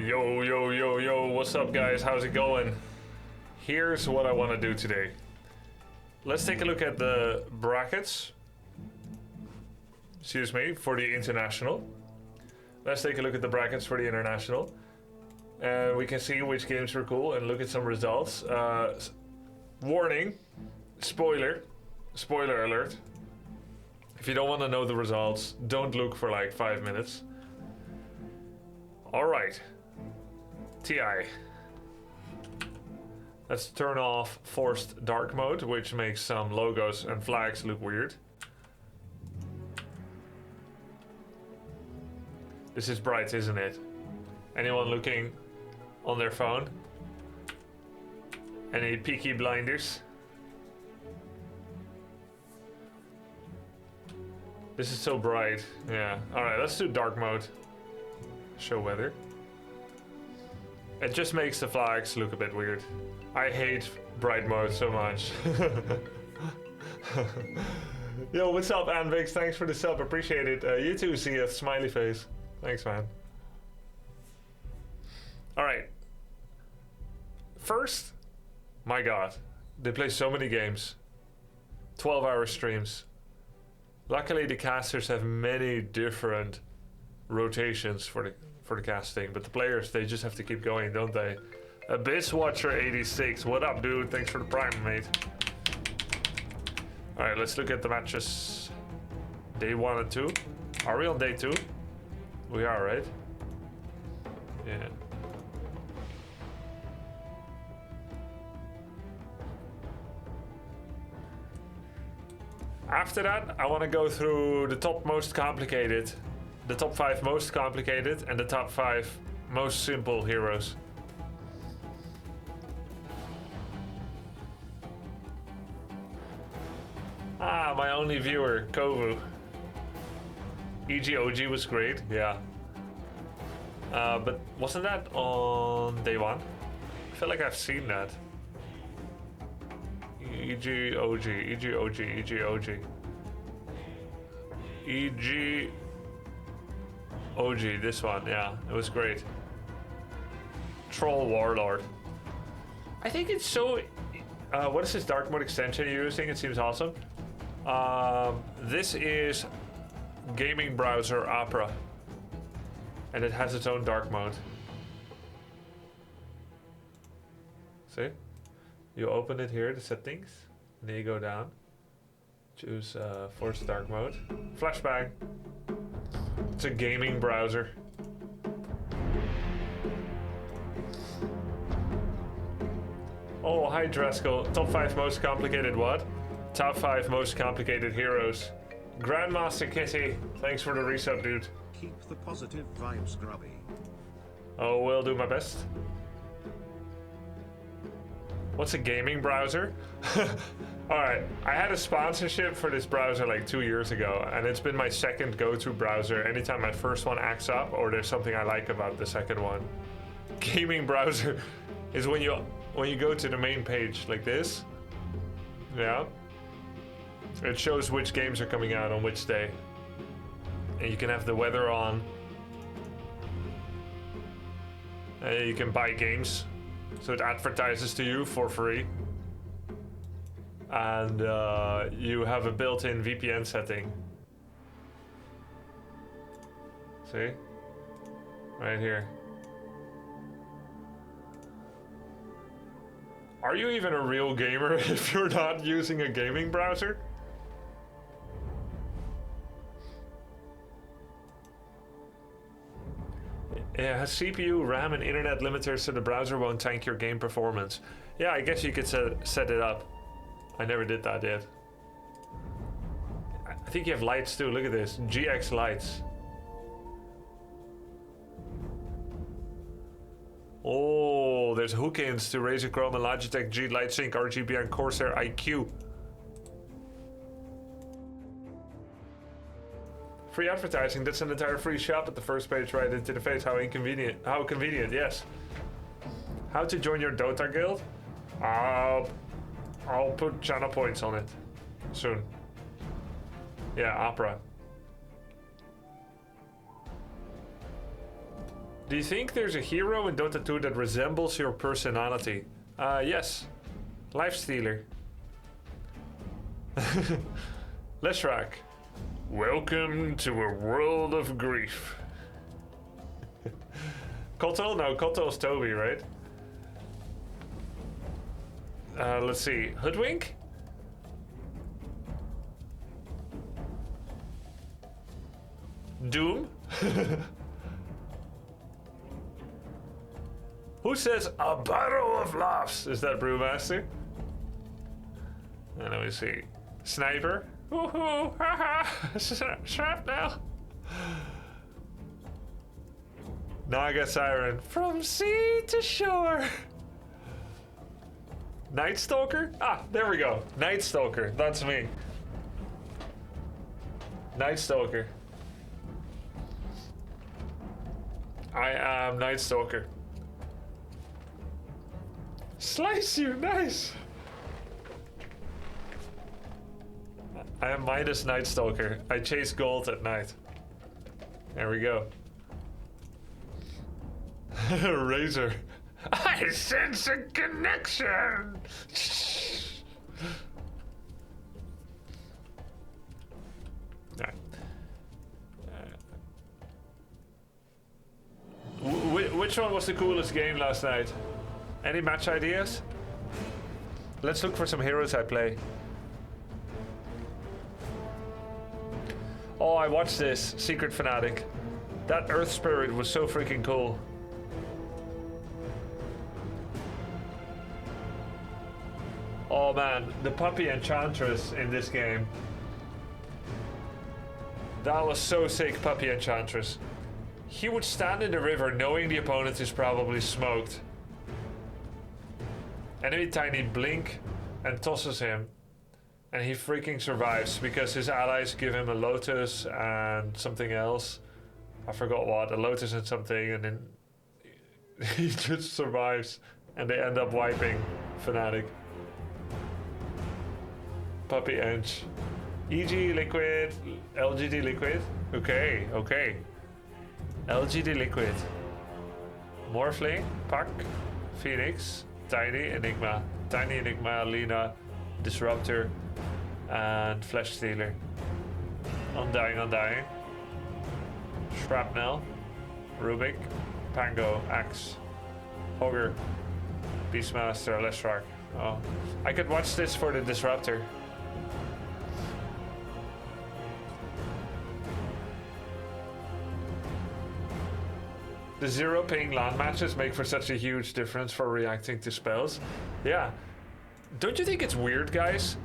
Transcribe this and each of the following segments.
Yo, yo, yo, yo, what's up guys? How's it going? Here's what I want to do today. Let's take a look at the brackets. Excuse me, for the international. Let's take a look at the brackets for the international. And we can see which games were cool and look at some results. Warning, spoiler alert. If you don't want to know the results, don't look for like 5 minutes. Alright. TI. Let's turn off forced dark mode, which makes some logos and flags look weird. This is bright, isn't it? Anyone looking on their phone? Any peaky blinders? This is so bright. Yeah. Alright, let's do dark mode. Show weather. It just makes the flags look a bit weird. I hate bright mode so much. Yo, what's up, Anvix? Thanks for the sub, appreciate it. You too, CF, smiley face. Thanks, man. Alright. First, my god, they play so many games. 12-hour streams. Luckily, the casters have many different rotations for the casting, but the players, they just have to keep going, don't they? Abyss Watcher 86, what up, dude? Thanks for the prime, mate. All right, let's look at the matches. Day 1 and 2. Are we on day 2? We are, right? Yeah. After that, I want to go through the top most complicated, the top 5 most complicated, and the top 5 most simple heroes. Ah, my only viewer, Kovu. EGOG was great, yeah. But wasn't that on day 1? I feel like I've seen that. EGOG, EGOG, EGOG. EGOG, this one, yeah, it was great. Troll Warlord. I think it's so... what is this dark mode extension you're using? It seems awesome. This is gaming browser Opera. And it has its own dark mode. See? You open it here, the settings, and then you go down. Choose forced dark mode. Flashbang. It's a gaming browser. Oh, hi Dreskel. Top 5 most complicated what? Top 5 most complicated heroes. Grandmaster Kitty, thanks for the resub, dude. Keep the positive vibes, Grubby. Oh, will do my best. What's a gaming browser? Alright, I had a sponsorship for this browser like 2 years ago, and it's been my second go-to browser anytime my first one acts up or there's something I like about the second one. Gaming browser is when you go to the main page like this. Yeah. It shows which games are coming out on which day. And you can have the weather on. And you can buy games. So it advertises to you for free. And you have a built-in VPN setting. See? Right here. Are you even a real gamer if you're not using a gaming browser? It has CPU, RAM, and internet limiters so the browser won't tank your game performance. Yeah, I guess you could set it up. I never did that yet. I think you have lights too. Look at this. GX lights. Oh, there's hook-ins to Razer Chrome and Logitech G, LightSync, RGB, and Corsair IQ. Free advertising, that's an entire free shop at the first page right into the face. How inconvenient. How convenient, yes. How to join your Dota guild? I'll put channel points on it soon. Yeah, Opera. Do you think there's a hero in Dota 2 that resembles your personality? Yes. Lifestealer. Leshrak. Welcome to a world of grief. Kotal? No, Kotal's Toby, right? Let's see. Hoodwink? Doom? Who says a barrel of laughs? Is that Brewmaster? And let me see. Sniper? Woohoo! Haha! Shrapnel! Naga Siren. From sea to shore! Night Stalker? Ah, there we go. Night Stalker. That's me. Night Stalker. I am Night Stalker. Slice you, nice! I am Midas Night Stalker. I chase gold at night. There we go. Razor. I sense a connection! Alright. Which one was the coolest game last night? Any match ideas? Let's look for some heroes I play. Oh, I watched this. Secret Fanatic. That Earth Spirit was so freaking cool. Oh man, the Puppy Enchantress in this game. That was so sick, Puppy Enchantress. He would stand in the river knowing the opponent is probably smoked. Enemy Tiny blink and tosses him. And he freaking survives because his allies give him a lotus and something else. I forgot what, a lotus and something, and then he just survives and they end up wiping Fnatic. Puppy Ench. EG Liquid, LGD Liquid. Okay, okay. LGD Liquid. Morphling, Puck, Phoenix, Tiny, Enigma. Tiny, Enigma, Lina, Disruptor, and Flesh Stealer. Undying, Undying. Shrapnel, Rubik, Pango, Axe, Hogger, Beastmaster, Leshrak. Oh, I could watch this for the Disruptor. The zero ping LAN matches make for such a huge difference for reacting to spells. Yeah. Don't you think it's weird, guys?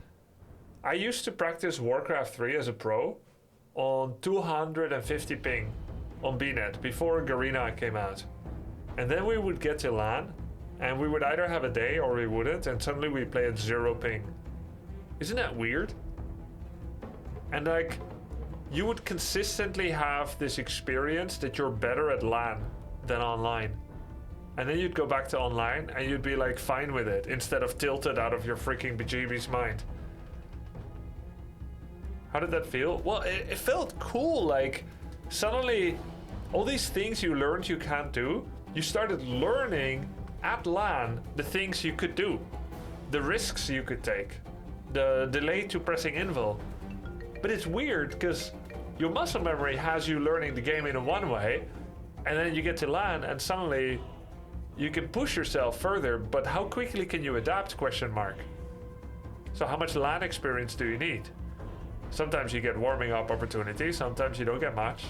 I used to practice Warcraft 3 as a pro on 250 ping on BNet before Garena came out. And then we would get to LAN and we would either have a day or we wouldn't, and suddenly we play at zero ping. Isn't that weird? And like, you would consistently have this experience that you're better at LAN than online. And then you'd go back to online and you'd be like fine with it instead of tilted out of your freaking bejeebies mind. How did that feel? Well, it felt cool. Like, suddenly all these things you learned you can't do, you started learning at LAN the things you could do, the risks you could take, the delay to pressing invul. But it's weird because your muscle memory has you learning the game in one way, and then you get to LAN and suddenly you can push yourself further, but how quickly can you adapt, question mark? So how much LAN experience do you need? Sometimes you get warming up opportunities, sometimes you don't get much.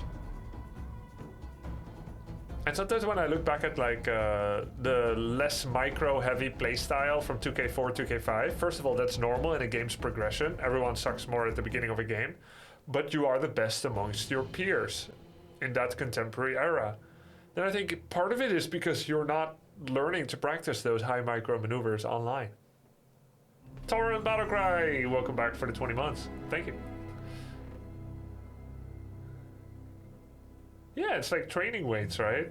And sometimes when I look back at like the less micro heavy playstyle from 2K4, 2K5, first of all, that's normal in a game's progression. Everyone sucks more at the beginning of a game, but you are the best amongst your peers in that contemporary era. Then I think part of it is because you're not learning to practice those high micro maneuvers online. Torrent Battlecry, welcome back for the 20 months. Thank you. Yeah, it's like training weights, right?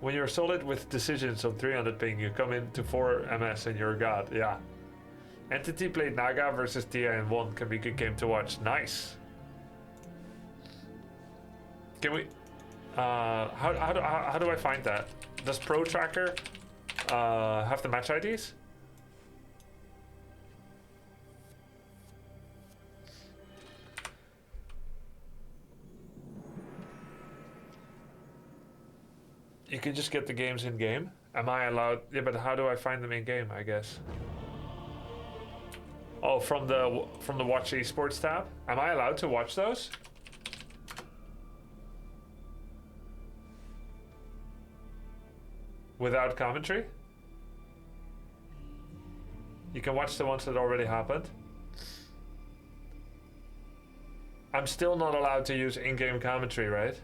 When you're solid with decisions on 300 ping, you come into 4 MS and you're a god. Yeah. Entity played Naga versus Tia and won. Can be a good game to watch. Nice. Can we... how do I find that? Does Pro Tracker have the match IDs? You can just get the games in game. Am I allowed? Yeah, but how do I find them in game? I guess. Oh, from the Watch Esports tab. Am I allowed to watch those? Without commentary? You can watch the ones that already happened. I'm still not allowed to use in-game commentary, right?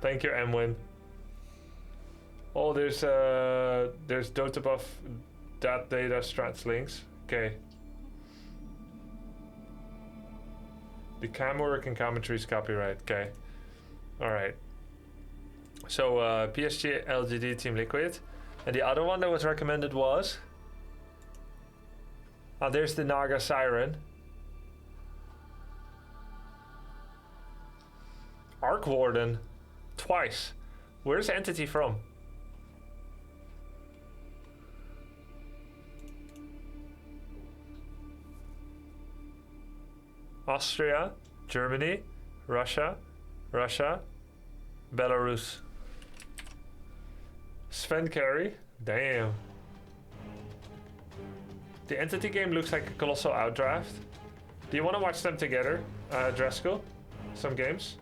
Thank you, Emwin. Oh, there's Dota buff that data strats links. Okay. The cam work and commentary is copyright. Okay. All right. So PSG, LGD, Team Liquid, and the other one that was recommended was. Oh, there's the Naga Siren. Arc Warden. Twice. Where's Entity from? Austria, Germany, Russia, Belarus. Sven Carey? Damn. The Entity game looks like a colossal outdraft. Do you want to watch them together, Dresco? Some games?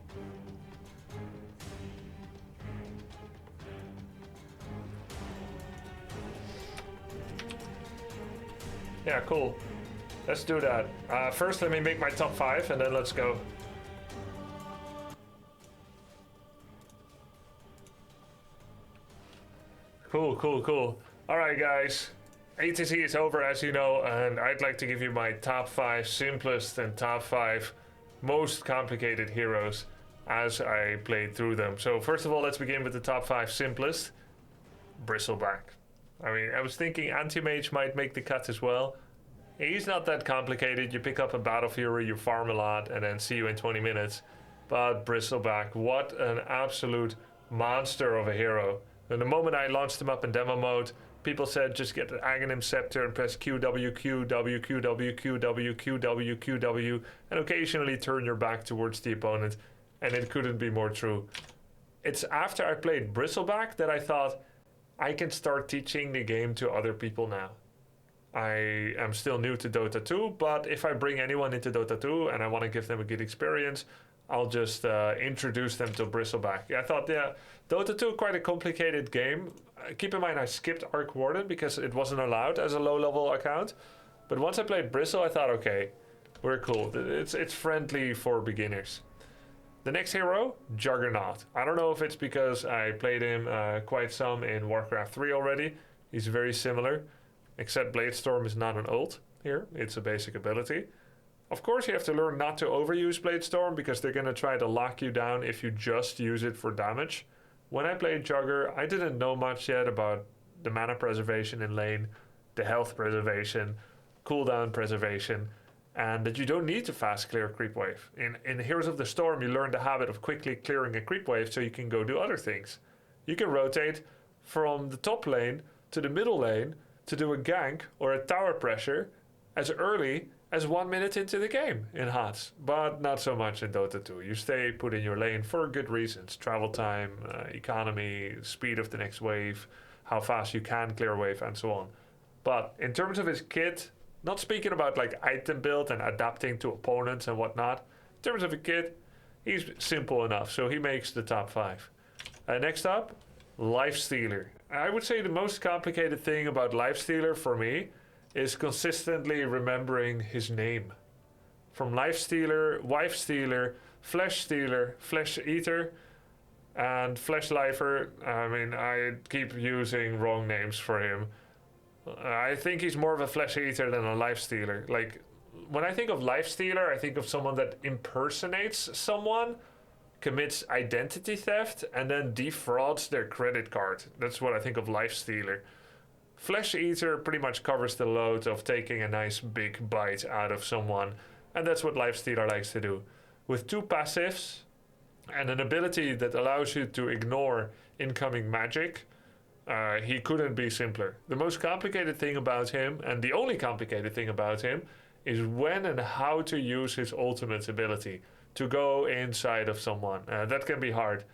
Yeah, cool. Let's do that. First, let me make my top 5 and then let's go. Cool. Alright, guys. ATC is over, as you know, and I'd like to give you my top 5 simplest and top 5 most complicated heroes as I played through them. So, first of all, let's begin with the top 5 simplest. Bristleback. I mean, I was thinking Anti-Mage might make the cut as well. He's not that complicated. You pick up a Battle Fury, you farm a lot, and then see you in 20 minutes. But Bristleback, what an absolute monster of a hero. And the moment I launched him up in demo mode, people said just get the Aghanim Scepter and press QW, QW, QW, QW, QW, QW, and occasionally turn your back towards the opponent. And it couldn't be more true. It's after I played Bristleback that I thought, I can start teaching the game to other people now. I am still new to Dota 2, but if I bring anyone into Dota 2 and I want to give them a good experience, I'll just introduce them to Bristleback. Yeah, I thought, yeah, Dota 2 quite a complicated game. Keep in mind I skipped Arc Warden because it wasn't allowed as a low-level account. But once I played Bristle, I thought, okay, we're cool. It's friendly for beginners. The next hero, Juggernaut. I don't know if it's because I played him quite some in Warcraft 3 already. He's very similar, except Bladestorm is not an ult here. It's a basic ability. Of course, you have to learn not to overuse Bladestorm because they're going to try to lock you down if you just use it for damage. When I played Jugger, I didn't know much yet about the mana preservation in lane, the health preservation, cooldown preservation, and that you don't need to fast clear creep wave. In Heroes of the Storm, you learn the habit of quickly clearing a creep wave so you can go do other things. You can rotate from the top lane to the middle lane to do a gank or a tower pressure as early as 1 minute into the game in HOTS, but not so much in Dota 2. You stay put in your lane for good reasons. Travel time, economy, speed of the next wave, how fast you can clear a wave, and so on. But in terms of his kit, not speaking about like item build and adapting to opponents and whatnot, in terms of a kit, he's simple enough, so he makes the top 5. Next up, Lifestealer. I would say the most complicated thing about Lifestealer for me is consistently remembering his name. From Lifestealer, Wife Stealer, Flesh Stealer, Flesh Eater, and Flesh Lifer. I mean, I keep using wrong names for him. I think he's more of a flesh eater than a life stealer. Like, when I think of life stealer, I think of someone that impersonates someone, commits identity theft, and then defrauds their credit card. That's what I think of life stealer. Flesh eater pretty much covers the load of taking a nice big bite out of someone, and that's what life stealer likes to do. With 2 passives and an ability that allows you to ignore incoming magic, he couldn't be simpler. The most complicated thing about him, and the only complicated thing about him, is when and how to use his ultimate ability to go inside of someone. That can be hard.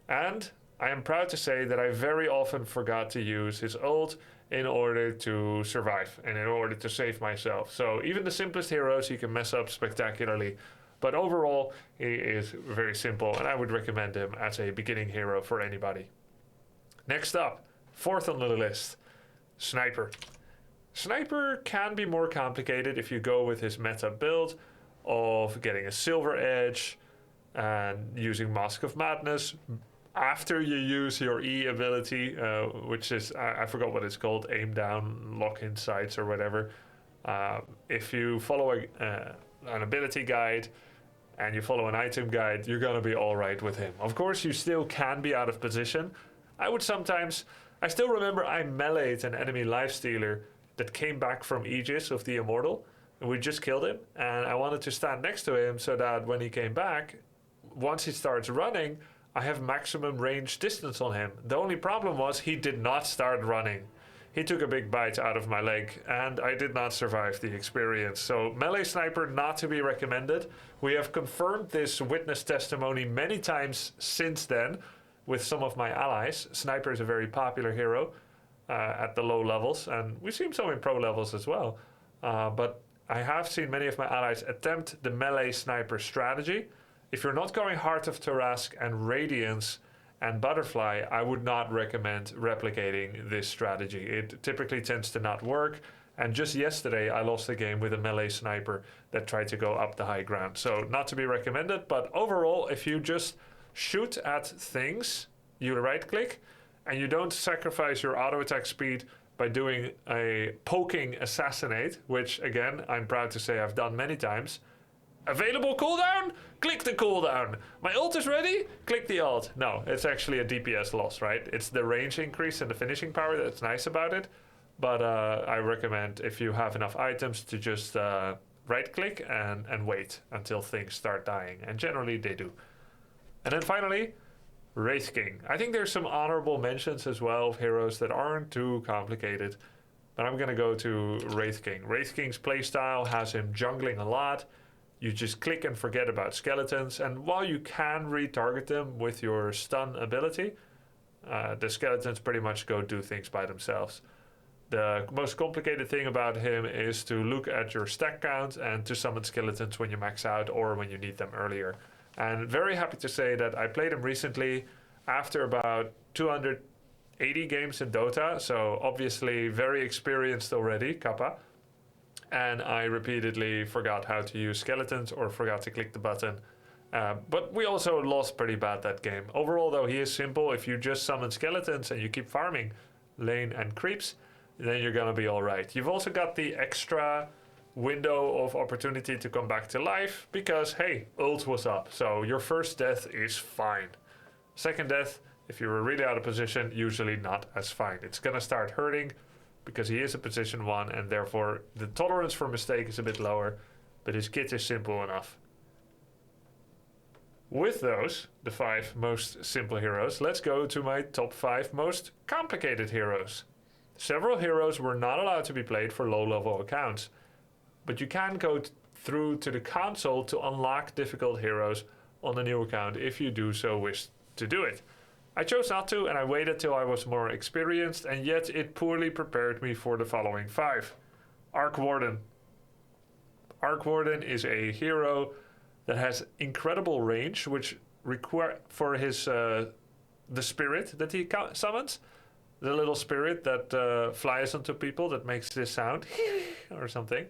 And I am proud to say that I very often forgot to use his ult in order to survive and in order to save myself. So even the simplest heroes he can mess up spectacularly. But overall, he is very simple, and I would recommend him as a beginning hero for anybody. Next up, 4th on the list, Sniper. Sniper can be more complicated if you go with his meta build of getting a silver edge and using Mask of Madness after you use your E ability, which is, I forgot what it's called, aim down, lock in sights or whatever. If you follow an ability guide and you follow an item guide, you're going to be all right with him. Of course, you still can be out of position. I still remember I meleeed an enemy lifestealer that came back from Aegis of the Immortal, and we just killed him, and I wanted to stand next to him so that when he came back, once he starts running, I have maximum range distance on him. The only problem was he did not start running. He took a big bite out of my leg, and I did not survive the experience. So melee sniper not to be recommended. We have confirmed this witness testimony many times since then with some of my allies. Sniper is a very popular hero at the low levels, and we've seen some in pro levels as well. But I have seen many of my allies attempt the melee sniper strategy. If you're not going Heart of Tarask and Radiance and Butterfly, I would not recommend replicating this strategy. It typically tends to not work. And just yesterday, I lost a game with a melee sniper that tried to go up the high ground. So not to be recommended, but overall, if you just shoot at things, you right click, and you don't sacrifice your auto attack speed by doing a poking assassinate, which again, I'm proud to say I've done many times. Available cooldown? Click the cooldown. My ult is ready? Click the ult. No, it's actually a DPS loss, right? It's the range increase and the finishing power that's nice about it. But I recommend, if you have enough items, to just right click and wait until things start dying. And generally they do. And then finally, Wraith King. I think there's some honorable mentions as well of heroes that aren't too complicated. But I'm going to go to Wraith King. Wraith King's playstyle has him jungling a lot. You just click and forget about skeletons. And while you can retarget them with your stun ability, the skeletons pretty much go do things by themselves. The most complicated thing about him is to look at your stack count and to summon skeletons when you max out or when you need them earlier. And very happy to say that I played him recently after about 280 games in Dota. So obviously very experienced already, Kappa. And I repeatedly forgot how to use skeletons or forgot to click the button. But we also lost pretty bad that game. Overall, though, he is simple. If you just summon skeletons and you keep farming lane and creeps, then you're going to be all right. You've also got the extra window of opportunity to come back to life because, hey, ult was up. So your first death is fine. Second death, if you were really out of position, usually not as fine. It's going to start hurting because he is a position 1 and therefore the tolerance for mistake is a bit lower, but his kit is simple enough. With those, the 5 most simple heroes, let's go to my top 5 most complicated heroes. Several heroes were not allowed to be played for low-level accounts, but you can go through to the console to unlock difficult heroes on the new account if you do so wish to do it. I chose not to, and I waited till I was more experienced, and yet it poorly prepared me for the following 5. Arc Warden. Arc Warden is a hero that has incredible range, which require for his the spirit that he summons, the little spirit that flies onto people that makes this sound or something.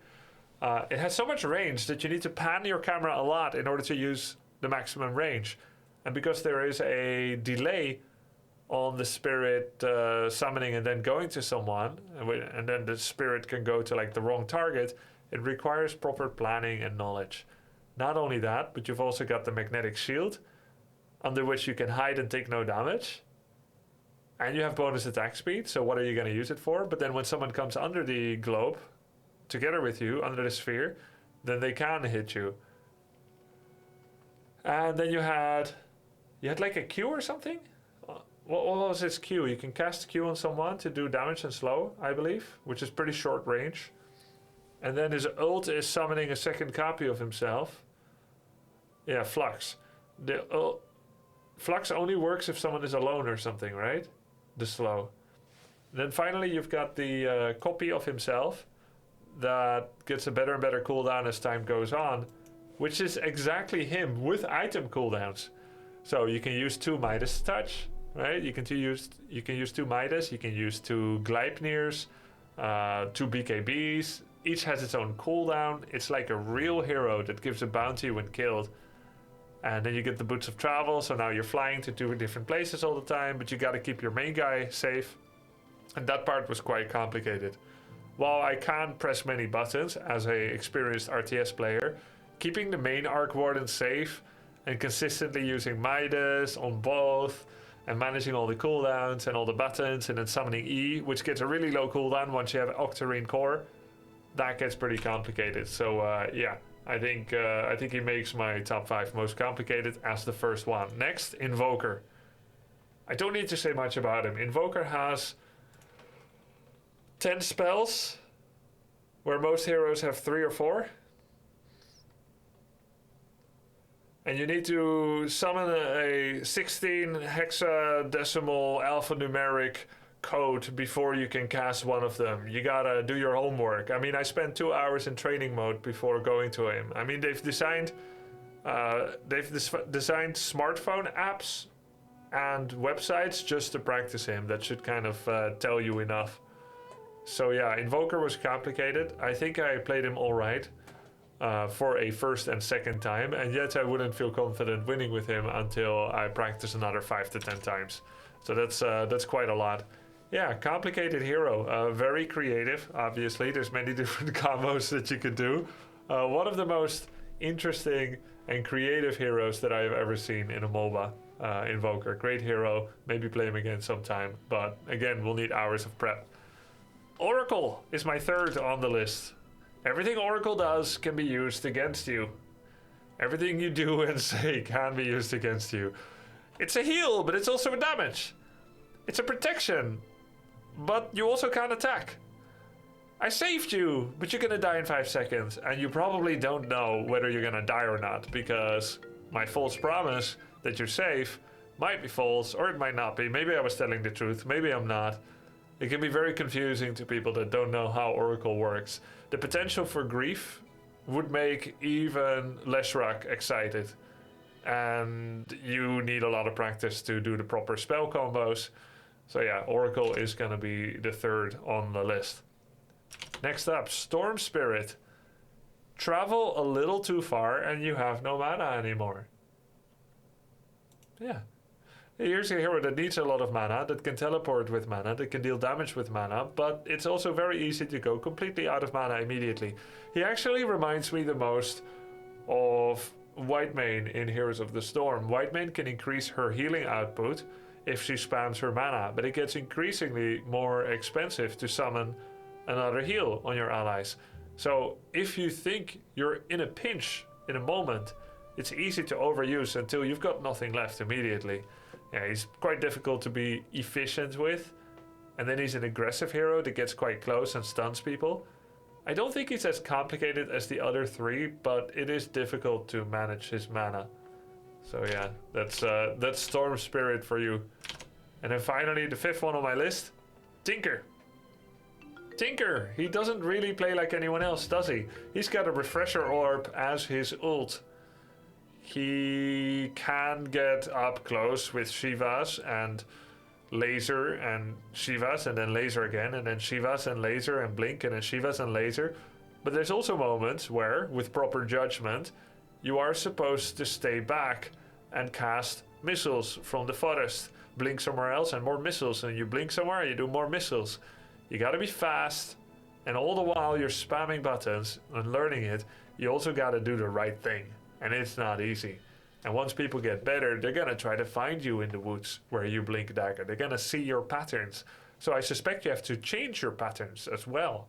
It has so much range that you need to pan your camera a lot in order to use the maximum range. And because there is a delay on the spirit summoning and then going to someone, and then the spirit can go to like the wrong target, it requires proper planning and knowledge. Not only that, but you've also got the magnetic shield, under which you can hide and take no damage. And you have bonus attack speed, so what are you going to use it for? But then when someone comes under the globe, together with you, under the sphere, then they can hit you. And then you had like a Q or something? What was his Q? You can cast Q on someone to do damage and slow, I believe, which is pretty short range. And then his ult is summoning a second copy of himself. Yeah, Flux. Flux only works if someone is alone or something, right? The slow. Then finally you've got the copy of himself that gets a better and better cooldown as time goes on, which is exactly him with item cooldowns. So you can use 2 Midas touch, right? You can use 2 Midas, you can use 2 Gleipnirs, 2 BKBs. Each has its own cooldown. It's like a real hero that gives a bounty when killed. And then you get the Boots of Travel, so now you're flying to 2 different places all the time, but you got to keep your main guy safe. And that part was quite complicated. While I can't press many buttons as a experienced RTS player, keeping the main Arc Warden safe and consistently using Midas on both and managing all the cooldowns and all the buttons and then summoning E, which gets a really low cooldown once you have Octarine Core, that gets pretty complicated. So yeah, I think he makes my top 5 most complicated as the first one. Next, Invoker. I don't need to say much about him. Invoker has 10 spells, where most heroes have 3 or 4. And you need to summon a 16 hexadecimal alphanumeric code before you can cast one of them. You gotta do your homework. I mean, I spent 2 hours in training mode before going to him. I mean, they've designed smartphone apps and websites just to practice him. That should kind of tell you enough. So yeah, Invoker was complicated. I think I played him all right for a first and second time, and yet I wouldn't feel confident winning with him until I practice another 5 to 10 times. So that's quite a lot. Yeah, complicated hero. Very creative, obviously. There's many different combos that you could do. One of the most interesting and creative heroes that I have ever seen in a MOBA. Invoker, great hero. Maybe play him again sometime. But again, we'll need hours of prep. Oracle is my third on the list. Everything Oracle does can be used against you. Everything you do and say can be used against you. It's a heal, but it's also a damage. It's a protection, but you also can't attack. I saved you, but you're gonna die in 5 seconds, and you probably don't know whether you're gonna die or not, because my false promise that you're safe might be false, or it might not be. Maybe I was telling the truth, maybe I'm not. It can be very confusing to people that don't know how Oracle works. The potential for grief would make even Leshrac excited. And you need a lot of practice to do the proper spell combos. So yeah, Oracle is going to be the third on the list. Next up, Storm Spirit. Travel a little too far and you have no mana anymore. Yeah. Here's a hero that needs a lot of mana, that can teleport with mana, that can deal damage with mana, but it's also very easy to go completely out of mana immediately. He actually reminds me the most of Whitemane in Heroes of the Storm. Whitemane can increase her healing output if she spams her mana, but it gets increasingly more expensive to summon another heal on your allies. So if you think you're in a pinch in a moment, it's easy to overuse until you've got nothing left immediately. Yeah, he's quite difficult to be efficient with. And then he's an aggressive hero that gets quite close and stuns people. I don't think he's as complicated as the other 3, but it is difficult to manage his mana. So yeah, that's Storm Spirit for you. And then finally, the 5th one on my list, Tinker. Tinker, he doesn't really play like anyone else, does he? He's got a Refresher Orb as his ult. He can get up close with Shivas and Laser and Shivas and then Laser again and then Shivas and Laser and Blink and then Shivas and Laser. But there's also moments where, with proper judgment, you are supposed to stay back and cast missiles from the forest blink somewhere else and more missiles, and you blink somewhere, you do more missiles. You gotta be fast, and all the while you're spamming buttons and learning it, you also gotta do the right thing, and it's not easy. And once people get better, they're gonna try to find you in the woods where you blink dagger. They're gonna see your patterns. So I suspect you have to change your patterns as well,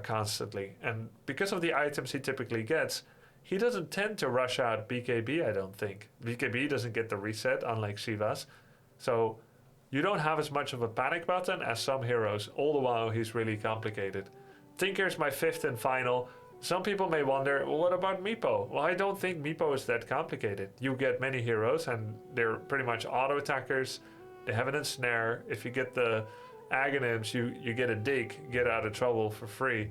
constantly. And because of the items he typically gets, he doesn't tend to rush out BKB, I don't think. BKB doesn't get the reset, unlike Sivas. So you don't have as much of a panic button as some heroes, all the while he's really complicated. Tinker's my 5th and final. Some people may wonder, well, what about Meepo? Well, I don't think Meepo is that complicated. You get many heroes, and they're pretty much auto-attackers. They have an ensnare. If you get the Aghanims, you get a dig, get out of trouble for free.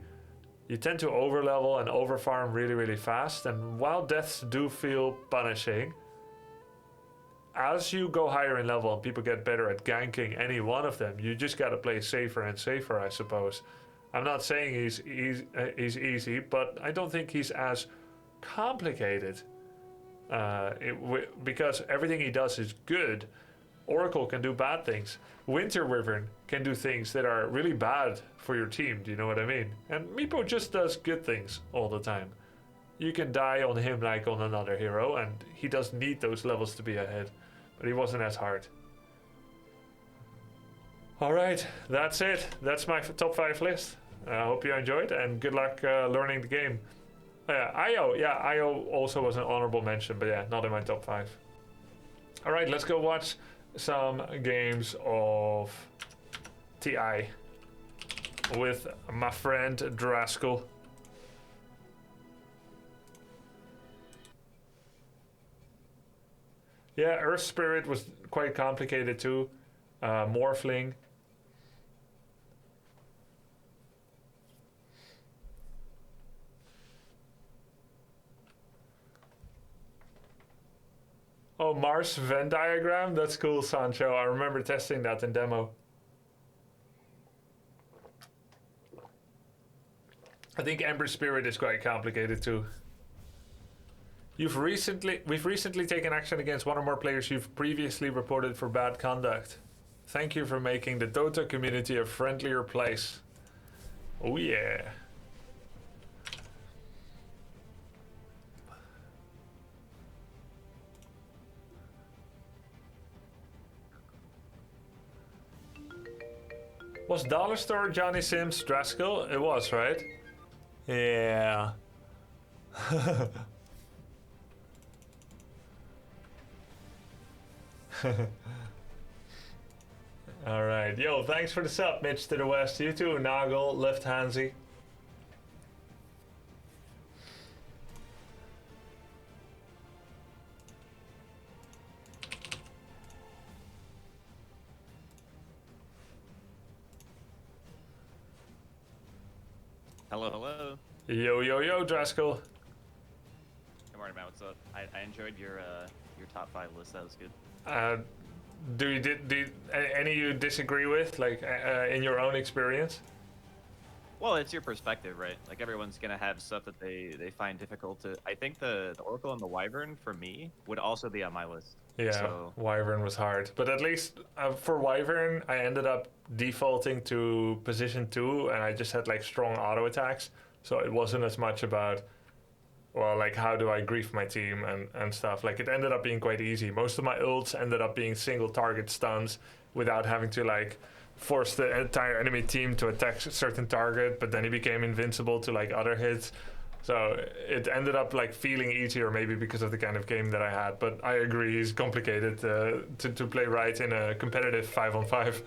You tend to overlevel and overfarm really, really fast, and while deaths do feel punishing, as you go higher in level and people get better at ganking any one of them, you just gotta play safer and safer, I suppose. I'm not saying he's easy, but I don't think he's as complicated. Because everything he does is good. Oracle can do bad things. Winter Wyvern can do things that are really bad for your team, do you know what I mean? And Meepo just does good things all the time. You can die on him like on another hero, and he doesn't need those levels to be ahead. But he wasn't as hard. Alright, that's it. That's my top 5 list. I hope you enjoyed, and good luck learning the game. Io also was an honorable mention, but yeah, not in my top 5. Alright, let's go watch some games of TI with my friend Draskell. Yeah, Earth Spirit was quite complicated too. Morphling. Oh, Mars Venn diagram? That's cool, Sancho. I remember testing that in demo. I think Ember Spirit is quite complicated too. We've recently taken action against one or more players you've previously reported for bad conduct. Thank you for making the DOTA community a friendlier place. Oh yeah. Was Dollar Store Johnny Sims Draskell? It was, right? Yeah. Alright. Yo, thanks for the sub, Mitch to the West. You too, Nagel, Left Handsy. Hello, hello. Yo, Draskell. Good morning, man. What's up? I enjoyed your top 5 list. That was good. Do any you disagree with, like in your own experience? Well, it's your perspective, right? Like everyone's gonna have stuff that they find difficult to. I think the Oracle and the Wyvern for me would also be on my list. Yeah, so. Wyvern was hard, but at least for Wyvern, I ended up defaulting to position 2, and I just had like strong auto attacks, so it wasn't as much about, well, like how do I grief my team and stuff. Like it ended up being quite easy. Most of my ults ended up being single target stuns without having to like force the entire enemy team to attack a certain target, but then he became invincible to like other hits. So it ended up like feeling easier, maybe because of the kind of game that I had. But I agree, he's complicated to play right in a competitive 5-on-5.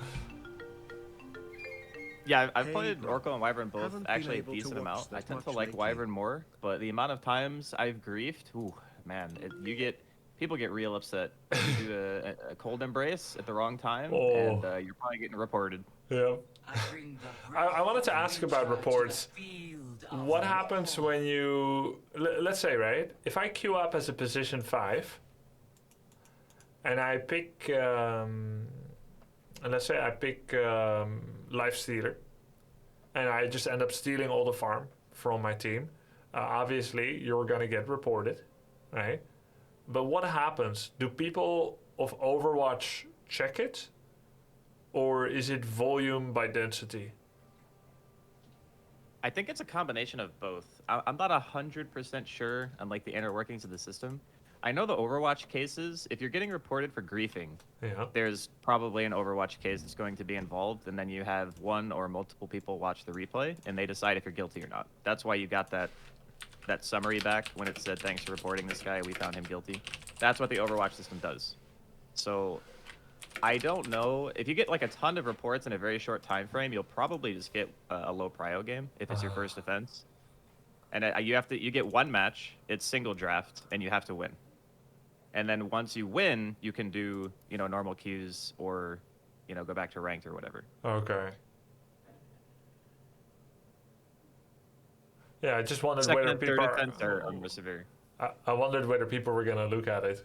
Yeah, I've played Oracle and Wyvern both actually a decent amount. I tend to like Wyvern more, but the amount of times I've griefed, ooh, man, people get real upset. You do a cold embrace at the wrong time, and you're probably getting reported. Yeah. I wanted to ask about reports. What happens when you, let's say, right, if I queue up as a position 5, and I pick, and let's say I pick Lifestealer, and I just end up stealing all the farm from my team, obviously you're gonna get reported, right? But what happens? Do people of Overwatch check it? Or is it volume by density? I think it's a combination of both. I'm not 100% sure on like the inner workings of the system. I know the Overwatch cases, if you're getting reported for griefing, Yeah. there's probably an Overwatch case that's going to be involved, and then you have one or multiple people watch the replay, and they decide if you're guilty or not. That's why you got that summary back when it said, thanks for reporting this guy, we found him guilty. That's what the Overwatch system does. So I don't know. If you get like a ton of reports in a very short time frame, you'll probably just get a low prio game if it's your first offense. And you get one match, it's single draft, and you have to win. And then once you win, you can do, normal queues or, go back to ranked or whatever. Okay. Yeah, I just wondered Second whether and people third offense are more severe. I wondered whether people were gonna look at it.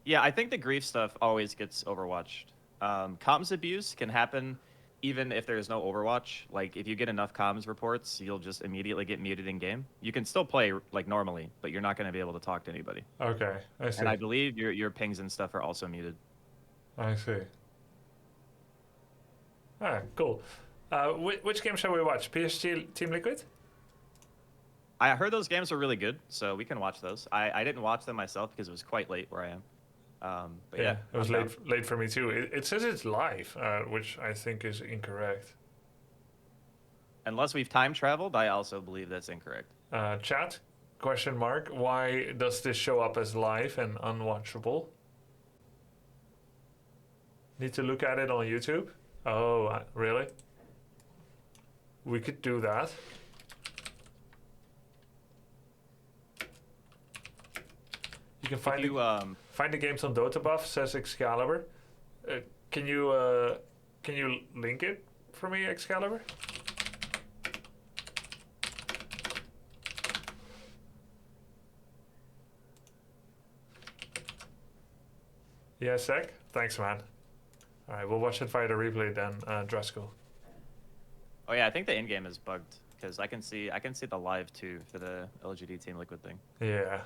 Yeah, I think the grief stuff always gets overwatched. Comms abuse can happen even if there's no Overwatch. Like, if you get enough comms reports, you'll just immediately get muted in game. You can still play like normally, but you're not going to be able to talk to anybody. Okay, I see. And I believe your pings and stuff are also muted. I see. Alright, cool. Which game shall we watch? PSG Team Liquid? I heard those games were really good, so we can watch those. I didn't watch them myself because it was quite late where I am. But yeah, it was late for me too. It says it's live, which I think is incorrect. Unless we've time traveled, I also believe that's incorrect. Chat? Question mark. Why does this show up as live and unwatchable? Need to look at it on YouTube? Oh, really? We could do that. You can find the games on DOTA Buff, says Excalibur. Can you link it for me, Excalibur? Yeah, sec. Thanks, man. All right, we'll watch it via the replay then, Dreskel. Oh yeah, I think the in-game is bugged because I can see the live too for the LGD Team Liquid thing. Yeah.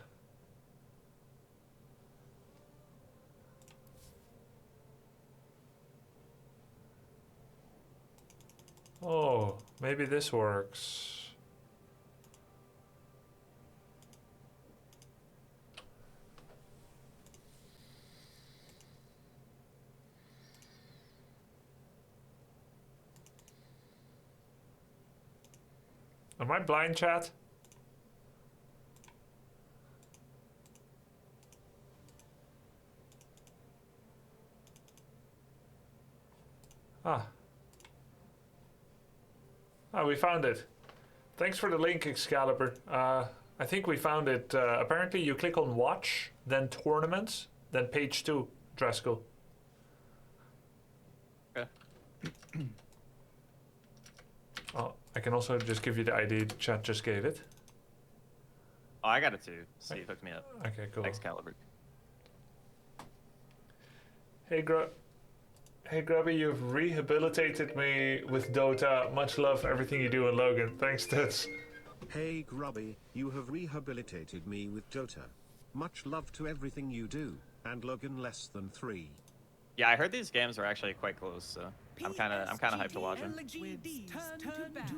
Oh, maybe this works. Am I blind, chat? We found it. Thanks for the link, Excalibur. I think we found it. Apparently, you click on Watch, then Tournaments, then Page 2, Dreskel. Okay. Oh, I can also just give you the ID the chat just gave it. Oh, I got it too. See, it hooked me up. Okay, cool. Excalibur. Hey Grubby, you've rehabilitated me with Dota. Much love for everything you do, and Logan. Thanks, Tits. Hey Grubby, you have rehabilitated me with Dota. Much love to everything you do, and Logan less than 3. Yeah, I heard these games are actually quite close, so I'm kind of hyped to watch them.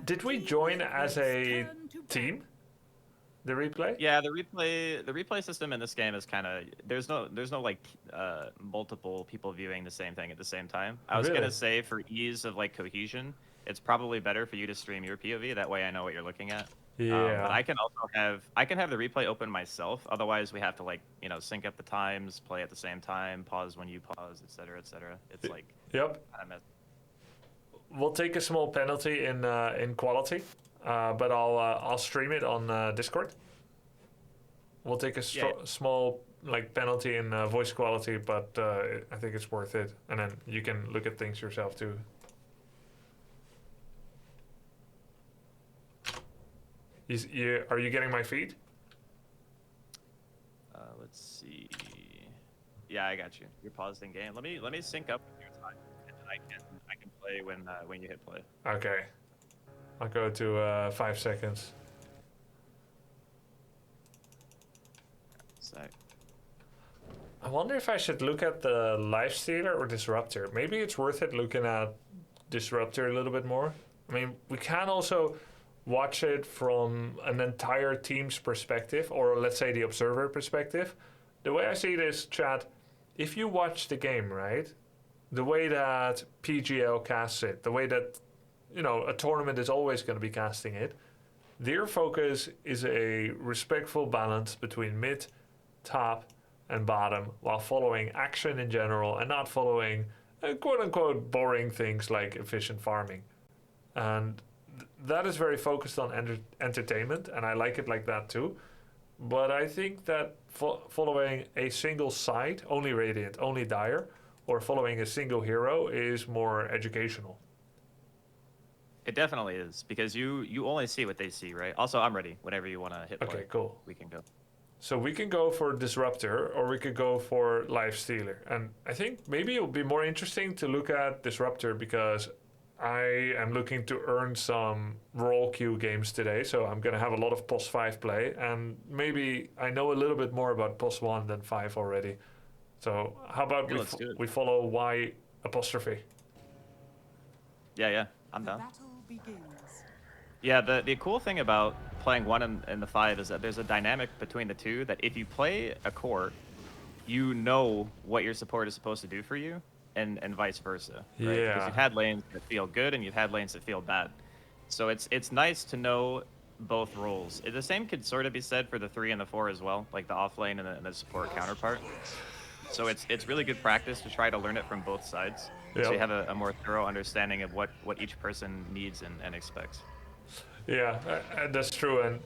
Did we join as a team? The replay? Yeah, the replay system in this game is kind of there's no like multiple people viewing the same thing at the same time. I was gonna say for ease of like cohesion, it's probably better for you to stream your POV. That way I know what you're looking at. Yeah. But I can also have the replay open myself. Otherwise, we have to like sync up the times, play at the same time, pause when you pause, etc., etc. It's like yep. We'll take a small penalty in quality, but I'll stream it on Discord. We'll take a small like penalty in voice quality, but I think it's worth it, and then you can look at things yourself too. Are you getting my feed? Let's see. Yeah, I got you. You're paused in game. Let me sync up with your time, and then I can play when you hit play. Okay. I'll go to 5 seconds. I wonder if I should look at the Lifestealer or Disruptor. Maybe it's worth it looking at Disruptor a little bit more. I mean, we can also watch it from an entire team's perspective, or let's say the observer perspective. The way I see this, chat, if you watch the game, right, the way that PGL casts it, the way that, you know, a tournament is always going to be casting it, their focus is a respectful balance between mid, top, and bottom, while following action in general and not following quote-unquote boring things like efficient farming. And that is very focused on entertainment, and I like it like that too. But I think that following a single side, only Radiant, only Dire, or following a single hero is more educational. It definitely is, because you only see what they see, right? Also, I'm ready. Whenever you want to hit play, Okay, cool. we can go. So we can go for Disruptor, or we could go for Lifestealer. And I think maybe it would be more interesting to look at Disruptor, because I am looking to earn some role queue games today, so I'm going to have a lot of POS 5 play, and maybe I know a little bit more about POS 1 than 5 already. So how about we follow Y apostrophe? Yeah, I'm down. Yeah, the cool thing about playing 1 and the 5 is that there's a dynamic between the two that if you play a core, you know what your support is supposed to do for you, and vice versa. Right? Yeah. Because you've had lanes that feel good and you've had lanes that feel bad. So it's nice to know both roles. The same could sort of be said for the 3 and the 4 as well, like the off lane and the support counterpart. So it's really good practice to try to learn it from both sides. Yep. So you have a more thorough understanding of what each person needs and expects. Yeah, that's true. And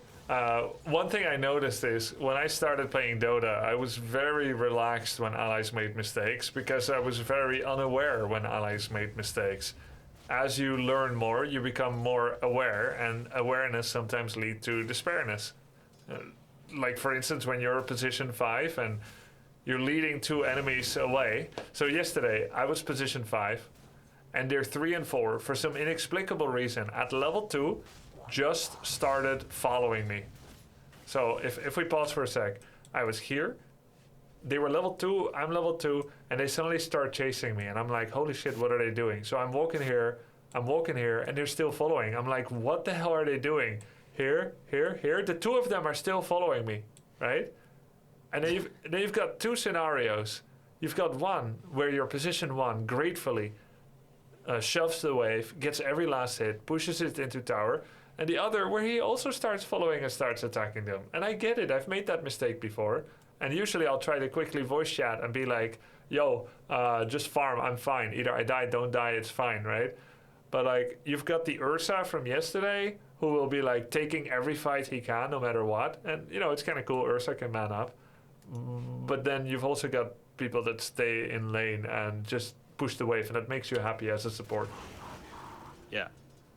one thing I noticed is when I started playing Dota, I was very relaxed when allies made mistakes, because I was very unaware when allies made mistakes. As you learn more, you become more aware, and awareness sometimes leads to despairiness. Like, for instance, when you're position 5 and you're leading 2 enemies away. So yesterday, I was position 5, and they're 3 and 4, for some inexplicable reason, at level 2, just started following me. So if we pause for a sec, I was here, they were level 2, I'm level 2, and they suddenly start chasing me, and I'm like, holy shit, what are they doing? So I'm walking here, and they're still following. I'm like, what the hell are they doing? Here. The 2 of them are still following me, right? And then you've got 2 scenarios. You've got one where your position 1 gratefully shoves the wave, gets every last hit, pushes it into tower, and the other where he also starts following and starts attacking them. And I get it, I've made that mistake before, and usually I'll try to quickly voice chat and be like, yo, just farm, I'm fine. Either I die, don't die, it's fine, right? But like, you've got the Ursa from yesterday who will be like taking every fight he can no matter what, and you know, it's kind of cool, Ursa can man up. But then you've also got people that stay in lane and just push the wave, and that makes you happy as a support.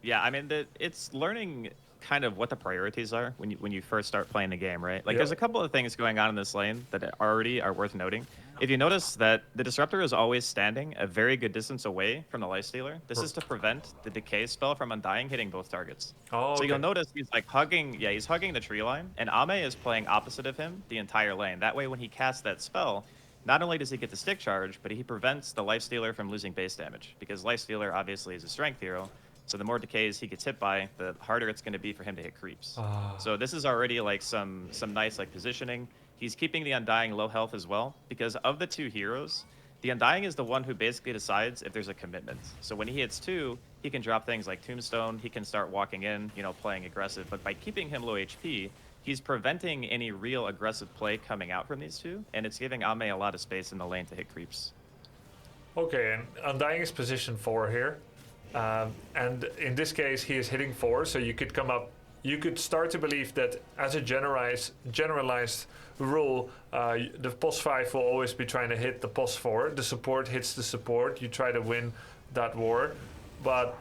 Yeah, I mean, it's learning kind of what the priorities are when you first start playing the game, right? Like, Yep. There's a couple of things going on in this lane that already are worth noting. If you notice that the Disruptor is always standing a very good distance away from the Lifestealer, this is to prevent the Decay spell from Undying hitting both targets. Oh, So okay. you'll notice he's like hugging the tree line, and Ame is playing opposite of him the entire lane. That way, when he casts that spell, not only does he get the stick charge, but he prevents the Lifestealer from losing base damage, because Lifestealer obviously is a strength hero. So the more decays he gets hit by, the harder it's going to be for him to hit creeps. So this is already like some nice like positioning. He's keeping the Undying low health as well, because of the 2 heroes, the Undying is the one who basically decides if there's a commitment. So when he hits 2, he can drop things like Tombstone, he can start walking in, you know, playing aggressive. But by keeping him low HP, he's preventing any real aggressive play coming out from these 2, and it's giving Ame a lot of space in the lane to hit creeps. Okay, and Undying is position 4 here. And in this case, he is hitting 4, so you could come up. You could start to believe that as a generalized rule, the POS 5 will always be trying to hit the POS 4. The support hits the support. You try to win that war. But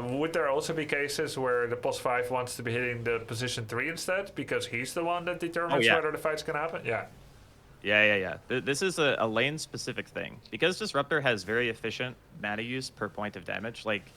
would there also be cases where the POS 5 wants to be hitting the position 3 instead, because he's the one that determines whether the fight's going to happen? Yeah. Yeah. This is a lane-specific thing. Because Disruptor has very efficient mana use per point of damage, like,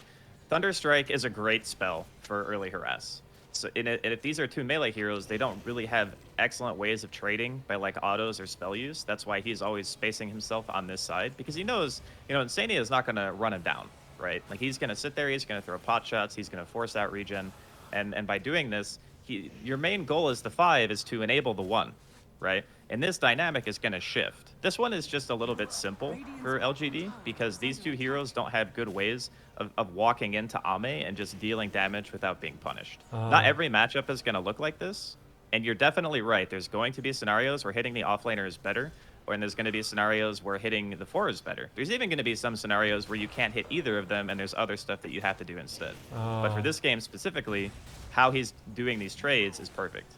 Thunderstrike is a great spell for early harass. So and if these are two melee heroes, they don't really have excellent ways of trading by like autos or spell use. That's why he's always spacing himself on this side because he knows, Insania is not going to run him down, right? Like he's going to sit there, he's going to throw pot shots, he's going to force out regen, and by doing this, your main goal as the 5 is to enable the 1, right? And this dynamic is going to shift. This one is just a little bit simple for LGD because these two heroes don't have good ways of walking into Ame and just dealing damage without being punished. Not every matchup is going to look like this, and you're definitely right. There's going to be scenarios where hitting the offlaner is better, and there's going to be scenarios where hitting the 4 is better. There's even going to be some scenarios where you can't hit either of them, and there's other stuff that you have to do instead. But for this game specifically, how he's doing these trades is perfect.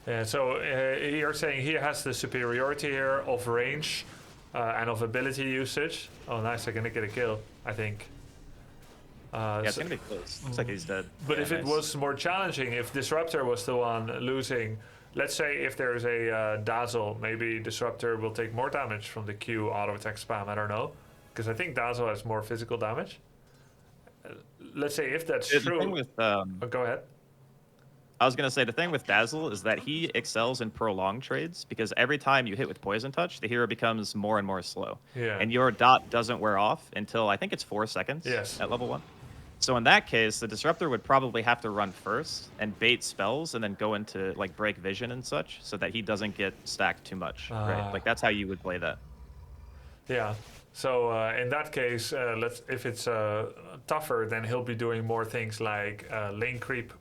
Yeah, so you're saying he has the superiority here of range and of ability usage. Oh, nice, I'm gonna get a kill, I think. Yeah, it's gonna be close. Looks like he's dead. But yeah, if it was more challenging, if Disruptor was the one losing, let's say if there's a Dazzle, maybe Disruptor will take more damage from the Q auto attack spam, I don't know. Because I think Dazzle has more physical damage. Let's say if that's true. The thing with, go ahead. I was going to say the thing with Dazzle is that he excels in prolonged trades because every time you hit with Poison Touch, the hero becomes more and more slow. Yeah. And your dot doesn't wear off until I think it's 4 seconds Yes. at level 1. So in that case, the Disruptor would probably have to run first and bait spells and then go into like break vision and such so that he doesn't get stacked too much. Right? Like that's how you would play that. Yeah. So in that case, if it's tougher, then he'll be doing more things like lane creep,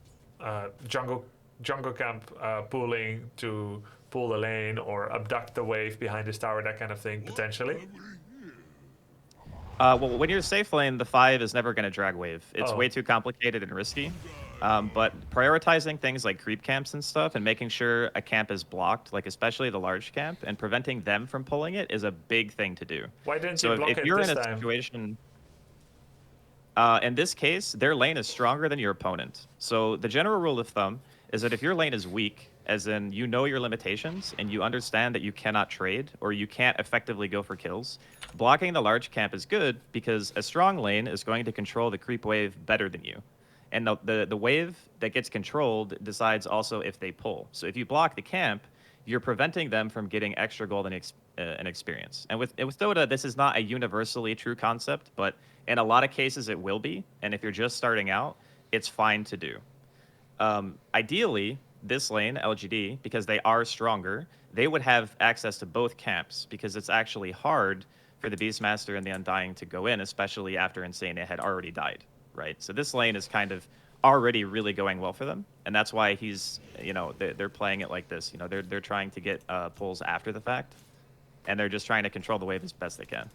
jungle camp pooling to pull the lane or abduct the wave behind his tower, that kind of thing, potentially. Well, when you're safe lane, the 5 is never going to drag wave. It's way too complicated and risky. But prioritizing things like creep camps and stuff and making sure a camp is blocked, like especially the large camp, and preventing them from pulling it is a big thing to do. Why didn't so you block if it you're this in a time? situation... in this case, their lane is stronger than your opponent. So the general rule of thumb is that if your lane is weak, as in you know your limitations and you understand that you cannot trade or you can't effectively go for kills, blocking the large camp is good because a strong lane is going to control the creep wave better than you. And the wave that gets controlled decides also if they pull. So if you block the camp, you're preventing them from getting extra gold and experience. And with Dota, this is not a universally true concept, but in a lot of cases it will be. And if you're just starting out, it's fine to do. Ideally, this lane, LGD, because they are stronger, they would have access to both camps because it's actually hard for the Beastmaster and the Undying to go in, especially after Insania had already died, right? So this lane is kind of already really going well for them, and that's why he's, they're playing it like this. They're trying to get pulls after the fact, and they're just trying to control the wave as best they can.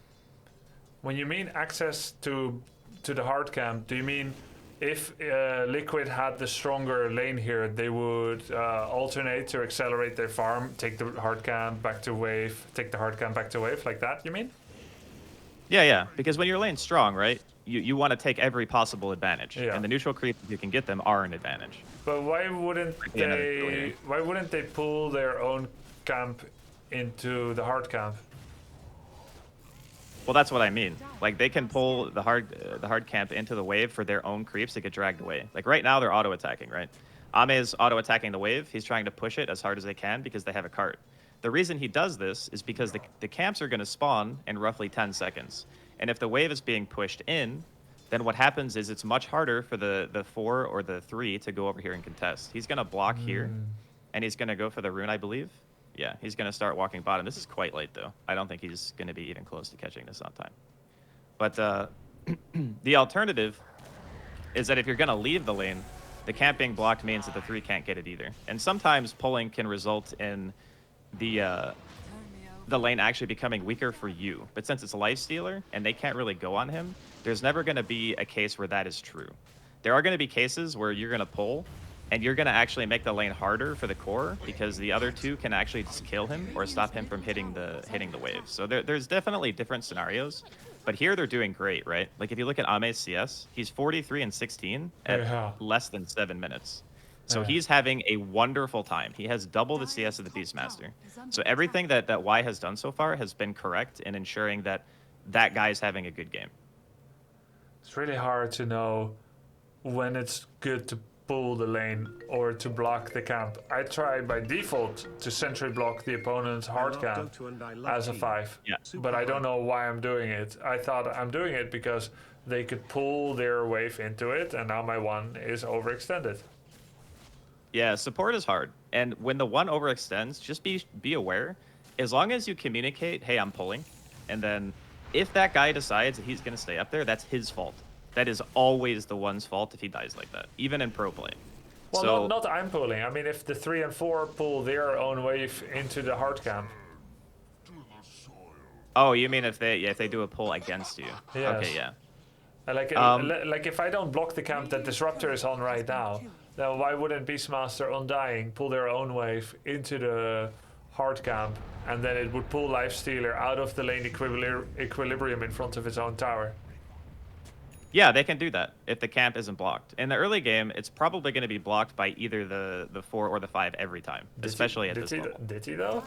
When you mean access to the hard camp, do you mean if Liquid had the stronger lane here, they would alternate to accelerate their farm, take the hard camp back to wave, take the hard camp back to wave, like that, you mean? Yeah, because when your lane's strong, right, you want to take every possible advantage, and the neutral creep, if you can get them, are an advantage. But why wouldn't they pull their own camp into the hard camp? Well, that's what I mean. Like, they can pull the hard camp into the wave for their own creeps to get dragged away. Like, right now, they're auto-attacking, right? Ame is auto-attacking the wave. He's trying to push it as hard as they can because they have a cart. The reason he does this is because the camps are going to spawn in roughly 10 seconds. And if the wave is being pushed in, then what happens is it's much harder for the 4 or the 3 to go over here and contest. He's going to block here, and he's going to go for the rune, I believe. Yeah, he's going to start walking bottom. This is quite late, though. I don't think he's going to be even close to catching this on time. But the alternative is that if you're going to leave the lane, the camp being blocked means that the 3 can't get it either. And sometimes pulling can result in the lane actually becoming weaker for you. But since it's a lifestealer and they can't really go on him, there's never going to be a case where that is true. There are going to be cases where you're going to pull and you're going to actually make the lane harder for the core because the other 2 can actually just kill him or stop him from hitting the wave. So there's definitely different scenarios. But here they're doing great, right? Like if you look at Ame's CS, he's 43 and 16 at less than 7 minutes. So he's having a wonderful time. He has double the CS of the Beastmaster. So everything that Y has done so far has been correct in ensuring that that guy's having a good game. It's really hard to know when it's good to pull the lane or to block the camp. I try by default to sentry block the opponent's hard camp as a 5. Yeah. But I don't know why I'm doing it. I thought I'm doing it because they could pull their wave into it, and now my 1 is overextended. Yeah, support is hard. And when the 1 overextends, just be aware. As long as you communicate, hey, I'm pulling, and then if that guy decides that he's going to stay up there, that's his fault. That is always the 1's fault if he dies like that, even in pro play. Well, so, not I'm pulling. I mean, if the 3 and 4 pull their own wave into the hard camp. Oh, you mean if they do a pull against you? Yes. Okay, yeah. Like if I don't block the camp that Disruptor is on right now, then why wouldn't Beastmaster Undying pull their own wave into the hard camp, and then it would pull Lifestealer out of the lane equilibrium in front of its own tower? Yeah, they can do that if the camp isn't blocked. In the early game, it's probably going to be blocked by either the 4 or the 5 every time, especially at this level. Did he though?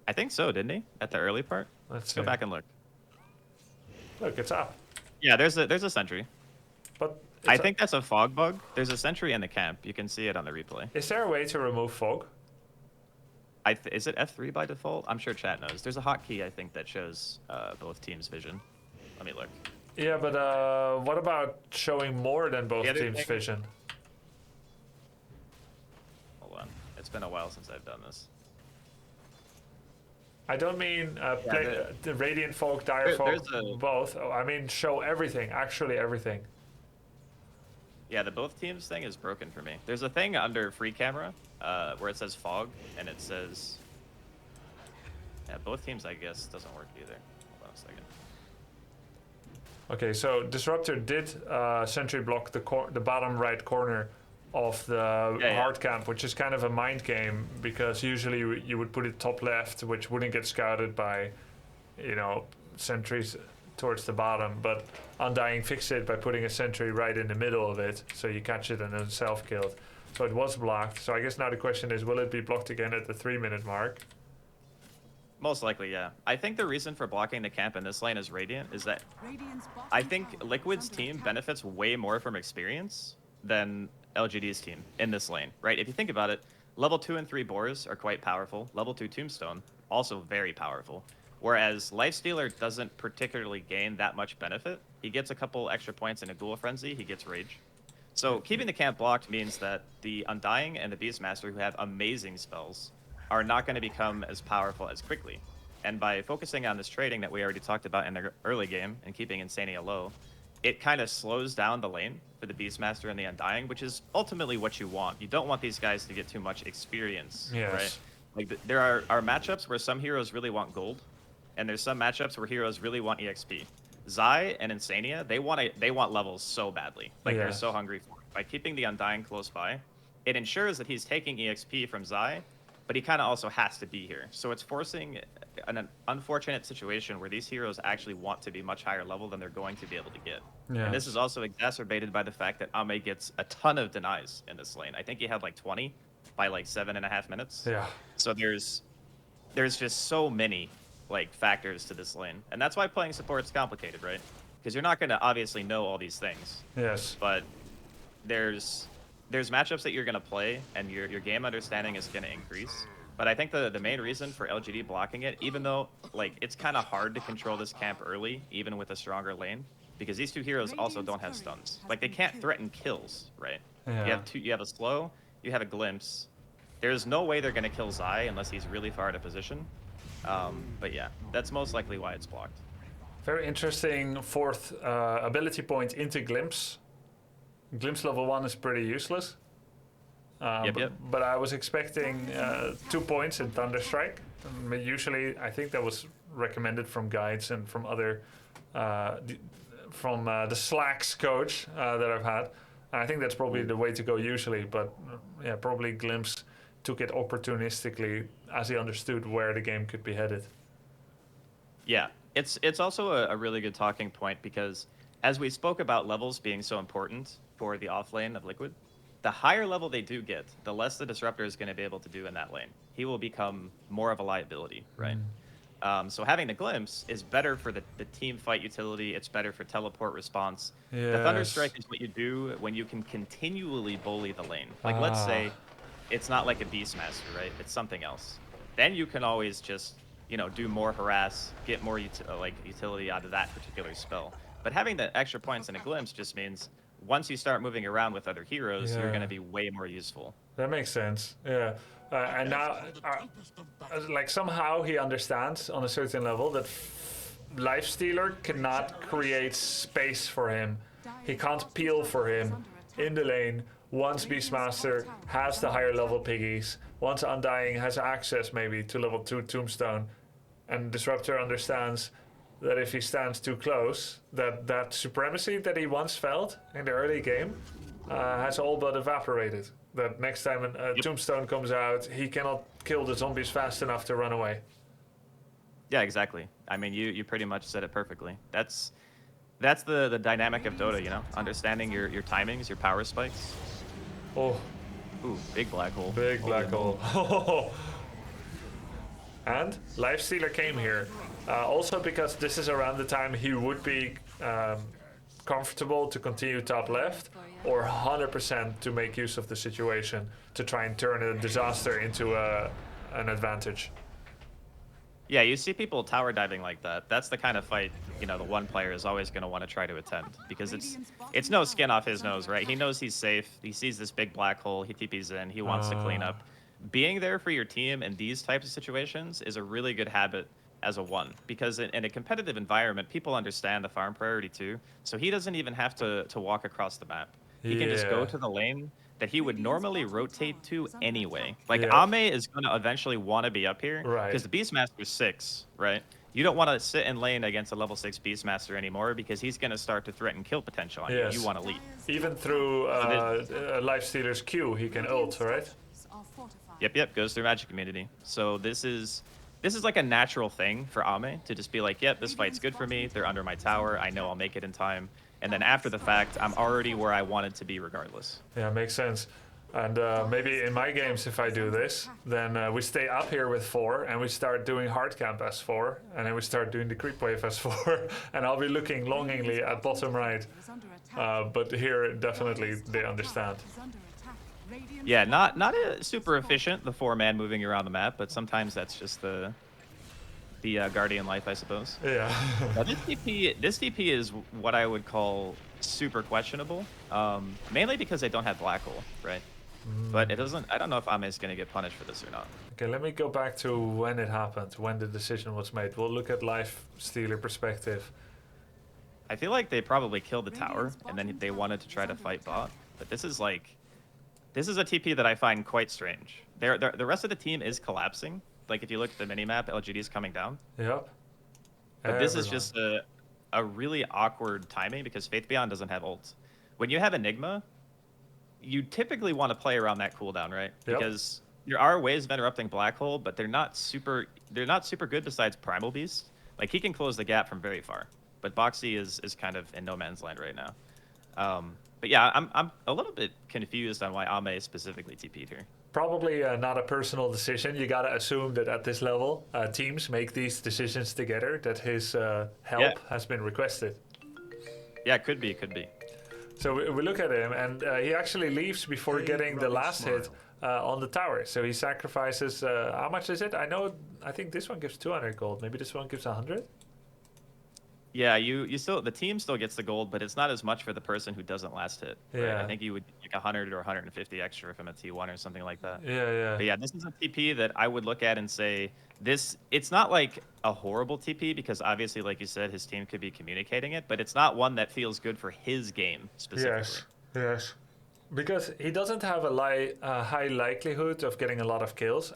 I think so, didn't he? At the early part? Let's go see. back and look. Look, it's up. Yeah, there's a sentry. But I think that's a fog bug. There's a sentry in the camp. You can see it on the replay. Is there a way to remove fog? Is it F3 by default? I'm sure chat knows. There's a hotkey, I think, that shows both teams' vision. Let me look. Yeah, but what about showing more than both teams' vision? Hold on. It's been a while since I've done this. I don't mean the Radiant Folk, Dire Folk, both. Oh, I mean show everything, actually everything. Yeah, the both teams thing is broken for me. There's a thing under free camera where it says fog, and it says... Yeah, both teams, I guess, doesn't work either. Hold on a second. Okay, so Disruptor did sentry block the bottom right corner of the hard camp, which is kind of a mind game, because usually you would put it top left, which wouldn't get scouted by, sentries towards the bottom, but Undying fixed it by putting a sentry right in the middle of it, so you catch it and then self-killed. So it was blocked. So I guess now the question is, will it be blocked again at the 3-minute mark? Most likely, yeah. I think the reason for blocking the camp in this lane is Radiant is that I think Liquid's team benefits way more from experience than LGD's team in this lane, right? If you think about it, level 2 and 3 Boars are quite powerful. Level 2 Tombstone, also very powerful. Whereas Lifestealer doesn't particularly gain that much benefit. He gets a couple extra points in a Ghoul Frenzy, he gets Rage. So keeping the camp blocked means that the Undying and the Beastmaster, who have amazing spells, are not going to become as powerful as quickly. And by focusing on this trading that we already talked about in the early game and keeping Insania low, it kind of slows down the lane for the Beastmaster and the Undying, which is ultimately what you want. You don't want these guys to get too much experience, right? Like there are matchups where some heroes really want gold, and there's some matchups where heroes really want EXP. Zai and Insania, they want levels so badly. Like they're so hungry for it. By keeping the Undying close by, it ensures that he's taking EXP from Zai, but he kind of also has to be here. So it's forcing an unfortunate situation where these heroes actually want to be much higher level than they're going to be able to get. Yeah. And this is also exacerbated by the fact that Ame gets a ton of denies in this lane. I think he had like 20 by like 7.5 minutes. Yeah. So there's just so many like factors to this lane. And that's why playing support's complicated, right? Because you're not going to obviously know all these things. Yes. But there's matchups that you're going to play, and your game understanding is going to increase. But I think the main reason for LGD blocking it, even though like it's kind of hard to control this camp early, even with a stronger lane, because these two heroes also don't have stuns. Like they can't threaten kills, right? Yeah. You have a slow, you have a glimpse. There's no way they're going to kill Zai unless he's really far out of position. But yeah, that's most likely why it's blocked. Very interesting fourth ability point into Glimpse. Glimpse level 1 is pretty useless. But I was expecting 2 points in Thunderstrike. Usually, I think that was recommended from guides and from other, from the Slacks coach that I've had. And I think that's probably the way to go usually. But yeah, probably Glimpse took it opportunistically as he understood where the game could be headed. Yeah, it's also a really good talking point, because as we spoke about levels being so important for the off lane of Liquid, the higher level they do get, the less the Disruptor is going to be able to do in that lane. He will become more of a liability, right? So having the glimpse is better for the team fight utility. It's better for teleport response. Yes. The Thunder Strike is what you do when you can continually bully the lane. Like, let's Ah. say it's not like a Beastmaster, right? It's something else. Then you can always just, do more harass, get more utility out of that particular spell. But having the extra points and a glimpse just means once you start moving around with other heroes, you're going to be way more useful. That makes sense. Yeah. And now, like, somehow he understands on a certain level that Lifestealer cannot create space for him. He can't peel for him in the lane once Beastmaster has the higher level piggies, once Undying has access maybe to level 2 Tombstone, and Disruptor understands that if he stands too close, that supremacy that he once felt in the early game has all but evaporated. That next time a Tombstone comes out, he cannot kill the zombies fast enough to run away. Yeah, exactly. I mean, you pretty much said it perfectly. That's the dynamic of Dota, understanding your timings, your power spikes. Oh. Ooh, big black hole. Big black hole. And Lifestealer came here. Also because this is around the time he would be comfortable to continue top left, or 100% to make use of the situation to try and turn a disaster into an advantage. Yeah, you see people tower diving like that. That's the kind of fight, the one player is always going to want to try to attend, because it's no skin off his nose, right? He knows he's safe. He sees this big black hole. He TPs in. He wants to clean up. Being there for your team in these types of situations is a really good habit as a one, because in a competitive environment, people understand the farm priority too. So he doesn't even have to walk across the map. He can just go to the lane that he would normally rotate to anyway. Like, Ame is going to eventually want to be up here, because the Beastmaster is 6, right? You don't want to sit in lane against a level 6 Beastmaster anymore, because he's going to start to threaten kill potential on you. You want to lead. Even through Lifestealer's Q, he can ult, right? Yep, goes through Magic Community. So this is like a natural thing for Ame to just be like, yep, this fight's good for me. They're under my tower. I know I'll make it in time. And then after the fact, I'm already where I wanted to be regardless. Yeah, makes sense. And maybe in my games, if I do this, then we stay up here with 4 and we start doing hard camp as 4, and then we start doing the creep wave as 4, and I'll be looking longingly at bottom right. But here, definitely, they understand. Yeah, not super efficient, the 4-man moving around the map, but sometimes that's just the Guardian life, I suppose. Yeah. Now, this TP is what I would call super questionable, mainly because they don't have black hole, right? But it doesn't. I don't know if Ame is going to get punished for this or not. Okay, let me go back to when it happened, when the decision was made. We'll look at Lifestealer perspective. I feel like they probably killed the tower, and then they wanted to try to fight bot. But this is a TP that I find quite strange. The rest of the team is collapsing. Like, if you look at the minimap, LGD is coming down. Yep. But this is just a really awkward timing, because Faith Beyond doesn't have ult. When you have Enigma, you typically want to play around that cooldown, right? Yep. Because there are ways of interrupting Black Hole, but they're not super good besides Primal Beast. Like, he can close the gap from very far. But Boxy is kind of in no man's land right now. But yeah, I'm a little bit confused on why Ame specifically TP'd here. Probably not a personal decision. You gotta assume that at this level, teams make these decisions together, that his help has been requested. Yeah, could be. So we look at him, and he actually leaves before getting the last hit on the tower. So he sacrifices, how much is it? I think this one gives 200 gold. Maybe this one gives 100? Yeah, the team still gets the gold, but it's not as much for the person who doesn't last hit. Right? Yeah. I think you would like 100 or 150 extra from a T1 or something like that. Yeah. But yeah, this is a TP that I would look at and say, it's not like a horrible TP, because obviously, like you said, his team could be communicating it, but it's not one that feels good for his game specifically. Yes. Because he doesn't have a high likelihood of getting a lot of kills.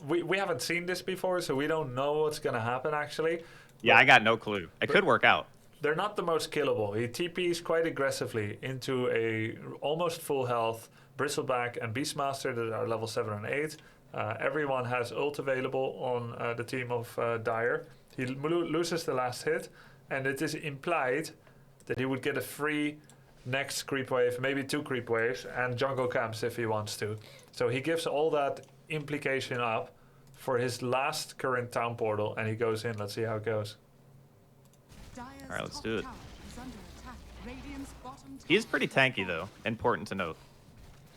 We haven't seen this before, so we don't know what's going to happen, actually. Yeah, I got no clue. It could work out. They're not the most killable. He TPs quite aggressively into a almost full health Bristleback and Beastmaster that are level 7 and 8. Everyone has ult available on the team of Dire. He loses the last hit, and it is implied that he would get a free next creep wave, maybe 2 creep waves, and jungle camps if he wants to. So he gives all that implication up for his last current town portal, and he goes in. Let's see how it goes. Alright, let's do it. He's pretty tanky, though. Important to note.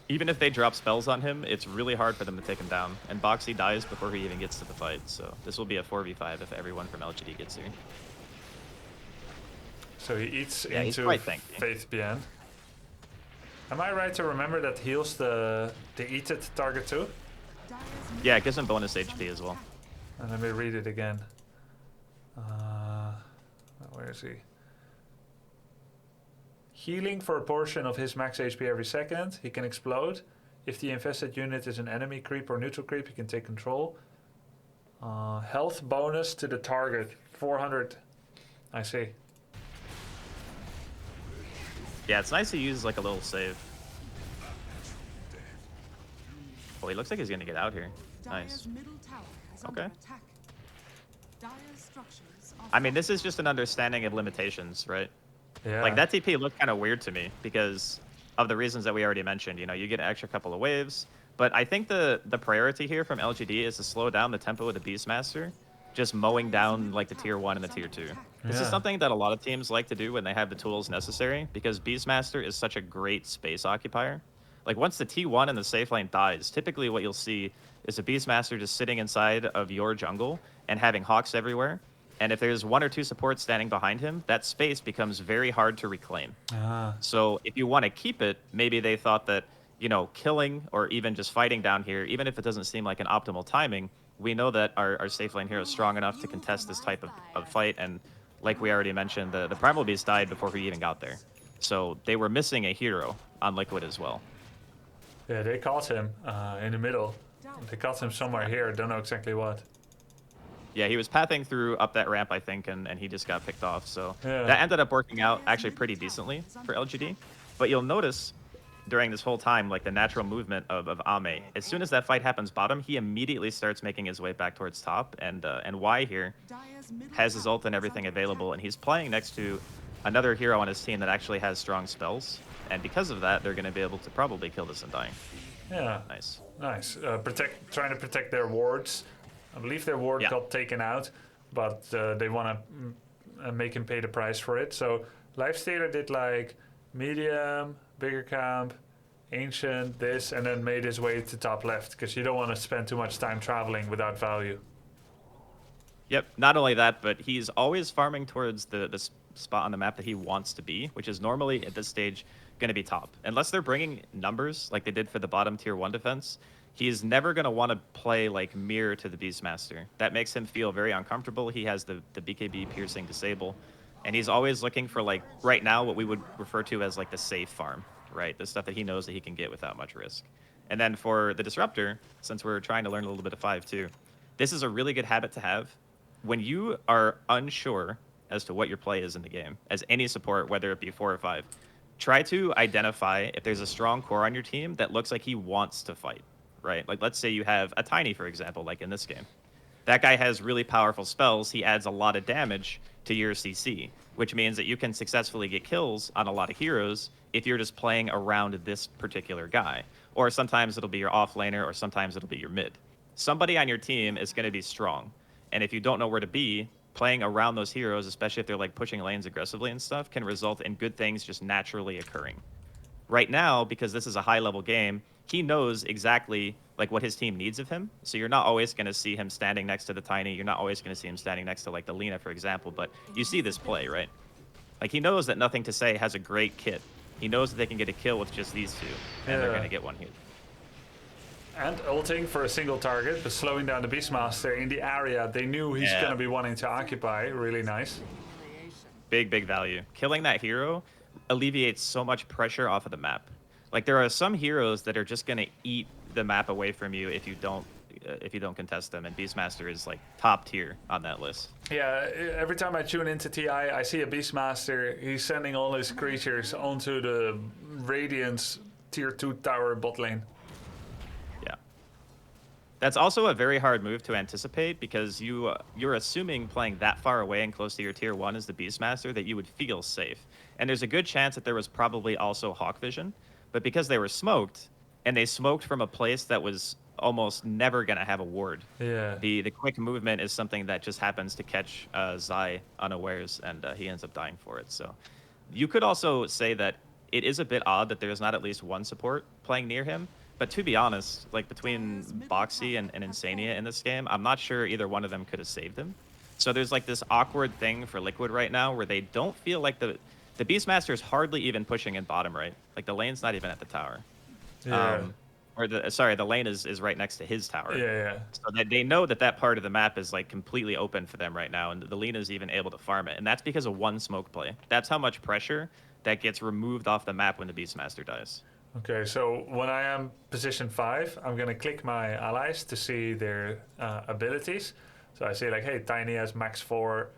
Even if they drop spells on him, it's really hard for them to take him down. And Boxy dies before he even gets to the fight, so this will be a 4v5 if everyone from LGD gets here. So he eats into Faith Beyond. Am I right to remember that heals the eated target too? Yeah, it gives him bonus HP as well. And let me read it again. Where is he? Healing for a portion of his max HP every second. He can explode. If the infested unit is an enemy creep or neutral creep, he can take control. Health bonus to the target. 400. I see. Yeah, it's nice to use like a little save. Oh, he looks like he's gonna get out here. Nice. Okay. I mean, this is just an understanding of limitations, right? Yeah. Like, that TP looked kind of weird to me because of the reasons that we already mentioned. You know, you get an extra couple of waves. But I think the priority here from LGD is to slow down the tempo of the Beastmaster, just mowing down, like, the Tier 1 and the Tier 2. This is something that a lot of teams like to do when they have the tools necessary, because Beastmaster is such a great space occupier. Like, once the T1 and the safe lane dies, typically what you'll see is a Beastmaster just sitting inside of your jungle and having Hawks everywhere. And if there's one or two supports standing behind him, that space becomes very hard to reclaim. So if you want to keep it, maybe they thought that, you know, killing or even just fighting down here, even if it doesn't seem like an optimal timing, we know that our safe lane hero is strong enough to contest this type of fight. And like we already mentioned, the Primal Beast died before he even got there. So they were missing a hero on Liquid as well. Yeah, they caught him in the middle. They caught him somewhere here, don't know exactly what. Yeah, he was pathing through up that ramp, I think, and he just got picked off. So that ended up working out actually pretty decently for LGD. But you'll notice during this whole time, like, the natural movement of Ame. As soon as that fight happens bottom, he immediately starts making his way back towards top. And Y here has his ult and everything available, and he's playing next to another hero on his team that actually has strong spells. And because of that, they're going to be able to probably kill this Undying. Yeah. Nice. Nice. Trying to protect their wards. I believe their ward got taken out, but they want to make him pay the price for it. So Lifestealer did like medium, bigger camp, ancient, this, and then made his way to top left, because you don't want to spend too much time traveling without value. Yep. Not only that, but he's always farming towards the spot on the map that he wants to be, which is normally at this stage going to be top. Unless they're bringing numbers like they did for the bottom tier 1 defense, he's never going to want to play like mirror to the Beastmaster. That makes him feel very uncomfortable. He has the BKB piercing disable, and he's always looking for, like, right now, what we would refer to as like the safe farm, right? The stuff that he knows that he can get without much risk. And then for the Disruptor, since we're trying to learn a little bit of 5-2, this is a really good habit to have. When you are unsure as to what your play is in the game, as any support, whether it be 4 or 5, try to identify if there's a strong core on your team that looks like he wants to fight, right? Like, let's say you have a Tiny, for example, like in this game. That guy has really powerful spells. He adds a lot of damage to your CC, which means that you can successfully get kills on a lot of heroes if you're just playing around this particular guy. Or sometimes it'll be your off laner, or sometimes it'll be your mid. Somebody on your team is going to be strong. And if you don't know where to be, playing around those heroes, especially if they're like pushing lanes aggressively and stuff, can result in good things just naturally occurring. Right now, because this is a high-level game, he knows exactly like what his team needs of him. So you're not always going to see him standing next to the Tiny. You're not always going to see him standing next to like the Lina, for example. But you see this play, right? Like, he knows that Nothing to Say has a great kit. He knows that they can get a kill with just these two, and they're going to get one hit. And ulting for a single target, but slowing down the Beastmaster in the area they knew he's going to be wanting to occupy. Really nice. Big, big value. Killing that hero alleviates so much pressure off of the map. Like, there are some heroes that are just going to eat the map away from you if you don't contest them, and Beastmaster is like top tier on that list. Yeah, every time I tune into TI, I see a Beastmaster. He's sending all his creatures onto the Radiant's tier 2 tower bot lane. Yeah. That's also a very hard move to anticipate, because you're assuming playing that far away and close to your tier 1 as the Beastmaster that you would feel safe. And there's a good chance that there was probably also Hawk Vision, but because they were smoked, and they smoked from a place that was almost never gonna have a ward. Yeah. The quick movement is something that just happens to catch Zai unawares, and he ends up dying for it. So you could also say that it is a bit odd that there's not at least one support playing near him. But to be honest, like between Boxy and Insania in this game, I'm not sure either one of them could have saved him. So there's like this awkward thing for Liquid right now where they don't feel like the Beastmaster is hardly even pushing in bottom right. Like the lane's not even at the tower. Yeah. Or the lane is right next to his tower. Yeah. So that they know that part of the map is like completely open for them right now, and the Lena's even able to farm it, and that's because of one smoke play. That's how much pressure that gets removed off the map when the Beastmaster dies. Okay, so when I am position 5, I'm gonna click my allies to see their abilities. So I see like, hey, Tiny has max 4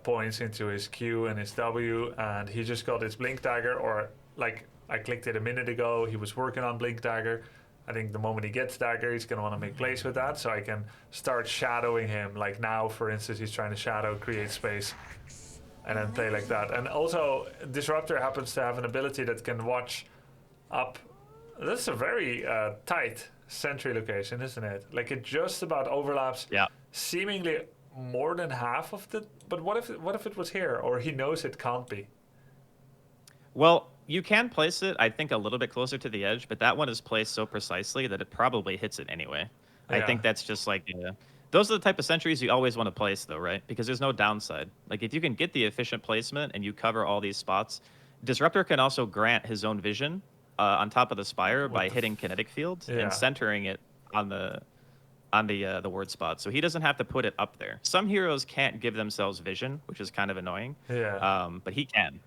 points into his Q and his W, and he just got his Blink Dagger, or like I clicked it a minute ago, he was working on Blink Dagger. I think the moment he gets Dagger, he's gonna wanna make plays with that, so I can start shadowing him. Like now, for instance, he's trying to shadow, create space, and then play like that. And also, Disruptor happens to have an ability that can watch up. That's a very tight sentry location, isn't it? Like it just about overlaps. Yeah. Seemingly more than half of the. But what if it was here, or he knows it can't be? Well, you can place it, I think, a little bit closer to the edge, but that one is placed so precisely that it probably hits it anyway. Yeah. I think that's just like, those are the type of sentries you always want to place, though, right? Because there's no downside. Like, if you can get the efficient placement and you cover all these spots, Disruptor can also grant his own vision on top of the Spire by hitting Kinetic Field and centering it on the ward spot. So he doesn't have to put it up there. Some heroes can't give themselves vision, which is kind of annoying. Yeah. But he can.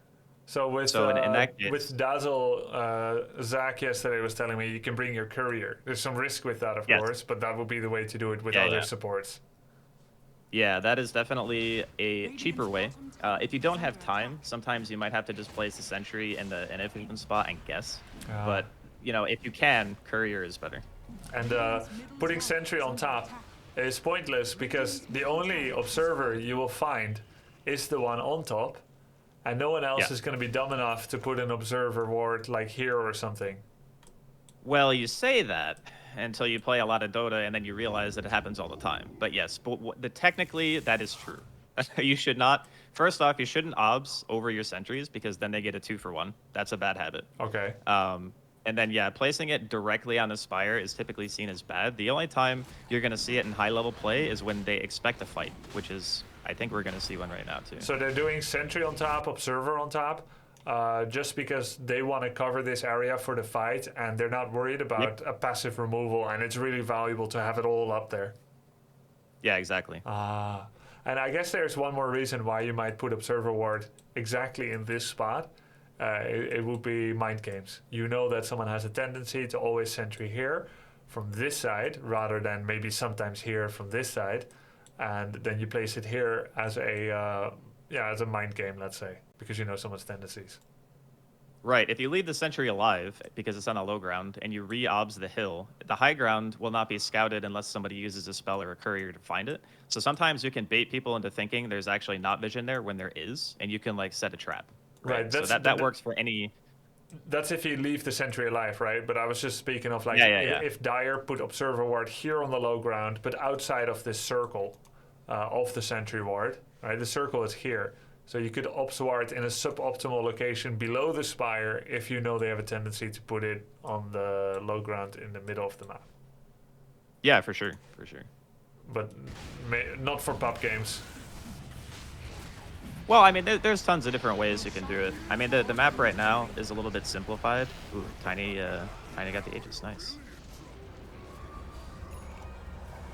So with in that case, with Dazzle, Zach yesterday was telling me you can bring your courier. There's some risk with that, of course, but that would be the way to do it with other supports. Yeah, that is definitely a cheaper way. If you don't have time, sometimes you might have to just place the sentry in an efficient spot and guess. But you know, if you can, courier is better. And putting sentry on top is pointless because the only observer you will find is the one on top. And no one else is going to be dumb enough to put an observer ward like here or something. Well, you say that until you play a lot of Dota and then you realize that it happens all the time. But yes, technically that is true. You should not. First off, you shouldn't obs over your sentries because then they get a 2-for-1. That's a bad habit. Okay. And then, placing it directly on the Spire is typically seen as bad. The only time you're going to see it in high-level play is when they expect a fight, which is, I think we're going to see one right now, too. So they're doing sentry on top, observer on top, just because they want to cover this area for the fight, and they're not worried about a passive removal, and it's really valuable to have it all up there. Yeah, exactly. And I guess there's one more reason why you might put observer ward exactly in this spot. It would be mind games. You know that someone has a tendency to always sentry here from this side rather than maybe sometimes here from this side, and then you place it here as a mind game, let's say, because you know someone's tendencies. Right. If you leave the sentry alive because it's on a low ground and you re-obs the hill, the high ground will not be scouted unless somebody uses a spell or a courier to find it. So sometimes you can bait people into thinking there's actually not vision there when there is, and you can like set a trap. Right. So that works for any. That's if you leave the sentry alive, right? But I was just speaking of like if Dire put observer ward here on the low ground, but outside of this circle of the sentry ward, right? The circle is here. So you could obs ward in a suboptimal location below the Spire if you know they have a tendency to put it on the low ground in the middle of the map. Yeah, for sure. But not for pub games. Well, I mean, there's tons of different ways you can do it. I mean, the map right now is a little bit simplified. Ooh, Tiny got the Aegis. Nice.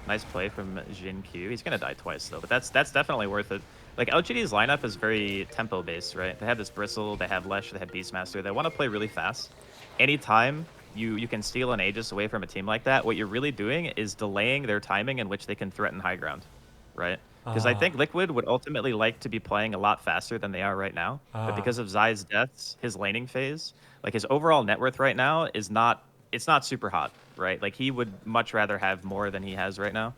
Nice play from Jin Q. He's gonna die twice though, but that's definitely worth it. Like LGD's lineup is very tempo based, right? They have this Bristle, they have Lesh, they have Beastmaster. They want to play really fast. Anytime you can steal an Aegis away from a team like that, what you're really doing is delaying their timing in which they can threaten high ground, right? Because I think Liquid would ultimately like to be playing a lot faster than they are right now. But because of Zai's deaths, his laning phase, like his overall net worth right now is not super hot, right? Like he would much rather have more than he has right now.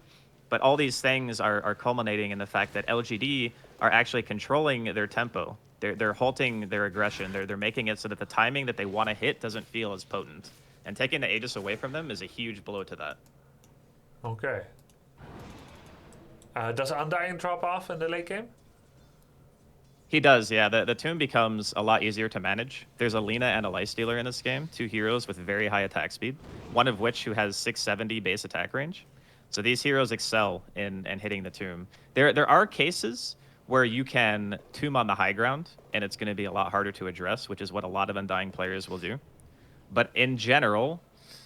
But all these things are culminating in the fact that LGD are actually controlling their tempo. They're halting their aggression. They're making it so that the timing that they want to hit doesn't feel as potent. And taking the Aegis away from them is a huge blow to that. Okay. Does Undying drop off in the late game? He does, yeah. The tomb becomes a lot easier to manage. There's a Lina and a Lifestealer in this game, 2 heroes with very high attack speed, one of which who has 670 base attack range. So these heroes excel in hitting the tomb. There are cases where you can tomb on the high ground, and it's going to be a lot harder to address, which is what a lot of Undying players will do. But in general,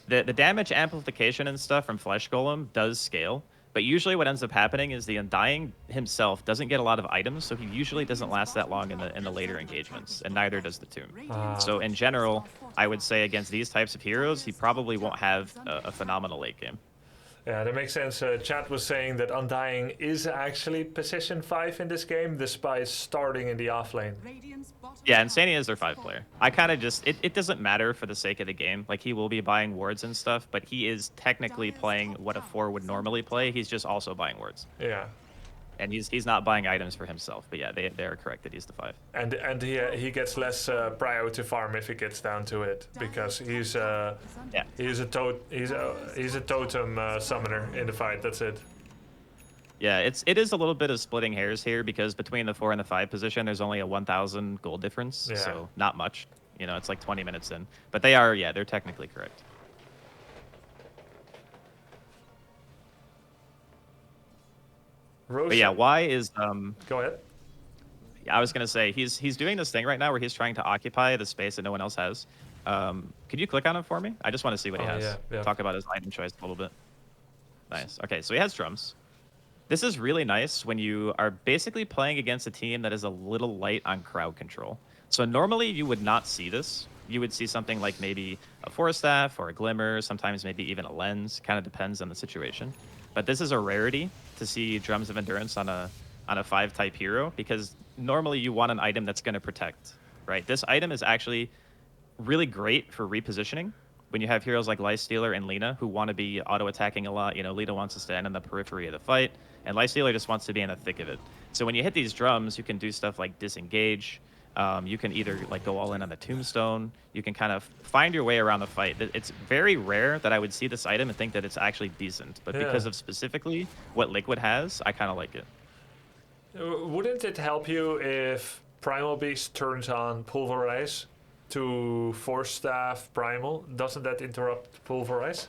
the damage amplification and stuff from Flesh Golem does scale. But usually what ends up happening is the Undying himself doesn't get a lot of items, so he usually doesn't last that long in the later engagements, and neither does the tomb. So in general, I would say against these types of heroes, he probably won't have a phenomenal late game. Yeah, that makes sense. Chat was saying that Undying is actually position 5 in this game, despite starting in the off lane. Yeah, Insania is their 5 player. I kind of just, it doesn't matter for the sake of the game. Like, he will be buying wards and stuff, but he is technically playing what a 4 would normally play. He's just also buying wards. Yeah. And he's not buying items for himself, but yeah, they're correct that he's the 5. And he gets less prio to farm if it gets down to it, because he's a totem summoner in the fight. That's it. Yeah, it is a little bit of splitting hairs here, because between the 4 and the 5 position, there's only a 1,000 gold difference, yeah. So not much. You know, it's like 20 minutes in, but they're technically correct. Roshan. But yeah, why is Go ahead. I was gonna say he's doing this thing right now where he's trying to occupy the space that no one else has. Could you click on it for me? I just want to see what he has. Yeah. Talk about his item choice a little bit. Nice. Okay, so he has drums. This is really nice when you are basically playing against a team that is a little light on crowd control. So normally you would not see this. You would see something like maybe a Force Staff or a Glimmer, sometimes maybe even a Lens. Kind of depends on the situation. But this is a rarity to see Drums of Endurance on a 5 type hero, because normally you want an item that's going to protect, right? This item is actually really great for repositioning when you have heroes like Lifestealer and Lina who want to be auto-attacking a lot. You know, Lina wants to stand in the periphery of the fight, and Lifestealer just wants to be in the thick of it. So when you hit these drums, you can do stuff like disengage. You can either like go all in on the tombstone. You can kind of find your way around the fight. It's very rare that I would see this item and think that it's actually decent, but because of specifically what Liquid has, I kind of like it. Wouldn't it help you if Primal Beast turns on Pulverize to Force Staff Primal? Doesn't that interrupt Pulverize?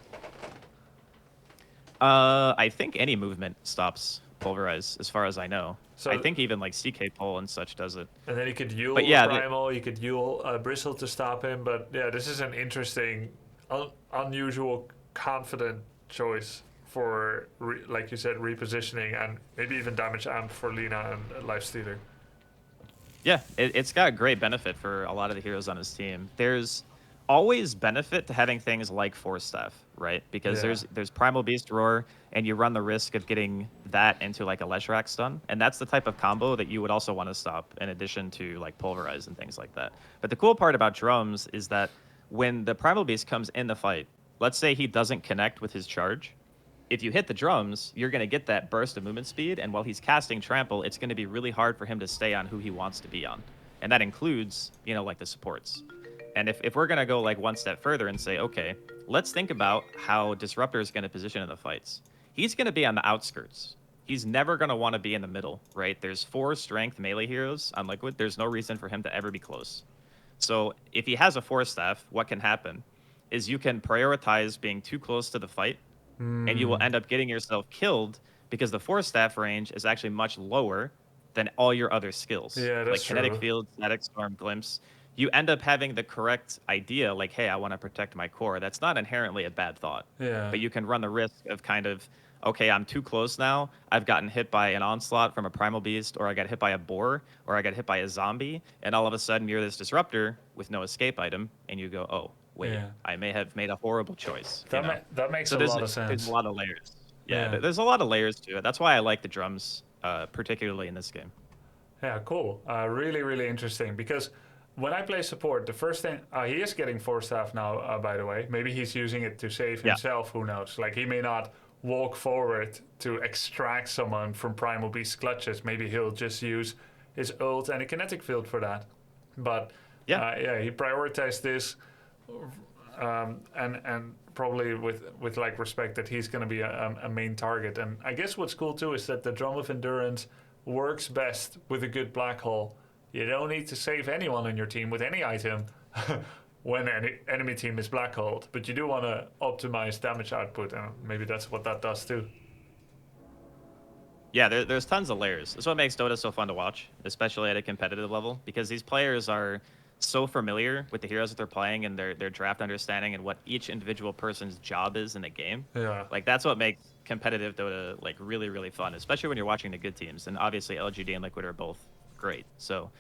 I think any movement stops Pulverize, as far as I know. So I think even like CK Pull and such does it. And then you could Yule Primal, you could Yule Bristle to stop him. But yeah, this is an interesting, unusual, confident choice for, like you said, repositioning and maybe even damage amp for Lina and Lifestealer. Yeah, it's got great benefit for a lot of the heroes on his team. There's always benefit to having things like Force Staff, right? Because there's Primal Beast Roar, and you run the risk of getting that into like a Leshrac stun, and that's the type of combo that you would also want to stop in addition to like Pulverize and things like that. But the cool part about drums is that when the Primal Beast comes in the fight, let's say he doesn't connect with his charge, if you hit the drums, you're going to get that burst of movement speed, and while he's casting Trample, it's going to be really hard for him to stay on who he wants to be on. And that includes, you know, like the supports. And if we're going to go like one step further and say, okay, let's think about how Disruptor is going to position in the fights. He's going to be on the outskirts. He's never going to want to be in the middle, right? There's 4 strength melee heroes on Liquid. There's no reason for him to ever be close. So if he has a Force Staff, what can happen is you can prioritize being too close to the fight, and you will end up getting yourself killed because the Force Staff range is actually much lower than all your other skills. Yeah, that's like Kinetic Field, Static Storm, Glimpse. You end up having the correct idea, like, hey, I want to protect my core. That's not inherently a bad thought. Yeah. But you can run the risk of kind of, okay, I'm too close now. I've gotten hit by an Onslaught from a Primal Beast, or I got hit by a Boar, or I got hit by a Zombie, and all of a sudden you're this Disruptor with no escape item, and you go, oh, wait, I may have made a horrible choice. That makes a lot of sense. There's a lot of layers. Yeah, there's a lot of layers to it. That's why I like the drums, particularly in this game. Yeah, cool. Really, really interesting, because when I play support, the first thing... he is getting Force Staff now, by the way. Maybe he's using it to save himself, who knows? Like, he may not walk forward to extract someone from Primal Beast clutches. Maybe he'll just use his ult and a kinetic field for that. But, he prioritized this. and probably with like respect that he's going to be a main target. And I guess what's cool too is that the Drum of Endurance works best with a good black hole. You don't need to save anyone on your team with any item when any enemy team is black holed, but you do want to optimize damage output, and maybe that's what that does too. Yeah, there's tons of layers. That's what makes Dota so fun to watch, especially at a competitive level, because these players are so familiar with the heroes that they're playing and their draft understanding and what each individual person's job is in the game. Yeah. Like, that's what makes competitive Dota like really, really fun, especially when you're watching the good teams. And obviously LGD and Liquid are both great. So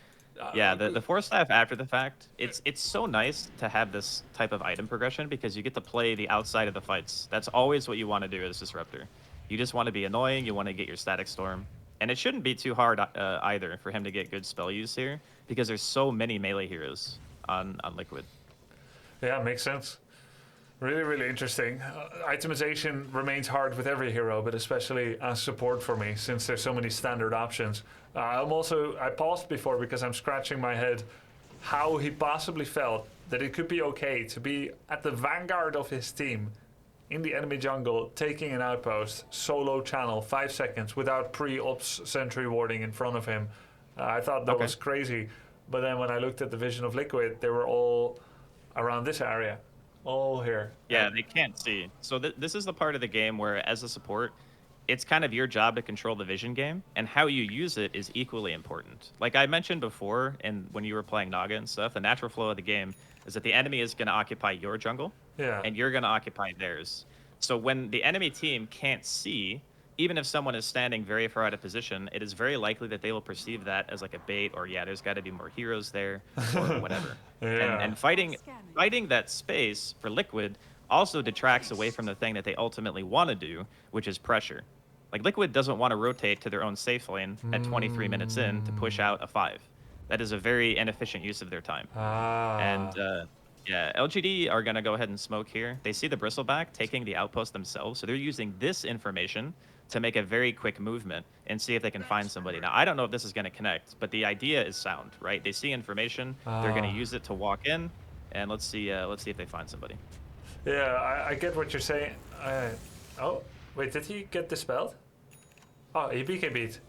yeah, the 4-staff after the fact, it's so nice to have this type of item progression because you get to play the outside of the fights. That's always what you want to do as Disruptor. You just want to be annoying, you want to get your Static Storm. And it shouldn't be too hard either for him to get good spell use here because there's so many melee heroes on Liquid. Yeah, makes sense. Really, really interesting. Itemization remains hard with every hero, but especially as support for me, since there's so many standard options. I paused before because I'm scratching my head how he possibly felt that it could be okay to be at the vanguard of his team in the enemy jungle, taking an outpost, solo channel, 5 seconds, without pre-ops sentry warding in front of him. I thought that was crazy. But then when I looked at the vision of Liquid, they were all around this area. All here. Yeah, they can't see. So this is the part of the game where, as a support, it's kind of your job to control the vision game, and how you use it is equally important. Like I mentioned before, and when you were playing Naga and stuff, the natural flow of the game is that the enemy is going to occupy your jungle, and you're going to occupy theirs. So when the enemy team can't see, even if someone is standing very far out of position, it is very likely that they will perceive that as like a bait, or there's got to be more heroes there, or whatever. And fighting that space for Liquid also detracts away from the thing that they ultimately want to do, which is pressure. Like, Liquid doesn't want to rotate to their own safe lane at 23 minutes in to push out a 5. That is a very inefficient use of their time. And yeah, LGD are going to go ahead and smoke here. They see the Bristleback taking the outpost themselves, so they're using this information to make a very quick movement and see if they can find somebody. Now, I don't know if this is going to connect, but the idea is sound, right? They see information, they're going to use it to walk in, and let's see if they find somebody. Yeah, I get what you're saying. Oh, wait, did he get dispelled? Oh, he BKB'd.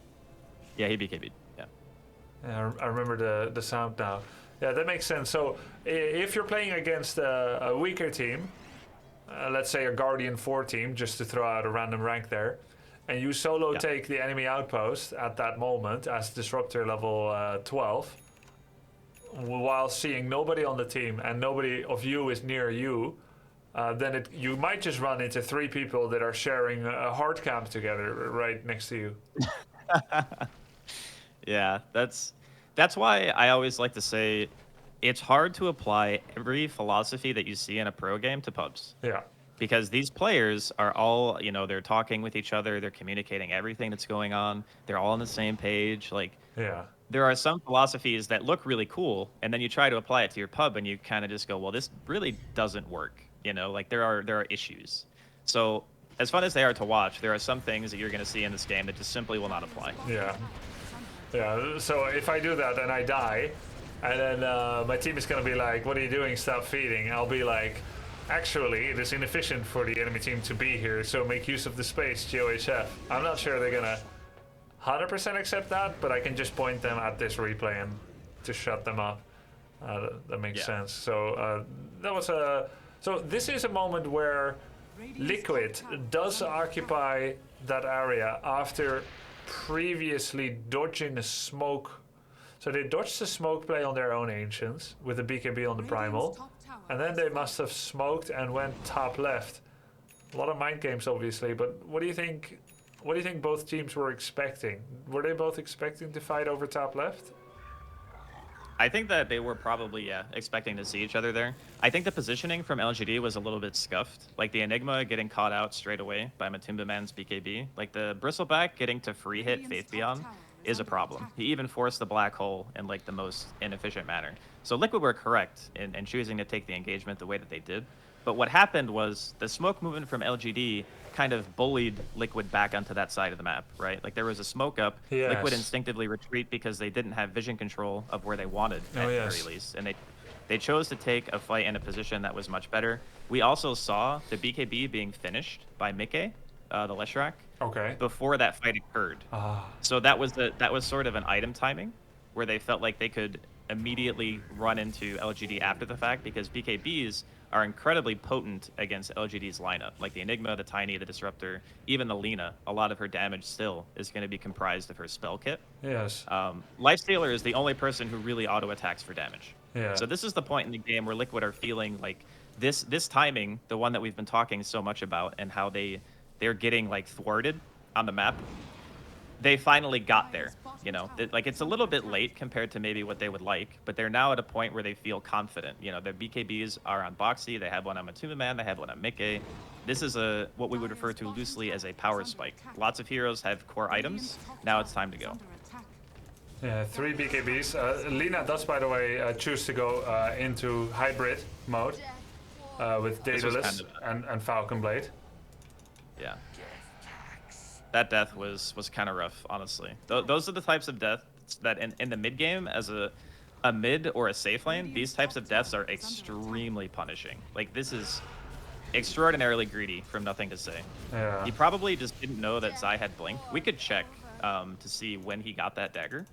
Yeah, he BKB'd, yeah. Yeah, I remember the sound now. Yeah, that makes sense. So if you're playing against a weaker team, let's say a Guardian 4 team, just to throw out a random rank there, and you solo take the enemy outpost at that moment as Disruptor level 12, while seeing nobody on the team and nobody of you is near you, then you might just run into 3 people that are sharing a hard camp together right next to you. Yeah, that's why I always like to say it's hard to apply every philosophy that you see in a pro game to pubs. Yeah. Because these players are all, they're talking with each other, they're communicating everything that's going on, they're all on the same page. Like, there are some philosophies that look really cool, and then you try to apply it to your pub, and you kind of just go, well, this really doesn't work. Like, there are issues. So, as fun as they are to watch, there are some things that you're going to see in this game that just simply will not apply. Yeah. Yeah, so if I do that and I die, and then my team is going to be like, what are you doing? Stop feeding. I'll be like, actually, it is inefficient for the enemy team to be here, so make use of the space, GOHF. I'm not sure they're going to 100% accept that, but I can just point them at this replay and to shut them up. That makes sense. So so this is a moment where Liquid does occupy that area after previously dodging a smoke. So they dodged the smoke play on their own Ancients with the BKB on the Primal, and then they must have smoked and went top left. A lot of mind games, obviously, but what do you think both teams were expecting? Were they both expecting to fight over top left? I think that they were probably, expecting to see each other there. I think the positioning from LGD was a little bit scuffed. Like, the Enigma getting caught out straight away by Matumba Man's BKB. Like, the Bristleback getting to free hit Faith Beyond is a problem. He even forced the black hole in, like, the most inefficient manner. So Liquid were correct in choosing to take the engagement the way that they did. But what happened was the smoke movement from LGD kind of bullied Liquid back onto that side of the map, right? Like, there was a smoke up. Liquid instinctively retreat because they didn't have vision control of where they wanted at the very least. And They chose to take a fight in a position that was much better. We also saw the BKB being finished by Mickey, the Leshrac, Okay. before that fight occurred. Ah. So that was sort of an item timing, where they felt like they could immediately run into LGD after the fact, because BKBs are incredibly potent against LGD's lineup. Like the Enigma, the Tiny, the Disruptor, even the Lina, a lot of her damage still is going to be comprised of her spell kit. Yes. Lifestealer is the only person who really auto-attacks for damage. Yeah. So this is the point in the game where Liquid are feeling like this timing, the one that we've been talking so much about, and how they're getting like thwarted on the map. They finally got there, you know. Like it's a little bit late compared to maybe what they would like, but they're now at a point where they feel confident. You know, their BKBs are on Boxy, they have one on Matuma Man, they have one on Mickey. This is what we would refer to loosely as a power spike. Lots of heroes have core items. Now it's time to go. Yeah, 3 BKBs. Lina does, by the way, choose to go into hybrid mode with Daedalus and Falcon Blade. Yeah. That death was kind of rough, honestly. Those are the types of deaths that in the mid game, as a mid or a safe lane, these types of deaths are extremely punishing. Like, this is extraordinarily greedy from nothing to say. Yeah. He probably just didn't know that Zai had Blink. We could check to see when he got that dagger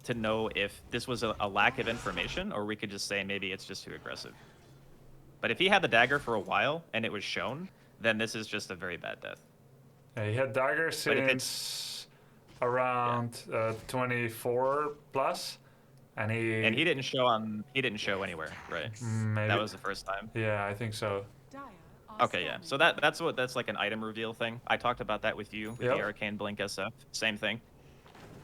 to know if this was a lack of information, or we could just say maybe it's just too aggressive. But if he had the dagger for a while and it was shown, then this is just a very bad death. Yeah, he had dagger since around 24 plus, and he didn't show anywhere, right? Maybe. That was the first time. Yeah, I think so. Okay, yeah. So that's like an item reveal thing. I talked about that with you with the Arcane Blink SF. Same thing.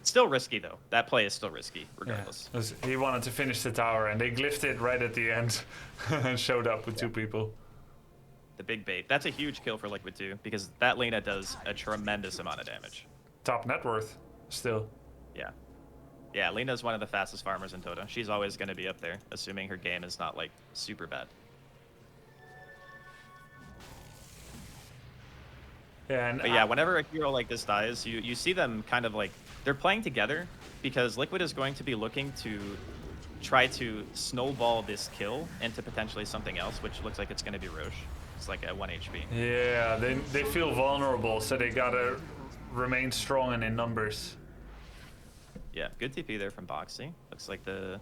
Still risky though. That play is still risky, regardless. Yeah, he wanted to finish the tower, and they glyphed it right at the end, and showed up with 2 people. The big bait. That's a huge kill for Liquid 2, because that Lina does a tremendous amount of damage. Top net worth, still. Yeah. Yeah, Lina's one of the fastest farmers in Dota. She's always going to be up there, assuming her game is not, like, super bad. Yeah, but yeah, whenever a hero like this dies, you see them kind of like, they're playing together, because Liquid is going to be looking to try to snowball this kill into potentially something else, which looks like it's going to be Roche. It's like at 1 HP. Yeah, they feel vulnerable, so they gotta remain strong and in numbers. Yeah, good TP there from Boxy. Looks like the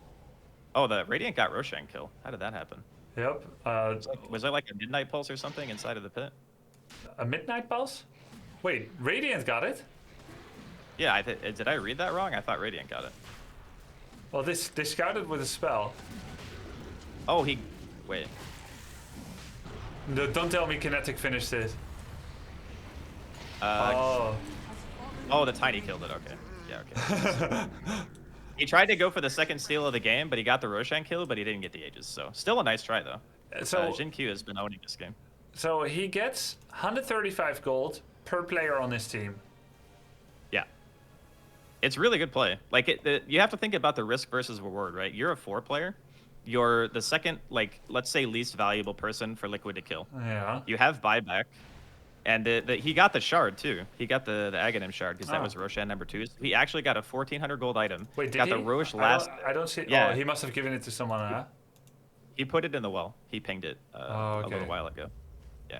Radiant got Roshan kill. How did that happen? Yep. Was there like a Midnight Pulse or something inside of the pit? A Midnight Pulse? Wait, Radiant got it? Yeah, did I read that wrong? I thought Radiant got it. Well, they scouted with a spell. Oh, wait. Don't tell me Kinetic finished it. Oh, the Tiny killed it. Okay. Yeah, okay. He tried to go for the second steal of the game, but he got the Roshan kill, but he didn't get the Aegis. So still a nice try, though. So Jin Q has been owning this game. So he gets 135 gold per player on his team. Yeah. It's really good play. Like, you have to think about the risk versus reward, right? You're a 4 player. You're the second, like, let's say least valuable person for Liquid to kill. Yeah. You have buyback. And he got the shard, too. He got the Aghanim shard, because that was Roshan number 2. He actually got a 1400 gold item. Wait, did got he? the Roche last... I don't see... Yeah. Oh, he must have given it to someone, huh? He put it in the well. He pinged it a little while ago. Yeah.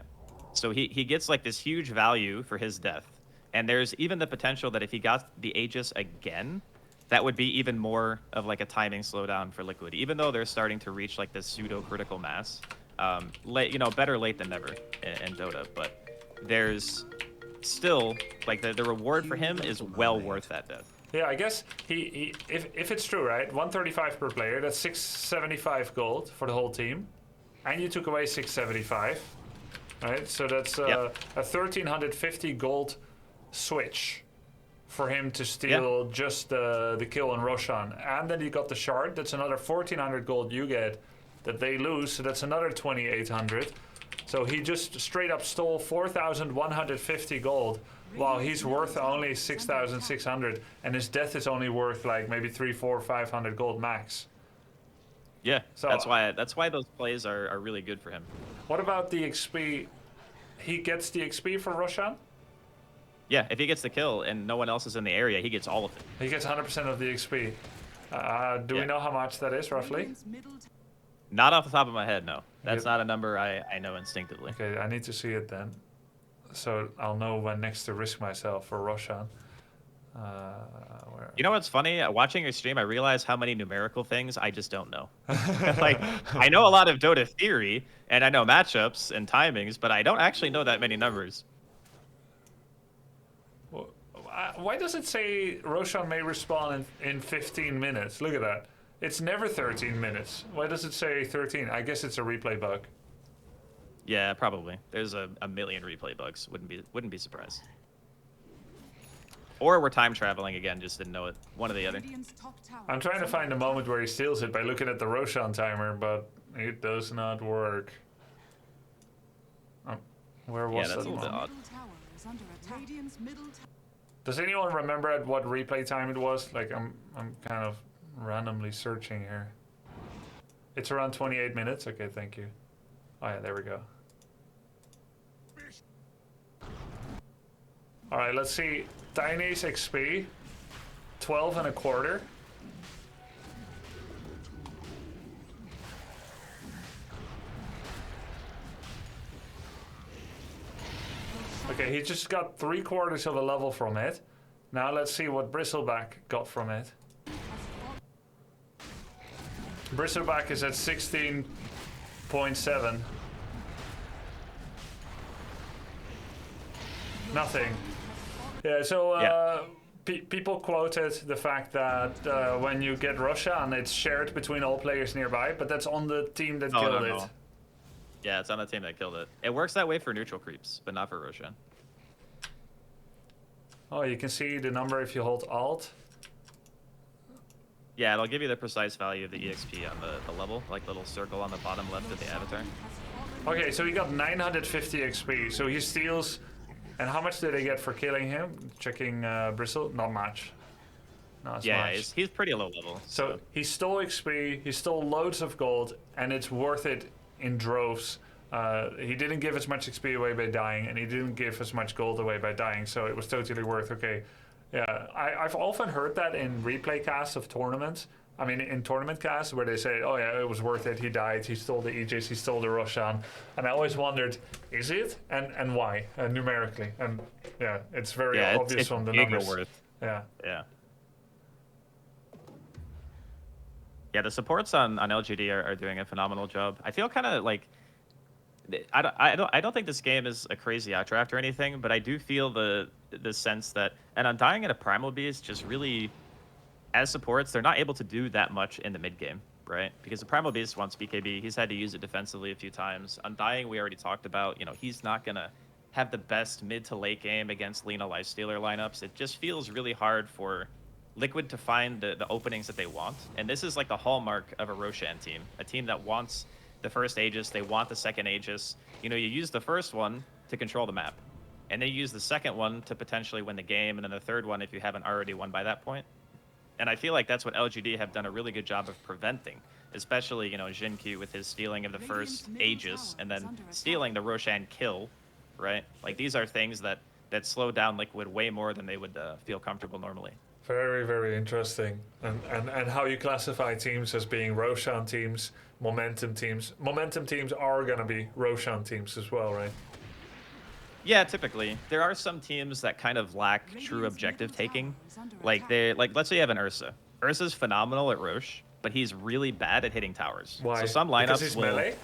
So he gets, like, this huge value for his death. And there's even the potential that if he got the Aegis again, that would be even more of, like, a timing slowdown for Liquid. Even though they're starting to reach, like, this pseudo-critical mass. Better late than never in Dota, but... there's still, like, the reward for him is well worth that death. Yeah, I guess if it's true, right? 135 per player, that's 675 gold for the whole team. And you took away 675, right? So that's a 1350 gold switch for him to steal just the kill on Roshan. And then you got the shard, that's another 1400 gold you get that they lose, so that's another 2800. So he just straight up stole 4,150 gold, while he's worth only 6,600, and his death is only worth like maybe 300, 400, 500 gold max. Yeah, so that's why those plays are really good for him. What about the XP? He gets the XP for Roshan? Yeah, if he gets the kill and no one else is in the area, he gets all of it. He gets 100% of the XP. Do we know how much that is, roughly? Not off the top of my head, no. That's not a number I know instinctively. Okay, I need to see it then, so I'll know when next to risk myself for Roshan. You know what's funny? Watching your stream, I realize how many numerical things I just don't know. Like, I know a lot of Dota theory, and I know matchups and timings, but I don't actually know that many numbers. Well, why does it say Roshan may respawn in 15 minutes? Look at that. It's never 13 minutes. Why does it say 13? I guess it's a replay bug. Yeah, probably. There's a million replay bugs. Wouldn't be surprised. Or we're time traveling again, just didn't know it. One or the other. I'm trying to find a moment where he steals it by looking at the Roshan timer, but it does not work. Where was that? Yeah, that's that a little one? bit odd. Does anyone remember at what replay time it was? Like, I'm kind of randomly searching here. It's around 28 minutes. Okay, thank you. Oh yeah, there we go. All right, let's see. Tiny's XP, 12 and a quarter. Okay, he just got 3/4 of a level from it. Now let's see what Bristleback got from it. Bristleback is at 16.7. Nothing. Yeah, so people quoted the fact that when you get Roshan, it's shared between all players nearby, but that's on the team that killed it. Yeah, it's on the team that killed it. It works that way for neutral creeps, but not for Roshan. Oh, you can see the number if you hold Alt. Yeah, it'll give you the precise value of the EXP on the level, like little circle on the bottom left of the avatar. Okay, so he got 950 XP, so he steals... And how much did they get for killing him? Checking Bristle? Not much. Not as much. He's pretty low level. So he stole XP, he stole loads of gold, and it's worth it in droves. He didn't give as much XP away by dying, and he didn't give as much gold away by dying, so it was totally worth. Okay, yeah, I've often heard that in replay casts of tournaments. I mean, in tournament casts where they say, oh yeah, it was worth it, he died, he stole the Aegis, he stole the Roshan. And I always wondered, is it? And why? Numerically. And yeah, it's very obvious it's from the numbers. Worth. Yeah. Yeah. Yeah, the supports on LGD are doing a phenomenal job. I feel kind of like... I don't think this game is a crazy outdraft or anything, but I do feel the sense that... And Undying and a Primal Beast just really... As supports, they're not able to do that much in the mid game, right? Because the Primal Beast wants BKB. He's had to use it defensively a few times. Undying, we already talked about. You know, he's not going to have the best mid to late game against Lina Lifestealer lineups. It just feels really hard for Liquid to find the openings that they want. And this is like the hallmark of a Roshan team. A team that wants the first Aegis. They want the second Aegis. You know, you use the first one to control the map. And then you use the second one to potentially win the game. And then the third one if you haven't already won by that point. And I feel like that's what LGD have done a really good job of preventing, especially, you know, Jinq with his stealing of the first Aegis and then stealing the Roshan kill, right? Like, these are things that slow down Liquid way more than they would feel comfortable normally. Very, very interesting. And how you classify teams as being Roshan teams, momentum teams. Momentum teams are going to be Roshan teams as well, right? Yeah, typically. There are some teams that kind of lack true objective taking. Like let's say you have an Ursa. Ursa's phenomenal at Roche, but he's really bad at hitting towers. Why? So some lineups because he's melee?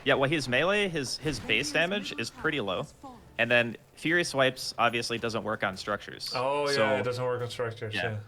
Yeah, well, his melee, his base damage is pretty low. And then Fury Swipes obviously doesn't work on structures. Oh, yeah, so, it doesn't work on structures, yeah.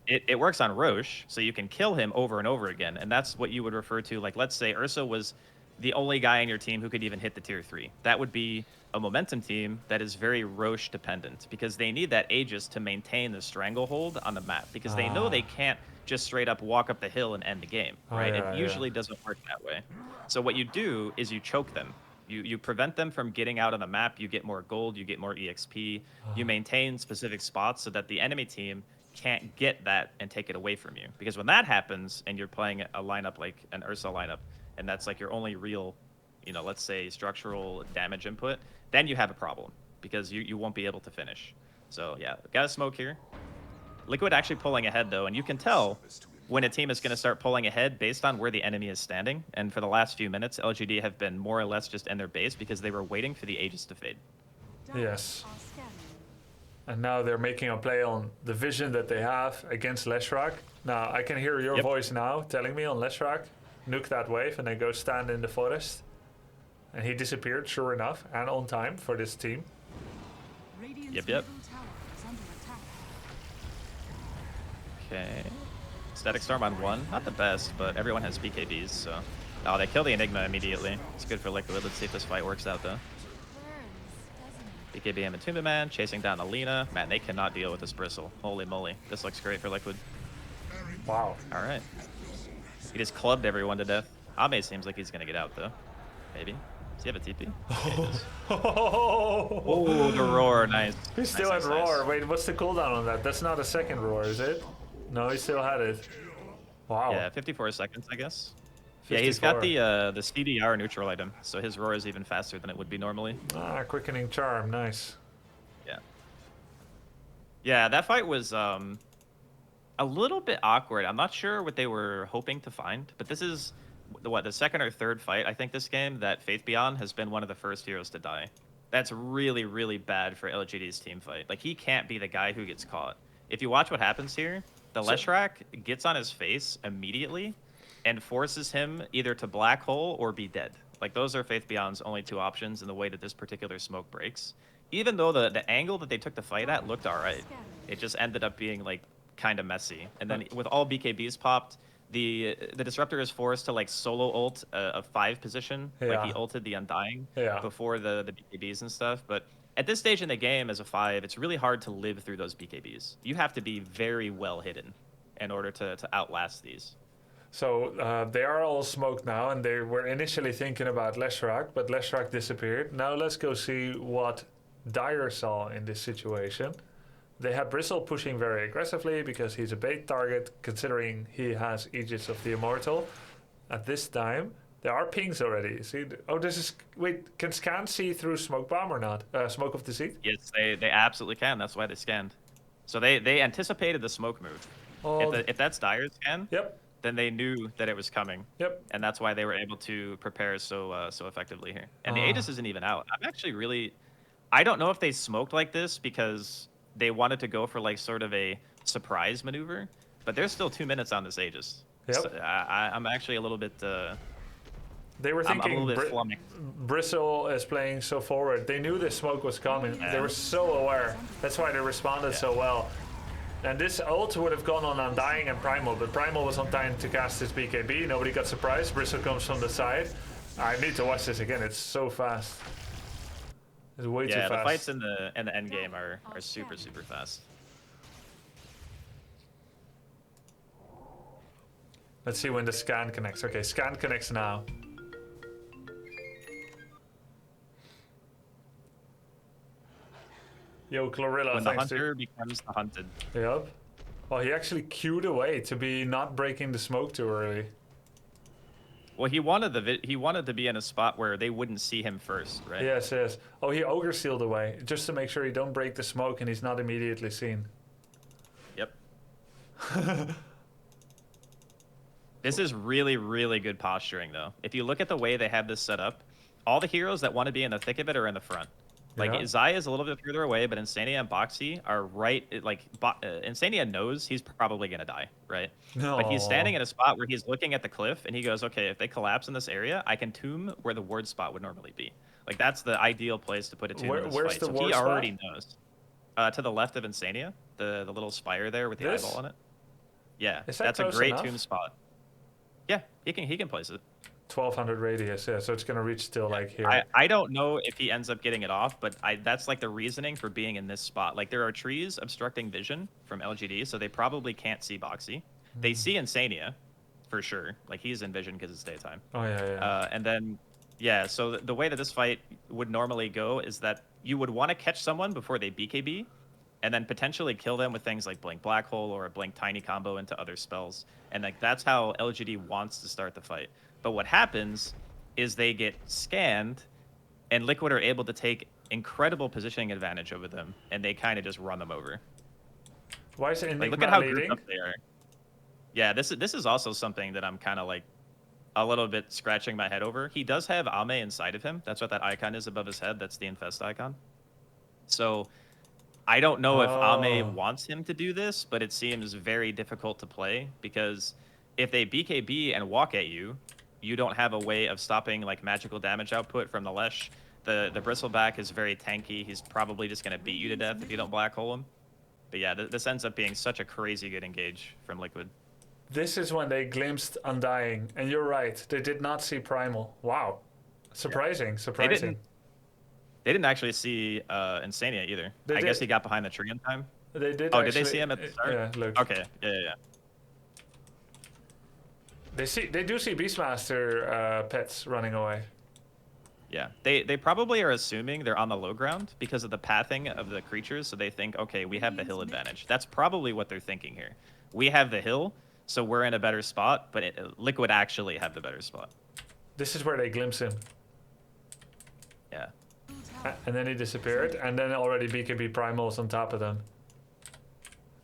It works on Roche, so you can kill him over and over again. And that's what you would refer to, like, let's say Ursa was the only guy in your team who could even hit the tier 3. That would be a momentum team that is very Roche dependent because they need that Aegis to maintain the stranglehold on the map because they know they can't just straight up walk up the hill and end the game, right? It usually doesn't work that way. So what you do is you choke them. You prevent them from getting out on the map. You get more gold, you get more EXP. You maintain specific spots so that the enemy team can't get that and take it away from you. Because when that happens and you're playing a lineup like an Ursa lineup, and that's like your only real, you know, let's say structural damage input, then you have a problem because you won't be able to finish. So yeah, got a smoke here. Liquid actually pulling ahead though, and you can tell when a team is going to start pulling ahead based on where the enemy is standing. And for the last few minutes, LGD have been more or less just in their base because they were waiting for the Aegis to fade. Yes. And now they're making a play on the vision that they have against Leshrac. Now, I can hear your voice now telling me on Leshrac, nuke that wave and then go stand in the forest. And he disappeared, sure enough, and on time for this team. Yep. Okay. Static Storm on 1. Not the best, but everyone has BKBs, so... Oh, they kill the Enigma immediately. It's good for Liquid. Let's see if this fight works out, though. BKB and Matumba Man chasing down Alina. Man, they cannot deal with this Bristle. Holy moly. This looks great for Liquid. Wow. Alright. He just clubbed everyone to death. Ame seems like he's gonna get out, though. Maybe. Does he have a TP? Oh, the roar. Nice. He still had roar. Wait, what's the cooldown on that? That's not a second roar, is it? No, he still had it. Wow. Yeah, 54 seconds, I guess. 54. Yeah, he's got the CDR neutral item, so his roar is even faster than it would be normally. Ah, quickening charm, nice. Yeah. Yeah, that fight was a little bit awkward. I'm not sure what they were hoping to find, but this is the second or third fight I think this game that Faith Beyond has been one of the first heroes to die. That's really, really bad for LGD's team fight. Like, he can't be the guy who gets caught. If you watch what happens here, the Leshrac gets on his face immediately and forces him either to black hole or be dead. Like, those are Faith Beyond's only two options in the way that this particular smoke breaks. Even though the angle that they took the fight at looked alright, it just ended up being, like, kind of messy. And then with all BKBs popped, the Disruptor is forced to, like, solo ult a 5 position. Yeah. Like, he ulted the Undying before the BKBs and stuff. But at this stage in the game, as a 5, it's really hard to live through those BKBs. You have to be very well hidden in order to outlast these. So they are all smoked now, and they were initially thinking about Leshrac, but Leshrac disappeared. Now let's go see what Dire saw in this situation. They had Bristle pushing very aggressively because he's a bait target, considering he has Aegis of the Immortal. At this time, there are pings already. See? Oh, this is... Wait, can Scan see through Smoke Bomb or not? Smoke of Deceit? Yes, they absolutely can. That's why they scanned. So they anticipated the smoke move. Oh, If that's Dire's scan, yep. then they knew that it was coming. Yep. And that's why they were able to prepare so effectively here. And the Aegis isn't even out. I'm actually really... I don't know if they smoked like this because they wanted to go for, like, sort of a surprise maneuver, but there's still 2 minutes on this Aegis. Yep. So I'm actually a little bit... They were thinking I'm a little bit flummoxed. Bristle is playing so forward. They knew the smoke was coming. Yeah. They were so aware. That's why they responded so well. And this ult would have gone on Undying and Primal, but Primal was on time to cast his BKB. Nobody got surprised. Bristle comes from the side. I need to watch this again. It's so fast. It's way too fast. Yeah, the fights in the end game are super, super fast. Let's see when the scan connects. Okay, scan connects now. Yo, Chlorilla, When the hunter becomes the hunted. Yep. Oh, he actually queued away to be not breaking the smoke too early. Well, he wanted to be in a spot where they wouldn't see him first, right? Yes, yes. Oh, he ogre sealed away just to make sure he don't break the smoke and he's not immediately seen. Yep. This is really, really good posturing, though. If you look at the way they have this set up, all the heroes that want to be in the thick of it are in the front. Like, Zaya is a little bit further away, but Insania and Boxy are right. Insania knows he's probably going to die, right? No. But he's standing in a spot where he's looking at the cliff, and he goes, okay, if they collapse in this area, I can tomb where the ward spot would normally be. Like, that's the ideal place to put a tomb in this where's fight. the So ward he spot? already knows. To the left of Insania, the little spire there with the eyeball on it. Yeah, Is that that's a close great enough? tomb spot. Yeah, he can place it. 1200 radius, yeah, so it's gonna reach still like here. I don't know if he ends up getting it off, but that's like the reasoning for being in this spot. Like, there are trees obstructing vision from LGD, so they probably can't see Boxy. They see Insania, for sure. Like, he's in vision because it's daytime. Oh, yeah. And then, yeah, so the way that this fight would normally go is that you would want to catch someone before they BKB, and then potentially kill them with things like Blink Black Hole or a Blink Tiny combo into other spells. And, like, that's how LGD wants to start the fight. But what happens is they get scanned, and Liquid are able to take incredible positioning advantage over them, and they kind of just run them over. Why is Enigma Like, look at how leading? grouped up they are. Yeah, this is also something that I'm kind of like a little bit scratching my head over. He does have Ame inside of him. That's what that icon is above his head. That's the infest icon. So I don't know if Ame wants him to do this, but it seems very difficult to play because if they BKB and walk at you, you don't have a way of stopping like magical damage output from the Lesh. The Bristleback is very tanky. He's probably just going to beat you to death if you don't black hole him. But yeah, this ends up being such a crazy good engage from Liquid. This is when they glimpsed Undying, and you're right. They did not see Primal. Wow. Surprising, yeah. surprising. They didn't actually see Insania either. I guess he got behind the tree in time. They did. Oh, did they see him at the start? Yeah, look. Okay, yeah. They do see Beastmaster pets running away. Yeah, they probably are assuming they're on the low ground because of the pathing of the creatures, so they think, okay, we have the hill advantage. That's probably what they're thinking here. We have the hill, so we're in a better spot, but Liquid actually have the better spot. This is where they glimpse him. Yeah. And then he disappeared, and then already BKB Primal's on top of them.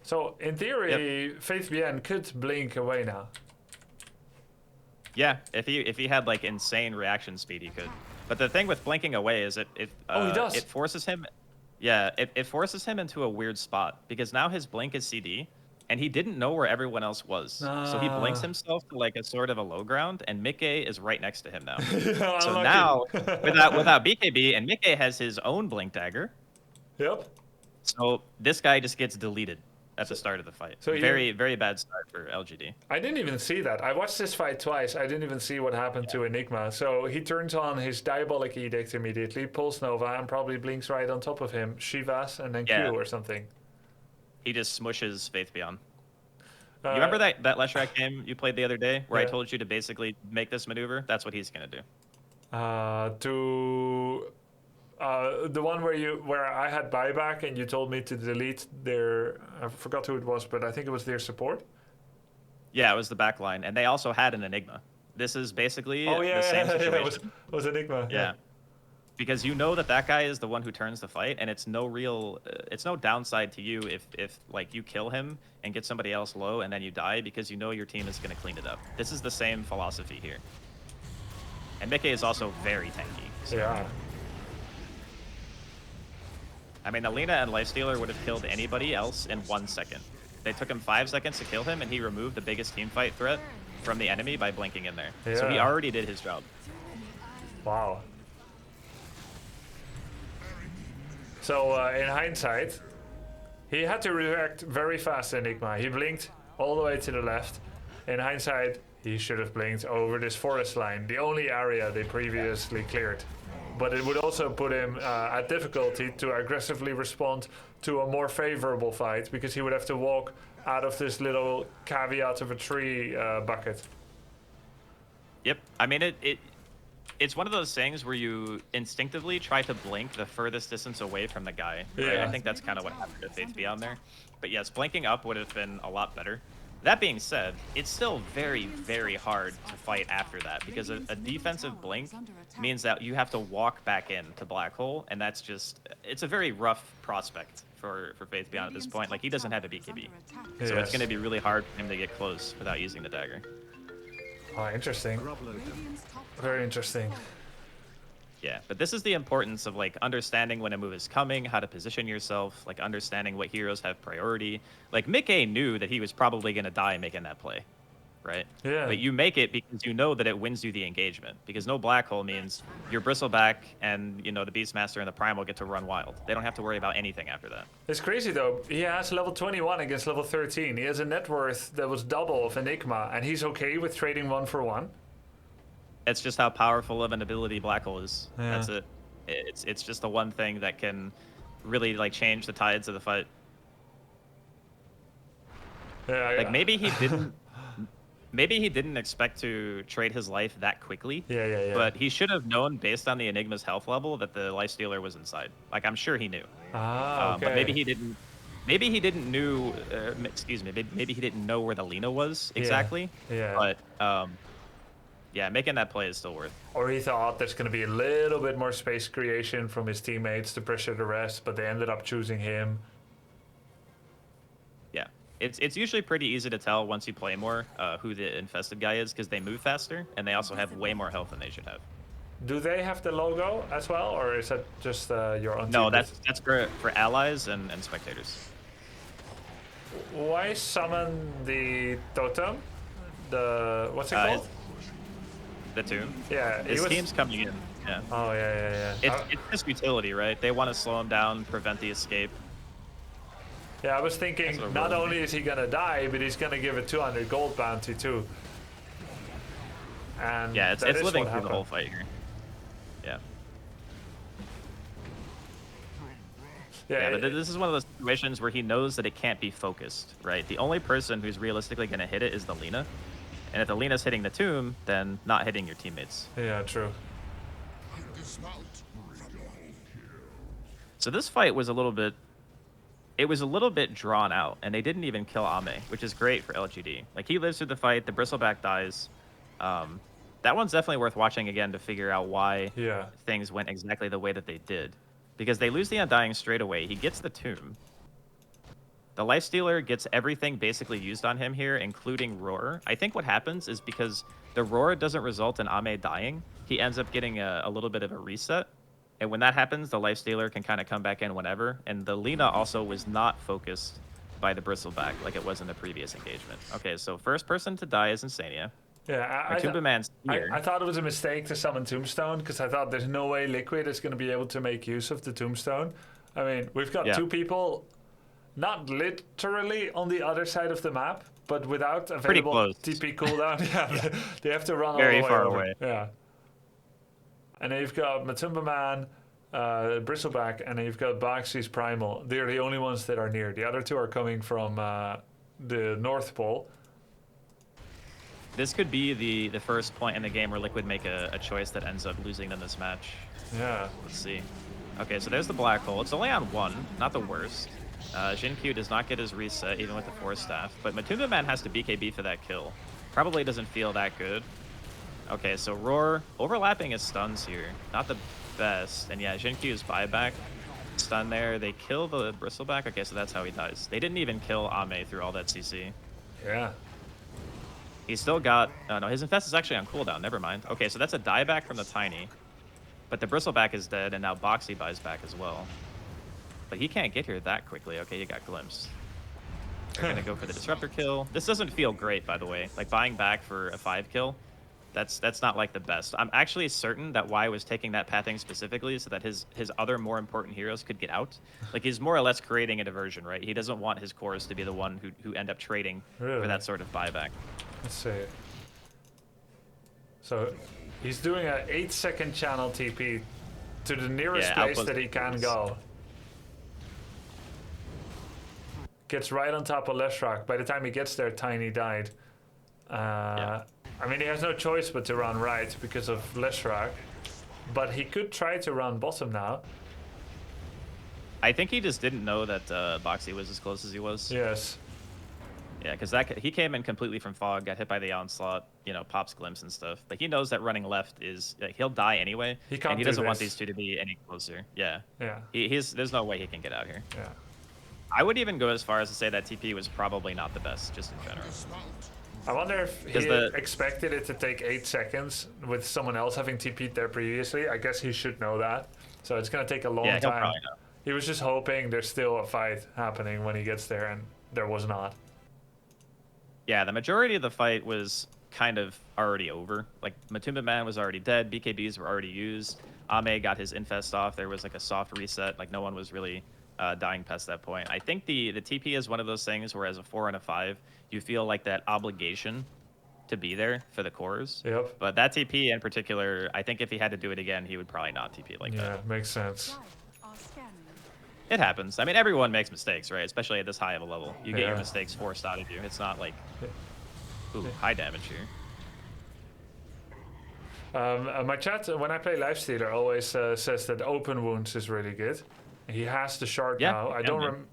So, in theory, Faith BN could blink away now. Yeah, if he had like insane reaction speed, he could. But the thing with blinking away is he does. It forces him. Yeah, it forces him into a weird spot because now his blink is CD, and he didn't know where everyone else was. So he blinks himself to like a sort of a low ground, and Mikke is right next to him now. So now without BKB, and Mikke has his own blink dagger. Yep. So this guy just gets deleted at the start of the fight. So very bad start for LGD. I didn't even see that. I watched this fight twice. I didn't even see what happened to Enigma. So he turns on his Diabolic Edict immediately, pulls Nova, and probably blinks right on top of him. Shivas and then Q or something. He just smushes Faith Beyond. You remember that Leshrac game you played the other day where I told you to basically make this maneuver? That's what he's going to do. The one where I had buyback and you told me to delete their, I forgot who it was, but I think it was their support. Yeah, it was the back line, and they also had an Enigma. This is basically the same situation. Yeah, it was Enigma. Yeah. Because you know that guy is the one who turns the fight, and it's no downside to you if like you kill him and get somebody else low and then you die because you know your team is going to clean it up. This is the same philosophy here. And Mikke is also very tanky. So. Yeah. I mean, Alina and Lifestealer would have killed anybody else in 1 second. They took him 5 seconds to kill him, and he removed the biggest teamfight threat from the enemy by blinking in there. Yeah. So he already did his job. Wow. So in hindsight, he had to react very fast, Enigma. He blinked all the way to the left. In hindsight, he should have blinked over this forest line, the only area they previously cleared. But it would also put him at difficulty to aggressively respond to a more favorable fight because he would have to walk out of this little caveat of a tree bucket. Yep. I mean, it's one of those things where you instinctively try to blink the furthest distance away from the guy. Right? Yeah. I think that's kind of what happened to Faith Beyond there. But yes, blinking up would have been a lot better. That being said, it's still very, very hard to fight after that because a defensive blink means that you have to walk back in to Black Hole, and that's just, it's a very rough prospect for Faith Beyond at this point. Like, he doesn't have a BKB, so it's going to be really hard for him to get close without using the dagger. Oh, interesting. Very interesting. Yeah, but this is the importance of like understanding when a move is coming, how to position yourself, like understanding what heroes have priority. Like Mikke knew that he was probably going to die making that play, right? Yeah. But you make it because you know that it wins you the engagement. Because no black hole means your Bristleback and the Beastmaster and the Primal get to run wild. They don't have to worry about anything after that. It's crazy though. He has level 21 against level 13. He has a net worth that was double of Enigma, and he's okay with trading 1 for 1. It's just how powerful of an ability Black Hole is. Yeah. That's it. It's just the one thing that can really like change the tides of the fight. Yeah, like maybe he didn't expect to trade his life that quickly. Yeah. But he should have known based on the Enigma's health level that the Lifestealer was inside. Like I'm sure he knew. Okay. But maybe he didn't. Maybe he didn't knew. Excuse me. Maybe he didn't know where the Lina was exactly. Yeah. But yeah, making that play is still worth. Or he thought there's going to be a little bit more space creation from his teammates to pressure the rest, but they ended up choosing him. Yeah. It's usually pretty easy to tell once you play more who the infested guy is because they move faster and they also have way more health than they should have. Do they have the logo as well, or is that just your own? No, team? that's for allies and spectators. Why summon the totem? The what's it called? The tomb. Yeah, his team's coming in. Yeah. Oh yeah. It's just utility, right? They want to slow him down, prevent the escape. Yeah, I was thinking not only is he gonna die, but he's gonna give a 200 gold bounty too. And yeah, it's living through the whole fight here. Yeah. Yeah, but this is one of those situations where he knows that it can't be focused, right? The only person who's realistically going to hit it is the Lina. And if the Lina's hitting the tomb, then not hitting your teammates. Yeah, true. So this fight was a little bit... It was a little bit drawn out, and they didn't even kill Ame, which is great for LGD. Like, he lives through the fight, the Bristleback dies. That one's definitely worth watching again to figure out why things went exactly the way that they did. Because they lose the Undying straight away. He gets the tomb. The Lifestealer gets everything basically used on him here, including Roar. I think what happens is because the Roar doesn't result in Ame dying, he ends up getting a little bit of a reset. And when that happens, the Lifestealer can kind of come back in whenever. And the Lina also was not focused by the Bristleback like it was in the previous engagement. Okay, so first person to die is Insania. Yeah, I thought it was a mistake to summon Tombstone because I thought there's no way Liquid is going to be able to make use of the Tombstone. I mean, we've got two people, not literally on the other side of the map, but without available TP cooldown. Yeah, they have to run very all the way far over. away. Yeah. And then you've got Matumba Man, Bristleback, and then you've got Baxi's Primal. They're the only ones that are near. The other two are coming from the North Pole. This could be the first point in the game where Liquid make a choice that ends up losing them this match. Yeah. Let's see. Okay, so there's the black hole. It's only on one, not the worst. Jin-Q does not get his reset, even with the Force Staff. But Matumba Man has to BKB for that kill. Probably doesn't feel that good. Okay, so Roar overlapping his stuns here. Not the best. And yeah, Jin-Q's buyback. Stun there. They kill the Bristleback. Okay, so that's how he dies. They didn't even kill Ame through all that CC. Yeah. He's still got... no, his Infest is actually on cooldown. Never mind. Okay, so that's a dieback from the Tiny. But the Bristleback is dead, and now Boxy buys back as well. But he can't get here that quickly. Okay, he got glimpsed. They're going to go for the Disruptor kill. This doesn't feel great, by the way. Like, buying back for a 5 kill, that's not, like, the best. I'm actually certain that Y was taking that pathing specifically so that his other more important heroes could get out. Like, he's more or less creating a diversion, right? He doesn't want his cores to be the one who end up trading for that sort of buyback. Let's see. So he's doing an 8-second channel TP to the nearest place that he can go. Gets right on top of Leshrac. By the time he gets there, Tiny died. I mean, he has no choice but to run right because of Leshrac. But he could try to run bottom now. I think he just didn't know that Boxy was as close as he was. Yes. Yeah, because he came in completely from fog, got hit by the onslaught, you know, pops glimpse and stuff. But he knows that running left is like, he'll die anyway, and he doesn't want these two to be any closer. Yeah. Yeah. There's no way he can get out here. Yeah. I would even go as far as to say that TP was probably not the best, just in general. I wonder if he expected it to take 8 seconds with someone else having TP'd there previously. I guess he should know that. So it's going to take a long time. Probably know. He was just hoping there's still a fight happening when he gets there, and there was not. Yeah, the majority of the fight was kind of already over. Like, Matumba Man was already dead, BKBs were already used, Ame got his infest off, there was like a soft reset, like no one was really dying past that point. I think the TP is one of those things where as a 4 and a 5, you feel like that obligation to be there for the cores. Yep. But that TP in particular, I think if he had to do it again, he would probably not TP like that. Yeah, makes sense. It happens. I mean, everyone makes mistakes, right? Especially at this high of a level. You get your mistakes forced out of you. It's not like, ooh, high damage here. My chat, when I play Lifestealer, always says that open wounds is really good. He has the shard now.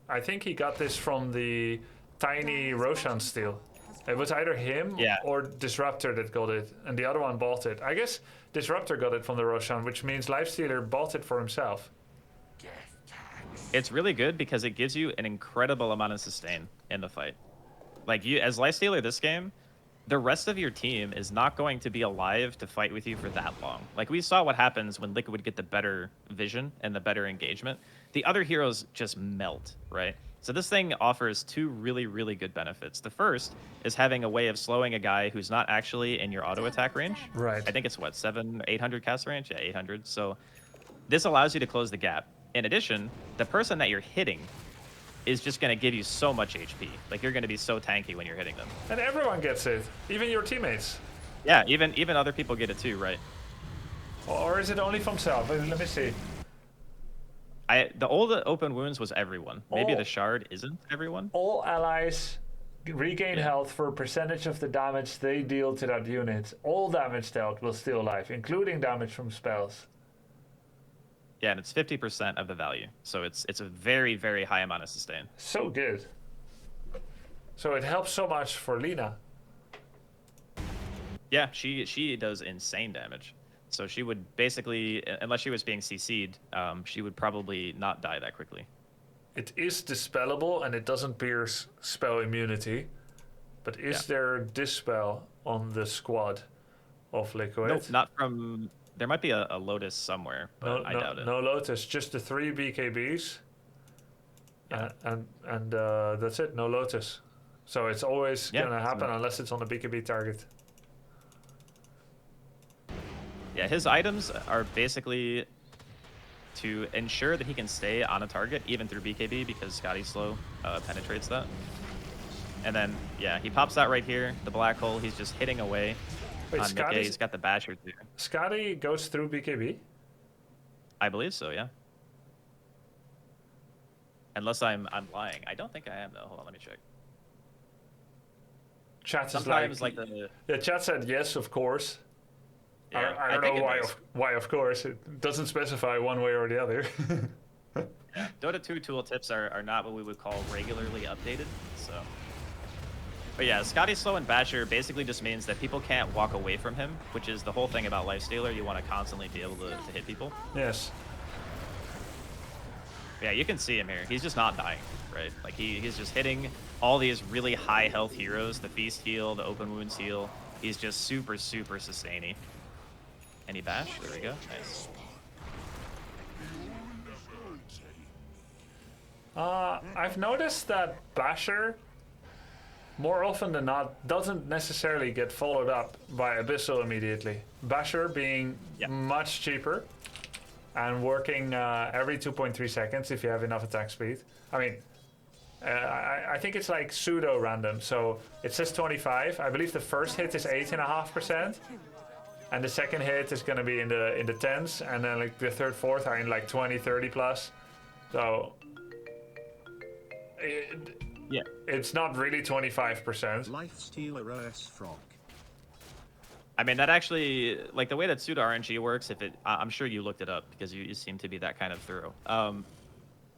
I think he got this from the Tiny Roshan steal. It was either him or Disruptor that got it, and the other one bought it. I guess Disruptor got it from the Roshan, which means Lifestealer bought it for himself. It's really good because it gives you an incredible amount of sustain in the fight. Like, you as Lifestealer this game, the rest of your team is not going to be alive to fight with you for that long. Like, we saw what happens when Liquid get the better vision and the better engagement. The other heroes just melt, right? So this thing offers two really, really good benefits. The first is having a way of slowing a guy who's not actually in your auto attack range. Right. I think it's what, 800 cast range? Yeah, 800. So this allows you to close the gap. In addition, the person that you're hitting is just going to give you so much HP. Like, you're going to be so tanky when you're hitting them. And everyone gets it, even your teammates. Yeah, even other people get it too, right? Or is it only from self? Let me see. The old open wounds was everyone. Maybe the shard isn't everyone. All allies regain health for a percentage of the damage they deal to that unit. All damage dealt will stay alive, including damage from spells. Yeah, and it's 50% of the value. So it's a very, very high amount of sustain. So good. So it helps so much for Lina. Yeah, she does insane damage. So she would basically, unless she was being CC'd, she would probably not die that quickly. It is dispellable and it doesn't pierce spell immunity. But is there dispel on the squad of Liquid? Nope, not from... There might be a Lotus somewhere, but I doubt it. No Lotus, just the 3 BKBs. Yeah. And that's it, no Lotus. So it's always going to happen unless it's on a BKB target. Yeah, his items are basically to ensure that he can stay on a target, even through BKB, because Scotty Slow penetrates that. And then, yeah, he pops that right here, the black hole. He's just hitting away. Wait, Scotty, he's got the basher too. Scotty goes through BKB? I believe so, yeah. Unless I'm lying. I don't think I am, though. Hold on, let me check. Chat Sometimes is like the... Yeah, chat said yes, of course. Yeah, I don't know why of course. It doesn't specify one way or the other. Yeah. DOTA2 tooltips are not what we would call regularly updated, so... But yeah, Scotty Slow and Basher basically just means that people can't walk away from him, which is the whole thing about Lifestealer. You want to constantly be able to hit people. Yes. Yeah, you can see him here. He's just not dying, right? Like, he's just hitting all these really high health heroes, the Feast heal, the Open Wounds heal. He's just super, super sustaining. Any bash? There we go. Nice. I've noticed that Basher, more often than not, doesn't necessarily get followed up by Abyssal immediately. Basher being much cheaper and working every 2.3 seconds if you have enough attack speed. I mean, I think it's like pseudo random. So it says 25. I believe the first hit is 8.5%, and the second hit is going to be in the tens, and then like the third, fourth are in like 20, 30 plus. So it's not really 25%. Lifestealer OS Frog. I mean, that actually, like, the way that pseudo RNG works, I'm sure you looked it up because you seem to be that kind of thorough.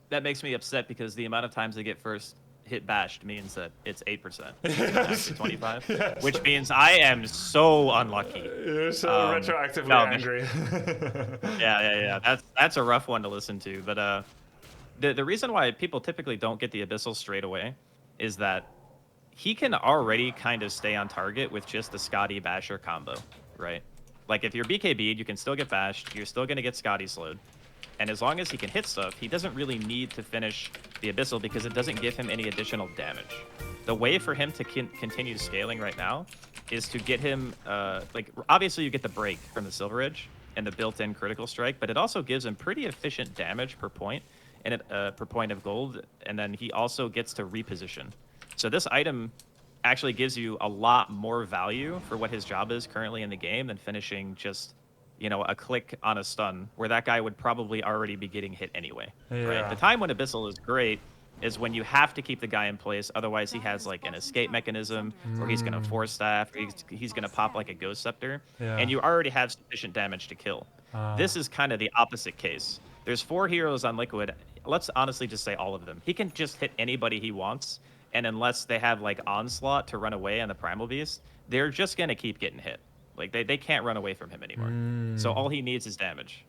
That makes me upset because the amount of times they get first hit bashed means that it's 8%, Yes. 25, Yes. which means I am so unlucky. You're so retroactively angry. Yeah. That's a rough one to listen to. But the reason why people typically don't get the Abyssal straight away is that he can already kind of stay on target with just the Scotty Basher combo, right? Like, if you're BKB'd, you can still get bashed. You're still going to get Scotty slowed. And as long as he can hit stuff, he doesn't really need to finish the Abyssal because it doesn't give him any additional damage. The way for him to continue scaling right now is to get him, like, obviously you get the break from the Silver Edge and the built-in critical strike, but it also gives him pretty efficient damage per point, and per point of gold, and then he also gets to reposition. So this item actually gives you a lot more value for what his job is currently in the game than finishing just, you know, a click on a stun, where that guy would probably already be getting hit anyway. Yeah. Right? The time when Abyssal is great is when you have to keep the guy in place, otherwise he has like an escape mechanism, or he's going to force staff, or he's going to pop like a Ghost Scepter, and you already have sufficient damage to kill. This is kind of the opposite case. There's 4 heroes on Liquid. Let's honestly just say all of them. He can just hit anybody he wants, and unless they have like Onslaught to run away on the Primal Beast, they're just going to keep getting hit. Like, they can't run away from him anymore. So all he needs is damage.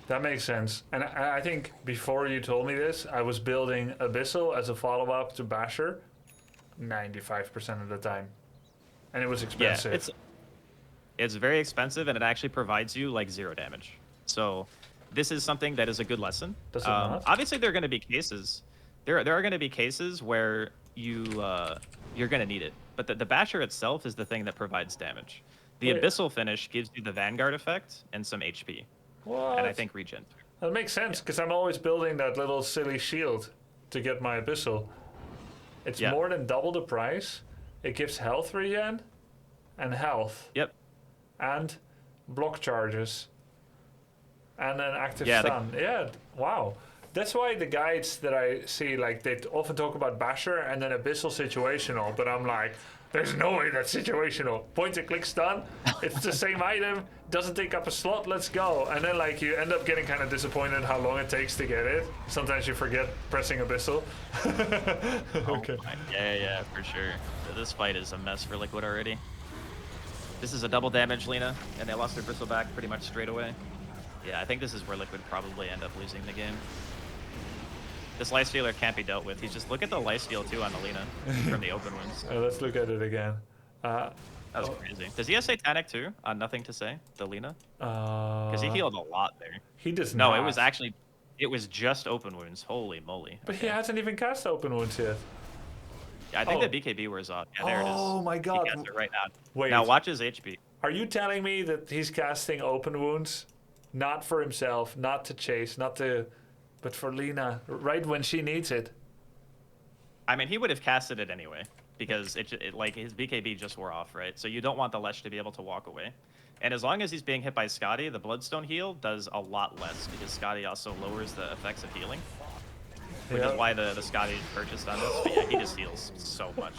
That makes sense. And I think before you told me this, I was building Abyssal as a follow-up to Basher. 95% of the time. And it was expensive. Yeah, it's very expensive, and it actually provides you like 0 damage. So this is something that is a good lesson. Does it not? Obviously, there are going to be cases. There are going to be cases where you're going to need it. But the Basher itself is the thing that provides damage. The Wait. Abyssal finish gives you the Vanguard effect and some HP. What? And I think regen. That makes sense, because I'm always building that little silly shield to get my Abyssal. It's more than double the price. It gives health regen and health. Yep. And block charges. And an active Yeah, stun. Yeah, wow. That's why the guides that I see, like, they often talk about Basher and then Abyssal situational, but I'm like, there's no way that's situational. Point and click stun, it's the same item, doesn't take up a slot, let's go. And then, like, you end up getting kind of disappointed how long it takes to get it. Sometimes you forget pressing Abyssal. Okay. Yeah, for sure. This fight is a mess for Liquid already. This is a double damage Lina, and they lost their Bristle back pretty much straight away. Yeah, I think this is where Liquid probably end up losing the game. This lifestealer can't be dealt with. He's just, look at the lifesteal too on the Lina from the open wounds. Let's look at it again. That was crazy. Does he have Satanic too on Nothing to Say, the Lina? Because he healed a lot there. He does not. No, it was just open wounds. Holy moly. But he hasn't even cast open wounds yet. Yeah, I think the BKB wears off. Yeah, there it is. Oh my god. He casts it right now. Wait. Now watch his HP. Are you telling me that he's casting open wounds, not for himself, not to chase, but for Lina, right when she needs it? I mean, he would have casted it anyway because it like his BKB just wore off, right? So you don't want the Lesh to be able to walk away. And as long as he's being hit by Scotty, the Bloodstone heal does a lot less because Scotty also lowers the effects of healing, which is why the Scotty is purchased on this. But yeah, he just heals so much.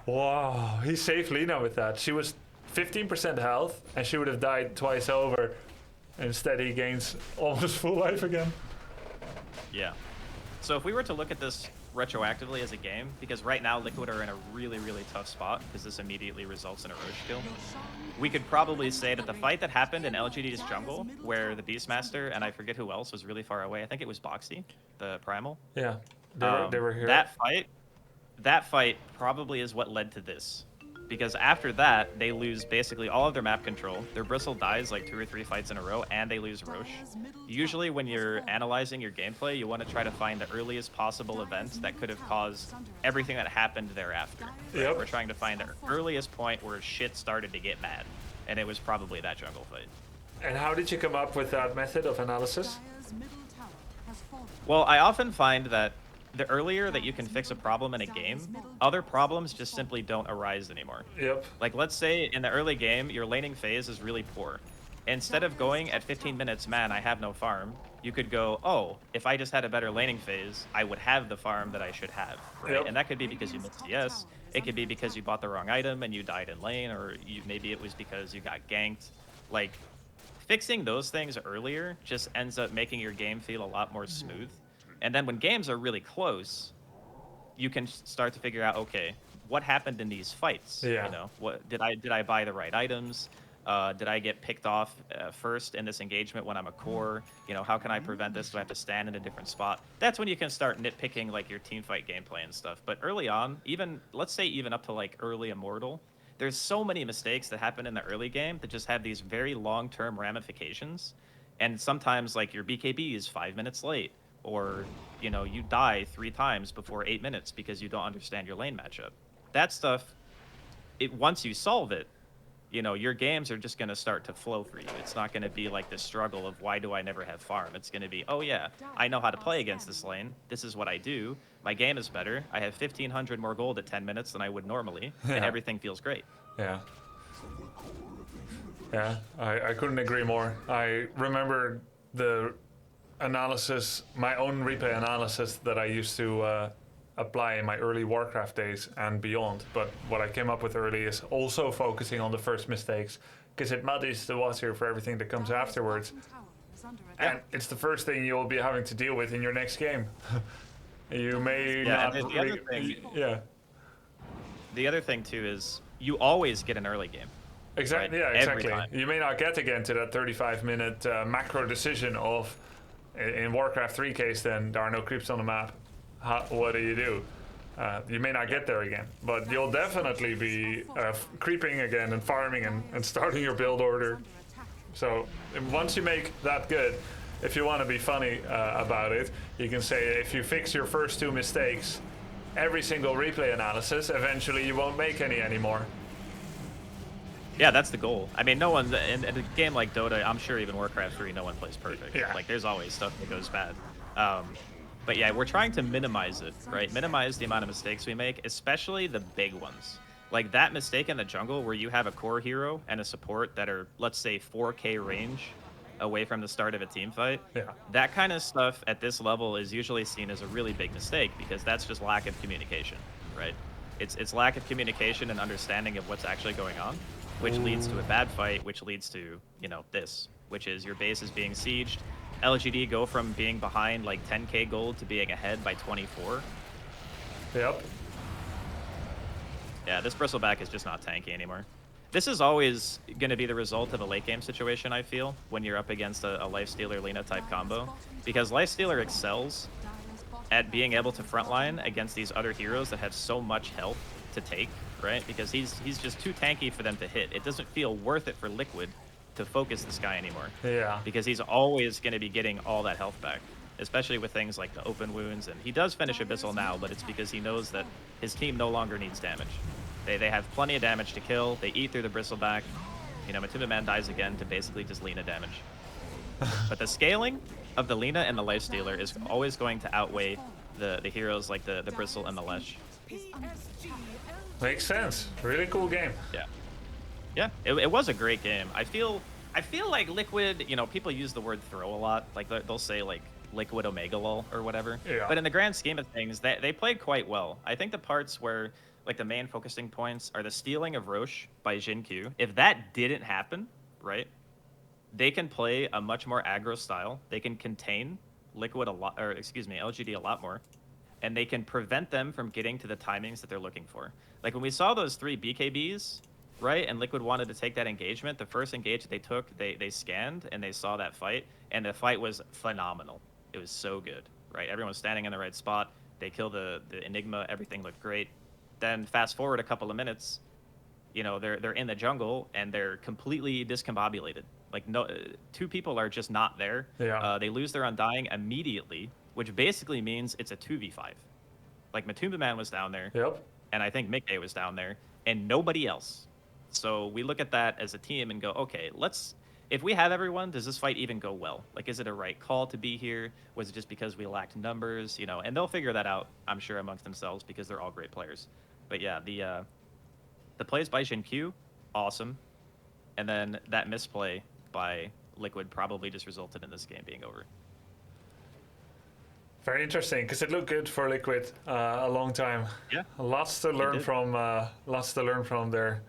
Wow, he saved Lina with that. She was 15% health, and she would have died twice over. Instead, he gains almost full life again. Yeah. So if we were to look at this retroactively as a game, because right now Liquid are in a really, really tough spot, because this immediately results in a Roche kill, we could probably say that the fight that happened in LGD's jungle, where the Beastmaster and I forget who else was really far away, I think it was Boxy, the Primal. Yeah, they were here. That fight probably is what led to this. Because after that, they lose basically all of their map control. Their Bristle dies like 2 or 3 fights in a row, and they lose Roche. Usually when you're analyzing your gameplay, you want to try to find the earliest possible event that could have caused everything that happened thereafter. Right? Yep. We're trying to find the earliest point where shit started to get bad. And it was probably that jungle fight. And how did you come up with that method of analysis? Well, I often find that the earlier that you can fix a problem in a game, other problems just simply don't arise anymore. Yep. Like, let's say in the early game, your laning phase is really poor. Instead of going at 15 minutes, man, I have no farm, you could go, oh, if I just had a better laning phase, I would have the farm that I should have, right? Yep. And that could be because you missed CS, it could be because you bought the wrong item and you died in lane, or maybe it was because you got ganked. Like, fixing those things earlier just ends up making your game feel a lot more smooth. And then when games are really close, you can start to figure out, okay, what happened in these fights? Yeah. You know, what did I buy the right items? Did I get picked off first in this engagement when I'm a core? You know, how can I prevent this? Do I have to stand in a different spot? That's when you can start nitpicking like your team fight gameplay and stuff. But early on, even let's say even up to like early Immortal, there's so many mistakes that happen in the early game that just have these very long-term ramifications. And sometimes like your BKB is 5 minutes late. Or, you know, you die 3 times before 8 minutes because you don't understand your lane matchup. That stuff, once you solve it, you know, your games are just going to start to flow for you. It's not going to be like this struggle of why do I never have farm? It's going to be, oh yeah, I know how to play against this lane. This is what I do. My game is better. I have 1,500 more gold at 10 minutes than I would normally, and everything feels great. Yeah. Yeah, I couldn't agree more. I remember the analysis, my own replay analysis that I used to apply in my early Warcraft days and beyond. But what I came up with early is also focusing on the first mistakes, because it muddies the water for everything that comes afterwards. And it's the first thing you'll be having to deal with in your next game. You may not... The other thing too is you always get an early game. Exactly. Right? Yeah, exactly. You may not get again to that 35-minute macro decision of, in Warcraft 3 case, then there are no creeps on the map. What do you do? You may not get there again, but you'll definitely be creeping again and farming and starting your build order. So once you make that good, if you want to be funny about it, you can say if you fix your first 2 mistakes, every single replay analysis, eventually you won't make any anymore. Yeah, that's the goal. I mean, no one in a game like Dota, I'm sure even Warcraft 3, no one plays perfect. Yeah. Like, there's always stuff that goes bad. But yeah, we're trying to minimize it, right? Minimize the amount of mistakes we make, especially the big ones. Like that mistake in the jungle where you have a core hero and a support that are, let's say, 4K range away from the start of a team fight. Yeah. That kind of stuff at this level is usually seen as a really big mistake because that's just lack of communication, right? It's lack of communication and understanding of what's actually going on, which leads to a bad fight, which leads to, you know, this, which is your base is being sieged. LGD go from being behind like 10k gold to being ahead by 24. Yep. Yeah, this Bristleback is just not tanky anymore. This is always going to be the result of a late game situation, I feel, when you're up against a Lifestealer Lina type combo. Because Lifestealer excels at being able to frontline against these other heroes that have so much health to take, right? Because he's just too tanky for them to hit. It doesn't feel worth it for Liquid to focus this guy anymore. Yeah. Because he's always going to be getting all that health back, especially with things like the open wounds. And he does finish Abyssal now, but it's because he knows that his team no longer needs damage. They have plenty of damage to kill. They eat through the Bristleback. You know, Matumba Man dies again to basically just Lina damage. But the scaling of the Lina and the Lifestealer is always going to outweigh the heroes like the Bristle and the Lesh. Makes sense. Really cool game. Yeah. Yeah, it was a great game. I feel like Liquid, you know, people use the word throw a lot. Like they'll say like Liquid Omega lol or whatever. Yeah. But in the grand scheme of things, they played quite well. I think the parts where like the main focusing points are the stealing of Roche by Jin Q. If that didn't happen, right, they can play a much more aggro style. They can contain Liquid a lot, or excuse me, LGD a lot more, and they can prevent them from getting to the timings that they're looking for. Like when we saw those 3 BKBs, right, and Liquid wanted to take that engagement, the first engage that they took, they scanned and they saw that fight, and the fight was phenomenal. It was so good, right? Everyone was standing in the right spot. They killed the Enigma. Everything looked great. Then fast forward a couple of minutes, you know, they're in the jungle and they're completely discombobulated. Like no, 2 people are just not there. Yeah. They lose their Undying immediately, which basically means it's a 2v5. Like Matumba Man was down there. Yep. And I think Mickey was down there, and nobody else. So we look at that as a team and go, okay, if we have everyone, does this fight even go well? Like, is it a right call to be here? Was it just because we lacked numbers? You know, and they'll figure that out, I'm sure, amongst themselves because they're all great players. But yeah, the plays by Jin Q, awesome. And then that misplay by Liquid probably just resulted in this game being over. Very interesting, because it looked good for Liquid a long time. Yeah. Lots to learn from. Lots to learn from there.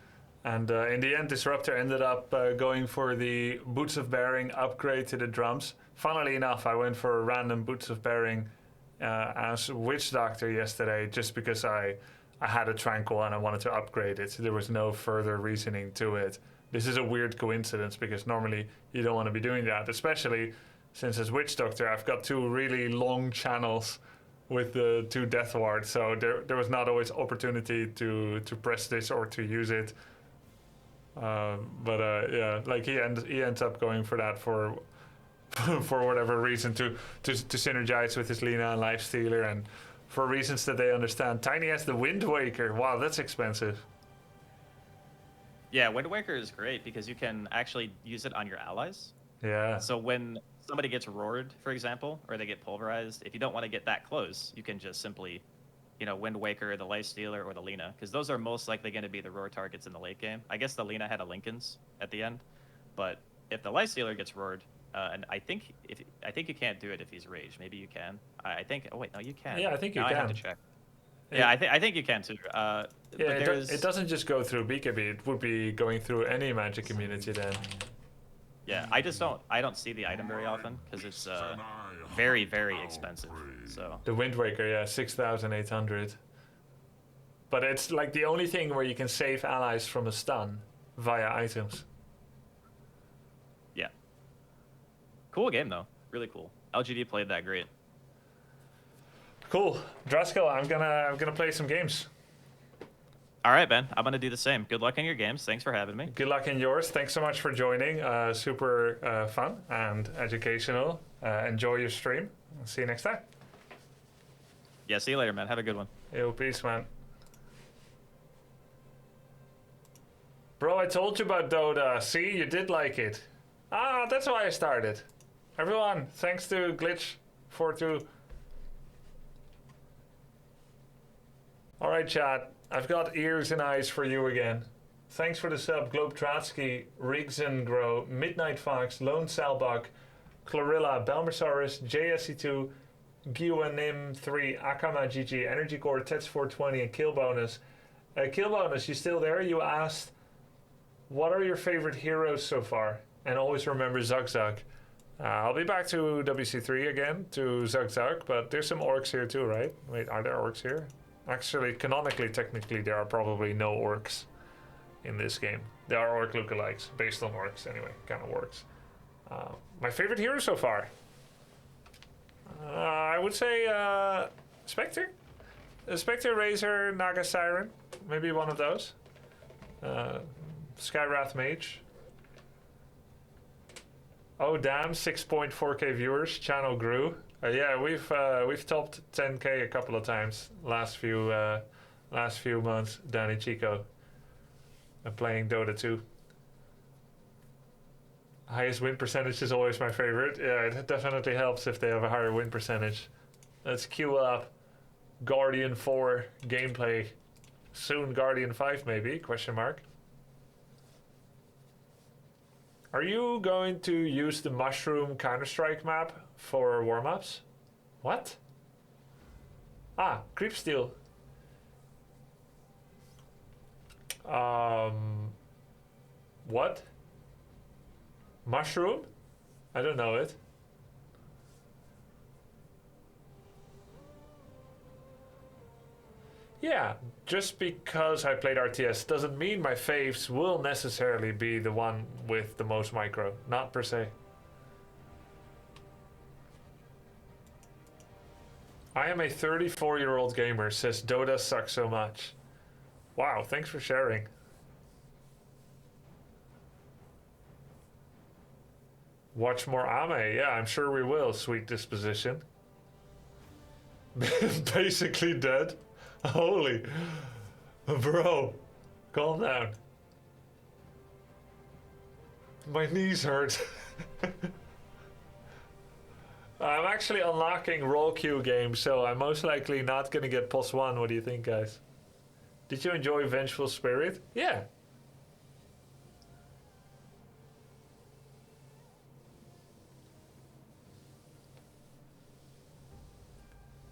And in the end, Disruptor ended up going for the Boots of Bearing upgrade to the drums. Funnily enough, I went for a random Boots of Bearing as Witch Doctor yesterday, just because I had a Tranquil and I wanted to upgrade it. There was no further reasoning to it. This is a weird coincidence, because normally you don't want to be doing that, especially since as Witch Doctor, I've got 2 really long channels with the 2 Death Wards, so there was not always opportunity to press this or to use it. Yeah, like he ends up going for that for whatever reason to synergize with his Lina and Lifestealer, and for reasons that they understand. Tiny has the Wind Waker. Wow, that's expensive. Yeah, Wind Waker is great because you can actually use it on your allies. Yeah. So when somebody gets roared, for example, or they get pulverized, if you don't want to get that close, you can just simply, you know, Wind Waker, the Lifestealer, or the Lina, because those are most likely going to be the roar targets in the late game. I guess the Lina had a Linken's at the end, but if the Lifestealer gets roared, and I think you can't do it if he's raged. Maybe you can. I think. Oh wait, no, you can. Yeah, I think you now can. I have to check. Yeah, I think you can too. Yeah, it doesn't just go through BKB. It would be going through any magic community then. Yeah, I don't see the item very often because it's very, very expensive. So the Wind Waker, yeah, 6,800. But it's like the only thing where you can save allies from a stun via items. Yeah. Cool game though. Really cool. LGD played that great. Cool. Drasko, I'm gonna play some games. All right, Ben. I'm gonna do the same. Good luck in your games. Thanks for having me. Good luck in yours. Thanks so much for joining. Super fun and educational. Enjoy your stream. See you next time. Yeah, see you later, man. Have a good one. Yo, peace, man. Bro, I told you about Dota. See, you did like it. Ah, that's why I started. Everyone, thanks to Glitch42. Alright, chat. I've got ears and eyes for you again. Thanks for the sub, Globetrotsky, Rigzengrow, Midnight Fox, Lone Salbuck, Chlorilla, Belmersaurus, JSE2, Guanim3, Akama GG, Energy Core, Tets420, and Kill Bonus. Kill Bonus, you still there? You asked, what are your favorite heroes so far? And always remember Zug Zug. I'll be back to WC3 again, to Zug Zug, but there's some orcs here too, right? Wait, are there orcs here? Actually, canonically, technically, there are probably no orcs in this game. There are orc lookalikes, based on orcs anyway, kind of works. My favorite hero so far? I would say Spectre? Spectre, Razor, Naga Siren, maybe one of those. Skywrath Mage. Oh damn, 6.4k viewers, channel grew. Yeah, we've topped 10k a couple of times last few months. Danny Chico, playing Dota 2. Highest win percentage is always my favorite. Yeah, it definitely helps if they have a higher win percentage. Let's queue up Guardian 4 gameplay. Soon Guardian 5 maybe, question mark. Are you going to use the Mushroom Counter-Strike map for warm-ups? What? Ah, Creepsteel. What? Mushroom? I don't know it. Yeah, just because I played RTS doesn't mean my faves will necessarily be the one with the most micro. Not per se. I am a 34-year-old gamer, says Dota sucks so much. Wow, thanks for sharing. Watch more Ame. Yeah, I'm sure we will, sweet disposition. Basically dead. Holy. Bro, calm down. My knees hurt. I'm actually unlocking roll queue games, so I'm most likely not gonna get +1. What do you think, guys? Did you enjoy Vengeful Spirit? Yeah.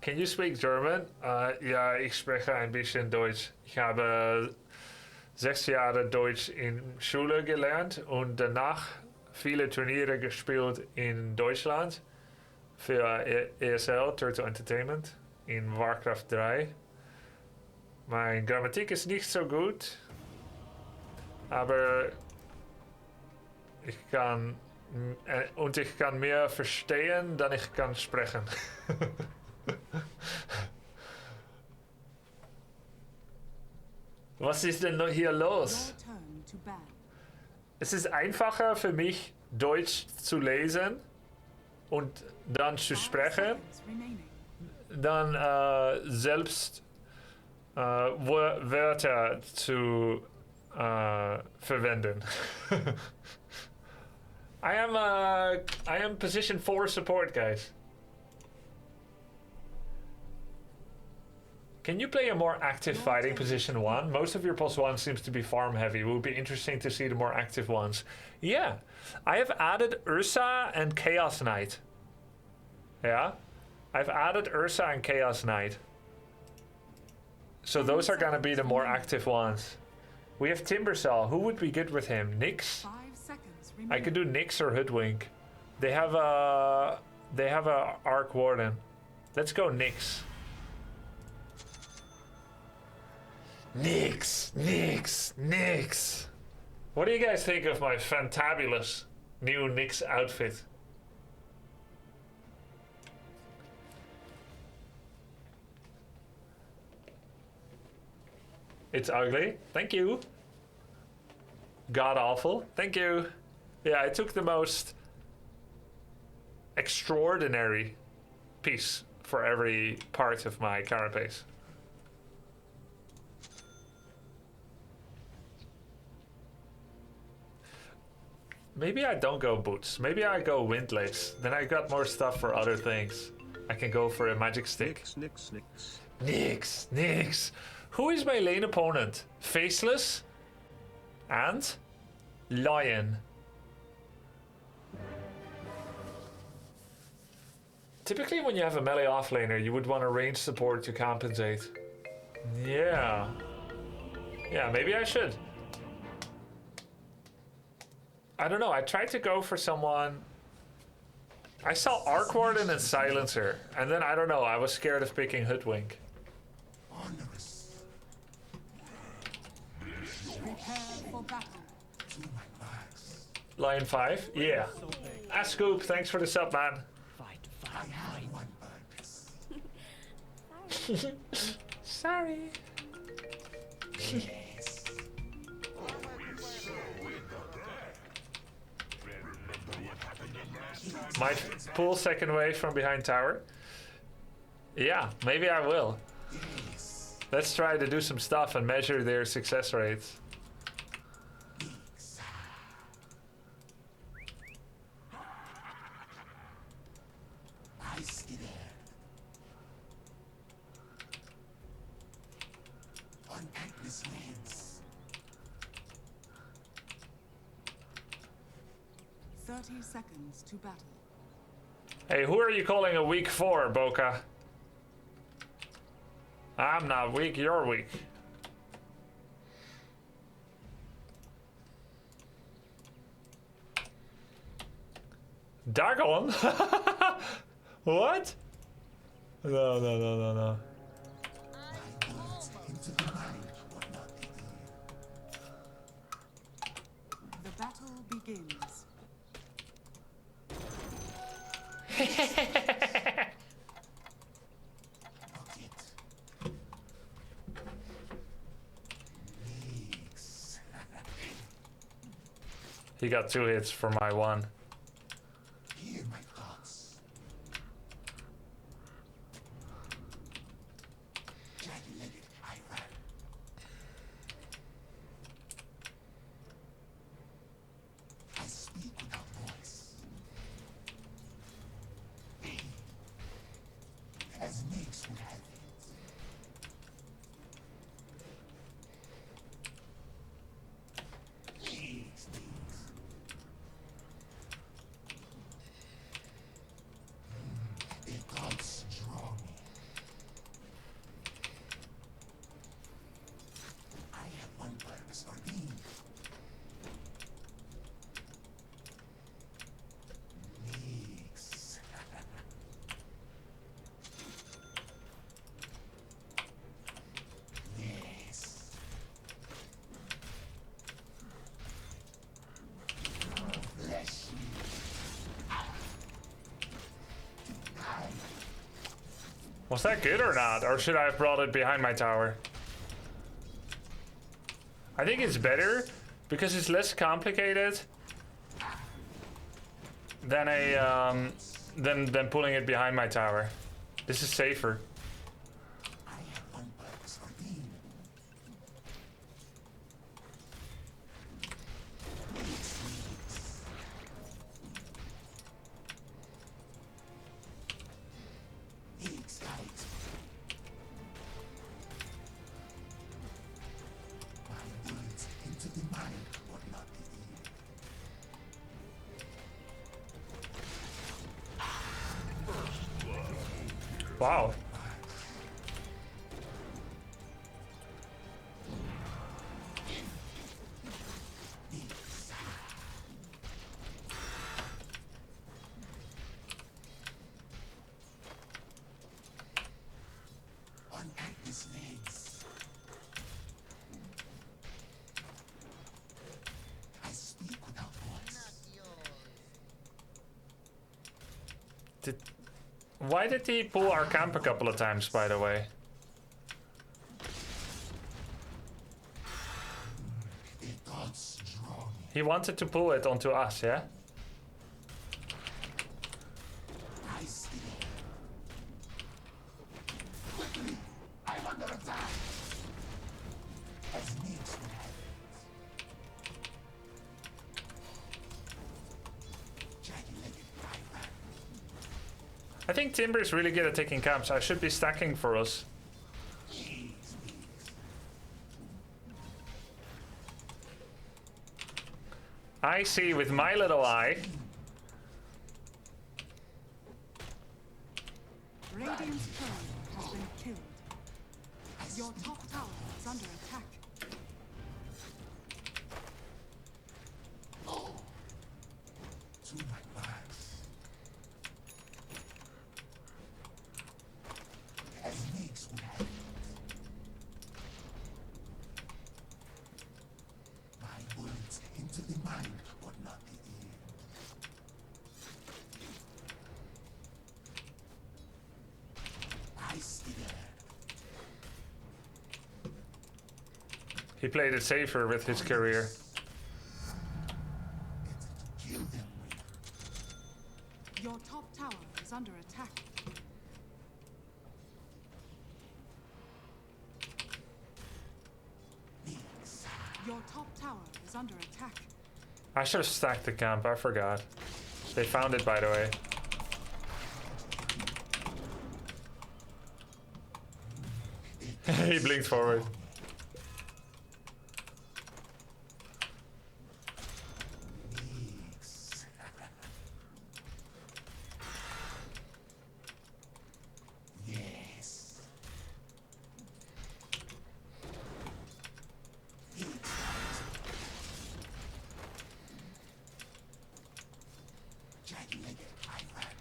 Can you speak German? Ja, ich spreche ein bisschen Deutsch. Ich habe 6 Jahre Deutsch in Schule gelernt und danach viele Turniere gespielt in Deutschland für ESL, Turtle Entertainment, in Warcraft 3. Mein Grammatik ist nicht so gut, aber ich kann mehr verstehen, dan ich kann sprechen. Was ist denn noch hier los? Es ist einfacher für mich, Deutsch zu lesen und dann zu sprechen, dann selbst Wörter zu verwenden. I am position 4 support, guys. Can you play a more active fighting position 1? Most of your +1 seems to be farm heavy. It would be interesting to see the more active ones. Yeah, I have added Ursa and Chaos Knight. Yeah, I've added Ursa and Chaos Knight. So those are gonna be the more active ones. We have Timbersaw. Who would be good with him? Nyx? I could do Nyx or Hoodwink. They have a Arc Warden. Let's go Nyx. Nyx. What do you guys think of my fantabulous new Nyx outfit? It's ugly. Thank you. God awful. Thank you. Yeah, I took the most extraordinary piece for every part of my carapace. Maybe I don't go boots. Maybe I go windlace. Then I got more stuff for other things. I can go for a magic stick. Nix. Who is my lane opponent? Faceless and Lion. Typically when you have a melee offlaner, you would want a range support to compensate. Yeah. Yeah, maybe I should. I don't know, I tried to go for someone... I saw Arc Warden and Silencer, and then I don't know, I was scared of picking Hoodwink. Lion 5? Yeah. Scoop, thanks for the sub, man. Sorry. Might pull second wave from behind tower. Yeah, maybe I will. Let's try to do some stuff and measure their success rates. Seconds to battle. Hey, who are you calling a weak 4, Boca? I'm not weak, you're weak. Dagon? What? No. The battle begins. He got 2 hits for my 1. Hear my thoughts. Jagged-legged I ran. I speak without voice. As Nix would have it. Was that good or not? Or should I have brought it behind my tower? I think it's better because it's less complicated than a than pulling it behind my tower. This is safer. Wow. Why did he pull our camp a couple of times, by the way? He wanted to pull it onto us, yeah? I see. Quickly! I'm under attack! As needs would have it. Jagged-legged tyrant. I think Timber is really good at taking camps. I should be stacking for us. I see with my little eye. Radiant's turret has been killed. Your top tower is under attack. To my max. As needs would have it. My words into the mind, but not the ear. I see that. He played it safer with his career. Kill them with. Your top tower is under attack. Your top tower is under attack. I should have stacked the camp, I forgot. They found it, by the way. He blinked forward. Yes. Jagged-legged tyrant.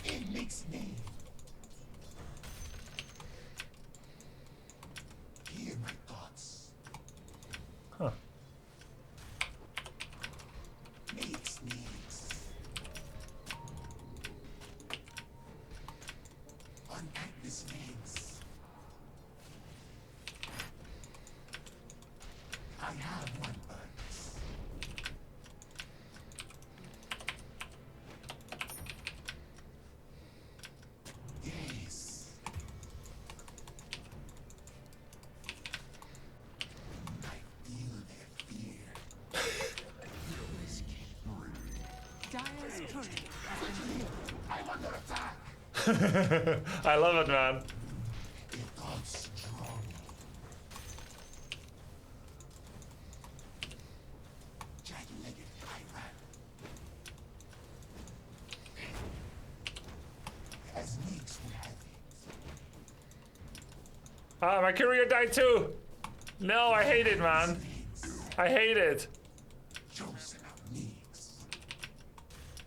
It makes me. Hear my thoughts. Huh. Makes needs. Unpack this veins. I have one purpose. Yes. I feel their fear. Dire's turret has been killed. I'm under attack. I love it, man. Their thoughts strong. Jagged-legged tyrant. As needs would have it. Ah, my career died too. No, I hate it, man. I hate it. Chosen of needs.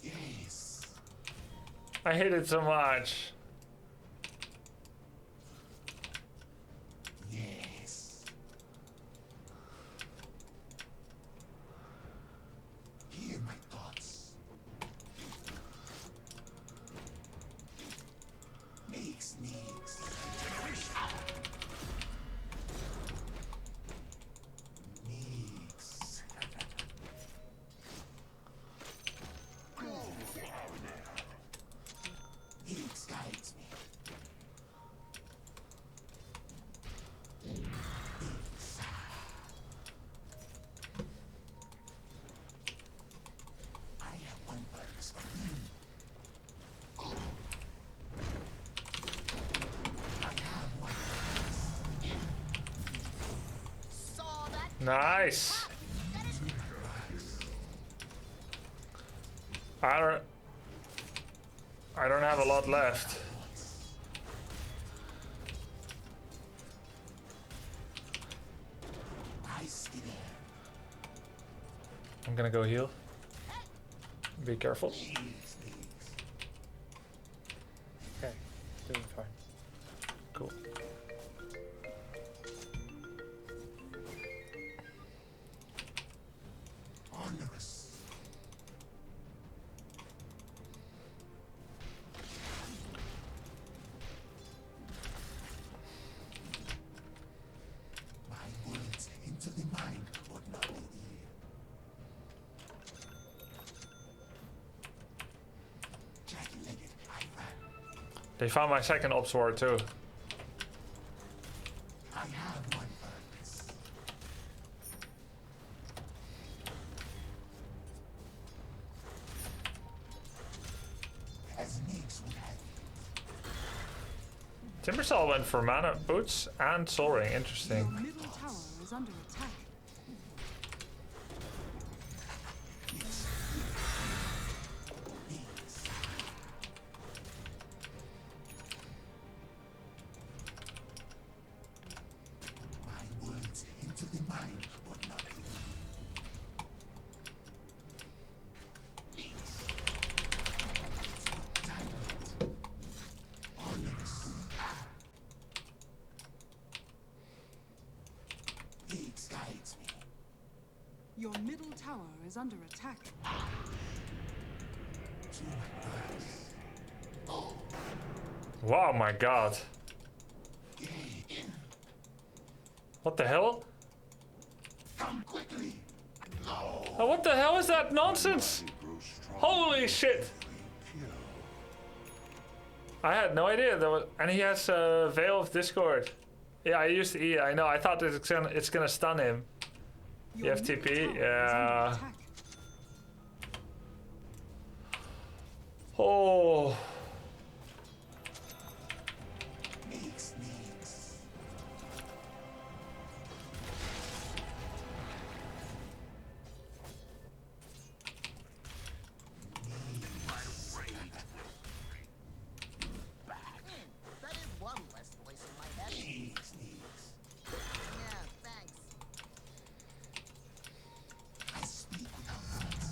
Yes. I hate it so much. Yes. Hear my thoughts. Makes needs. Needs. Needs guides me. I have one purpose for you. I have one Nice. I don't have a lot left. I see there. I'm gonna go heal. Be careful. Needs. Okay, doing fine. Cool. Onerous. My They found my second op sword too. I have one purpose. As Nix would have it. Timbersaw went for mana boots and soul ring. Interesting. Your middle tower is under attack. My words into the mind would not be. Nix guides me. Your middle tower is under attack. To my purpose. Wow, my god. What the hell? Come quickly. Oh, what the hell is that nonsense? Holy shit! I had no idea there was, and he has a Veil of Discord. Yeah, I used E. I know. I thought it's gonna stun him. You have middle TP? tower is under Yeah. attack. Oh. Nix. That is one less voice in my head. Nix. Yeah, thanks. I speak without words.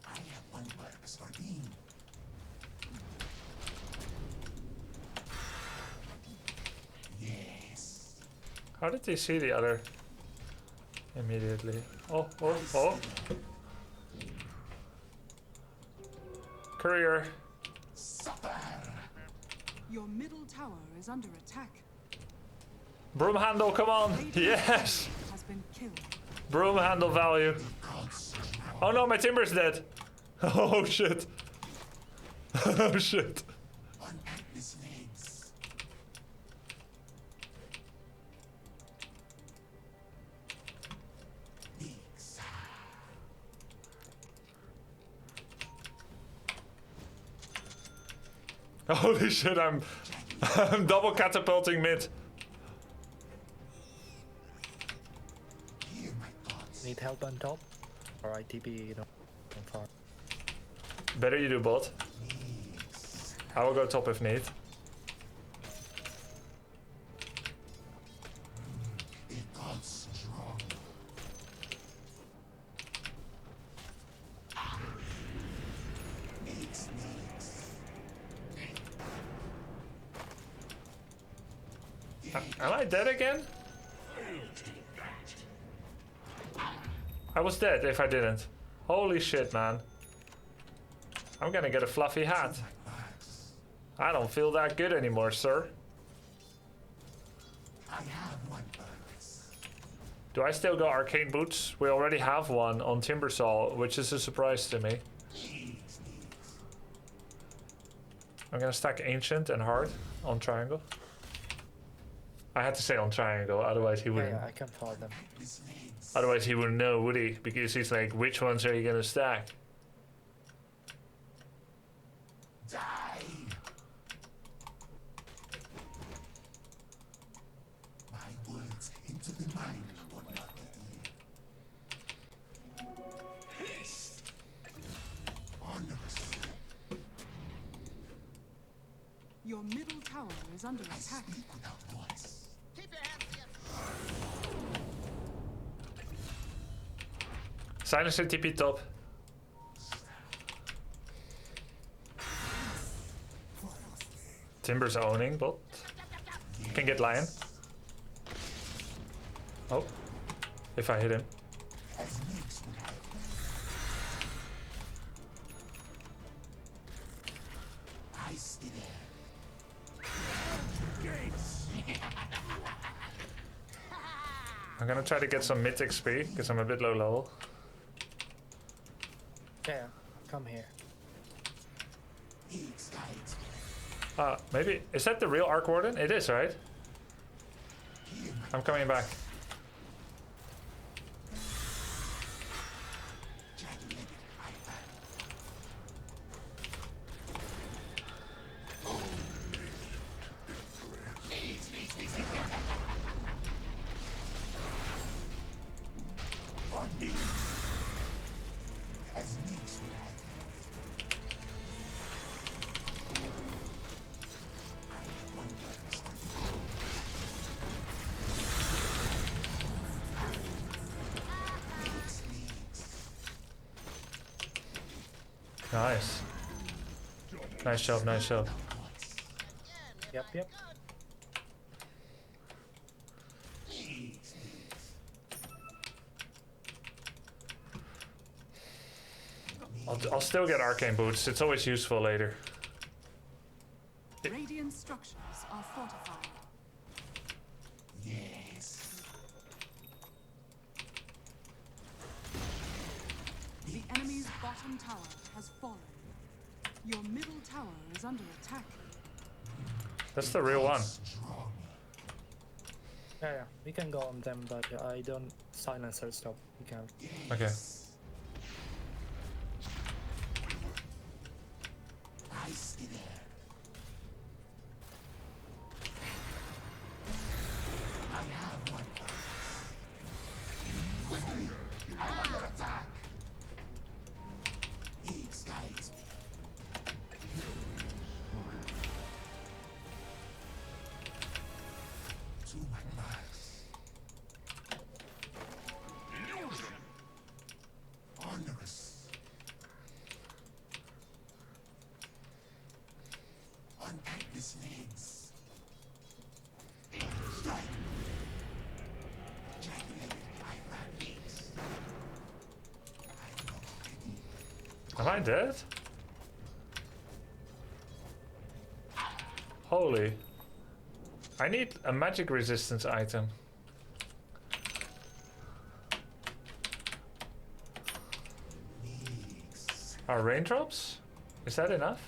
I have one purpose for being. Yes. How did he see the other? Immediately. Oh. Courier. Supper. Your middle tower is under attack. Broom handle, come on. Yes. Has been killed. Broom handle value. Gods. Oh no, my timber's dead. Oh shit. Oh shit. On Agnes' legs. Nix. Holy shit, I'm double catapulting mid. Hear my thoughts. Need help on top? Or ITP, you know, from far. Better you do bot. I will go top if need. A god strong. Nix. Am I dead again? I was dead if I didn't. Holy shit, man. I'm gonna get a fluffy hat. I don't feel that good anymore, sir. I have one purpose. Do I still go arcane boots? We already have one on Timbersaw, which is a surprise to me. I'm gonna stack ancient and hard on triangle. I had to say on triangle, otherwise he wouldn't. Yeah, I can follow them. Otherwise he wouldn't know, would he? Because he's like, which ones are you gonna stack? Die. My words into the mind would not be haste. Onerous. Your middle tower is under I attack. speak without voice. Keep your hands together. Silencer TP top. Timber's owning, but can get lion. Oh, if I hit him. As Nix would have it. I stay there. I'm gonna try to get some mid XP because I'm a bit low level. Yeah, come here. Maybe is that the real Arc Warden? It is, right? I'm coming back. Nice. Nice job, nice job. Yep, yep. I'll still get arcane boots. It's always useful later. Radiant structures are fortified. Yes. The enemy's bottom tower has fallen. Your middle tower is under attack. That's the real one. Yeah, we can go on them, but I don't silencer stop. We can. Okay. Nice in there. I have one. I'm under attack. He guides me. To my max. Illusion. Onerous. On Agnes legs. Strike. Jagged I legs. Am I dead? Holy. I need a magic resistance item. Are raindrops? Is that enough?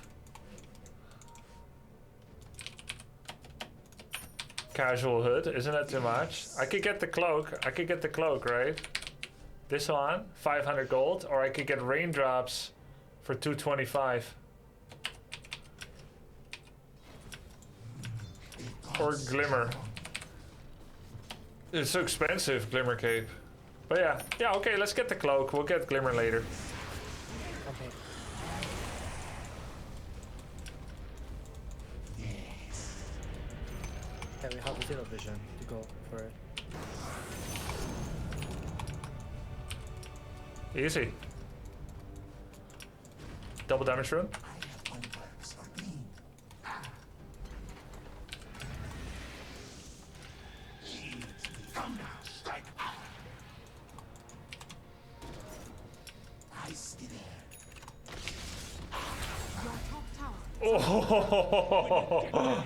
Casual hood, isn't that too much? I could get the cloak. I could get the cloak, right? This one, 500 gold, or I could get raindrops for 225. Or glimmer. It's so expensive, glimmer cape. But yeah, okay, let's get the cloak. We'll get glimmer later. Okay. Yeah, we have zero vision to go for it. Easy. Double damage rune. Come now, strike. Nice in there. Your top tower. Oh!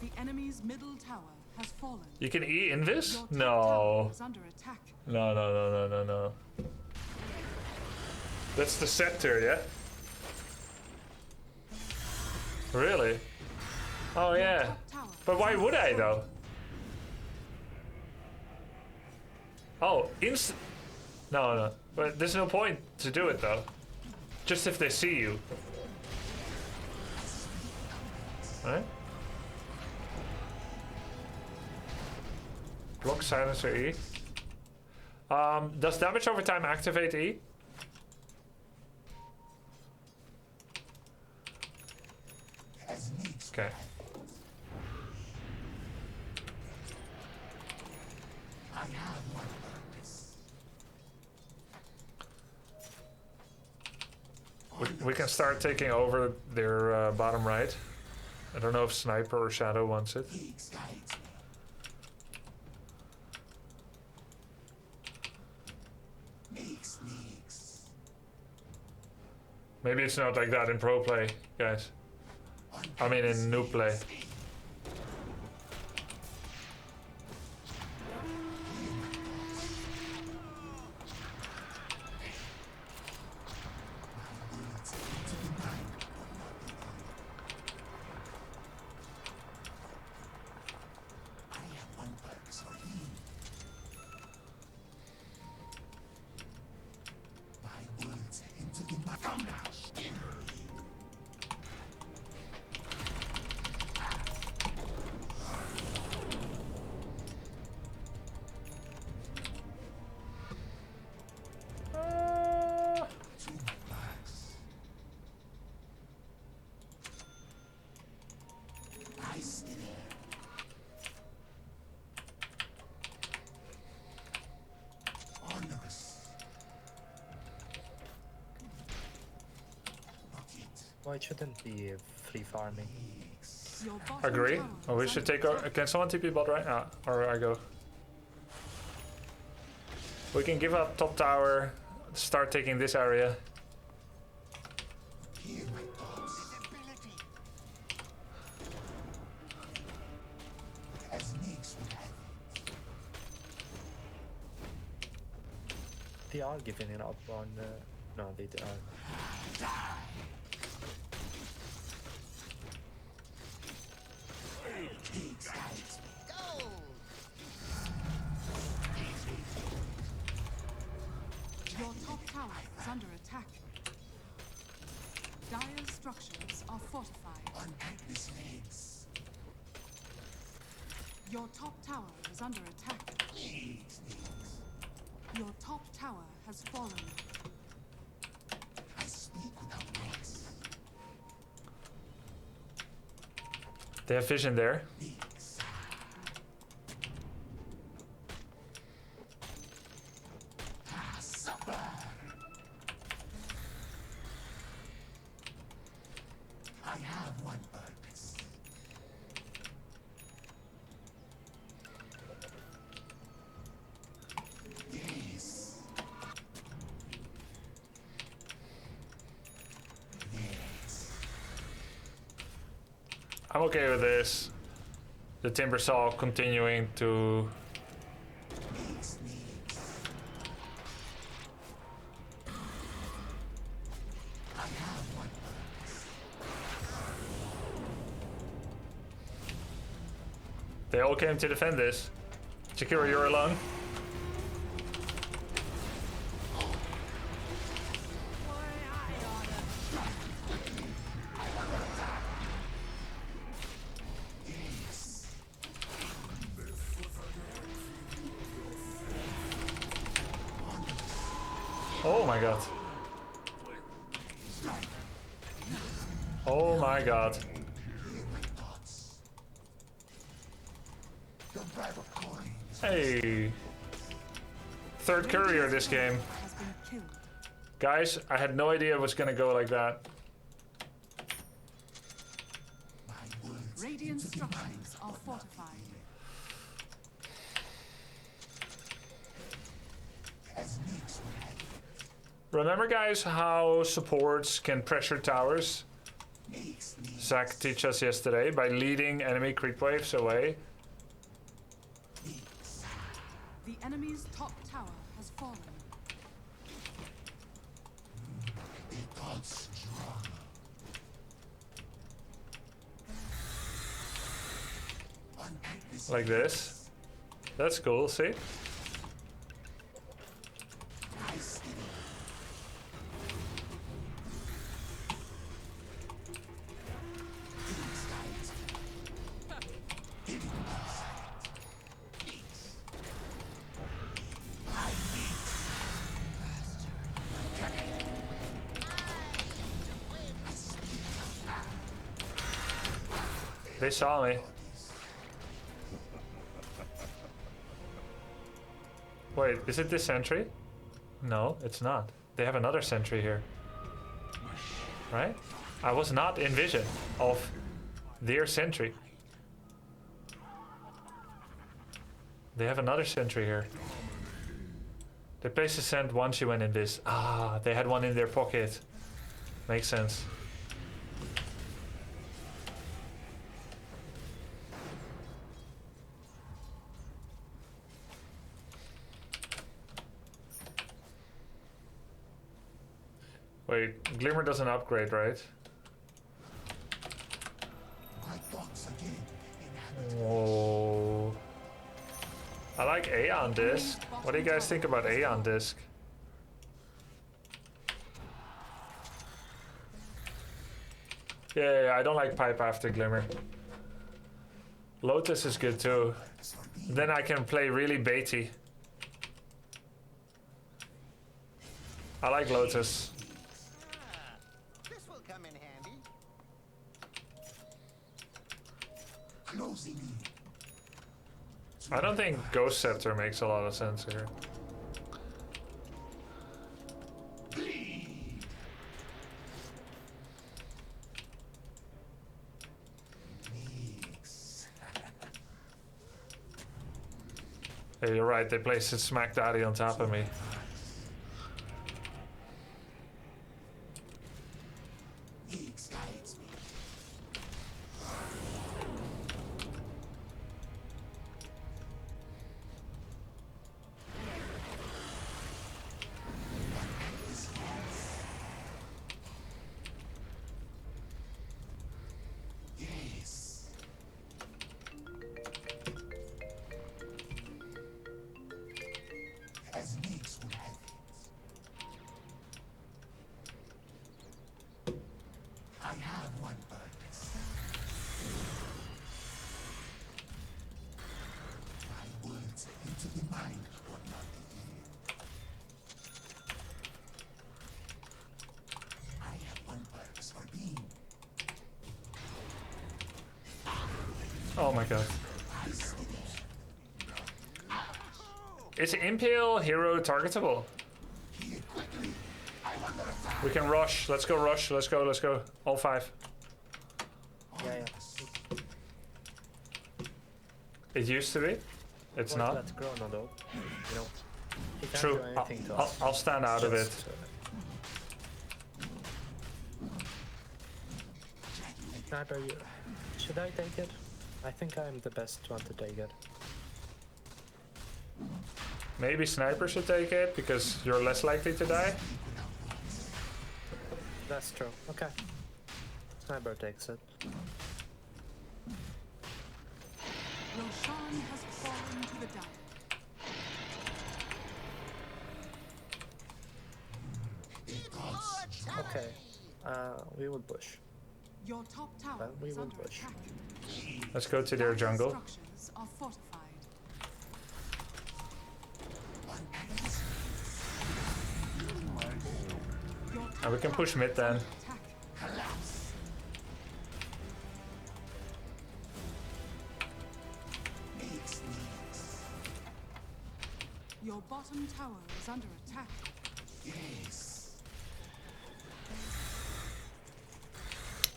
The enemy's middle tower has fallen. You can E invis? Your top No. tower is under attack. No. That's the scepter, yeah? Really? Oh yeah. Top tower But why would I though? Oh, No. But there's no point to do it though. Just if they see you. Right? Block silencer E. Does damage over time activate E? Okay. I have one purpose. We can start taking over their bottom right. I don't know if Sniper or Shadow wants it. He guides me. Makes leaks. Maybe it's not like that in pro play, guys. I mean in noob play. Why shouldn't be free farming? Your bottom Agree. tower Oh, we is should under take our... Can someone TP bot right now? Or I go? We can give up top tower, start taking this area. Hear my thoughts. Visibility. As Nyx would have it. They are giving it up on. No, they are. Go. Your top tower is under attack. Dire's structures are fortified. Unpack this legs. Your top tower is under attack. Please, Nyx. Your top tower has fallen. I speak without words. They have vision there. Nyx. Suffer. I have one purpose. Yes. Yes. I'm okay with this. The timber saw continuing to... Nyx, Nyx. I have one purpose. They all came to defend this. Shakira, you're alone. Oh my god. Oh my god. Hear my thoughts. Don't grab a coin. Hey. Third courier this game. Has been killed. Guys, I had no idea it was gonna go like that. My words Radiant into the mind structures are fortified. as Nyx would have it. Remember, guys, how supports can pressure towers? Nyx, Nyx. Zach teach us yesterday by leading enemy creep waves away. Nyx. The enemy's top tower has fallen. The gods strong. Unpack this Like this. That's cool, see? nice little insight. Hidden insight. Nyx. I need They saw me. Wait, is it this sentry? No, it's not. They have another sentry here. Right? I was not in vision of their sentry. They have another sentry here. They placed a sent once you went in this. Ah, they had one in their pocket. Makes sense. Wait, Glimmer doesn't upgrade, right? my thoughts again. Inhabit Whoa. I like A on disc. What do you guys think about A on disc? Yeah, I don't like pipe after Glimmer. Lotus is good too. Then I can play really baity. I like Lotus. This will come in handy. closing in. I don't think Ghost Scepter makes a lot of sense here. Hey, you're right, they placed it smack daddy on top of me. Higgs guides me. Yes. As Nix would have it. I have one purpose. My words into the mind would not be here. I have one purpose for being. Oh my god. Is Impale hero targetable? We can rush. Let's go rush. Let's go. Let's go. All 5. Yeah. It used to be. It's Well, not. that's Chrono though. You know. He can't True. do anything to I'll, us. I'll stand out of it. Just, Sniper, should I take it? I think I'm the best one to take it. Maybe Sniper should take it because you're less likely to die. That's true. Okay. Sniper takes it. Roshan has fallen to the dire. Okay. We will push. Your top tower Well, we is will under push. attack. Let's go to their jungle. Structures are fortified. Your And we can top push tower mid is then. under attack. Your bottom tower is under attack.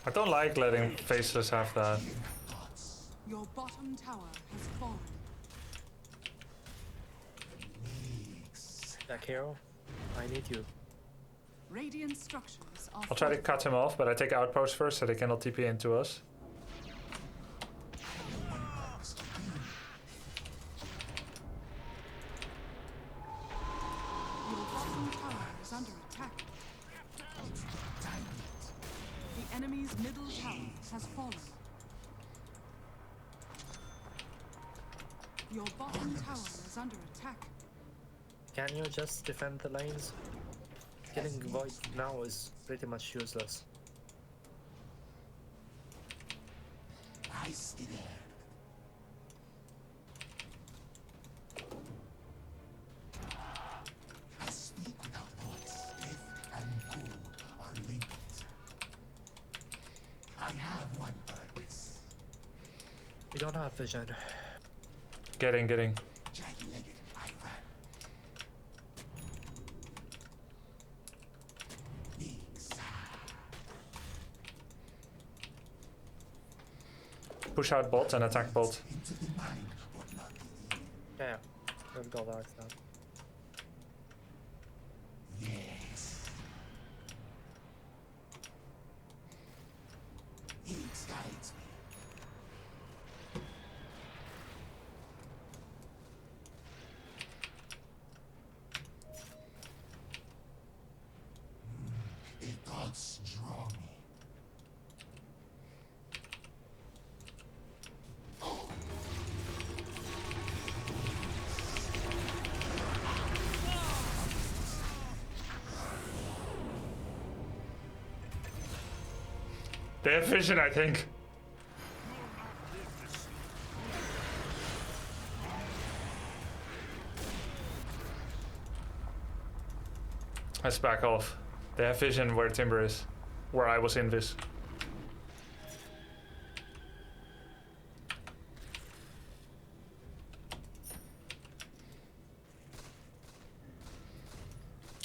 I don't like letting Faceless have that. Your bottom tower has fallen. Jack Hero, I need you. Radiant structures are I'll try to fortified. cut him off, but I take outpost first so they cannot TP into us. Your bottom tower is under attack. The enemy's middle tower has fallen. Your bottom tower is under attack. Can you just defend the lanes? Killing Void now is pretty much useless. I see there. I speak without voice. Death and good are linked. I have one purpose. We don't have vision. Getting. Jagged-legged I ran. Nix. Push out bot and attack bot. Into the mind would not be here. Yeah. We'll go dark now. Yes. Higgs guides me. The gods draw me. They have vision, I think. Let's back off. They have vision where Timber is. Where I was invis.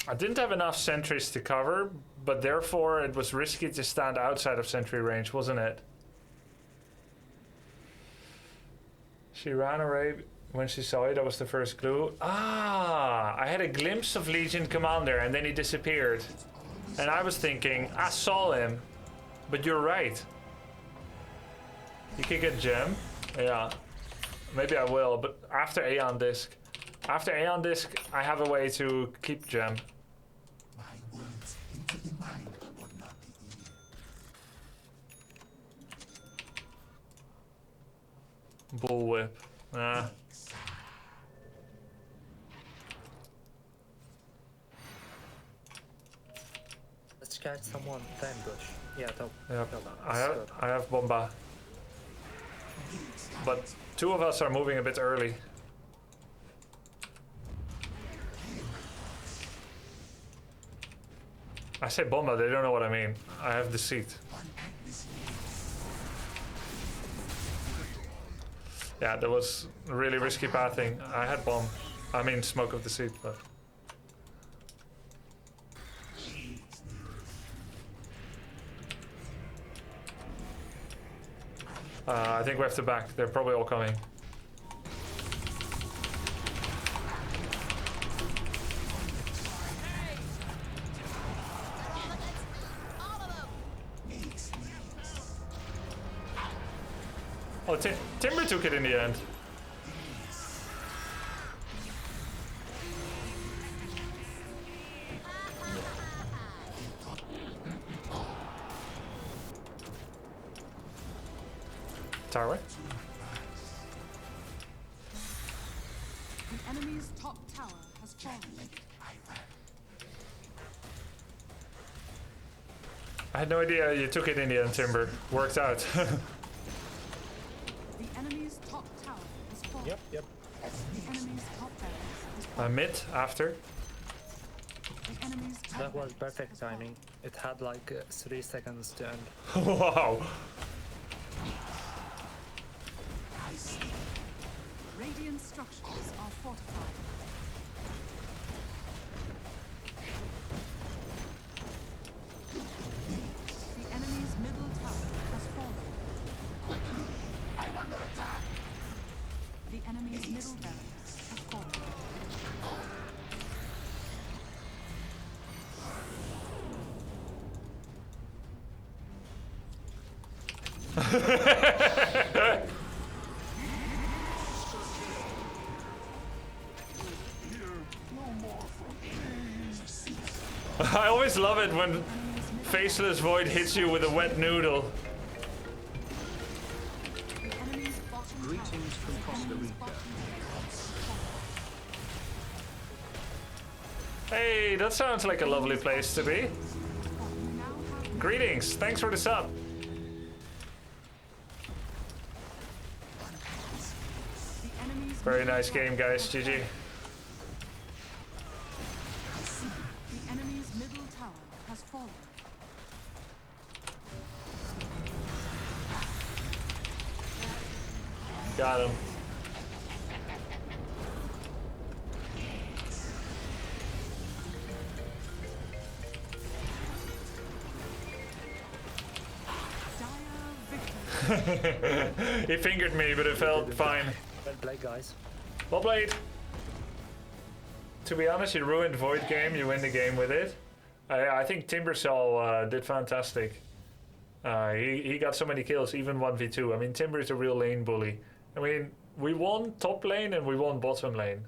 I didn't have enough sentries to cover, but therefore it was risky to stand outside of sentry range, wasn't it? She ran away When she saw it, that was the first clue. Ah, I had a glimpse of Legion Commander and then he disappeared. And I was thinking, I saw him. But you're right. You could get gem. Yeah. Maybe I will, but after Aeon Disc. After Aeon Disc, I have a way to keep gem. My words into the mind would not be easy. Bullwhip. Nah. Let's catch someone. Time bush. Yeah, top. Yep. Top. I have Bomba. But two of us are moving a bit early. I say Bomba, they don't know what I mean. I have Deceit. Yeah, that was really risky pathing. I had Bomb. I mean Smoke of Deceit, but... I think we have to back. They're probably all coming. Oh, Timber took it in the end. Tower. The enemy's top tower has fallen. I had no idea you took it in the end, Timber. Worked out. The enemy's top tower has fallen. Yep, yep. The enemy's top barracks has fallen. Mid after. The enemy's top That was barracks perfect has fallen. timing. It had like 3 seconds to end. Wow. Radiant structures are fortified. The enemy's middle tower has fallen. The enemy's middle barracks has fallen. I always love it when Faceless Void hits you with a wet noodle. The enemy's bottom Greetings tower. from The Costa enemy's Rica. bottom tower has fallen. Hey, that sounds like a lovely place to be. You now have Greetings, thanks for the sub. the enemy's Very middle nice tower game, guys. has GG. fallen. The enemy's middle tower has fallen. Got him. Dire victory. He fingered me, but it felt fine. Well played, guys. Well played. To be honest, you ruined Void game. You win the game with it. I think Timbersol did fantastic. He got so many kills, even 1v2. I mean, Timber is a real lane bully. I mean, we won top lane and we won bottom lane.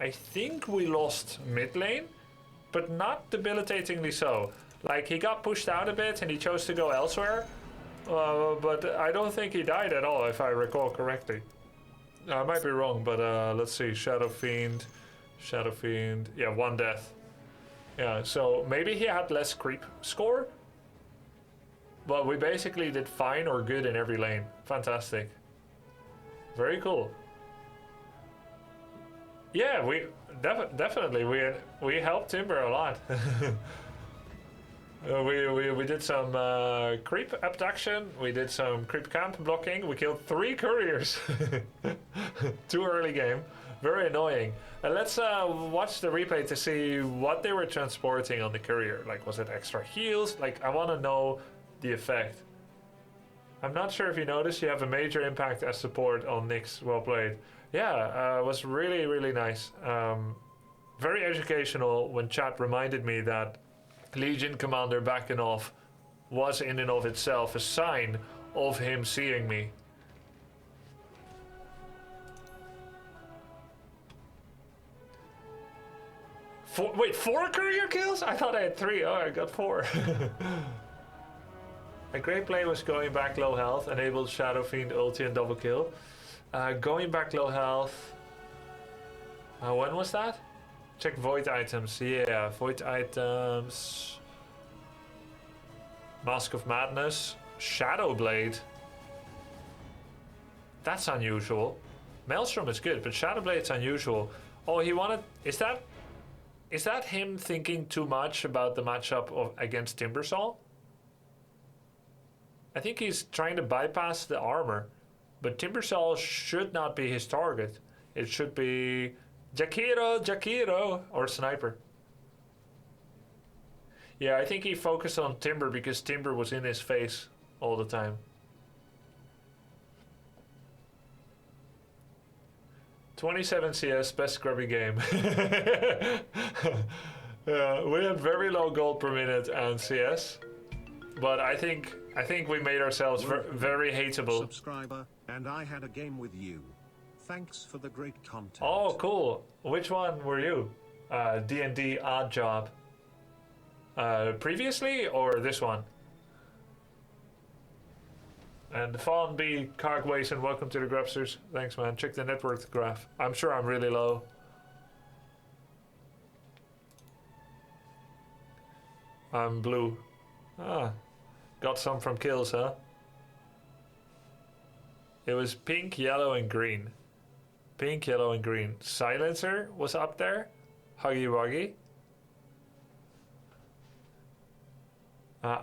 I think we lost mid lane, but not debilitatingly so. Like, he got pushed out a bit and he chose to go elsewhere. But I don't think he died at all, if I recall correctly. I might be wrong, but let's see. Shadow Fiend. Yeah, 1 death. Yeah, so maybe he had less creep score. But we basically did fine or good in every lane. Fantastic. Very cool. Yeah, we definitely we helped Timber a lot. We did some creep abduction. We did some creep camp blocking. We killed 3 couriers. Too early game. Very annoying. Let's watch the replay to see what they were transporting on the courier. Like, was it extra heals? Like, I want to know the effect. I'm not sure if you noticed, you have a major impact as support on Nyx. Well played. Yeah, it was really, really nice. Very educational when chat reminded me that Legion Commander backing off was in and of itself a sign of him seeing me. Wait, 4 courier kills? I thought I had 3. Oh, I got 4. A great play was going back low health, enabled Shadow Fiend ulti and double kill. Going back low health. When was that? Check void items. Yeah, void items. Mask of Madness. Shadow Blade. That's unusual. Maelstrom is good, but Shadow Blade's unusual. Oh, he wanted. Is that him thinking too much about the matchup against Timbersaw? I think he's trying to bypass the armor, but Timbersaw should not be his target. It should be Jakiro, or Sniper. Yeah, I think he focused on Timber because Timber was in his face all the time. 27 CS, best scrubby game. We had very low gold per minute and CS, but I think we made ourselves very hateable. Subscriber, and I had a game with you. Thanks for the great content. Oh, cool. Which one were you? D&D Odd Job. Previously or this one? And Fawn B, Cogways, and welcome to the Grubsters. Thanks, man. Check the net worth graph. I'm sure I'm really low. I'm blue. Ah, got some from kills, huh? It was pink, yellow, and green. Pink, yellow, and green. Silencer was up there. Huggy Wuggy.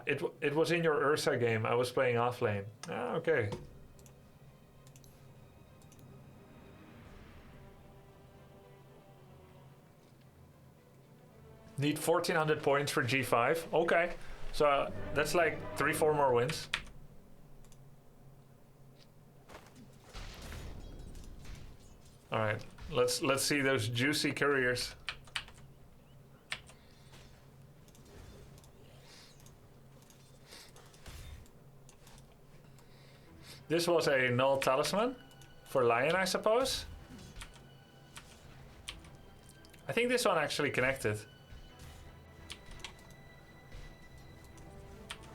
It was in your Ursa game. I was playing off lane. Ah, okay. Need 1400 points for G5. Okay. So that's like 3-4 more wins. All right. Let's see those juicy couriers. This was a null talisman for Lion, I suppose. I think this one actually connected.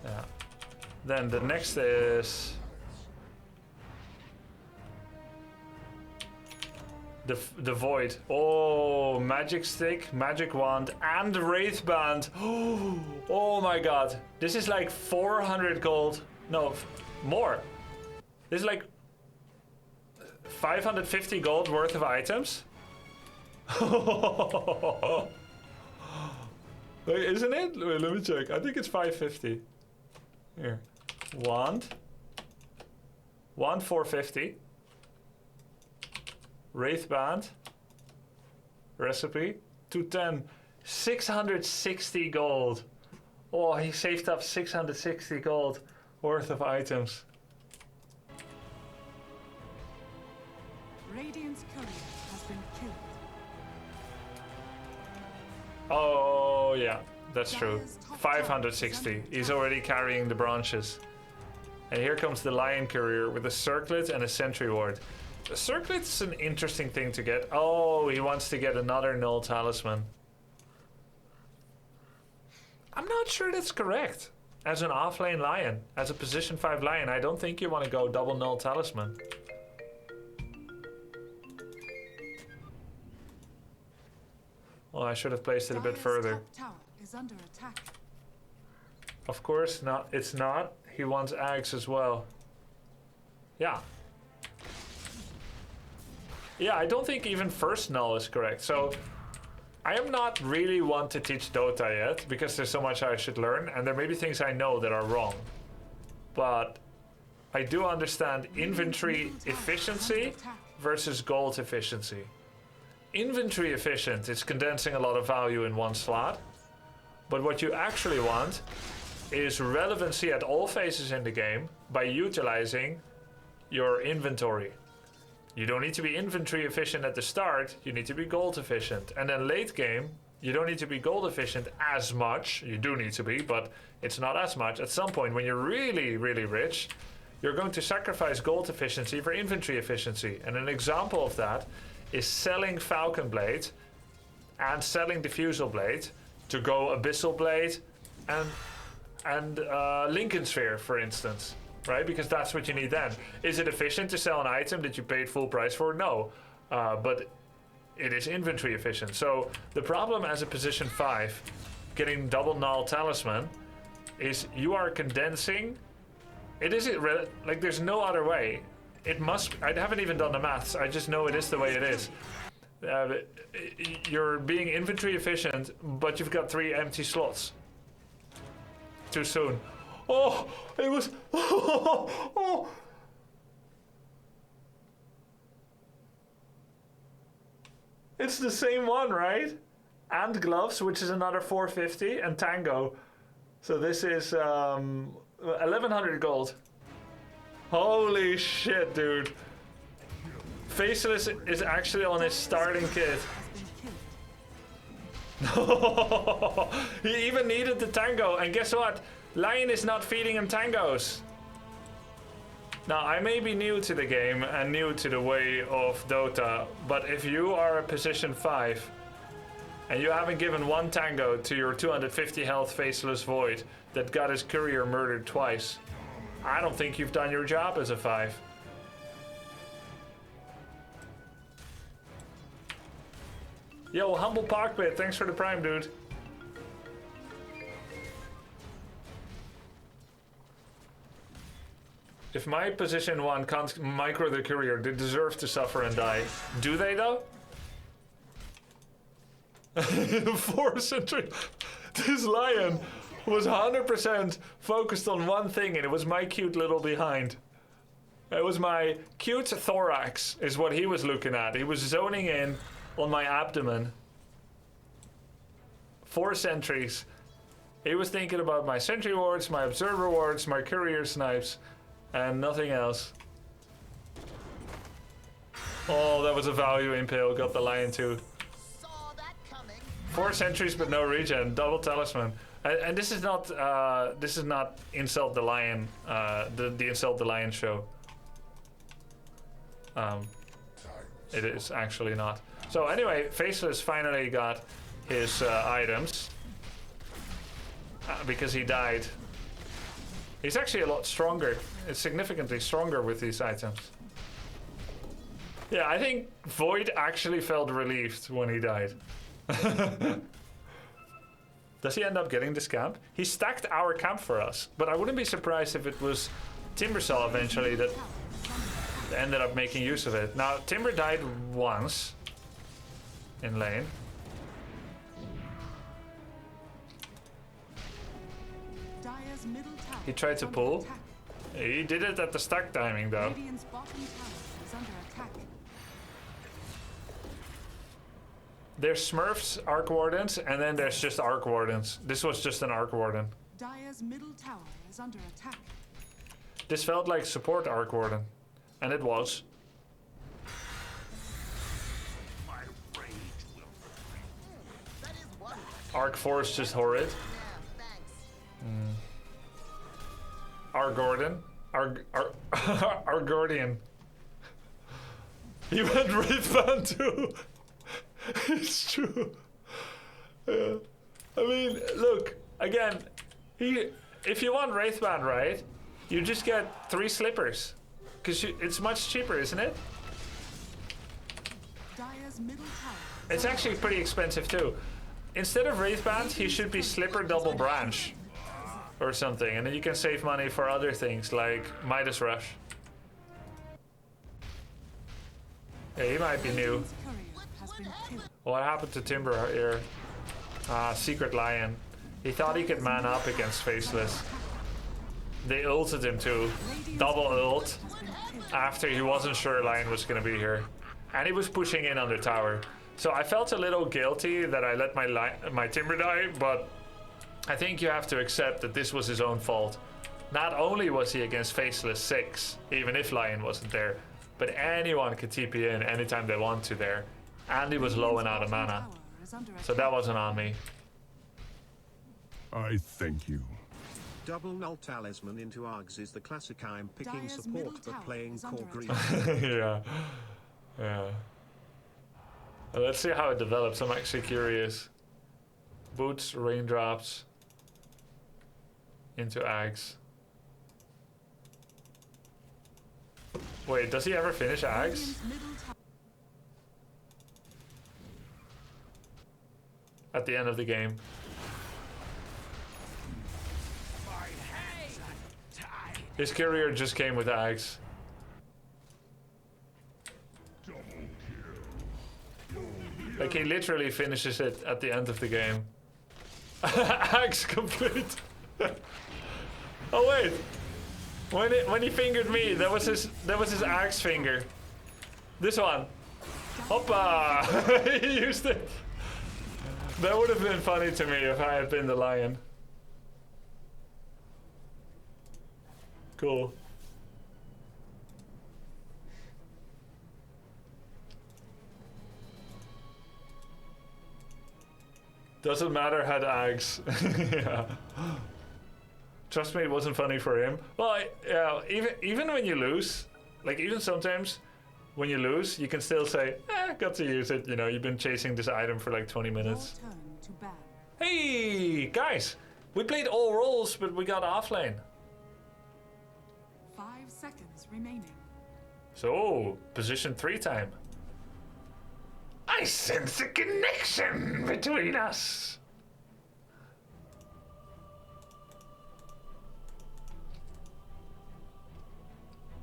Yeah. Then the next is the Void. Oh, Magic Stick, Magic Wand, and Wraith Band. Oh my god. This is like 400 gold. No, more. This is like 550 gold worth of items. Wait, isn't it? Wait, let me check. I think it's 550. Here. Wand 450. Wraith Band. Recipe. 210. 660 gold. Oh, he saved up 660 gold worth of items. Radiant's courier has been killed. Oh, yeah, that's true. 560. He's already carrying the branches. And here comes the Lion Courier with a Circlet and a Sentry Ward. The Circlet's an interesting thing to get. Oh, he wants to get another Null Talisman. I'm not sure that's correct. As an offlane Lion, as a position 5 Lion, I don't think you want to go double Null Talisman. Well, I should have placed it a bit further. Top tower is under attack. Of course not. It's not. He wants Ags as well. Yeah. Yeah, I don't think even first null is correct. So I am not really one to teach Dota yet because there's so much I should learn, and there may be things I know that are wrong. But I do understand inventory efficiency versus gold efficiency. Inventory efficient is condensing a lot of value in one slot, but what you actually want is relevancy at all phases in the game by utilizing your inventory. you don't need to be infantry efficient at the start, you need to be gold efficient. And then late game, you don't need to be gold efficient as much. You do need to be, but it's not as much. At some point, when you're really, really rich, you're going to sacrifice gold efficiency for infantry efficiency. And an example of that is selling Falcon Blade and selling Diffusal Blade to go Abyssal Blade and Lincoln Sphere, for instance. Right? Because that's what you need then. Is it efficient to sell an item that you paid full price for? No. But it is inventory efficient. So the problem as a position 5, getting double null talisman, is you are condensing. It isn't like there's no other way. It must. I haven't even done the maths. I just know it is the way it is. You're being inventory efficient, but you've got 3 empty slots. Too soon. Oh, it was. Oh. It's the same one, right? And gloves, which is another 450, and tango. So this is 1100 gold. Holy shit, dude. Faceless is actually on his starting kit. He even needed the tango, and guess what? Lion is not feeding him tangos. Now, I may be new to the game and new to the way of Dota, but if you are a position 5 and you haven't given 1 tango to your 250 health Faceless Void that got his courier murdered twice, I don't think you've done your job as a 5. Yo, Humble Parkbit, thanks for the prime, dude. If my position 1 can't micro the courier, they deserve to suffer and die. Do they, though? 4 century. This lion was 100% focused on one thing, and it was my cute little behind. It was my cute thorax, is what he was looking at. He was zoning in on my abdomen. 4 sentries. He was thinking about my sentry wards, my observer wards, my courier snipes, and nothing else. Oh, that was a value impale. Got the lion too. Saw that coming. 4 sentries but no regen. Double talisman. And this is not insult the lion. The insult the lion show. It is actually not. So anyway, Faceless finally got his items because he died. He's actually a lot stronger. It's significantly stronger with these items. Yeah, I think Void actually felt relieved when he died. Does he end up getting this camp? He stacked our camp for us, but I wouldn't be surprised if it was Timbersaw eventually that ended up making use of it. Now, Timber died once in lane. Dire's middle tower He tried to is pull. under attack. He did it at the stack timing though. Radiant's bottom tower is under attack. There's Smurfs, Arc Wardens, and then there's just Arc Wardens. This was just an Arc Warden. Dire's middle tower is under attack. This felt like support Arc Warden. And it was. That is one. Arc Force just horrid. Yeah, thanks. Arc Gordon. Arc Guardian. He went Wraithband too. It's true. Yeah. I mean, look, again, if you want Wraithband, right, you just get 3 slippers. Because it's much cheaper, isn't it? Dire's middle tower. It's actually pretty expensive too. Instead of Wraithband, he should be Slipper Double Branch. Or something, and then you can save money for other things like Midas Rush. Yeah, he might be new. Radiant's courier has been killed. What happened to Timber here? Secret Lion. He thought he could man up against Faceless. They ulted him too. Double ult. Has been killed. After he wasn't sure Lion was gonna be here. And he was pushing in on the tower. So I felt a little guilty that I let my Timber die, but I think you have to accept that this was his own fault. Not only was he against Faceless 6, even if Lion wasn't there, but anyone could TP in anytime they want to there. And he was low and out of mana, so that wasn't on me. I thank you. Double null talisman into Args is the classic I'm picking Dire's support middle but tower playing is core under green. Yeah. Well, let's see how it develops. I'm actually curious. Boots, raindrops into Ags. Wait, does he ever finish Ags? Radiant's middle tower At the end of the game. His career just came with Ags. Like he literally finishes it at the end of the game. Axe complete. Oh wait, when he fingered me, that was his axe finger. This one. Hoppa! He used it. That would have been funny to me if I had been the lion. Cool. Doesn't matter, had Ags. Yeah. Trust me, it wasn't funny for him. Well, yeah, even when you lose, like even sometimes when you lose, you can still say, got to use it. You know, you've been chasing this item for like 20 minutes. Your turn to ban. Hey, guys, we played all roles, but we got offlane. 5 seconds remaining. So, position 3 time. I sense a connection between us.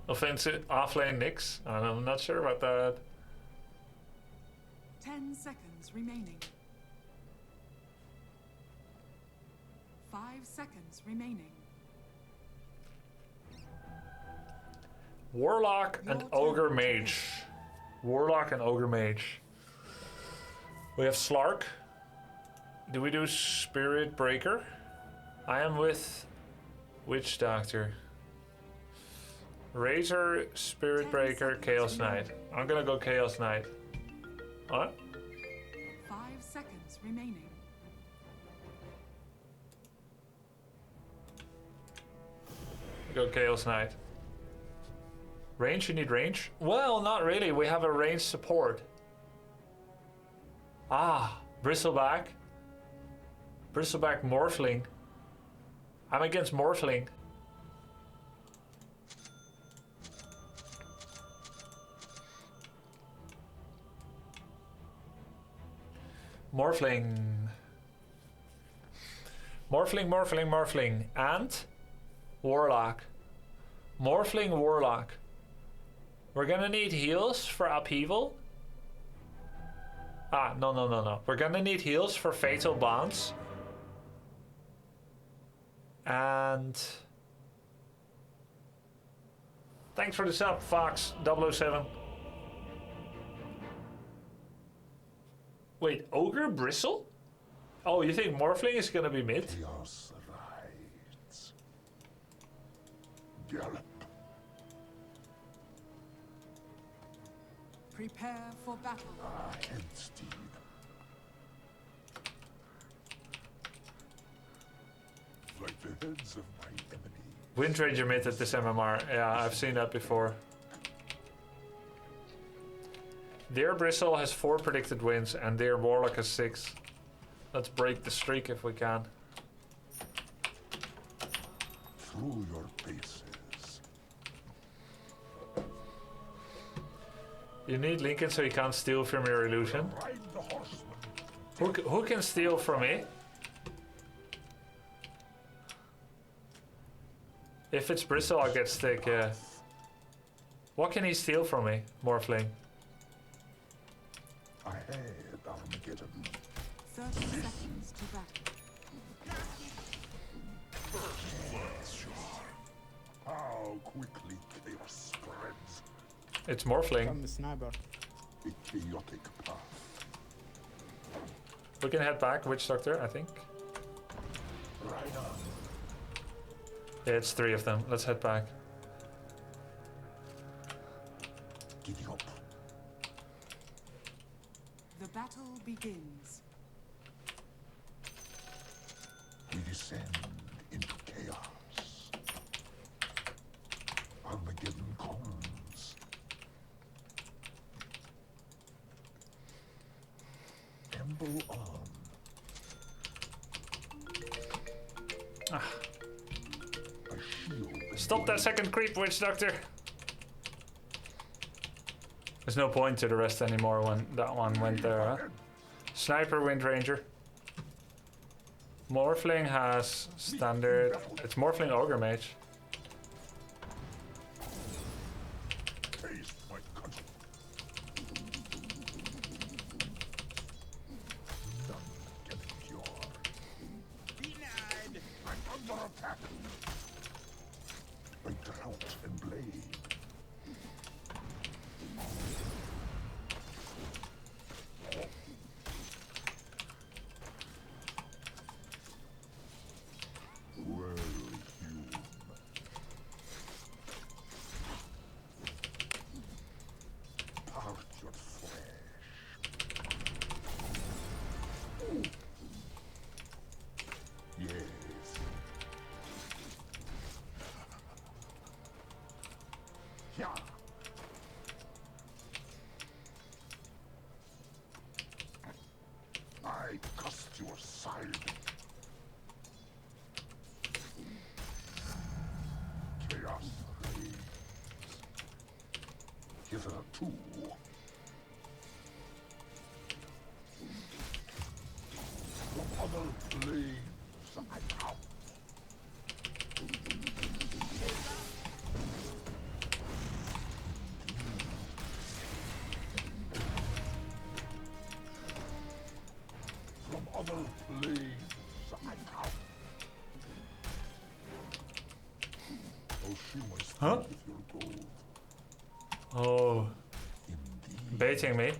Offensive offlane Nyx? I'm not sure about that. 10 seconds remaining. 5 seconds remaining. Warlock and Ogre Mage. Warlock and Ogre Mage. We have Slark. Do we do Spirit Breaker? I am with Witch Doctor. Razor, Spirit Breaker, Chaos Knight. I'm gonna go Chaos Knight. What? 5 seconds remaining. Go Chaos Knight. Range, you need range? Well, not really. We have a range support. Ah, Bristleback. Bristleback Morphling. I'm against Morphling. Morphling. Morphling. And Warlock. Morphling, Warlock. We're gonna need heals for Upheaval. Ah, no. We're gonna need heals for Fatal Bonds. And... thanks for the sub, Fox 007. Wait, Ogre Bristle? Oh, you think Morphling is gonna be mid? Chaos rides. Gallop. Prepare for battle. Headsteed. Like the heads of my enemies. Windranger mid at this MMR. Yeah, I've seen that before. Their Bristle has 4 predicted wins and their Warlock has 6. Let's break the streak if we can. Through your paces. You need Lincoln so you can't steal from your illusion. Ride the horseman. Who can steal from me? If it's Bristle, I'll get stick, yeah. What can he steal from me, Morphling? Ahead, Armageddon. 30 seconds to battle. How quickly chaos spreads. It's Morphling. From the sniper. A chaotic path. We can head back, Witch Doctor, I think. Right on. Yeah, it's 3 of them. Let's head back. The battle begins. We descend into chaos. Armageddon comes. Tremble on. A shield. Stop that second creep, Witch Doctor! There's no point to the rest anymore when that one went there, huh? Sniper, Wind Ranger. Morphling has standard. It's Morphling Ogre Mage. Taste my cudgel. None can endure. Denied. I'm under attack. By drought and blade. Well hewn. Partured flesh. Yes. Yeah. I cast your side. Chaos reigns. Hitherto. From other flames I come. From other flames I come. I'll show my strength Huh? with your gold. Oh, Indeed. baiting me.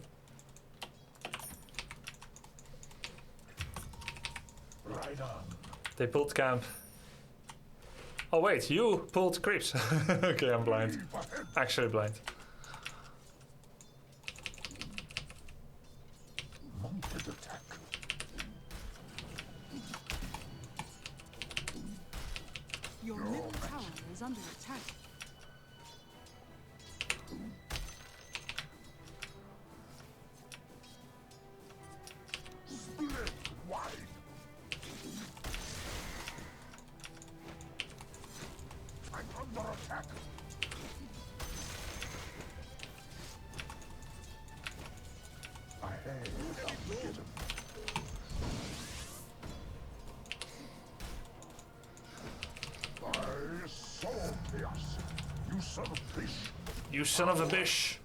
Right on. They pulled camp. Oh wait, you pulled creeps. Okay, I'm blind. Leap ahead. Actually blind. Mounted attack. Your middle tower is under attack. Split wide. I'm under attack. Ahead, Armageddon. I saw chaos. You son of fish. You son of a bitch.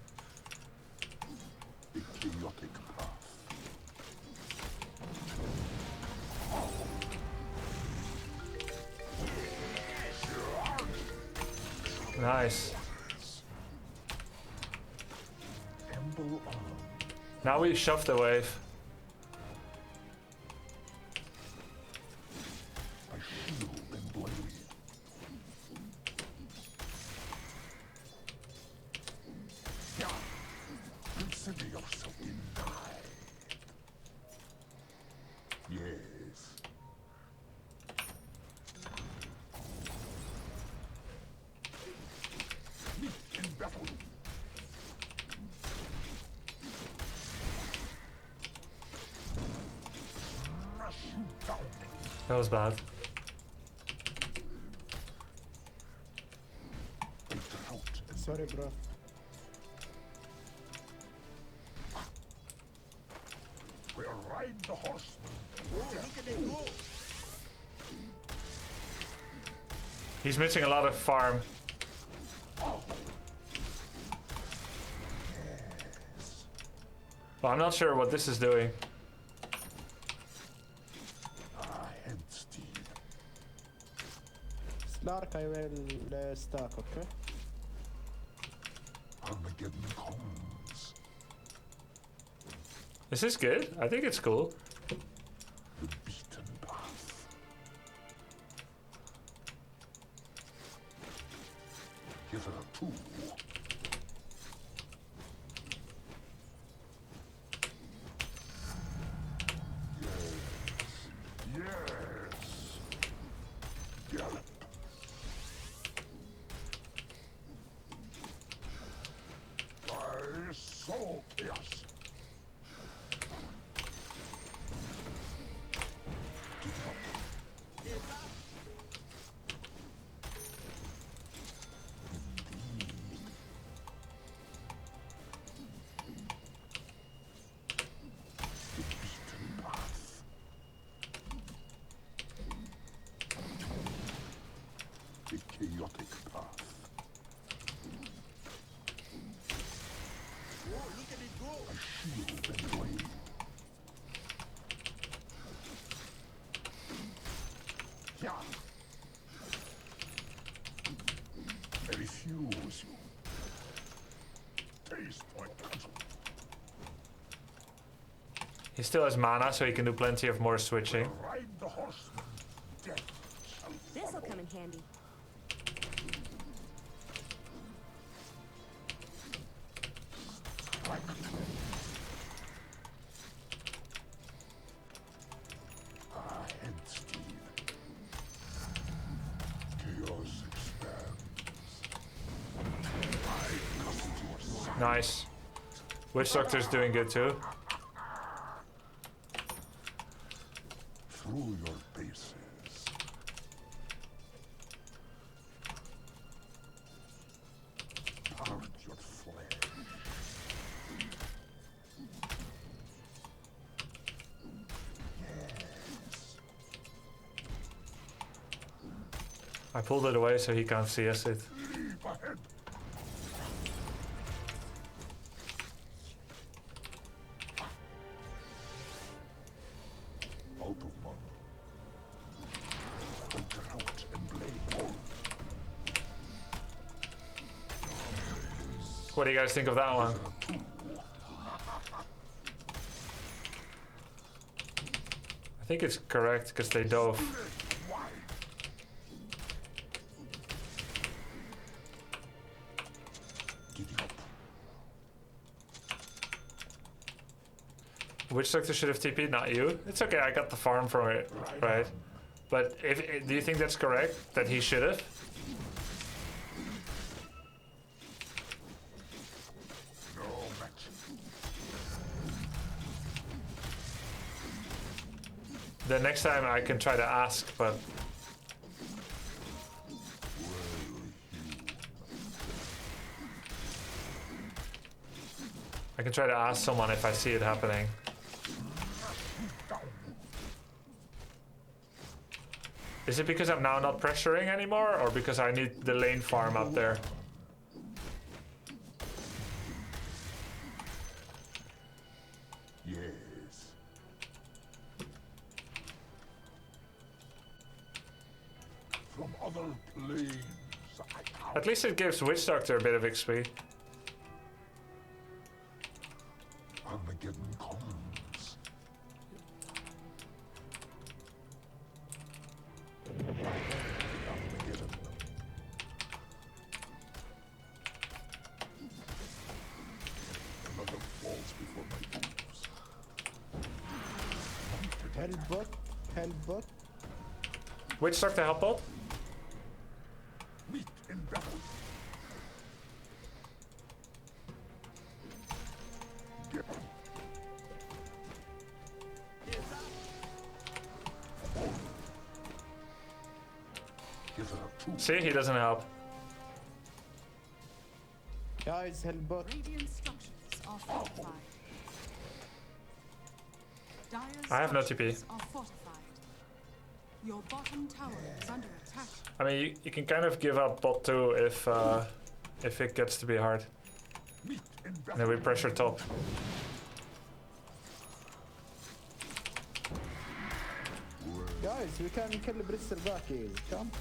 A chaotic path. Nice. Tremble on. Now we shove the wave. A shield and blade. Yeah. Consider yourself denied. Yes. Meet in battle. Smash you down. That was bad. By drought and Sorry, bro. we'll ride the horseman. Look at they go. He's missing a lot of farm. Well, I'm not sure what this is doing. Headsteed. Slark, I will stack, okay? Armageddon comes. Is this good? I think it's cool. The beaten path. Hitherto. shield and blade. Yeah. I refuse you. Taste my punishment. He still has mana, so he can do plenty of more switching. Ride the horseman. Death shall This'll follow. come in handy. Head speed. Chaos expands. I custom your sight. Nice. Witch Doctor's doing good too. Through your bases. Part your flesh. Yes. I pulled it away so he can't see us. It. Leap ahead. Out of mana. Drought and blade. What do you guys think of that one? I think it's correct because they dove. Giddy up. Witch Doctor should have TP'd, not you. It's okay, I got the farm from it, right? But do you think that's correct? That he should have? No match. The next time I can try to ask, but I can try to ask someone if I see it happening. Is it because I'm now not pressuring anymore, or because I need the lane farm up there? Yes. From other planes, I come. At least it gives Witch Doctor a bit of XP. Armageddon comes. Armageddon. Another falls before my moves. Help bot, help bot. Witch Doctor help bot? Meet in battle. Get Give her a two. See, he doesn't help. Guys, help bot. Radiant structures are fortified. Dire's I have no TP. structures are fortified. Your bottom tower is under attack. I mean, you can kind of give up bot too if it gets to be hard. Meet in battle. And then we pressure top. Guys, we can kill Bristol back easy. Come.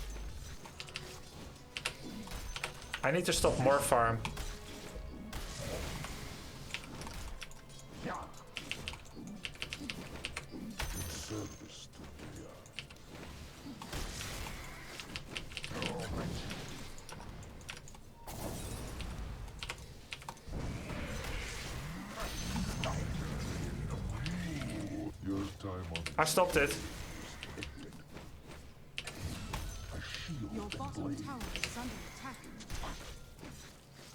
I need to stop more farm. Yeah. In service to Leah. No match. Your time on I stopped it. a shield Your and bottom blade. tower is under attack.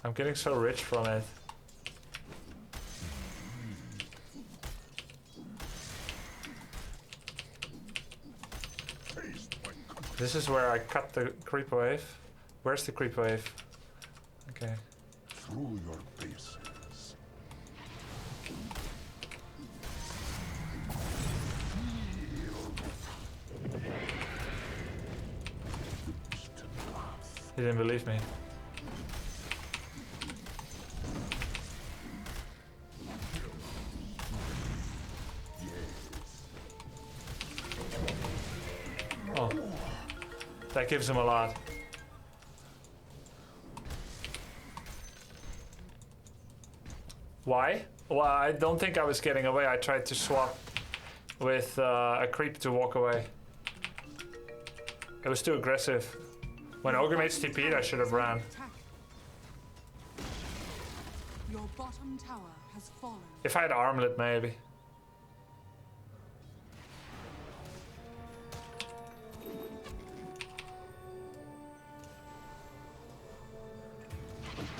I'm getting so rich from it. Taste my country. This is where I cut the creep wave. Where's the creep wave? Okay. Through your bases. Eastern path. He didn't believe me. That gives him a lot. Why? Well, I don't think I was getting away. I tried to swap with a creep to walk away. It was too aggressive. When Ogre Mage's TP'd, I should have ran. Your bottom tower has fallen. If I had Armlet, maybe.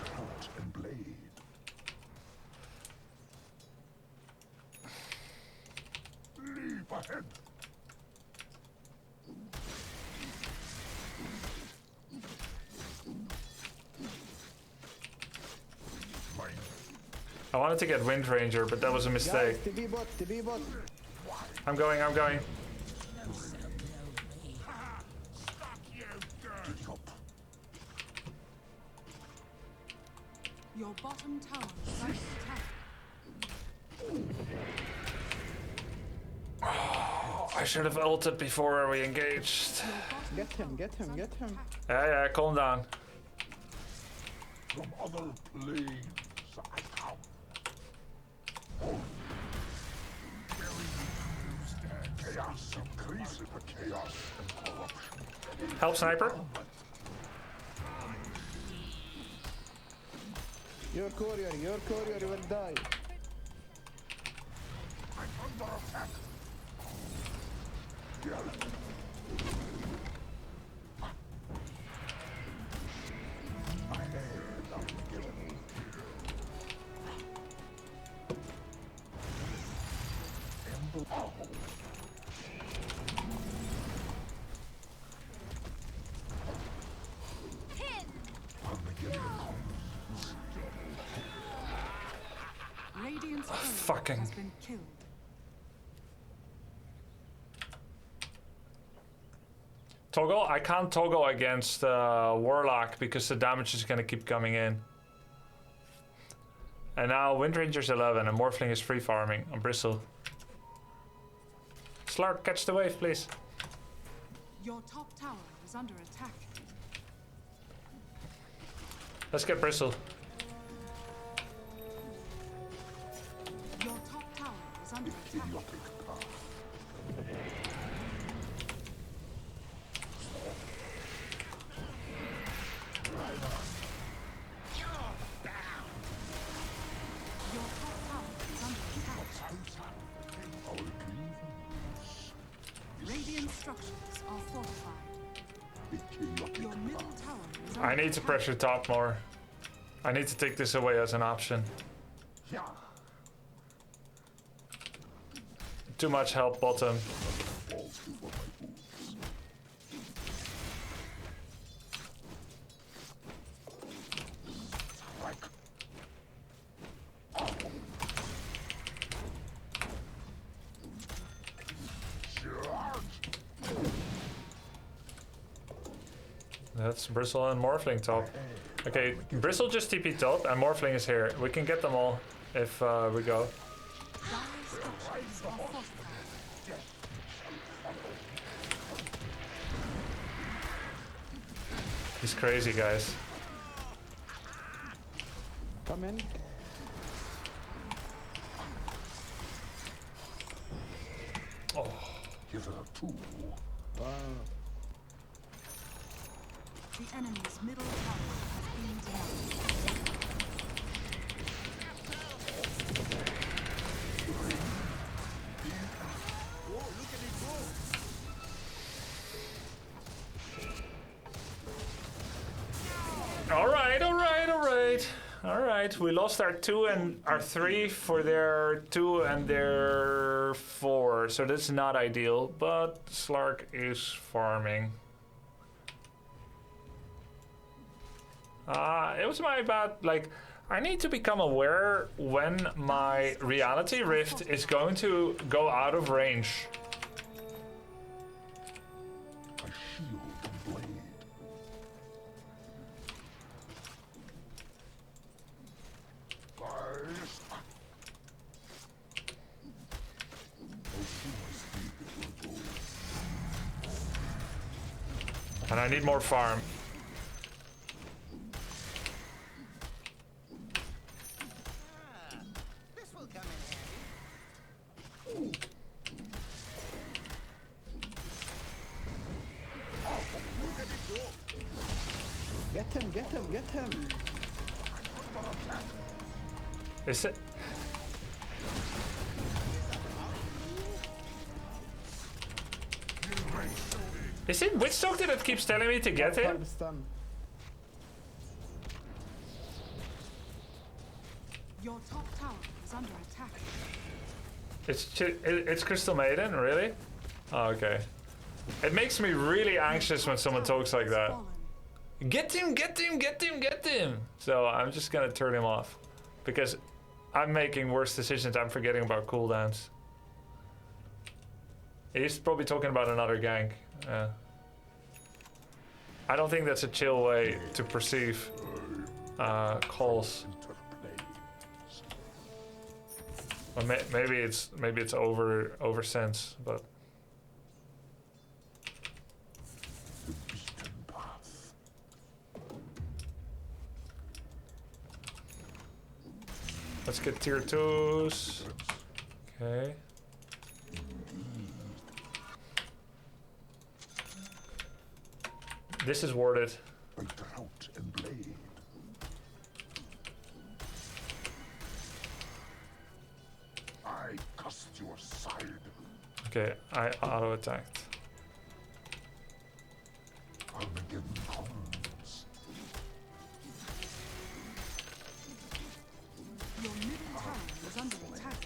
Clout and blade. Leap ahead. I wanted to get Wind Ranger, but that was a mistake. Guys, TB bot. I'm going. Your bottom tower is under attack. I should have ulted before we engaged. Get him. Yeah, calm down. From other planes I come. Chaos increases the chaos and corruption. Help, sniper. Your courier will die. I'm under attack. My hand unforgiven. Oh. Radiant's turret fucking- has been killed. Toggle? I can't toggle against Warlock because the damage is gonna keep coming in. And now Wind Ranger's 11 and Morphling is free farming on Bristle. Slark, catch the wave, please. Your top tower is under attack. Let's get Bristle. Your top tower is under attack. Idiotic path. Your top tower is under attack. Our grievance. Radiant structures are fortified. Idiotic Your middle path. tower is under I need to attack. pressure top more. I need to take this away as an option. Yeah. Too much help bottom. Falls before my boots. Strike. Charge. That's Bristle and Morphling top. Okay, Bristle just TP top and Morphling is here. We can get them all if we go. Dire structures are fortified. He's crazy, guys. Come in. Hitherto. Wow. The enemy's middle tower has been destroyed. Alright, we lost our 2 and our 3 for their 2 and their 4, so that's not ideal, but Slark is farming. It was my bad, like, I need to become aware when my reality rift is going to go out of range. A shield and blade. Fires. No sooner speak it will go. And I need more farm. This will come in handy. Get him, get him, get him. Is it? Is it Witch Doctor that keeps telling me to get him? Stun. Your top tower is under attack. It's Crystal Maiden, really? Oh, okay. It makes me really anxious when someone talks like that. Fallen. Get him, get him, get him, get him! So I'm just gonna turn him off. Because I'm making worse decisions, I'm forgetting about cooldowns. He's probably talking about another gank. I don't think that's a chill way to perceive calls. Or maybe it's over sense, but let's get tier 2s. Okay. This is warded. By drought and blade. I cast your side. Okay, I auto attacked. Armageddon comes. Your middle tower is under attack.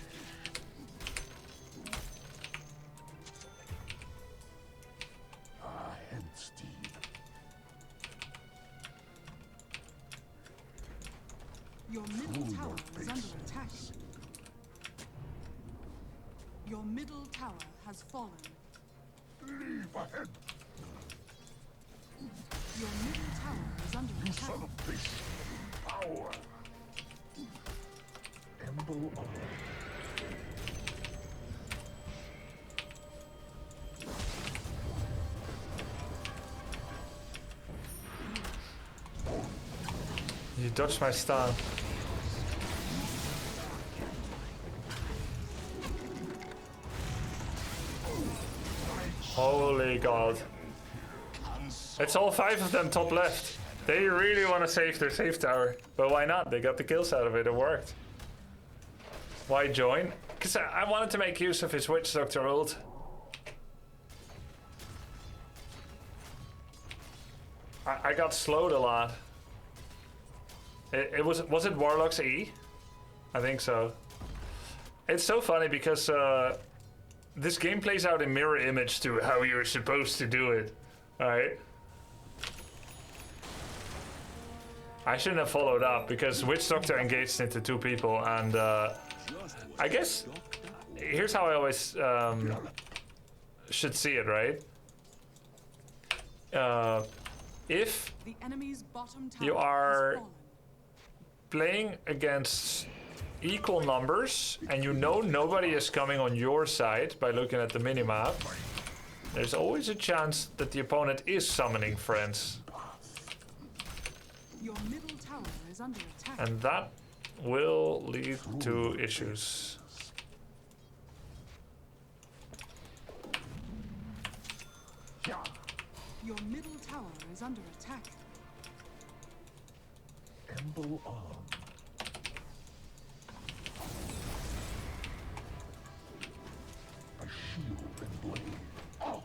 Head steed. Your middle tower is under attack. Your middle tower has fallen. Leave ahead, Your middle tower is under you attack. son of bitch. Power. Emble on. You dodged my stun. Holy god. It's all 5 of them top left. They really want to save their safe tower. But why not? They got the kills out of it. It worked. Why join? Because I wanted to make use of his Witch Doctor ult. I got slowed a lot. Was it Warlock's E? I think so. It's so funny because this game plays out in mirror image to how you're supposed to do it. Alright? I shouldn't have followed up because Witch Doctor engaged into 2 people and I guess here's how I always should see it, right? If The enemy's bottom tower you are has fallen. playing against equal numbers and you know nobody is coming on your side by looking at the minimap, there's always a chance that the opponent is summoning friends. Your middle tower is under attack. And that will lead to issues. Your middle tower is under attack. Emble on. A shield and blade. Oh.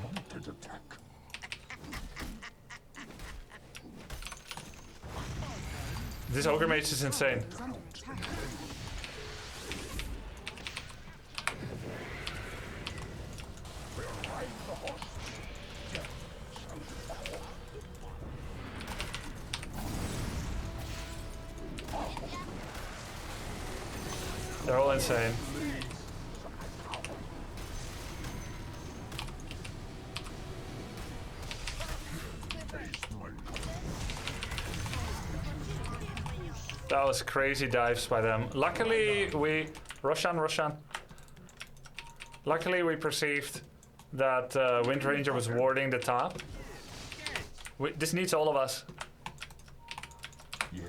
Mounted attack. This Ogre Mage is insane. Is under attack. They're all insane. That was crazy dives by them. Luckily, we... Roshan. Luckily, we perceived that Wind Ranger was warding the top. This needs all of us. Yes.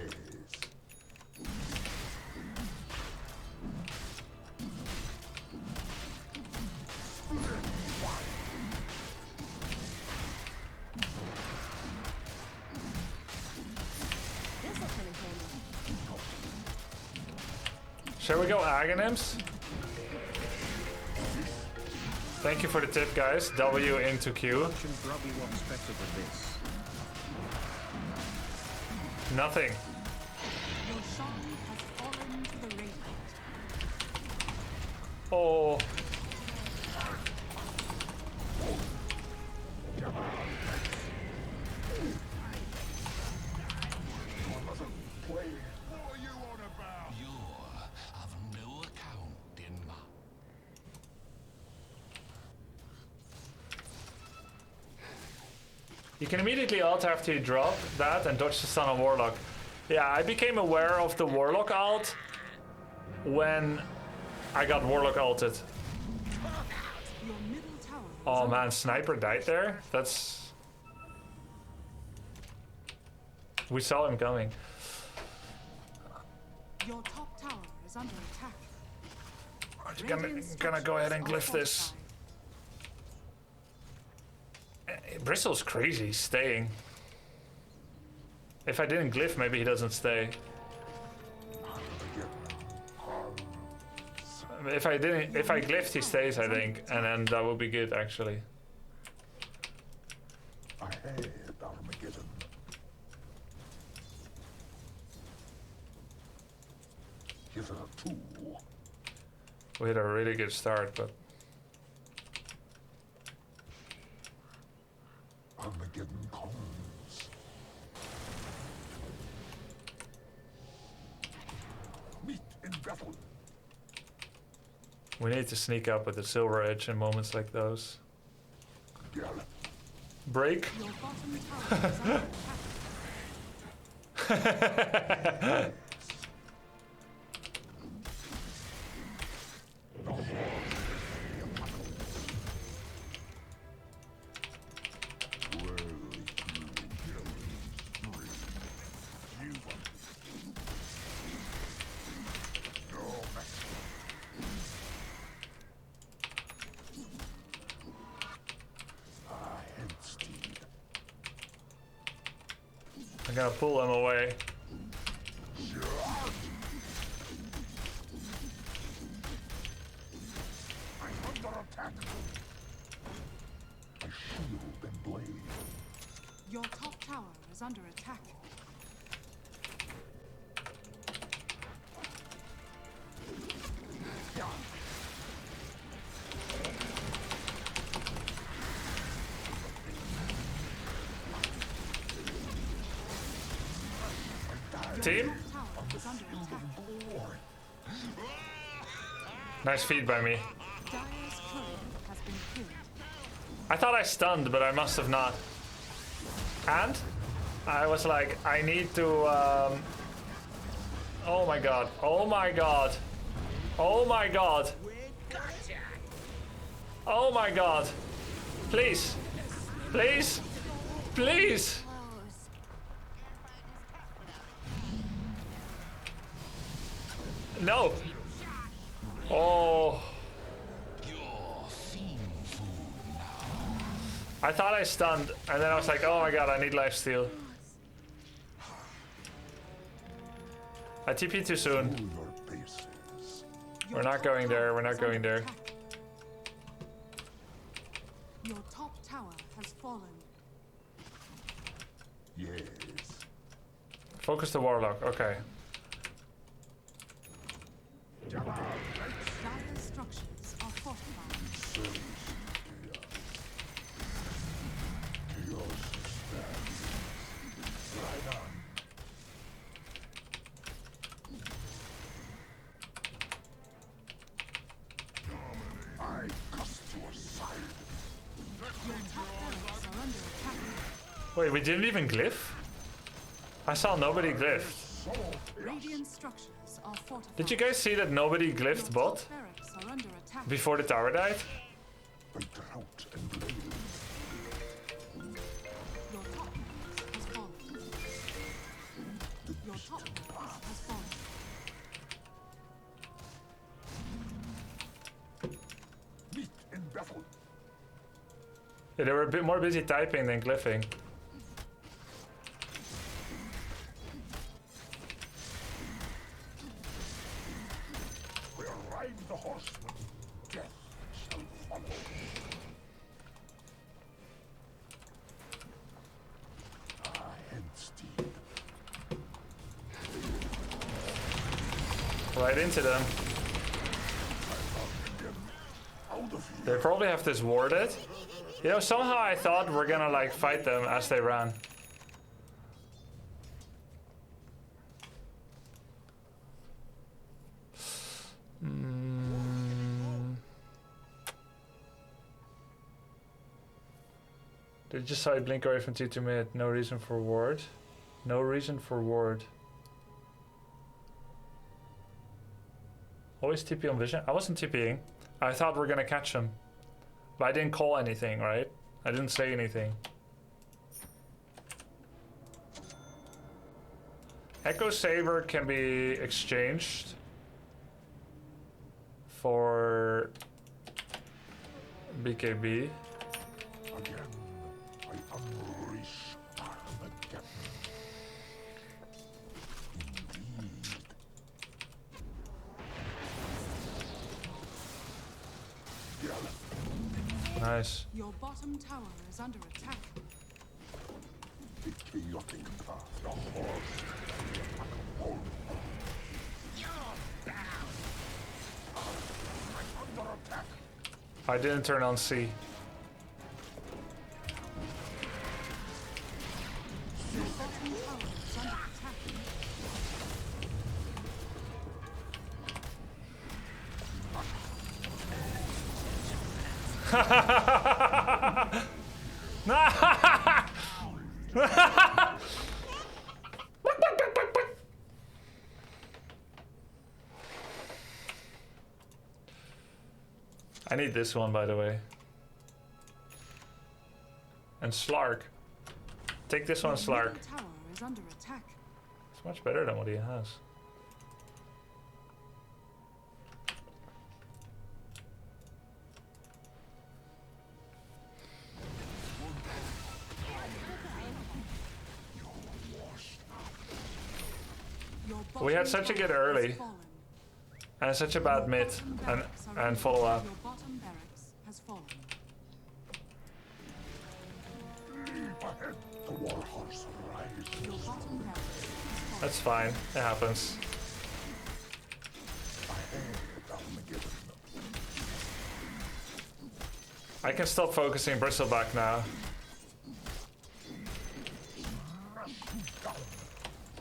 Shall we go Aghanims? Thank you for the tip, guys. W into Q. Grubby, what's better than this? Nothing. Your shrine has fallen to the radiant. Oh. You can immediately ult after you drop that and dodge the stun on Warlock. Yeah, I became aware of the Warlock ult when I got Warlock ulted. Your middle tower is Oh under man, Sniper died there? That's... We saw him coming. Your top tower is under attack. I'm gonna go ahead and glyph this. Bristle's crazy, staying. If I didn't glyph, maybe he doesn't stay. If I glyphed, he stays, I think, and then that would be good, actually. Ahead, Armageddon. Hitherto. We had a really good start, but Armageddon comes. Meet in battle. we need to sneak up with the Silver Edge in moments like those. Gallop. Break. Your bottom tower is under attack. I'm gonna pull him away. I'm under attack. A shield and blade. Your top tower is under attack. Team? Tower is under attack. Nice feed by me. Dire's courier has been killed. I thought I stunned, but I must have not. And I was like, I need to... Oh my god. Oh my god. Oh my god. Oh my god. Please. Please. Please. No. Oh. I thought I stunned, and then I was like, oh my god, I need lifesteal. I TP too soon. Your bases. We're not going there, we're not going there. Your top tower has fallen. Yes. Focus the Warlock, okay. Dire structures are fortified. Chaos stands. Ride on. I cast your side. Your top towers are under attack. Wait, we didn't even glyph? I saw nobody glyph. So Radiant structures are fortified. Did you guys see that nobody glyphed Your bot top barracks are under attack. before the tower died? By drought and blade. Your top barracks has fallen. Your top barracks has fallen. Meet in battle. Yeah, they were a bit more busy typing than glyphing. Where ride the horseman, death shall follow. Steed. Right into them. Out of They here. probably have this warded. You know, somehow I thought we're gonna like fight them as they ran. They just saw it blink away from 2 to mid. No reason for ward. No reason for ward. Always TP on vision. I wasn't TPing. I thought we're gonna catch him. But I didn't call anything, right? I didn't say anything. Echo Saber can be exchanged for BKB. Again, I unleash Armageddon. Indeed. Nice. Your bottom tower is under attack. The chaotic path, the horse. Under attack. I didn't turn on C. Your bottom tower is under attack. I need this one, by the way. And Slark. Take this one, Your Slark. middle tower is under attack. It's much better than what he has. Your We had bottom such a tower good early. has fallen. And such a bad mid and follow up. Your bottom barracks has fallen. Ahead, the war horse rises. Your bottom barracks has fallen. That's fine. It happens. Armageddon. I can stop focusing Bristleback now.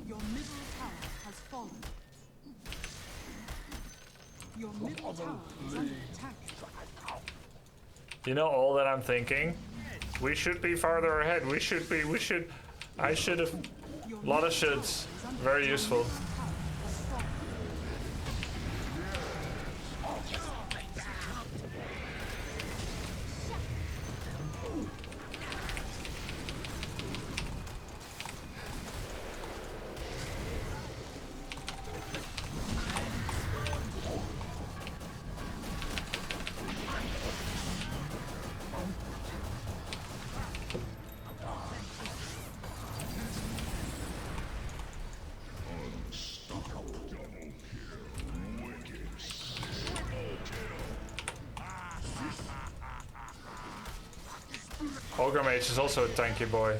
Your middle tower has fallen. Your middle tower is under attack. You know all that I'm thinking? We should be farther ahead. I should have. A lot of shoulds. Very useful. Tower has fallen. Ogre Mage is also a tanky boy.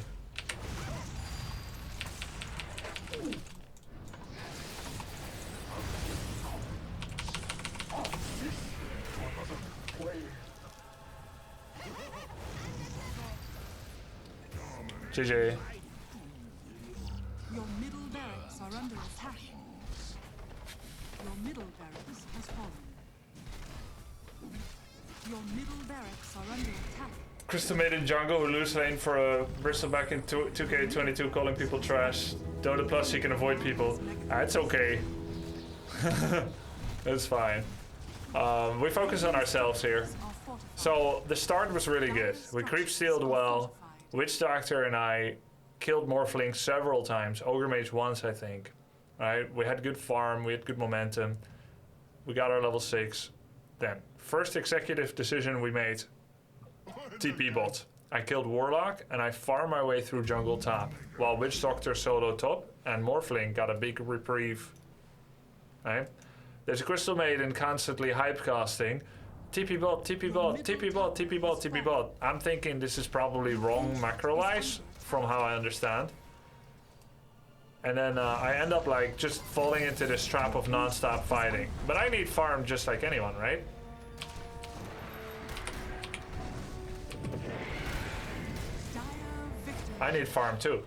GG. Your middle barracks are under attack. Your middle barracks has fallen. Your middle barracks are under attack. Crystal made in jungle who lose lane for a Bristol back in 2K22 calling people trash. DOTA2 you can avoid people. It's okay. It's fine. We focus on ourselves here. So the start was really good. We creep stealed well. Witch Doctor and I killed Morphling several times. Ogre Mage once, I think. Right? We had good farm. We had good momentum. We got our level 6. Then, first executive decision we made. TP bot. I killed Warlock and I farmed my way through jungle top. While Witch Doctor solo top and Morphling got a big reprieve. Right? There's a Crystal Maiden constantly hype casting. TP bot, TP bot, TP bot, TP bot, TP bot. I'm thinking this is probably wrong macro-wise, from how I understand. And then I end up like just falling into this trap of non-stop fighting. But I need farm just like anyone, right? I need farm too.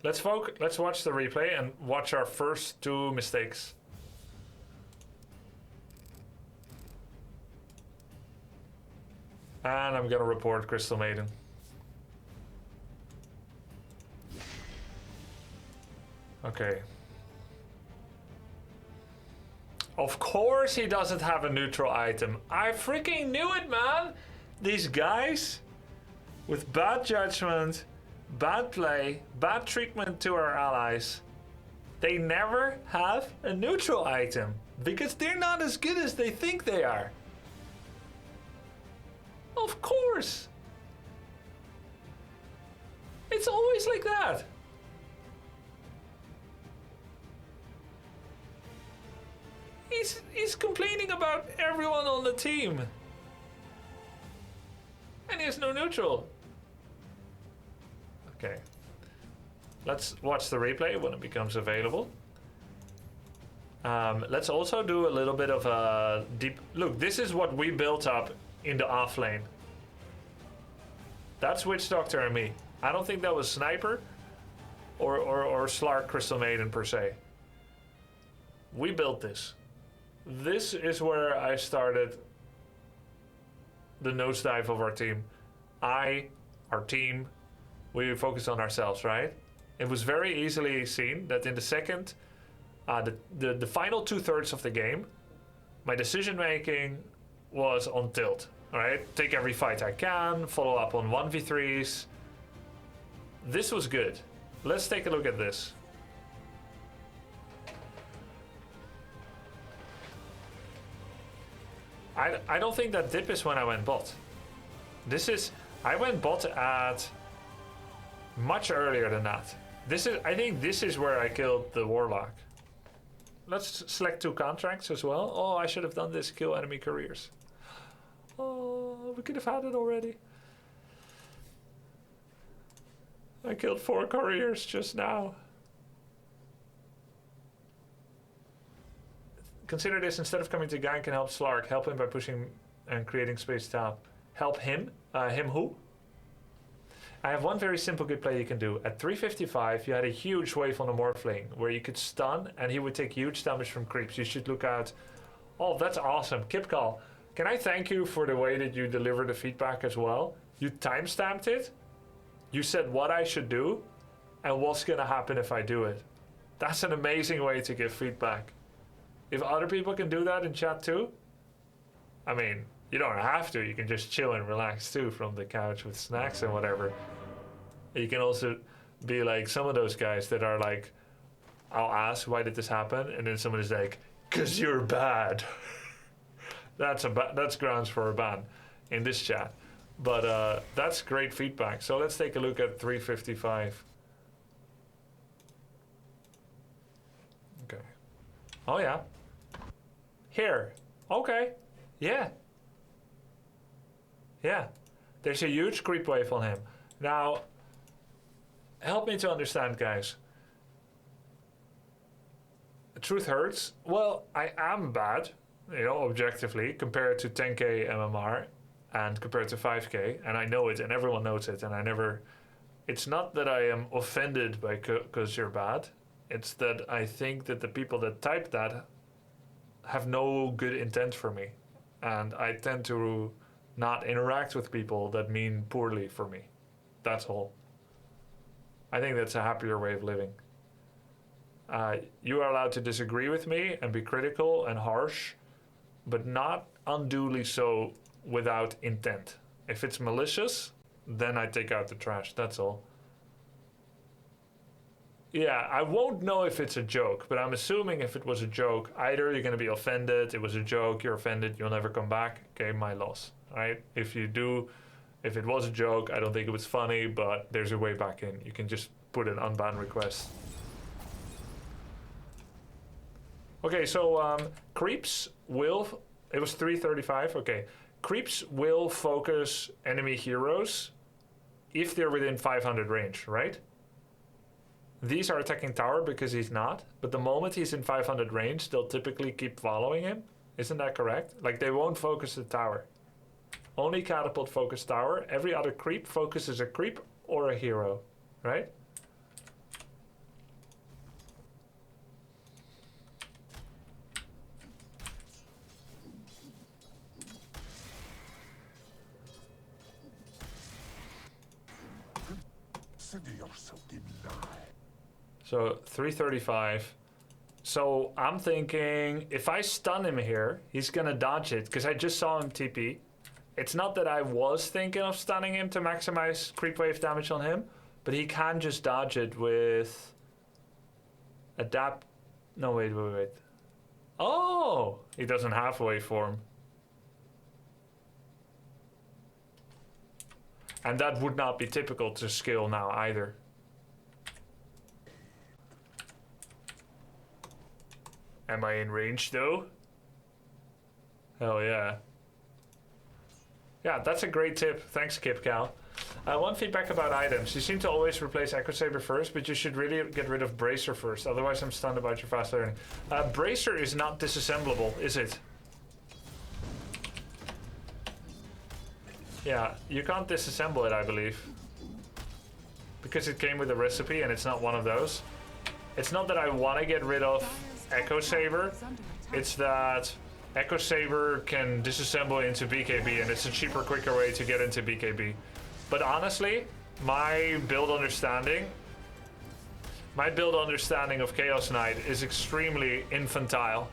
Let's watch the replay and watch our first 2 mistakes. And I'm gonna report Crystal Maiden. Okay. Of course he doesn't have a neutral item. I freaking knew it, man! These guys with bad judgment, bad play, bad treatment to our allies. They never have a neutral item because they're not as good as they think they are. Of course. It's always like that. He's complaining about everyone on the team. And he has no neutral. Okay. Let's watch the replay when it becomes available. Let's also do a little bit of a deep... Look, this is what we built up in the off lane. That's Witch Doctor and me. I don't think that was Sniper or Slark Crystal Maiden per se. We built this. This is where I started the nosedive of our team. Our team, we focused on ourselves, right? It was very easily seen that in the second, the final 2/3 of the game, my decision making was on tilt. All right, take every fight I can, follow up on 1v3s. This was good. Let's take a look at this. I don't think that dip is when I went bot. I went bot at much earlier than that. I think this is where I killed the Warlock. Let's select 2 contracts as well. Oh, I should have done this, kill enemy careers. Oh, we could have had it already. I killed 4 couriers just now. Consider this, instead of coming to gank and help Slark, help him by pushing and creating space top. Help him? Him who? I have one very simple good play you can do. At 355, you had a huge wave on the Morphling where you could stun and he would take huge damage from creeps. You should look out. Oh, that's awesome. Kipcall, can I thank you for the way that you delivered the feedback as well? You timestamped it. You said what I should do and what's going to happen if I do it. That's an amazing way to give feedback. If other people can do that in chat too, I mean, you don't have to. You can just chill and relax too from the couch with snacks and whatever. You can also be like some of those guys that are like, I'll ask, why did this happen? And then someone is like, 'cause you're bad. That's grounds for a ban in this chat. But that's great feedback. So let's take a look at 355. Okay. Oh yeah. Here. Okay. Yeah. Yeah. There's a huge creep wave on him. Now, help me to understand, guys. The truth hurts. Well, I am bad, objectively, compared to 10k MMR and compared to 5k, and I know it, and everyone knows it, and it's not that I am offended by because you're bad. It's that I think that the people that type that have no good intent for me. And I tend to not interact with people that mean poorly for me. That's all. I think that's a happier way of living. You are allowed to disagree with me and be critical and harsh, but not unduly so without intent. If it's malicious, then I take out the trash, that's all. Yeah, I won't know if it's a joke, but I'm assuming if it was a joke, either you're going to be offended, it was a joke, you're offended, you'll never come back, okay, my loss, right? If it was a joke, I don't think it was funny, but there's a way back in. You can just put an unban request. Okay, so creeps will, it was 335, okay. Creeps will focus enemy heroes if they're within 500 range, right? These are attacking tower because he's not, but the moment he's in 500 range, they'll typically keep following him. Isn't that correct? Like, they won't focus the tower. Only catapult focus tower. Every other creep focuses a creep or a hero, right? Consider yourself denied. So 335. So I'm thinking if I stun him here, he's gonna dodge it because I just saw him TP. It's not that I was thinking of stunning him to maximize creep wave damage on him, but he can just dodge it with adapt. No, wait. Oh, he doesn't have waveform. And that would not be typical to skill now either. Am I in range though? Hell yeah. Yeah, that's a great tip. Thanks, KipCal. One feedback about items. You seem to always replace Echo Saber first, but you should really get rid of Bracer first. Otherwise, I'm stunned about your fast learning. Bracer is not disassemblable, is it? Yeah, you can't disassemble it, I believe. Because it came with a recipe and it's not one of those. It's not that I want to get rid of Echo Saber. It's that Echo Saber can disassemble into BKB and it's a cheaper, quicker way to get into BKB. But honestly, my build understanding of Chaos Knight is extremely infantile.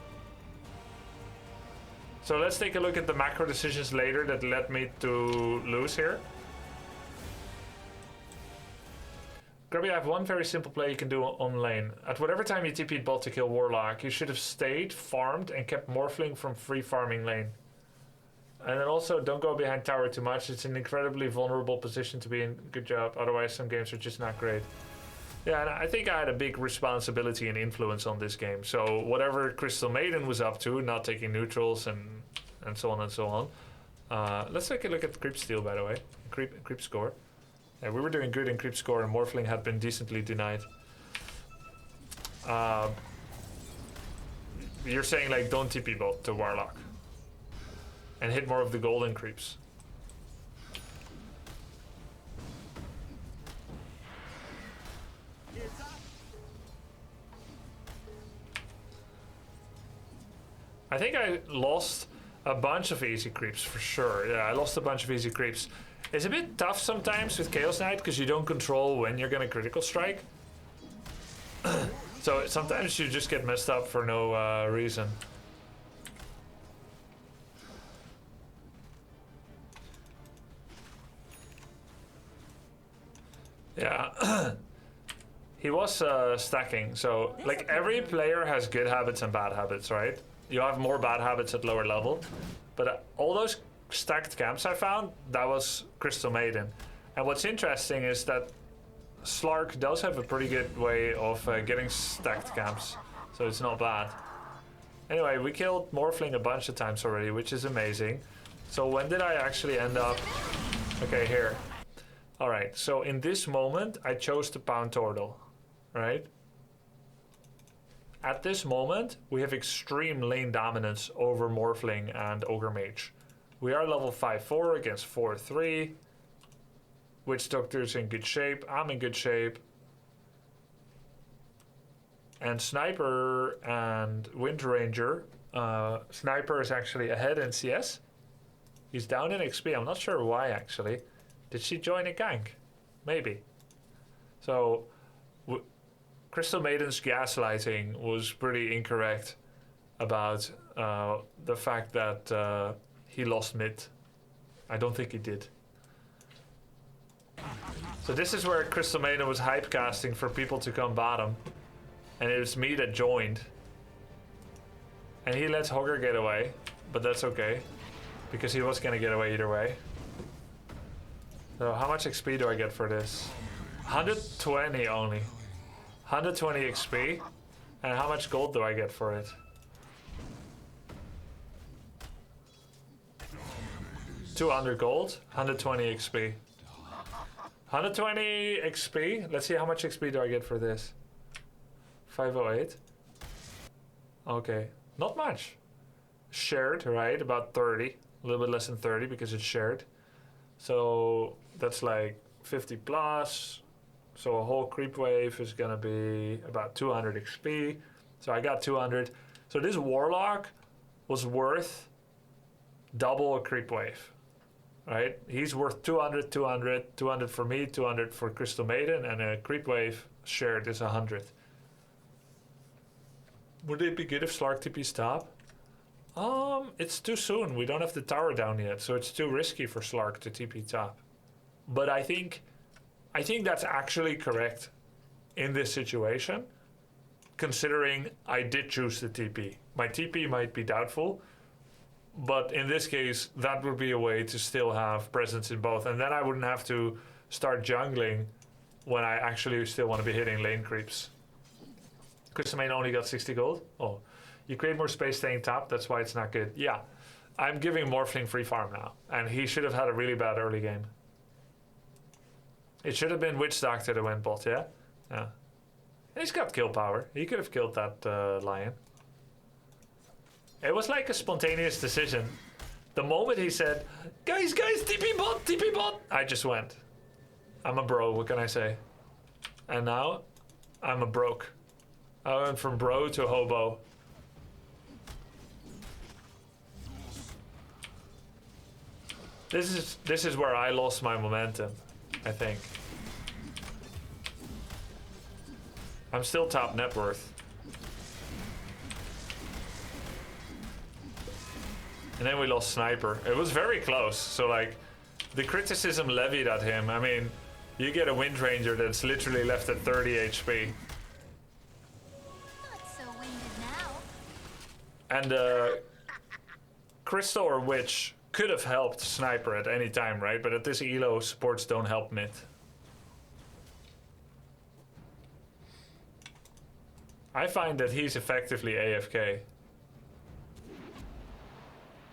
So let's take a look at the macro decisions later that led me to lose here. Grubby, I have one very simple play you can do on lane. At whatever time you TP'd bot to kill Warlock, you should have stayed, farmed, and kept Morphling from free farming lane. And then also, don't go behind tower too much. It's an incredibly vulnerable position to be in. Good job. Otherwise, some games are just not great. Yeah, and I think I had a big responsibility and influence on this game. So whatever Crystal Maiden was up to, not taking neutrals and so on and so on. Let's take a look at creep steal, by the way. Creep score. Yeah, we were doing good in creep score, and Morphling had been decently denied. You're saying like don't TP bot to Warlock and hit more of the golden creeps. I think I lost a bunch of easy creeps for sure. Yeah, I lost a bunch of easy creeps. It's a bit tough sometimes with Chaos Knight because you don't control when you're gonna critical strike. So sometimes you just get messed up for no reason. Yeah. He was stacking, so like every player has good habits and bad habits, right? You have more bad habits at lower level, but all those stacked camps I found, that was Crystal Maiden. And what's interesting is that Slark does have a pretty good way of getting stacked camps, so it's not bad. Anyway, we killed Morphling a bunch of times already, which is amazing. So when did I actually end up? Okay, here. Alright, so in this moment, I chose to pound Tordal, right? At this moment, we have extreme lane dominance over Morphling and Ogre Mage. We are level 5-4 against 4-3. Witch Doctor's in good shape. I'm in good shape. And Sniper and Wind Ranger. Sniper is actually ahead in CS. He's down in XP. I'm not sure why, actually. Did she join a gank? Maybe. So, Crystal Maiden's gaslighting was pretty incorrect about the fact that he lost mid. I don't think he did. So this is where Crystal Maiden was hype casting for people to come bottom. And it was me that joined. And he lets Hogger get away, but that's okay. Because he was gonna get away either way. So how much XP do I get for this? 120 only. 120 XP. And how much gold do I get for it? 200 gold, 120 XP. 120 XP. Let's see how much XP do I get for this. 508. Okay, not much. Shared, right? About 30. A little bit less than 30 because it's shared. So that's like 50 plus. So a whole creep wave is gonna be about 200 XP. So I got 200. So this Warlock was worth double a creep wave, right? He's worth 200, 200, 200 for me, 200 for Crystal Maiden, and a creep wave shared is 100. Would it be good if Slark TP's top? It's too soon. We don't have the tower down yet, so it's too risky for Slark to TP top. But I think that's actually correct in this situation, considering I did choose the TP. My TP might be doubtful, but in this case, that would be a way to still have presence in both, and then I wouldn't have to start jungling when I actually still want to be hitting lane creeps. Crystal Maiden only got 60 gold. Oh, you create more space staying top, that's why it's not good. Yeah, I'm giving Morphling free farm now, and he should have had a really bad early game. It should have been Witch Doctor that went bot, yeah? Yeah. He's got kill power. He could have killed that lion. It was like a spontaneous decision. The moment he said, guys, TP bot, I just went. I'm a bro, what can I say? And now, I'm a broke. I went from bro to hobo. This is where I lost my momentum, I think. I'm still top net worth. And then we lost Sniper. It was very close, so like, the criticism levied at him, I mean, you get a Wind Ranger that's literally left at 30 HP. Not so winded now. And Crystal or Witch could have helped Sniper at any time, right? But at this elo, supports don't help mid. I find that he's effectively AFK.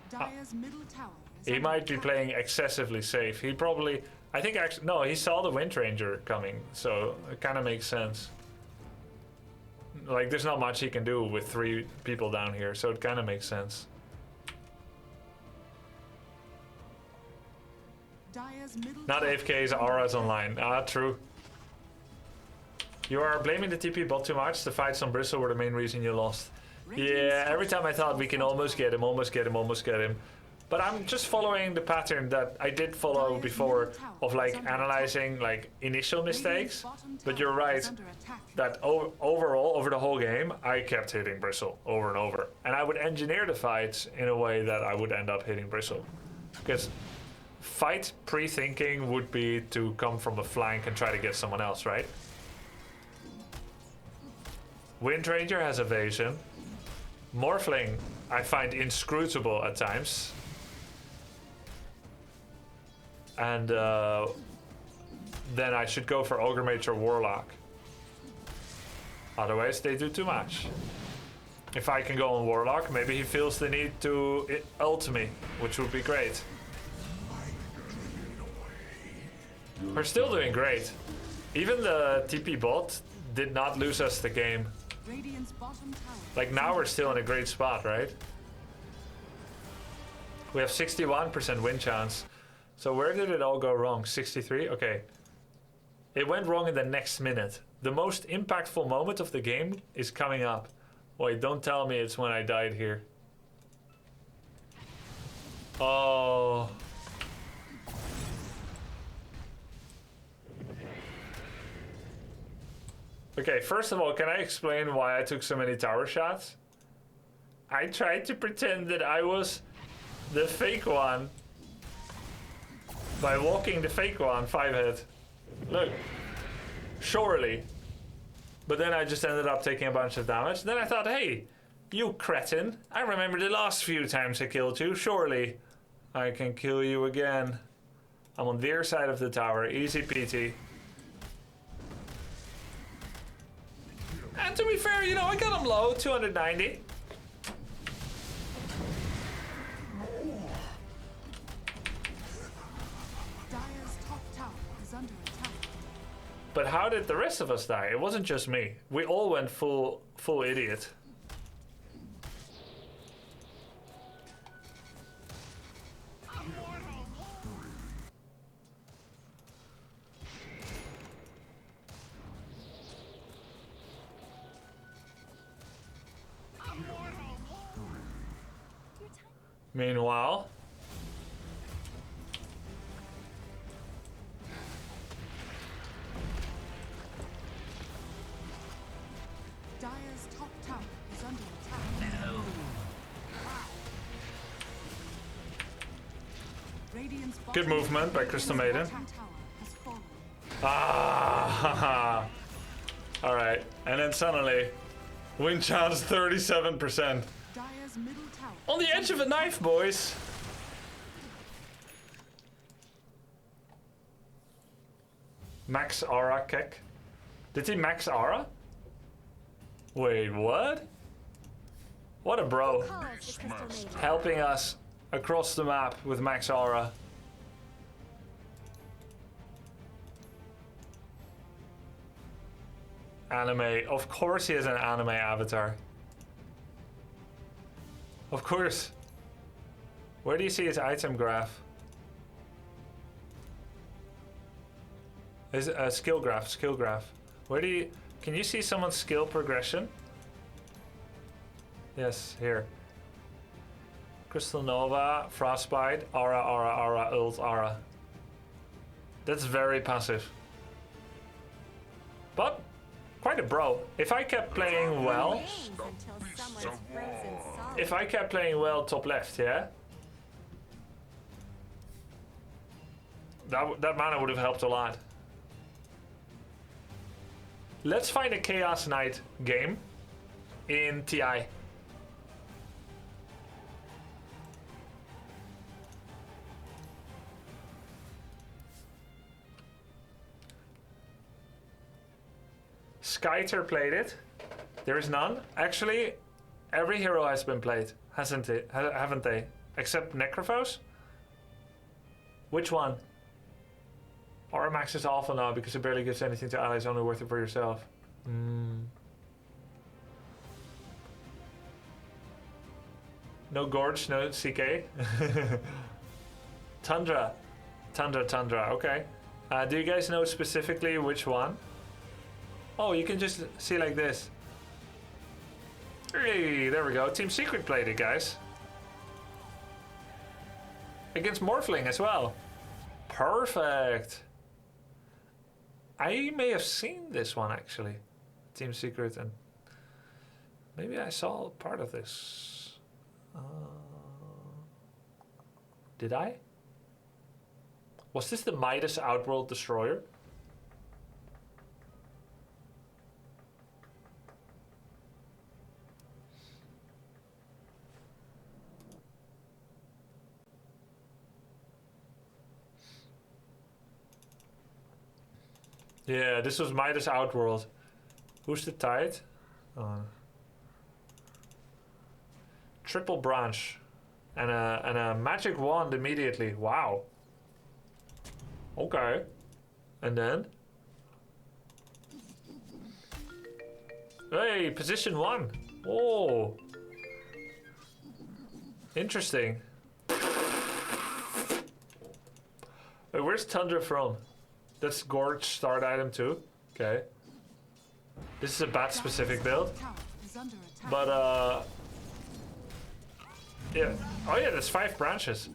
Dire's middle tower is He under might be attack. playing excessively safe. He probably, I think actually, no, he saw the Wind Ranger coming, so it kind of makes sense. Like, there's not much he can do with 3 people down here, so it kind of makes sense. Dire's middle Not tower AFK's is under auras attack. online. Ah, true. You are blaming the TP bot too much. The fights on Bristle were the main reason you lost. Yeah, every time I thought we can almost get him, almost get him. But I'm just following the pattern that I did follow before of like analyzing like initial mistakes. But you're right that overall, over the whole game, I kept hitting Bristle over and over. And I would engineer the fights in a way that I would end up hitting Bristle. Because fight pre-thinking would be to come from a flank and try to get someone else, right? Wind Ranger has evasion. Morphling, I find inscrutable at times. And then I should go for Ogre Mage or Warlock. Otherwise, they do too much. If I can go on Warlock, maybe he feels the need to ult me, which would be great. We're still doing great. Even the TP bot did not lose us the game. Radiant's bottom tower. Like now we're still in a great spot, right? We have 61% win chance. So where did it all go wrong? 63? Okay. It went wrong in the next minute. The most impactful moment of the game is coming up. Wait, don't tell me it's when I died here. Oh. Okay, first of all, can I explain why I took so many tower shots? I tried to pretend that I was the fake one by walking the fake one 5-hit. Look. Surely. But then I just ended up taking a bunch of damage. Then I thought, hey, you cretin. I remember the last few times I killed you. Surely I can kill you again. I'm on their side of the tower. Easy peasy. And to be fair, you know, I got him low, 290. Dire's top tower is under attack. But how did the rest of us die? It wasn't just me. We all went full idiot. Meanwhile, Dire's top tower is under attack. No. Radiant's good movement by Crystal Maiden. bottom tower has fallen. Ah, all right. And then suddenly, win chance 37%. Dire's middle tower On the edge of a knife, boys. Max aura kick. Did he max aura? Wait, what? What a bro. Helping us across the map with max aura. Anime. Of course he has an anime avatar. Of course. Where do you see his item graph? His skill graph, Where do you... Can you see someone's skill progression? Yes, here. Crystal Nova, Frostbite, Aura, Ult, Aura. That's very passive. But, quite a bro. If I kept playing well... If I kept playing well top left, yeah? That mana would have helped a lot. Let's find a Chaos Knight game in TI. Skyter played it. There is none. Actually, every hero has been played, hasn't it? Haven't they? Except Necrophos? Which one? Aura Max is awful now because it barely gives anything to allies, only worth it for yourself. No Gorge, no CK. Tundra. Okay. Do you guys know specifically which one? Oh, you can just see like this. Hey, there we go. Team Secret played it, guys. Against Morphling as well. Perfect. I may have seen this one actually. Team Secret, and maybe I saw part of this. Did I? Was this the Midas Outworld Destroyer? Yeah, this was Midas Outworld. Who's the Tide? Triple branch. And a magic wand immediately. Wow. Okay. And then? Hey, position 1. Oh. Interesting. Wait, where's Tundra from? That's Gorge start item too. Okay. This is a bat specific build. Tower is under attack. But yeah. Oh yeah, that's 5 branches.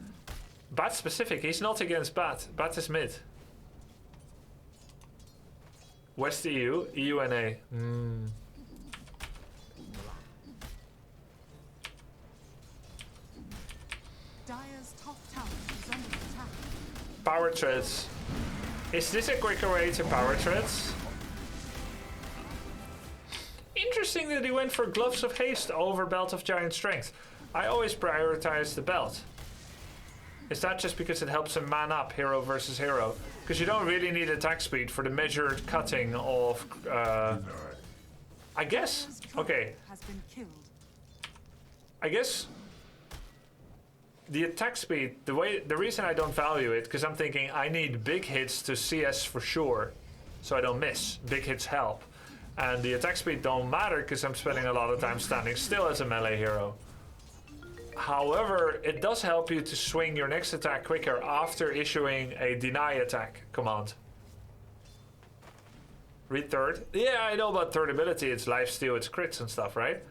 Bat specific, he's not against Bat. Bat is mid. West EU, EU and A. Dire's top tower is under attack. Power treads. Is this a quicker way to power treads? Interesting that he went for Gloves of Haste over Belt of Giant Strength. I always prioritize the belt. Is that just because it helps him man up hero versus hero? Because you don't really need attack speed for the measured cutting of... I guess. Okay. Has been killed. I guess the attack speed, the reason I don't value it, because I'm thinking I need big hits to CS for sure, so I don't miss. Big hits help. And the attack speed don't matter because I'm spending a lot of time standing still as a melee hero. However, it does help you to swing your next attack quicker after issuing a deny attack command. Read third. Yeah, I know about third ability. It's lifesteal, it's crits and stuff, right?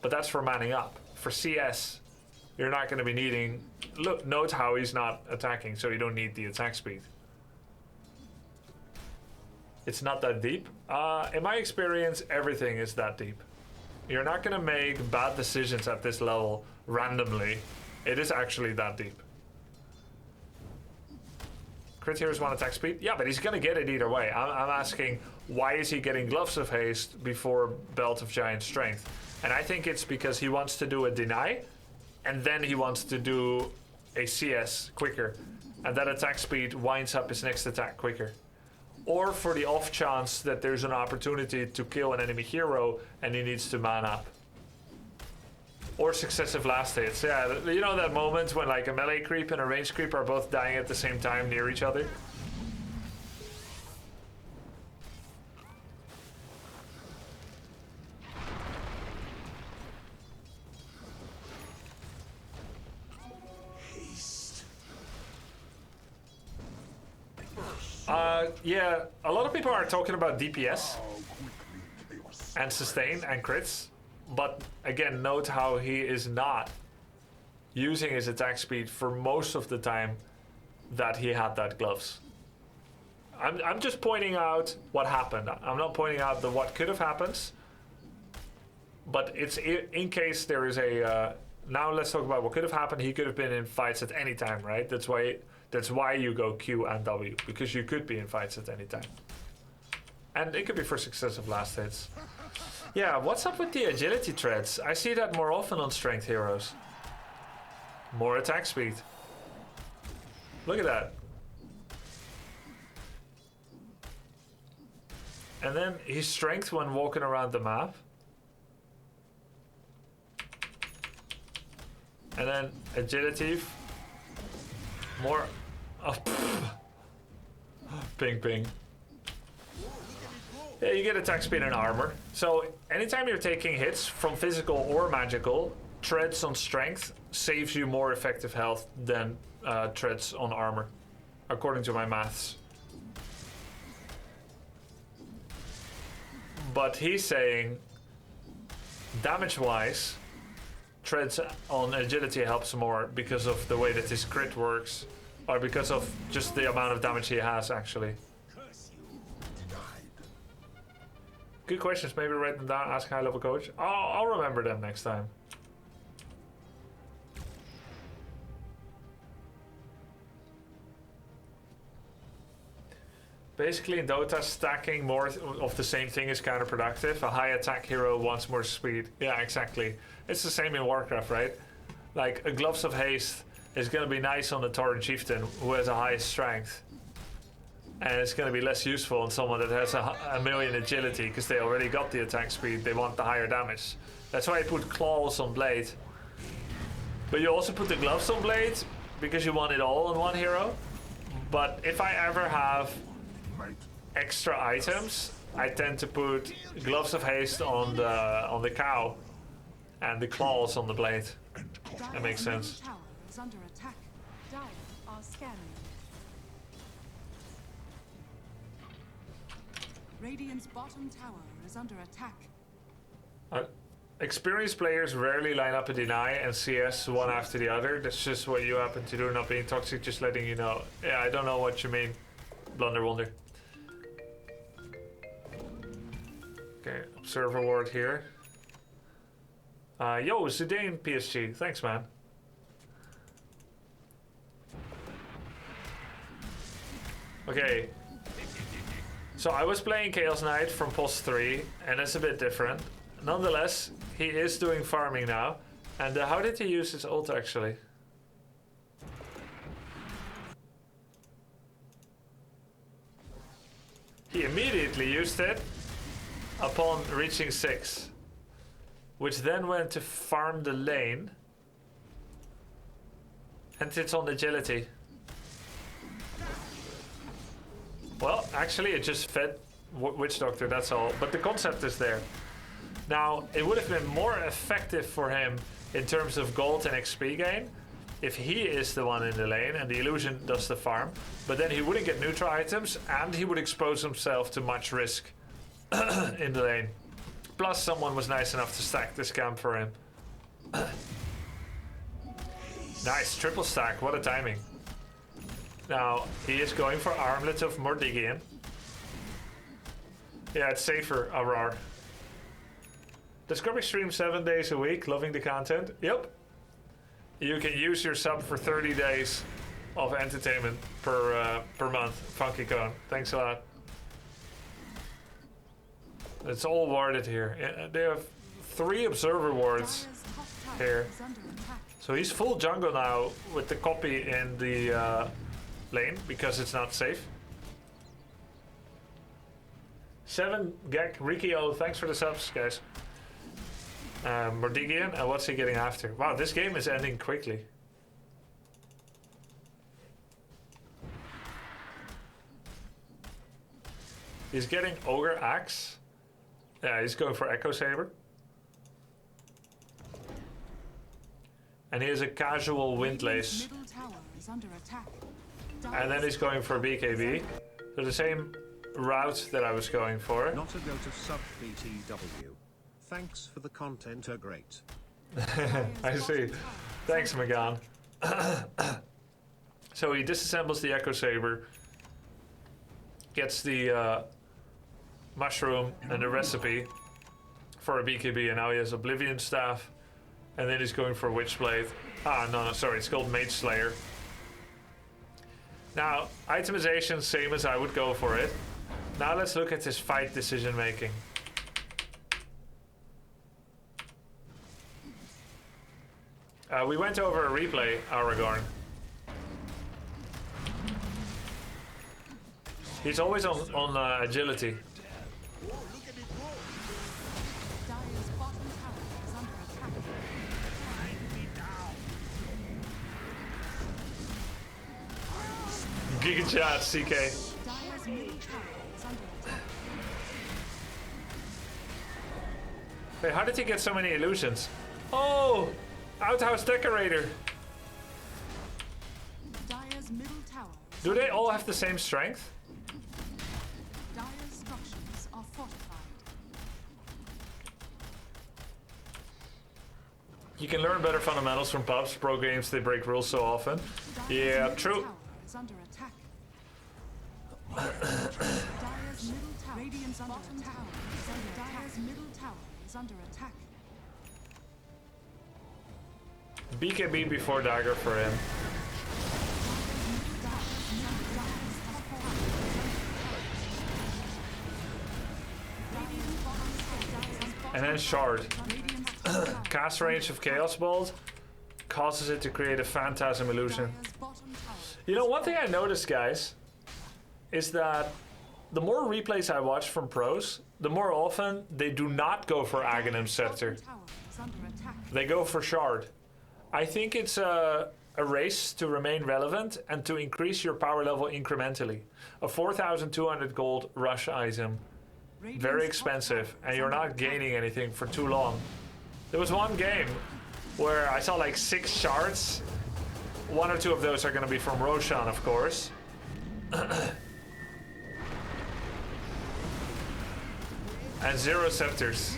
But that's for manning up. For CS, you're not going to be needing... Look, note how he's not attacking, so you don't need the attack speed. It's not that deep. In my experience, everything is that deep. You're not going to make bad decisions at this level randomly. It is actually that deep. Crit heroes want attack speed? Yeah, but he's going to get it either way. I'm asking, why is he getting Gloves of Haste before Belt of Giant Strength? And I think it's because he wants to do a deny, and then he wants to do a CS quicker. And that attack speed winds up his next attack quicker. Or for the off chance that there's an opportunity to kill an enemy hero and he needs to man up. Or successive last hits. Yeah, you know that moment when like a melee creep and a range creep are both dying at the same time near each other? Yeah, a lot of people are talking about DPS and sustain and crits, but again, note how he is not using his attack speed for most of the time that he had that gloves. I'm just pointing out what happened. I'm not pointing out the what could have happened, but it's in case there is a... now let's talk about what could have happened. He could have been in fights at any time, right? That's why you go Q and W, because you could be in fights at any time. And it could be for successive last hits. Yeah, what's up with the agility treads? I see that more often on strength heroes. More attack speed. Look at that. And then his strength when walking around the map. And then agility. More... Oh, ping ping. Yeah, you get attack speed and armor. So anytime you're taking hits from physical or magical, treads on strength saves you more effective health than treads on armor, according to my maths. But he's saying, damage-wise, treads on agility helps more because of the way that his crit works. Or because of just the amount of damage he has, actually. Good questions. Maybe write them down, ask high-level coach. I'll remember them next time. Basically, in Dota, stacking more of the same thing is counterproductive. A high attack hero wants more speed. Yeah, exactly. It's the same in Warcraft, right? Like, a Gloves of Haste is going to be nice on the Tauren Chieftain who has a high strength. And it's going to be less useful on someone that has a million agility because they already got the attack speed. They want the higher damage. That's why I put claws on Blade. But you also put the gloves on Blade because you want it all on one hero. But if I ever have extra items, I tend to put Gloves of Haste on the cow and the claws on the Blade. That makes sense. Tower is under attack. Dire are scanning. Radiant's bottom tower is under attack. Experienced players rarely line up a deny and CS one after the other. That's just what you happen to do, not being toxic, just letting you know. Yeah, I don't know what you mean, Blunder Wonder. Okay, observer ward here. Yo, Zidane PSG, thanks man. Okay, so I was playing Chaos Knight from Post 3, and it's a bit different. Nonetheless, he is doing farming now. And how did he use his ult actually? He immediately used it upon reaching 6, which then went to farm the lane. And it's on agility. Well, actually it just fed Witch Doctor, that's all. But the concept is there. Now, it would have been more effective for him in terms of gold and XP gain if he is the one in the lane and the illusion does the farm. But then he wouldn't get neutral items and he would expose himself to much risk in the lane. Plus, someone was nice enough to stack this camp for him. Nice, triple stack, what a timing. Now, he is going for Armlet of Mordigian. Yeah, it's safer, Aurora. Discovery stream 7 days a week, loving the content. Yep. You can use your sub for 30 days of entertainment per month. Funky Cone, thanks a lot. It's all warded here. They have 3 observer wards here. So he's full jungle now with the copy in the lane because it's not safe. 7 Gek Rikio, thanks for the subs, guys. Mordigian, and what's he getting after? Wow, this game is ending quickly. He's getting Ogre Axe. Yeah, he's going for Echo Saber. And he has a casual Windlace. And then he's going for BKB. So the same route that I was going for. Not a go to sub BTW. Thanks for the content, are great. I see. Thanks, Megan. So he disassembles the Echo Saber, gets the mushroom and the recipe for a BKB, and now he has Oblivion Staff, and then he's going for Witchblade. Ah, no, sorry, it's called Mage Slayer. Now, itemization, same as I would go for it. Now let's look at his fight decision making. We went over a replay, Aragorn. He's always on agility. Giga chat, CK. Wait, how did he get so many illusions? Oh! Outhouse Decorator! Do they all have the same strength? Dire's structures are fortified. You can learn better fundamentals from pubs. Pro games, they break rules so often. Yeah, true. Is under attack. Dire's middle tower. Radiant's bottom tower is under attack. Dire's middle tower is under attack. BKB before dagger for him. And then Shard. Cast range of Chaos Bolt causes it to create a Phantasm illusion. You know, one thing I noticed, guys, is that the more replays I watch from pros, the more often they do not go for Aghanim Scepter. They go for Shard. I think it's a race to remain relevant and to increase your power level incrementally. A 4,200 gold rush item, very expensive, and you're not gaining anything for too long. There was one game where I saw like 6 shards. 1 or 2 of those are going to be from Roshan, of course. And 0 scepters.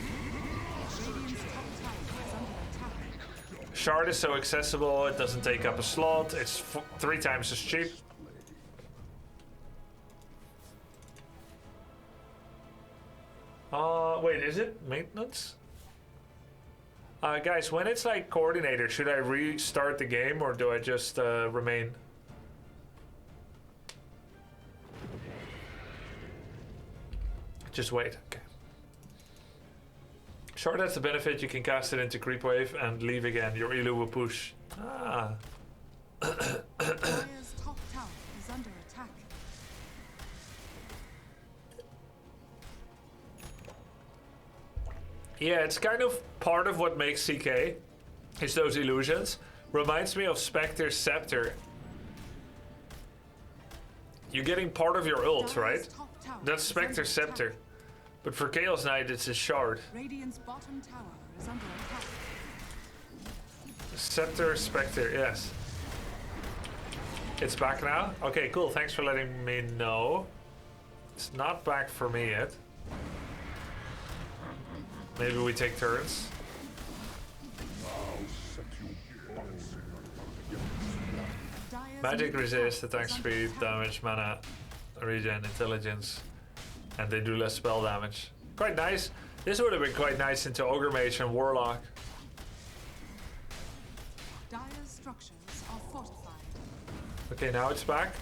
Radiant's top tower is under attack. Shard is so accessible, it doesn't take up a slot, it's 3 times as cheap. Wait, is it maintenance? Guys, when it's like coordinator, should I restart the game or do I just remain? Just wait, okay. Shard has the benefit you can cast it into creep wave and leave again. Your Elu will push. Ah. Dire's top tower is under attack. Yeah, it's kind of part of what makes CK, is those illusions. Reminds me of Spectre's Scepter. You're getting part of your ult, right? Dire's top tower That's is Spectre's under attack. Scepter. But for Chaos Knight, it's a shard. Radiant's bottom tower is under attack. Scepter, Spectre, yes. It's back now? Okay, cool. Thanks for letting me know. It's not back for me yet. Maybe we take turns. Dire's Magic middle resist, tower attack is under speed, attack. damage, mana, regen, intelligence. And they do less spell damage. Quite nice. This would have been quite nice into Ogre Mage and Warlock. Dire's structures are fortified. Okay, now it's back.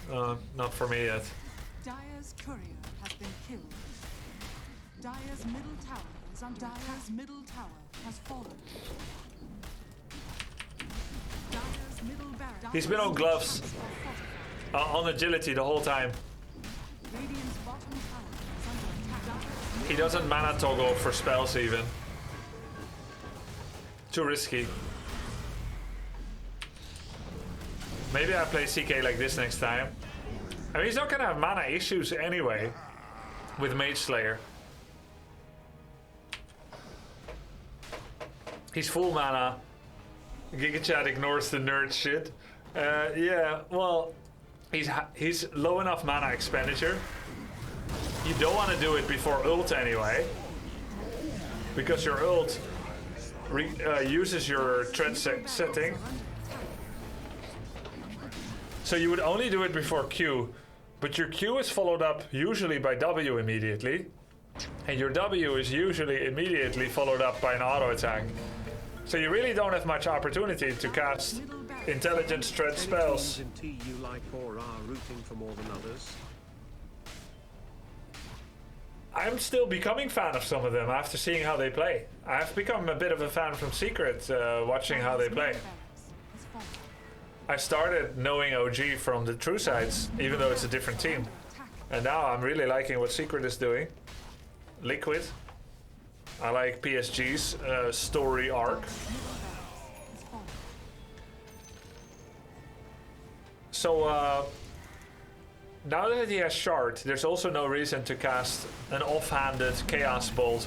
Not for me yet. Dire's courier has been killed. Dire's middle tower is under Dire's middle tower has fallen. Dire's middle barracks. He's been on gloves. On agility the whole time. Radiant's bottom tower is under attack. He doesn't mana toggle for spells even. Too risky. Maybe I play CK like this next time. I mean, he's not gonna have mana issues anyway with Mage Slayer. He's full mana. GigaChat ignores the nerd shit. Yeah, well, he's low enough mana expenditure. You don't want to do it before ult anyway, because your ult uses your tread setting. So you would only do it before Q, but your Q is followed up usually by W immediately, and your W is usually immediately followed up by an auto attack. So you really don't have much opportunity to cast intelligent tread spells. Any teams in T you like or are rooting for more than others? I'm still becoming fan of some of them after seeing how they play. I've become a bit of a fan from Secret, watching how they play. I started knowing OG from the True Sides, even though it's a different team. And now I'm really liking what Secret is doing. Liquid. I like PSG's story arc. So now that he has Shard, there's also no reason to cast an offhanded Chaos Bolt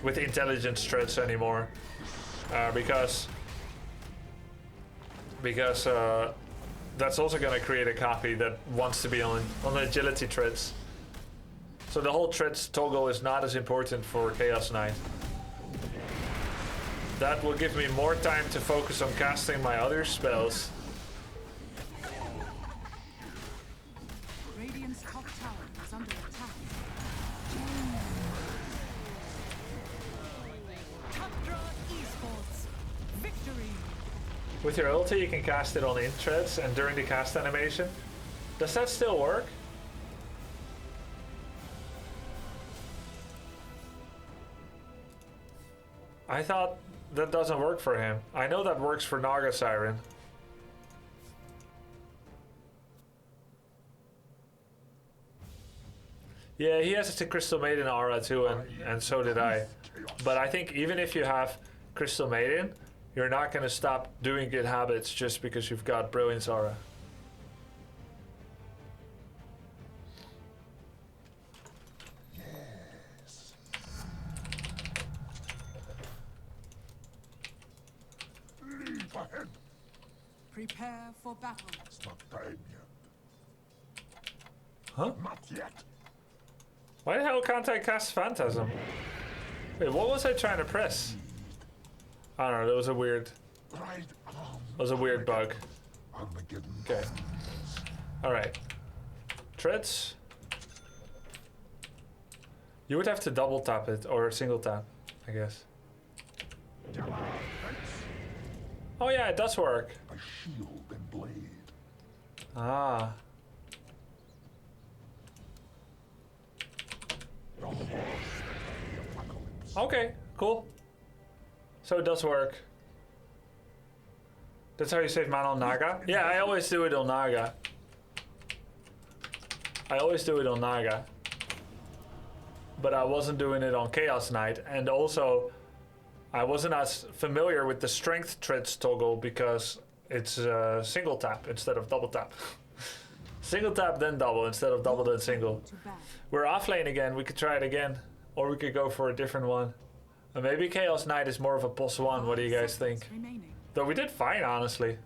with intelligence threads anymore. Because that's also going to create a copy that wants to be on agility threads. So the whole threads toggle is not as important for Chaos Knight. That will give me more time to focus on casting my other spells. Radiant's top tower is under attack. Top draw esports. Victory. With your ulti, you can cast it on in threads and during the cast animation. Does that still work? I thought that doesn't work for him. I know that works for Naga Siren. Yeah, he has a Crystal Maiden aura too, and so did I. But I think even if you have Crystal Maiden, you're not going to stop doing good habits just because you've got Brilliance aura. Leap ahead. Prepare for battle. It's not time yet. Huh? Not yet. Why the hell can't I cast Phantasm? Wait, what was I trying to press? I don't know, that was a weird... Right arm. That was a weird bug. Armageddon. Okay. Alright. Treads. You would have to double tap it, or single tap, I guess. Oh yeah, it does work. A shield and blade. Ah. The horse of the apocalypse. Okay, cool. So it does work. That's how you save mana on Naga? Yeah, I always do it on Naga. I always do it on Naga. But I wasn't doing it on Chaos Knight. And also, I wasn't as familiar with the strength treads toggle because it's single tap instead of double tap. Single tap then double instead of double then single. We're off lane again, we could try it again. Or we could go for a different one. And maybe Chaos Knight is more of a plus one, what do you guys think? Though we did fine, honestly.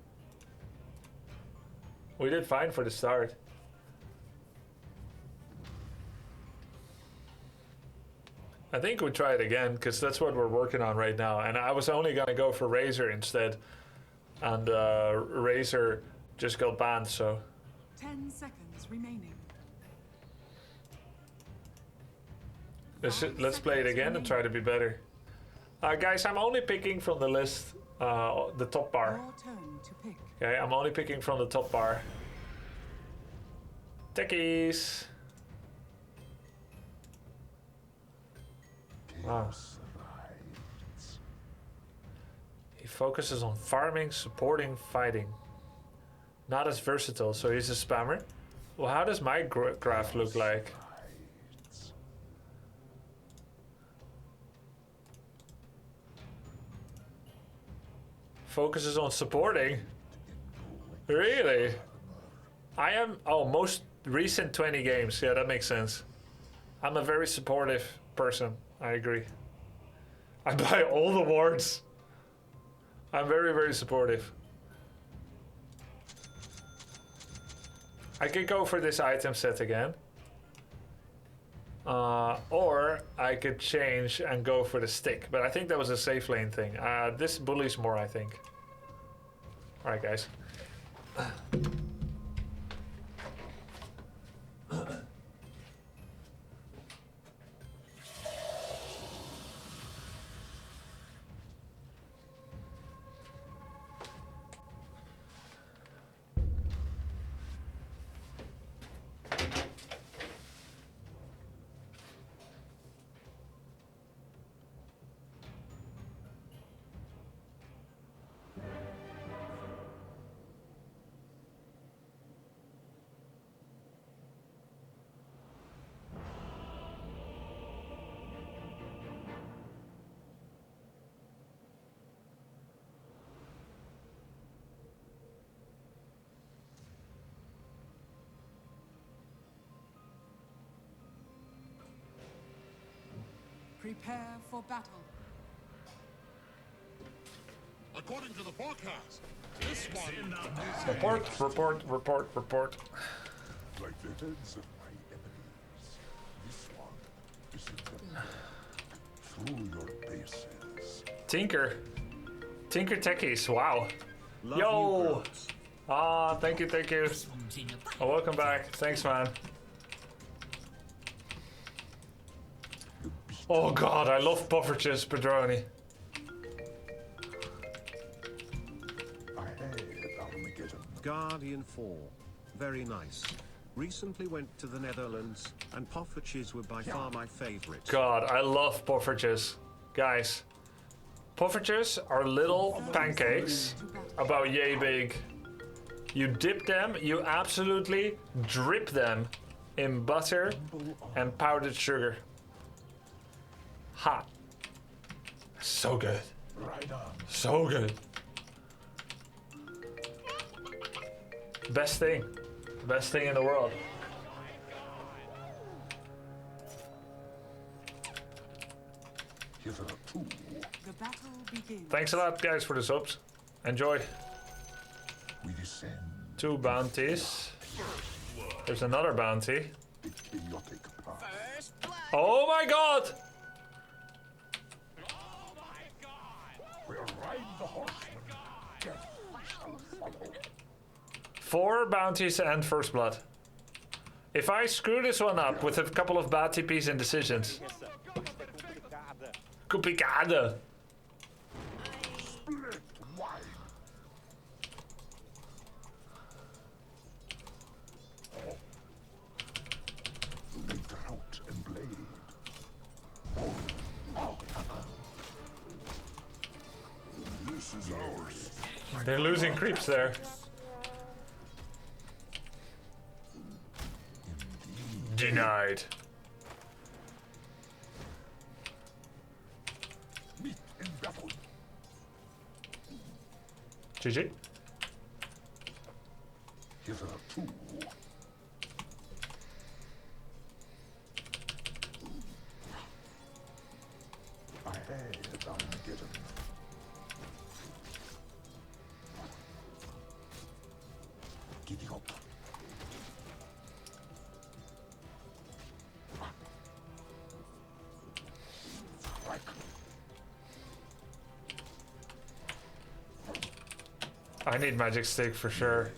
We did fine for the start. I think we try it again, because that's what we're working on right now. And I was only going to go for Razor instead. And Razor just got banned, so... 10 seconds remaining. Let's play it again and try to be better. Guys, I'm only picking from the list, the top bar. Your turn to pick. Okay, I'm only picking from the top bar. Techies! Wow. He focuses on farming, supporting, fighting. Not as versatile, so he's a spammer. Well, how does my graph look like? Focuses on supporting? Really? I am... Oh, most recent 20 games. Yeah, that makes sense. I'm a very supportive person. I agree. I buy all the wards. I'm very, very supportive. I could go for this item set again. Or I could change and go for the stick. But I think that was a safe lane thing. This bullies more, I think. Alright, guys. Prepare for battle. According to the forecast, this one Report. like the heads of my enemies. This one is through your bases. Tinker Techies, wow. Love Yo! you, bros. Ah, thank you. Oh, welcome back. Thanks, man. Oh god, I love puffertjes, Pedroni. I had Armageddon. Guardian 4. Very nice. Recently went to the Netherlands, and poffertjes were by far my favorite. God, I love puffertjes. Guys, puffertjes are little pancakes about yay big. You dip them, you absolutely drip them in butter and powdered sugar. Hot. So good. Right on. So good. Best thing. Best thing in the world. Hitherto, The battle begins. Thanks a lot, guys, for the subs. Enjoy. we descend 2 bounties. There's another bounty. a chaotic path. First blood. Oh my god! the horseman. Death shall follow. 4 bounties and first blood. If I screw this one up with a couple of bad TPs and decisions. Complicado. Split wide. The drought and blade. This is ours. They're losing creeps there. Denied. Meet in battle. GG. Hitherto. I had Armageddon. Giddy up. Strike. I need magic stick for sure.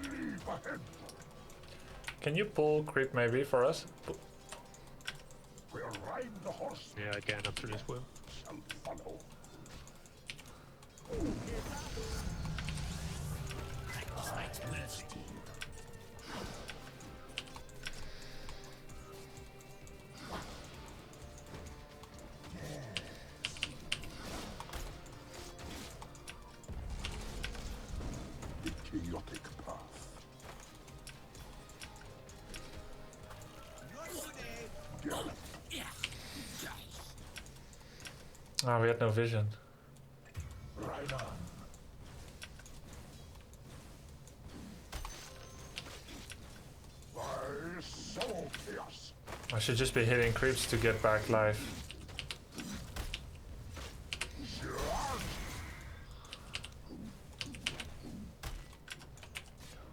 Leave ahead. Can you pull creep maybe for us? Where ride the horse Yeah, I can after this wheel. shall follow. The chaotic path. Oh, we had no vision. Ride on. My soul chaos. I should just be hitting creeps to get back life.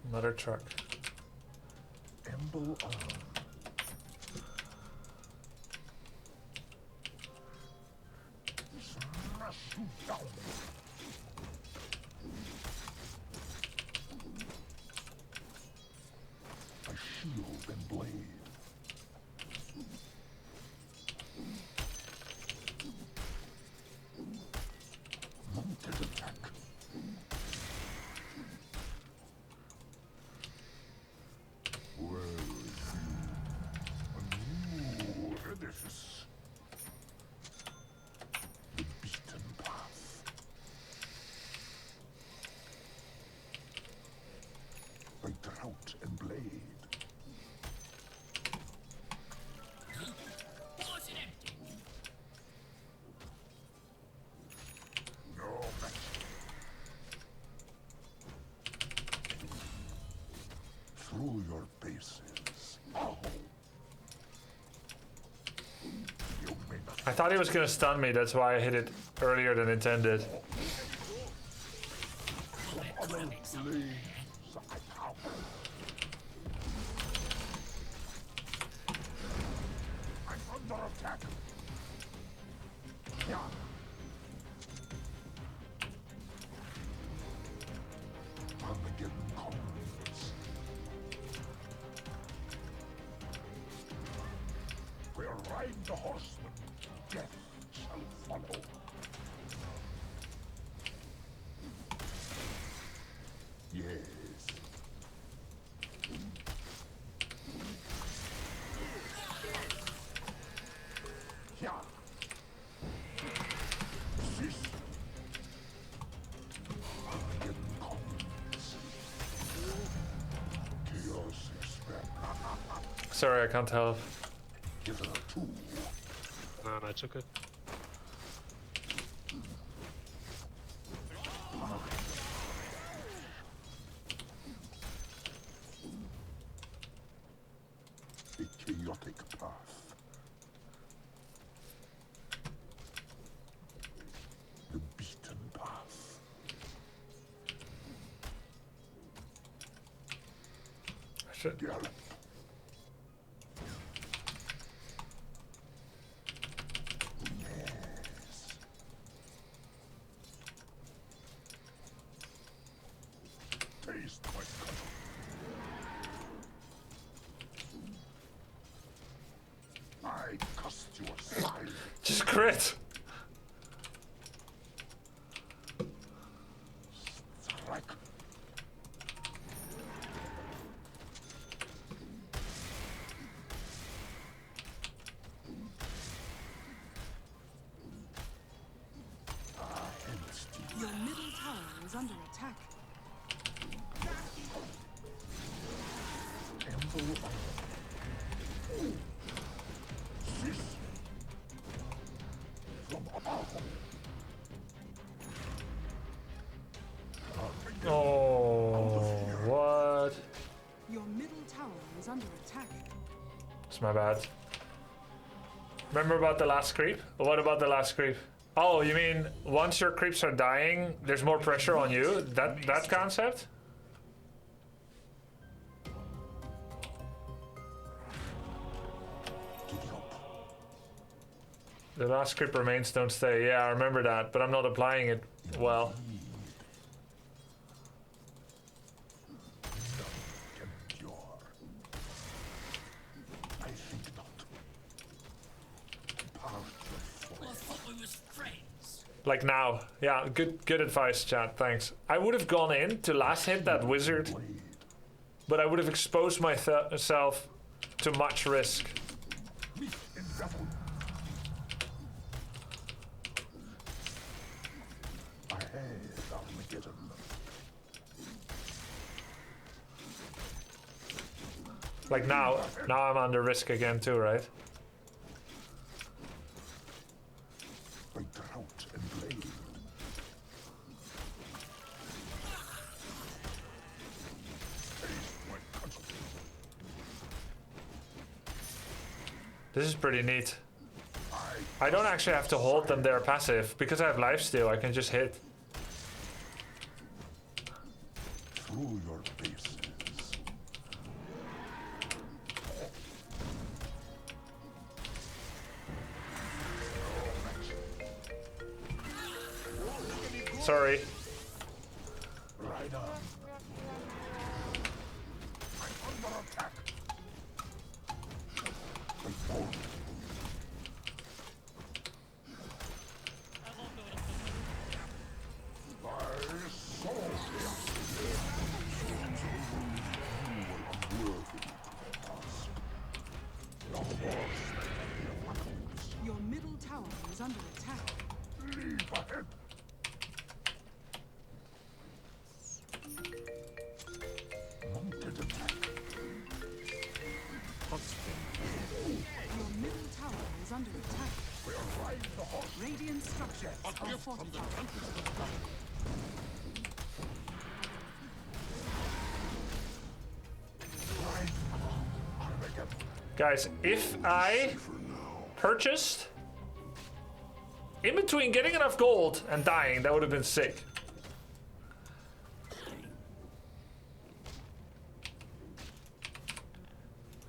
Another truck. Emble on. Smash you down. A shield and blade. Mounted attack. Well, a new edifice. The beaten path. By drought and blade. No match. Through your paces. Oh. You may not I thought he was gonna stun me, that's why I hit it earlier than intended. other blades. I power. I'm under attack. Yeah. Armageddon comes. Where ride the horsemen, death shall follow. Yes. Yeah. Cease. Armageddon comes. Chaos expect. Sorry, I can't help. Hitherto. No, no, it's okay. A chaotic path. The beaten path. I should. Gallop. Taste my cuttle. I cast you aside. Just crit. Strike. Your middle tower is under attack. Oh, what? Your middle tower is under attack. It's my bad. Remember about the last creep? What about the last creep? Oh, you mean once your creeps are dying, there's more pressure on you? That concept? The last creep remains, don't stay. Yeah, I remember that, but I'm not applying it well. I think not. Like now. Yeah, good advice, chat. Thanks. I would have gone in to last hit that wizard, but I would have exposed myself to much risk. Like now I'm under risk again too, right? This is pretty neat. I don't actually have to hold them there passive because I have lifesteal. I can just hit. Through your bases. Sorry. Right on. I'm under attack. Your middle tower is under attack. Leave ahead. Mounted attack. Your middle tower is under attack. Radiant structures are fortified. Guys, if I purchased in between getting enough gold and dying, that would have been sick.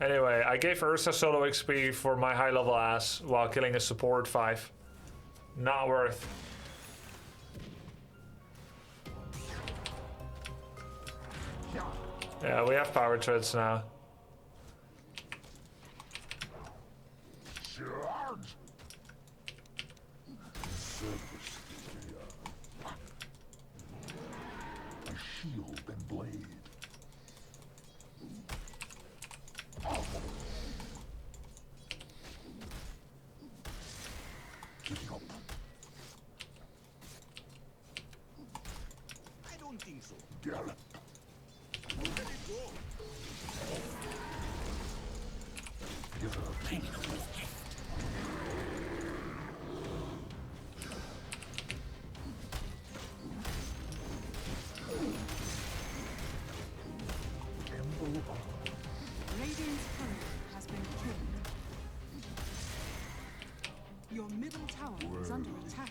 Anyway, I gave Ursa solo XP for my high level ass while killing a support 5. Not worth. Yeah, we have power treads now. Charge! Service a shield and blade. Getting up. I don't think so. Gallop. Let it go. Give her a peek. Radiant's courier has been killed. Your middle tower is under attack.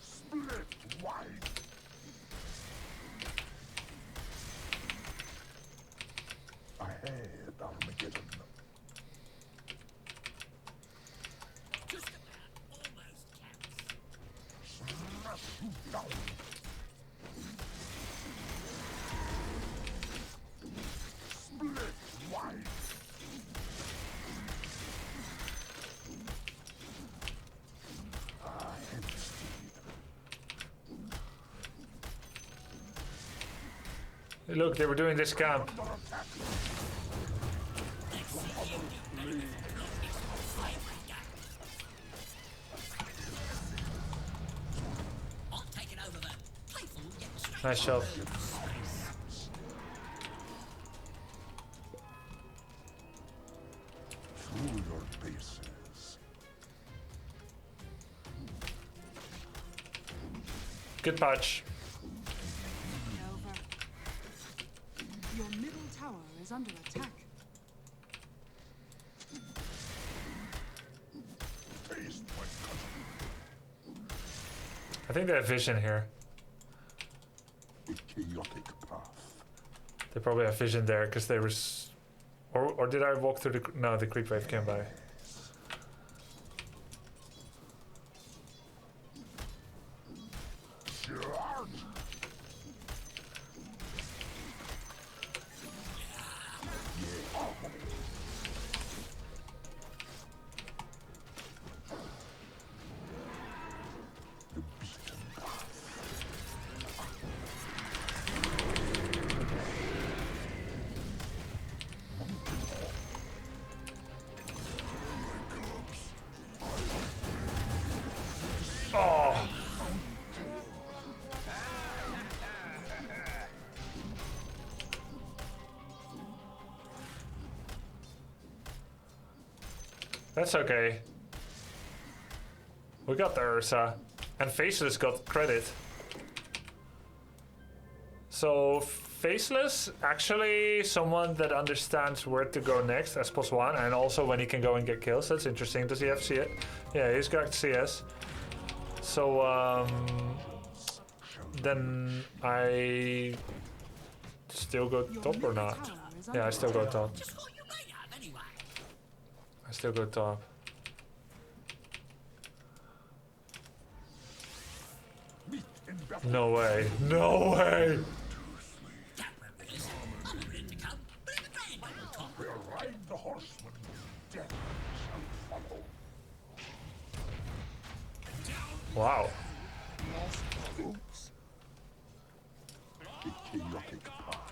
Split wide. Ahead, Armageddon. Just about almost. Look, they were doing this camp. Nice shot. Through your bases. Good patch. Over. Your middle tower is under attack. Taste my cousin. I think they have vision here. A chaotic path. They probably have vision there because they were. Or did I walk through the? No, the creep wave came by. Oh. That's okay. We got the Ursa. And Faceless got credit. So Faceless, actually someone that understands where to go next as +1 and also when he can go and get kills. That's interesting. Does he have CS? Yeah, he's got CS. So then I still go top or not? Yeah, I still go top. I still go top. No way. No way. Where ride the horseman, death shall follow. Wow. A chaotic path.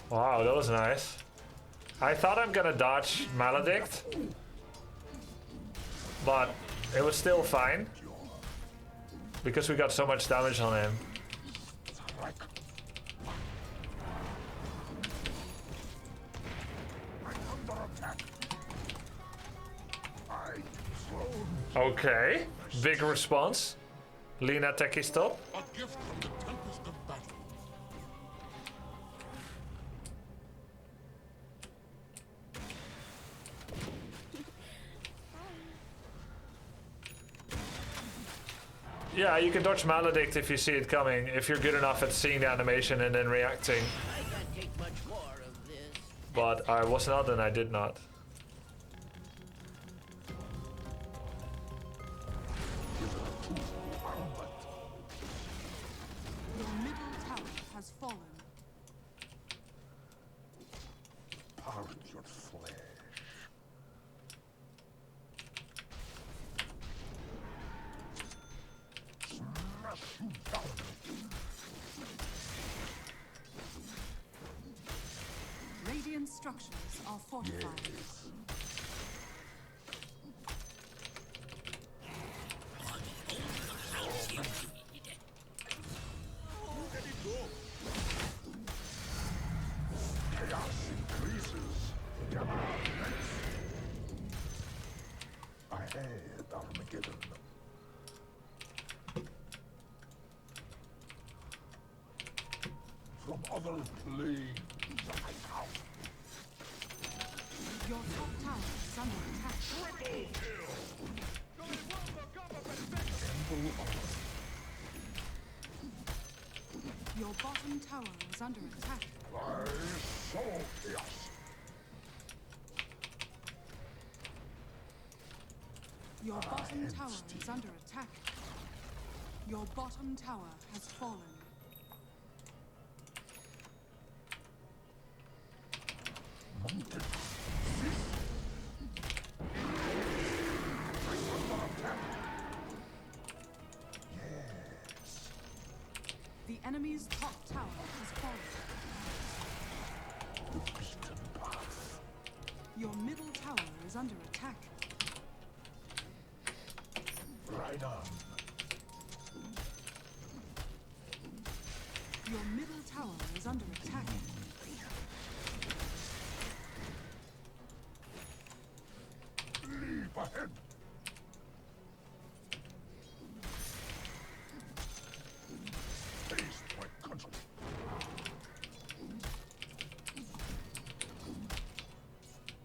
Wow, that was nice. I thought I'm gonna dodge Maledict, but it was still fine because we got so much damage on him. Okay, big response. Lina techie stop. A gift from the tempest of battle. Yeah, you can dodge Maledict if you see it coming, if you're good enough at seeing the animation and then reacting. I can't take much more of this. But I was not and I did not. Your middle tower has fallen. Part your flesh. Smash you down. Radiant structures are fortified. Chaos increases. Ahead, Armageddon. From other planes, I come. Your top tower is under attack. Your bottom tower is under attack. Your bottom tower is under attack. Your bottom tower has fallen. The enemy's top tower has fallen. Your middle tower is under attack. Right on. Your middle tower is under attack. Leap ahead. Taste my country.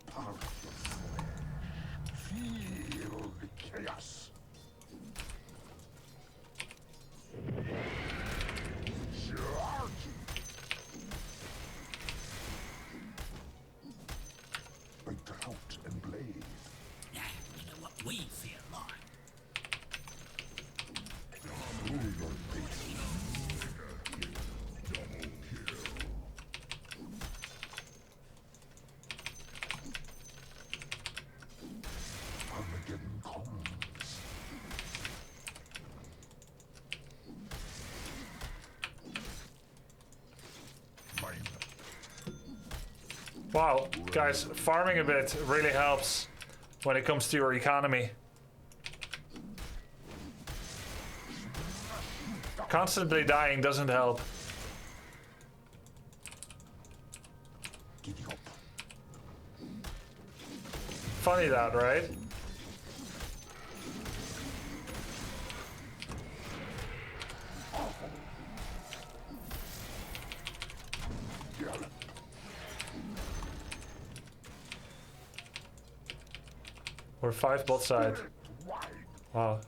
Power of the flesh. Feel the chaos. Charge! Break the route and blaze. Yeah, you know what we feel like. Rule your base. Double kill. Armageddon comes. Mine. Wow, guys, farming a bit really helps when it comes to your economy. Constantly dying doesn't help. Giddy up. Funny that, right? Gallop. We're 5 bot side. Wide. Wow.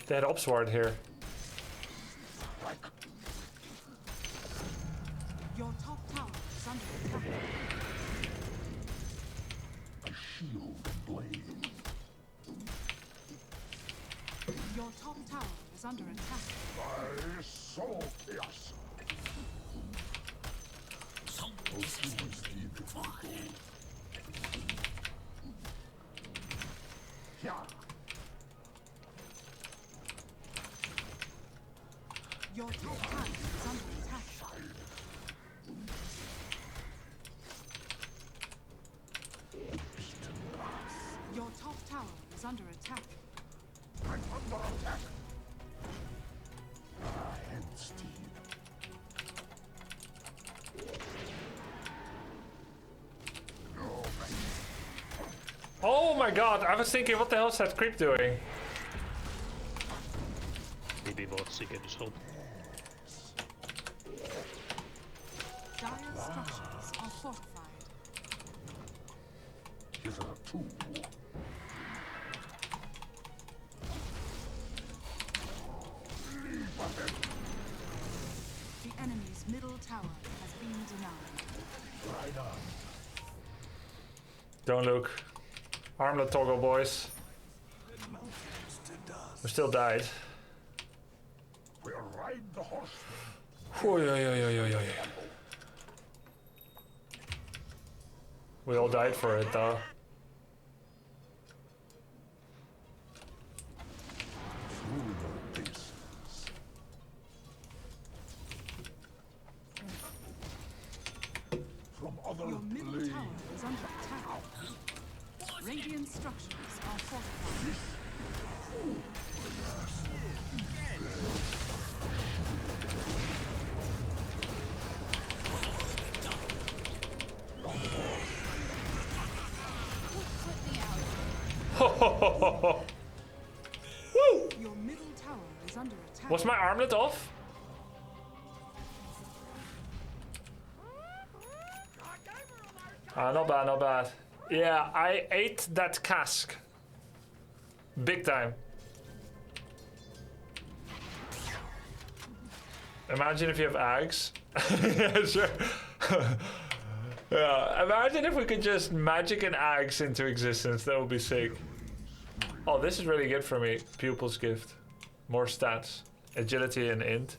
They had ops ward here. Your top tower is under attack. A shield and blade. Your top tower is under attack. I saw chaos. So this is fine. Yeah. Your top tower is under attack. Your top tower is under attack. I'm under attack. Head steed. No, Oh my god, I was thinking, what the hell is that creep doing? Maybe both seeking his help. Dire structures are fortified. Is it a tool? Leap ahead. The enemy's middle tower has been denied. Right on. Don't look. Armlet toggle, boys. We still died. We'll ride the horse. Oy, oy, oy, oy, oy, oy. We all died for it, though. Through your bases. From other Your middle planes. tower is under attack. Radiant structures are fortified. Woo! Your middle tower is under attack. Was my armlet off? Not bad, not bad. Yeah, I ate that cask. Big time. Imagine if you have Ags. Yeah, sure. Yeah, imagine if we could just magic an Ags into existence. That would be sick. Oh, this is really good for me. Pupil's Gift. More stats. Agility and int.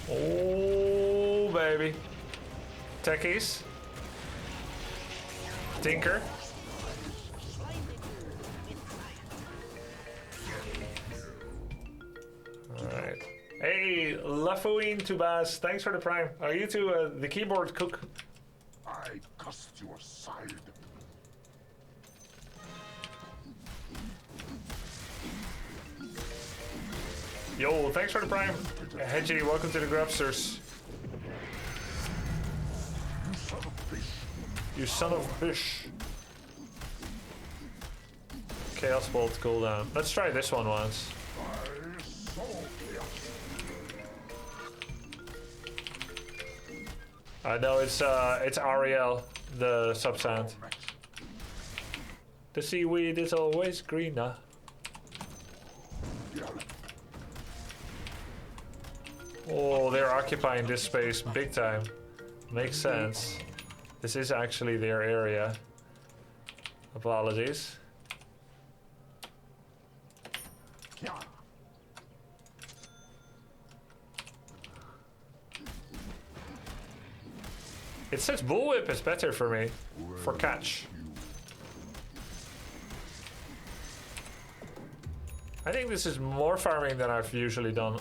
Oh, baby. Techies. Tinker. Alright. Hey, Lafuin Tubas, thanks for the prime. Are you two the keyboard cook? I cast you aside. Yo, thanks for the prime. Hedgie, welcome to the Grubsters. You son of a bitch. Chaos Bolt cooldown. Let's try this one once. I know it's Ariel, the sub-sound. The seaweed is always greener. Oh, they're occupying this space big time. Makes sense. This is actually their area. Apologies. It says Bullwhip is better for me. For catch. I think this is more farming than I've usually done.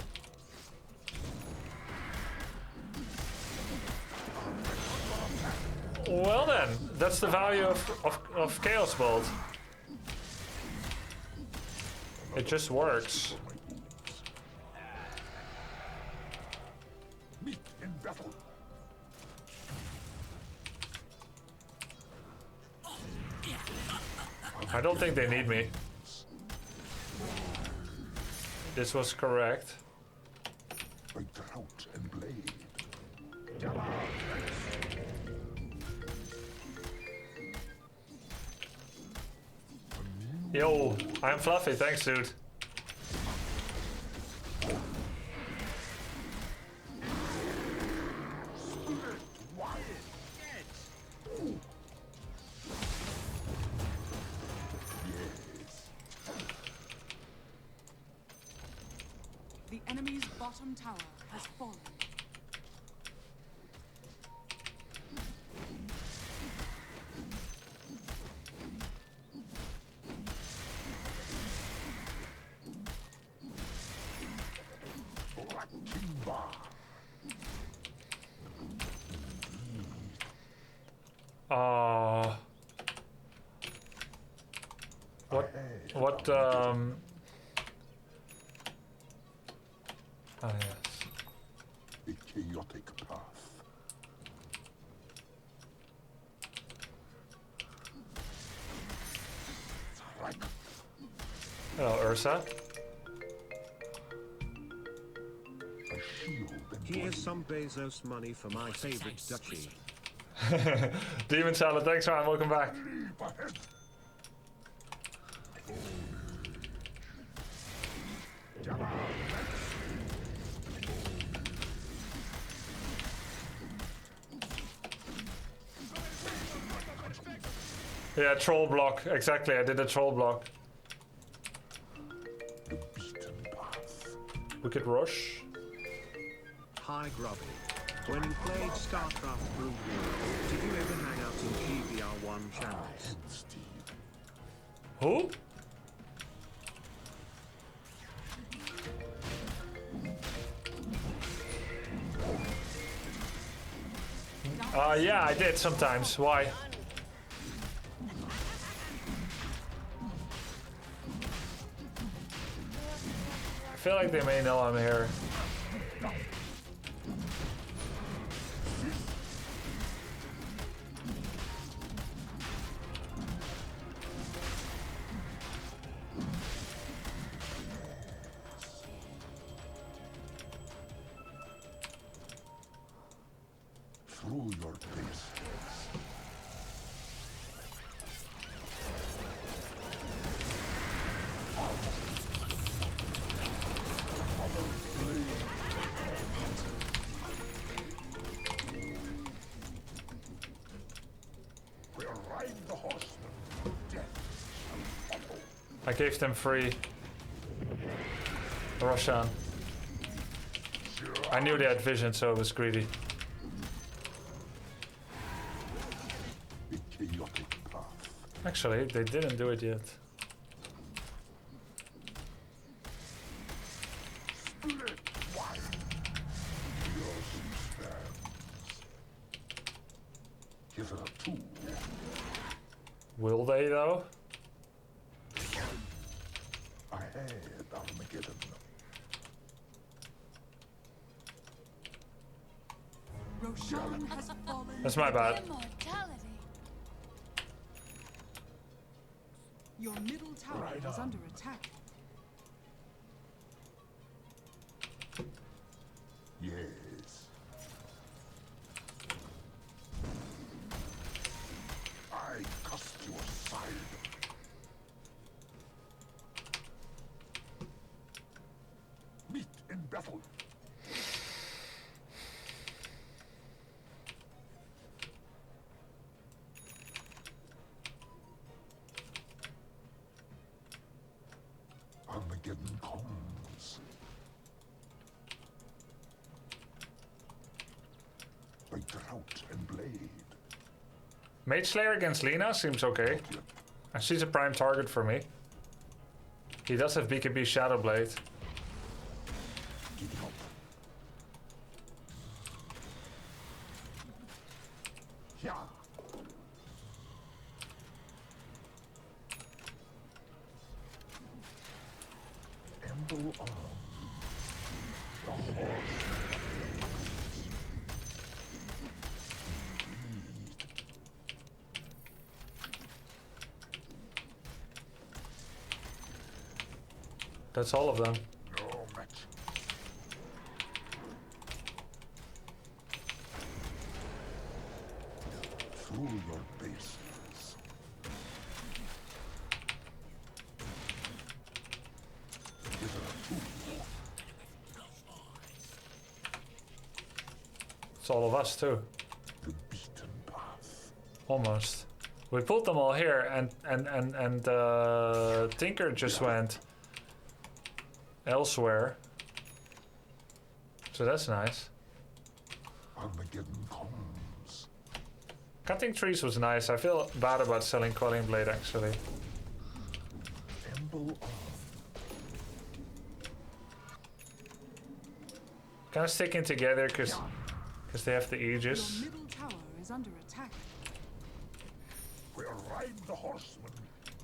Well then, that's the value of Chaos Bolt. It just works. Meet in battle. I don't think they need me. This was correct. By drought and blade. Yo, I'm Fluffy, thanks dude. The enemy's bottom tower has fallen. What ah yes. A chaotic path. Hello, Ursa. Here's some Bezos money for my favorite duchy. Demon Salad, thanks man, welcome back. Yeah, troll block, exactly, I did a troll block. We could rush. Hi Grubby. When you played StarCraft Brood War, did you ever hang out in GBR1 channels? Who? Yeah, I did sometimes. Why? I feel like they may know I'm here. Through your base. ride the horseman. Death shall follow. I gave them free. Roshan. I knew they had vision, so I was greedy. The chaotic path. Actually, they didn't do it yet. Split wide. Yours stands. Hitherto. Will they though? Ahead, Armageddon. Roshan has fallen. That's my bad. Immortality. Your middle tower Right is on. under attack. Yes. I cast you aside. Meet in battle. Armageddon comes. By drought and blade. Mage Slayer against Lina seems okay. And she's a prime target for me. He does have BKB Shadowblade. Giddy up. Yeah. Emble on. The horse. That's all of them. No match. Through your bases. Hitherto. It's all of us too. The beaten path. Almost. We pulled them all here, and Tinker just went elsewhere. So that's nice. Armageddon comes. Cutting trees was nice. I feel bad about selling Quelling Blade actually. Emble on. Kind of sticking together because they have the Your Aegis. middle tower is under attack. Where ride the horseman.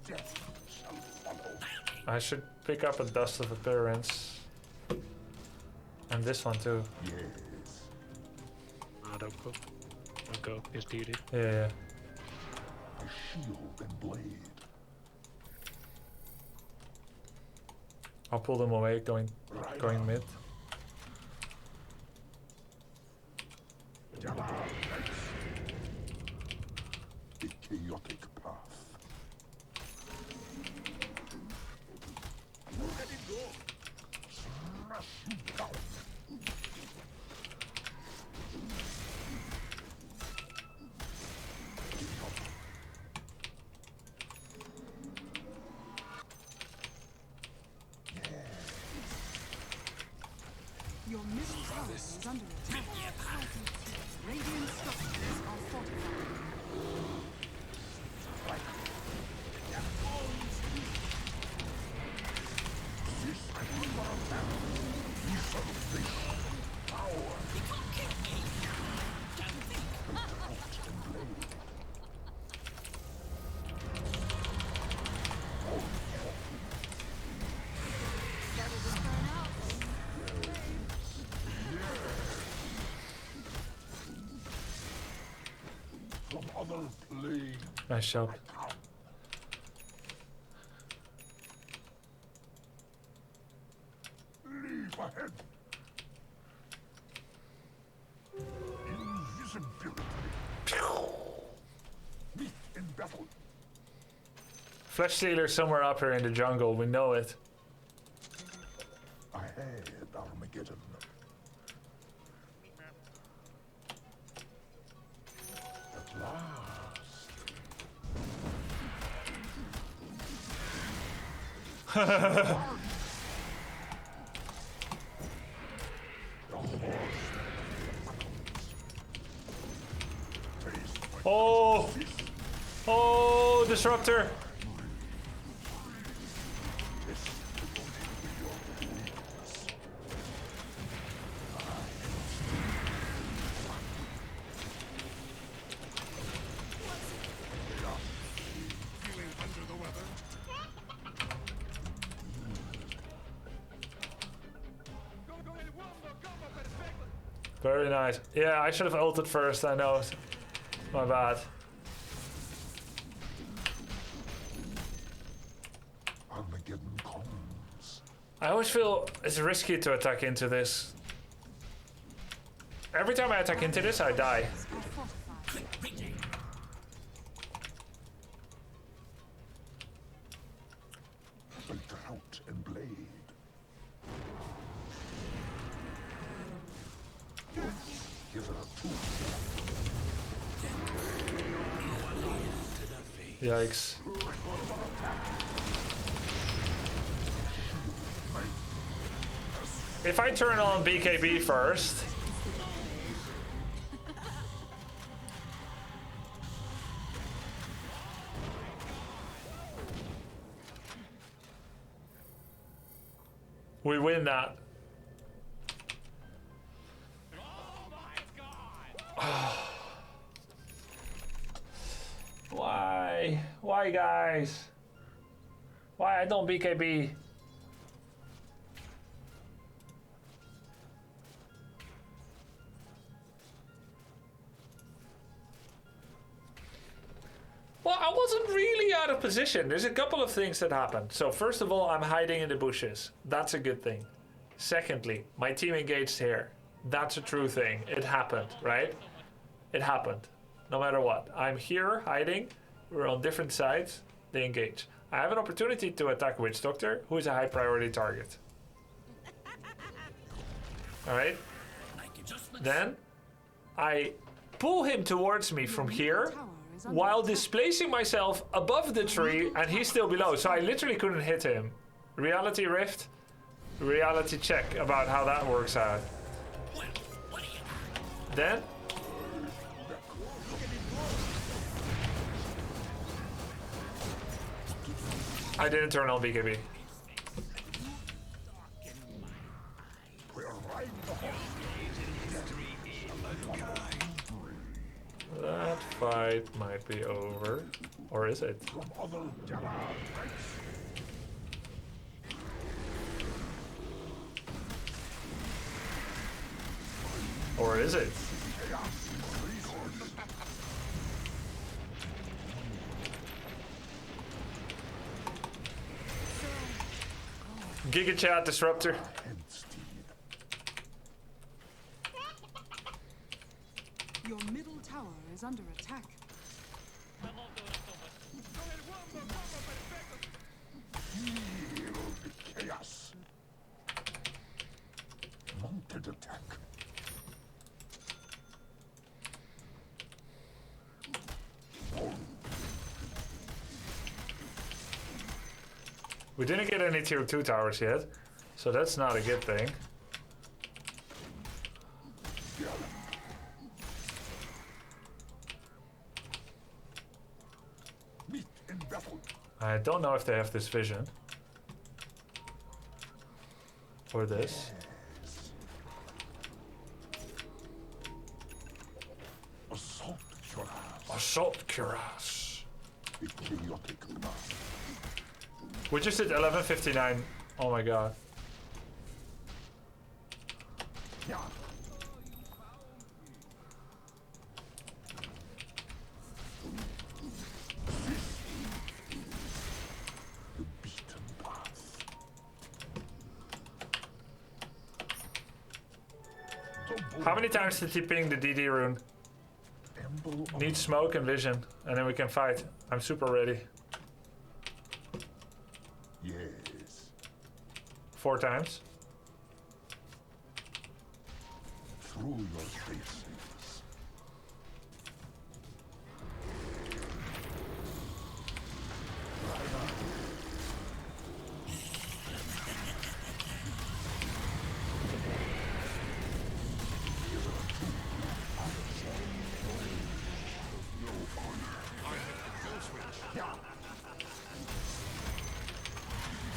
Death shall follow. I should pick up a Dust of Appearance. And this one too. Yes. Don't go. Don't go. His duty. Yeah. A shield and blade. I'll pull them away going mid. The chaotic path. Let it go. Smash you down. Give it up. Your middle tower is under attack. Radiant structures are fortified. This power. From other plane. Nice job. Leave ahead. Invisibility. Meet in battle. Flesh Stealer somewhere up here in the jungle. We know it. Ahead, Armageddon. At last. Oh! Oh, disruptor! Very nice. Yeah, I should have ulted first, I know. My bad. Armageddon comes. I always feel it's risky to attack into this. Every time I attack into this, I die. Like drought and blade. Yikes. If I turn on BKB first... we win that. Why? Why, guys? Why I don't BKB? Well, I wasn't really out of position. There's a couple of things that happened. So first of all, I'm hiding in the bushes. That's a good thing. Secondly, my team engaged here. That's a true thing. It happened, right? It happened. No matter what. I'm here hiding. We're on different sides. They engage. I have an opportunity to attack Witch Doctor, who is a high priority target. Alright? Then I pull him towards me from here while displacing myself above the tree, and he's still below. So I literally couldn't hit him. Reality Rift. Reality check about how that works out. Then I didn't turn on BKB. That fight might be over. Or is it? Or is it? Giga Chat Disruptor. Your middle tower is under attack. Chaos. Mounted attack. We didn't get any tier 2 towers yet, so that's not a good thing. Meet in battle. I don't know if they have this vision. Or this. Assault cuirass. Assault Cuirass. A chaotic mass. We just did 11:59. Oh my god. Yeah. The beaten path. How many times did he ping the DD rune? Need smoke and vision, and then we can fight. I'm super ready. Yes. 4 times. Through your spaces.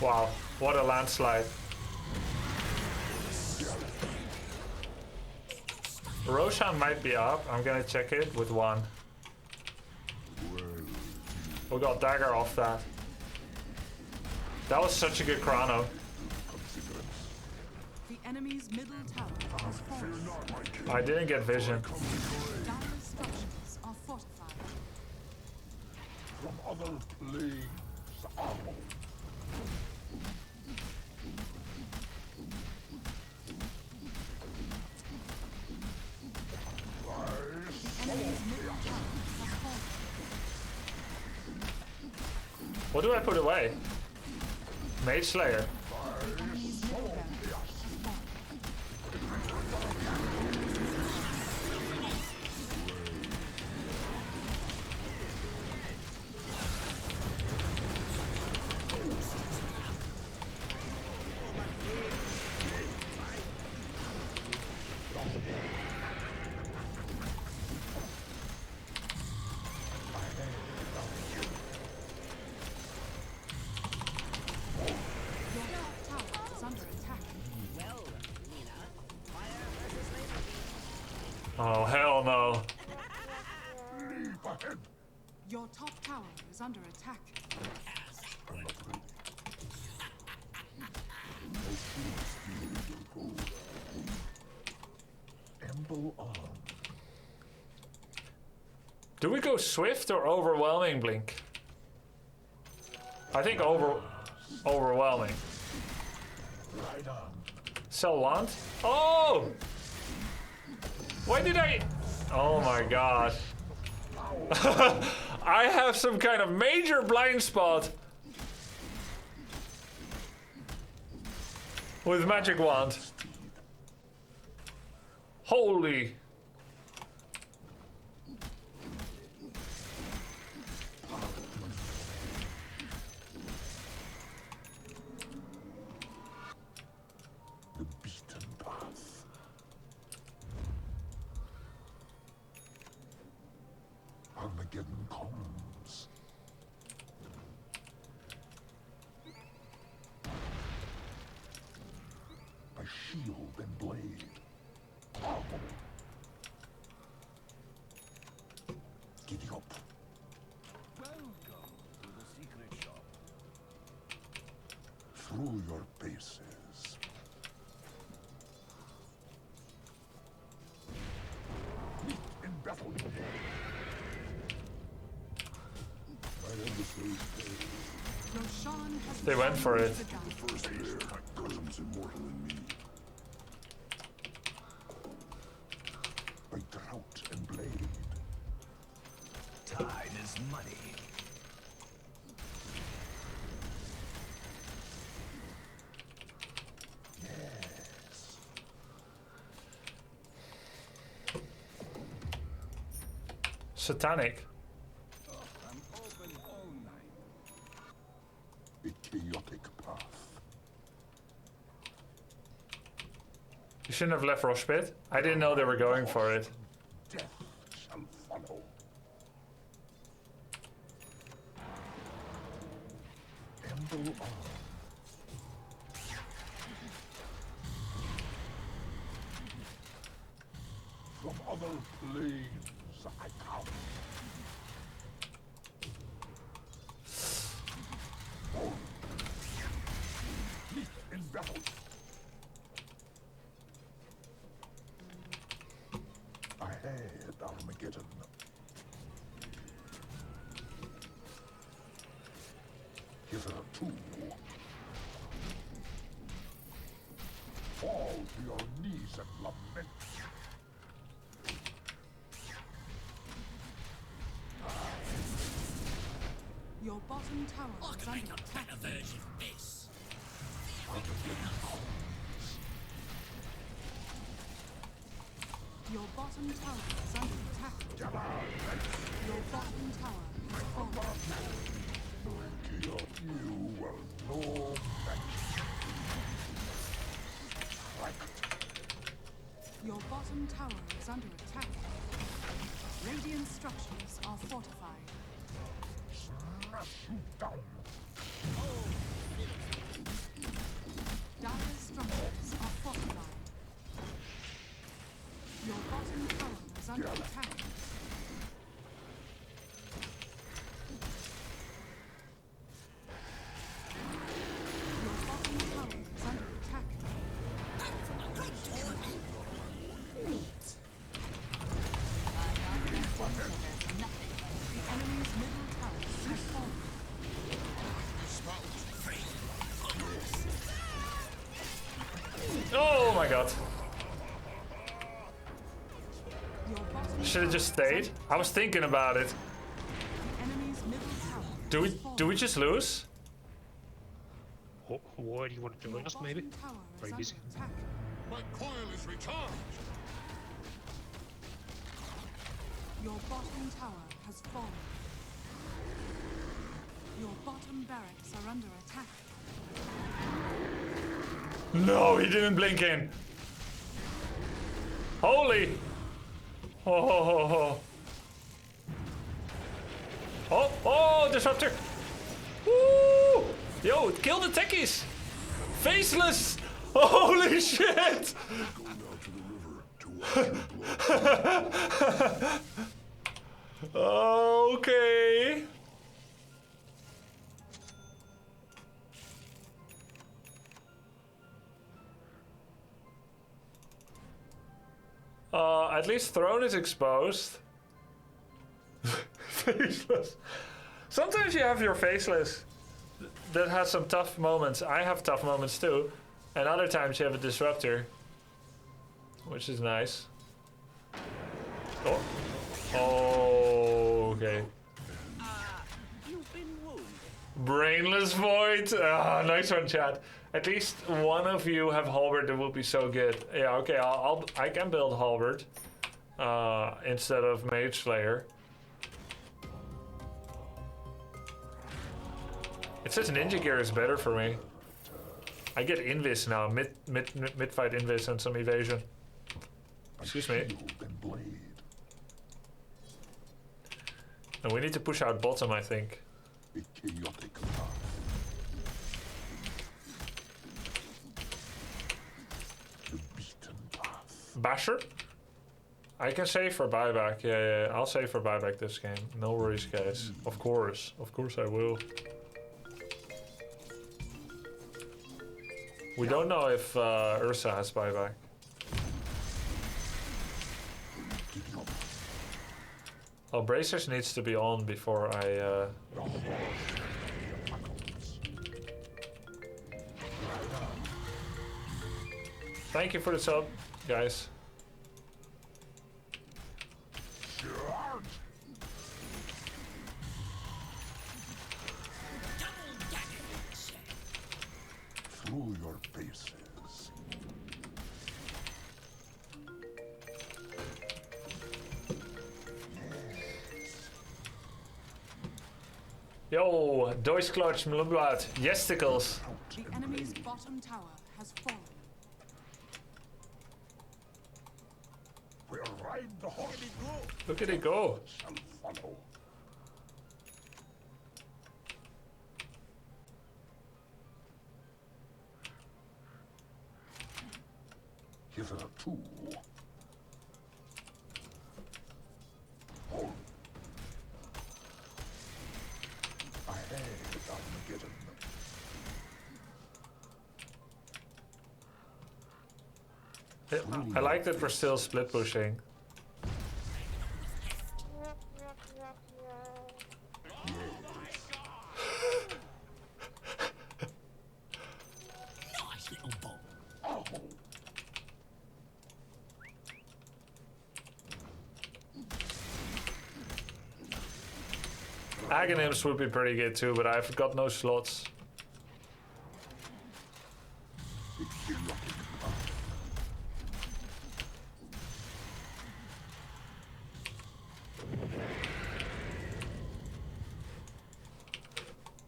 Wow, what a landslide. Roshan might be up. I'm gonna check it with 1. We got dagger off that. That was such a good chrono. The enemy's middle tower has fallen. I didn't get vision. Dire structures are fortified. From other planes. The enemy's middle tower has fallen. What do I put away? Mage Slayer. The enemy's middle barracks has fallen. Your top tower is under attack. Oh, hell no. Your top tower is under attack. Emble on. Do we go swift or overwhelming, Blink? I think overwhelming. Right on. Sell want? Oh! Why did I? Oh my god. I have some kind of major blind spot with magic wand. Holy. The beaten path. Armageddon comes. A shield and blade. Giddy up. Welcome to the secret shop. Through your paces. Meet in battle. My adversary's dead. Roshan has They went for it. First air, my cousin's immortal in me. By drought and blade. Time is money. Yes. Satanic. I'm open all night. A chaotic path. You shouldn't have left Roshpit. I didn't know they were going for it. Death shall follow. Emble on. From other planes I come. Meet in battle. Ahead, Armageddon. Hitherto. Fall to your knees and lament. Your bottom tower I is can under make a attack. better version of this. Your bottom tower is under attack. Your bottom tower has fallen. You will know match. Your bottom tower is under attack. Radiant structures are fortified. Smash you down. god. Your bottom Should have just tower is stayed. I was thinking about it. enemy's middle tower. Do we just lose? What do you want to join us, maybe? Very busy. My coil is recharged. Your bottom tower has fallen. Your bottom barracks are under attack. No, he didn't blink in. Holy. Oh. Oh, disruptor. Woo! Yo, kill the techies. Faceless. Holy shit. Okay. At least throne is exposed. Faceless. Sometimes you have your faceless that has some tough moments. I have tough moments too. And other times you have a disruptor, which is nice. Oh. Oh, okay. You've been wounded. Brainless void. Ah, nice one, chat. At least one of you have halberd. That would be so good. Yeah, okay. I can build halberd instead of mage slayer. It says ninja gear is better for me. I get invis now. Mid fight invis and some evasion. Excuse me. And we need to push out bottom, I think. Basher? I can save for buyback. Yeah, I'll save for buyback this game. No worries, guys. Of course I will. We don't know if Ursa has buyback. Oh, bracers needs to be on before I. Thank you for the sub, guys. Through your faces. Yo, Deutschklotsch, Mlumbad, Yesticles. The enemy's bottom tower has fallen. We'll ride the horse. Look at it go. Shall follow. Hitherto. Hold. I had Armageddon. I like that we're still split pushing. Aghanims would be pretty good too, but I've got no slots.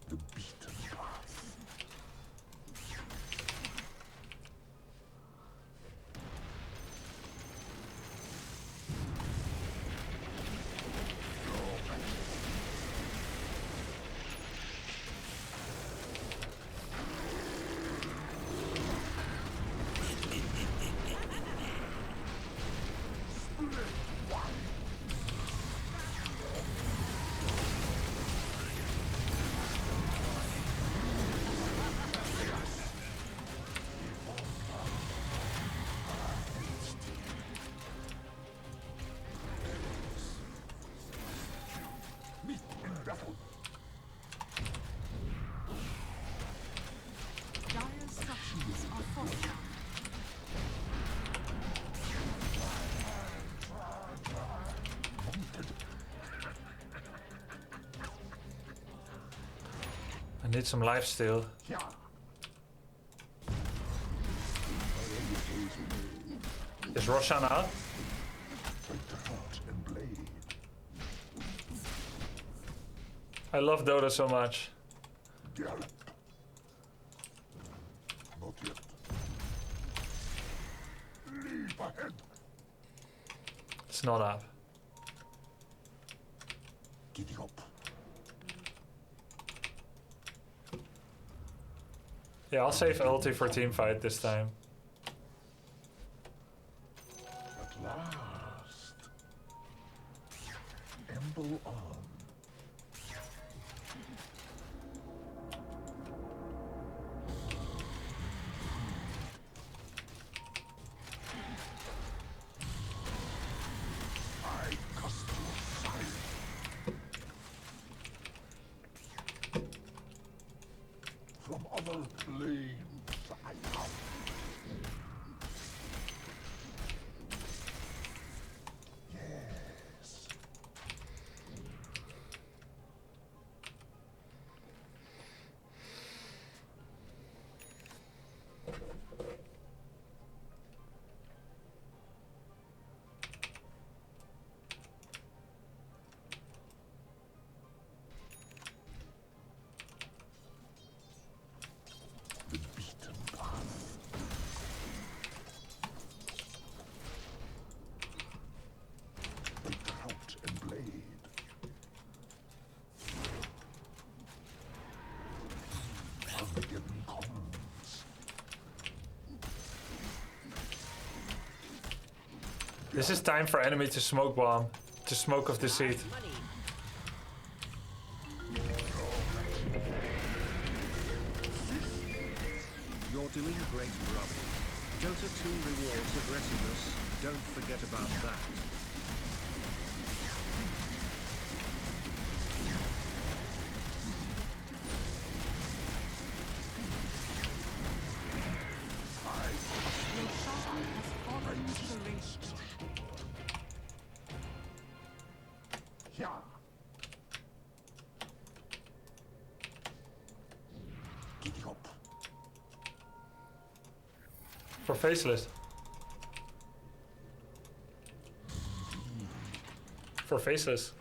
The beaten path. I need some life steal. Is Roshan out? I love Dota so much. Not yet. Leap ahead. It's not up. Giddy up. Yeah, I'll save ulti for team fight this time. At last. Emble on. From other planes, I come. Yes. The beaten path. The trout and blade. Armageddon comes. This is time for enemy to smoke bomb. To smoke of deceit. You're doing great, Robbie. DOTA2 rewards aggressiveness. Don't forget about that. Your shrine has fallen to the race. Yeah. Giddy up. For faceless. For faceless.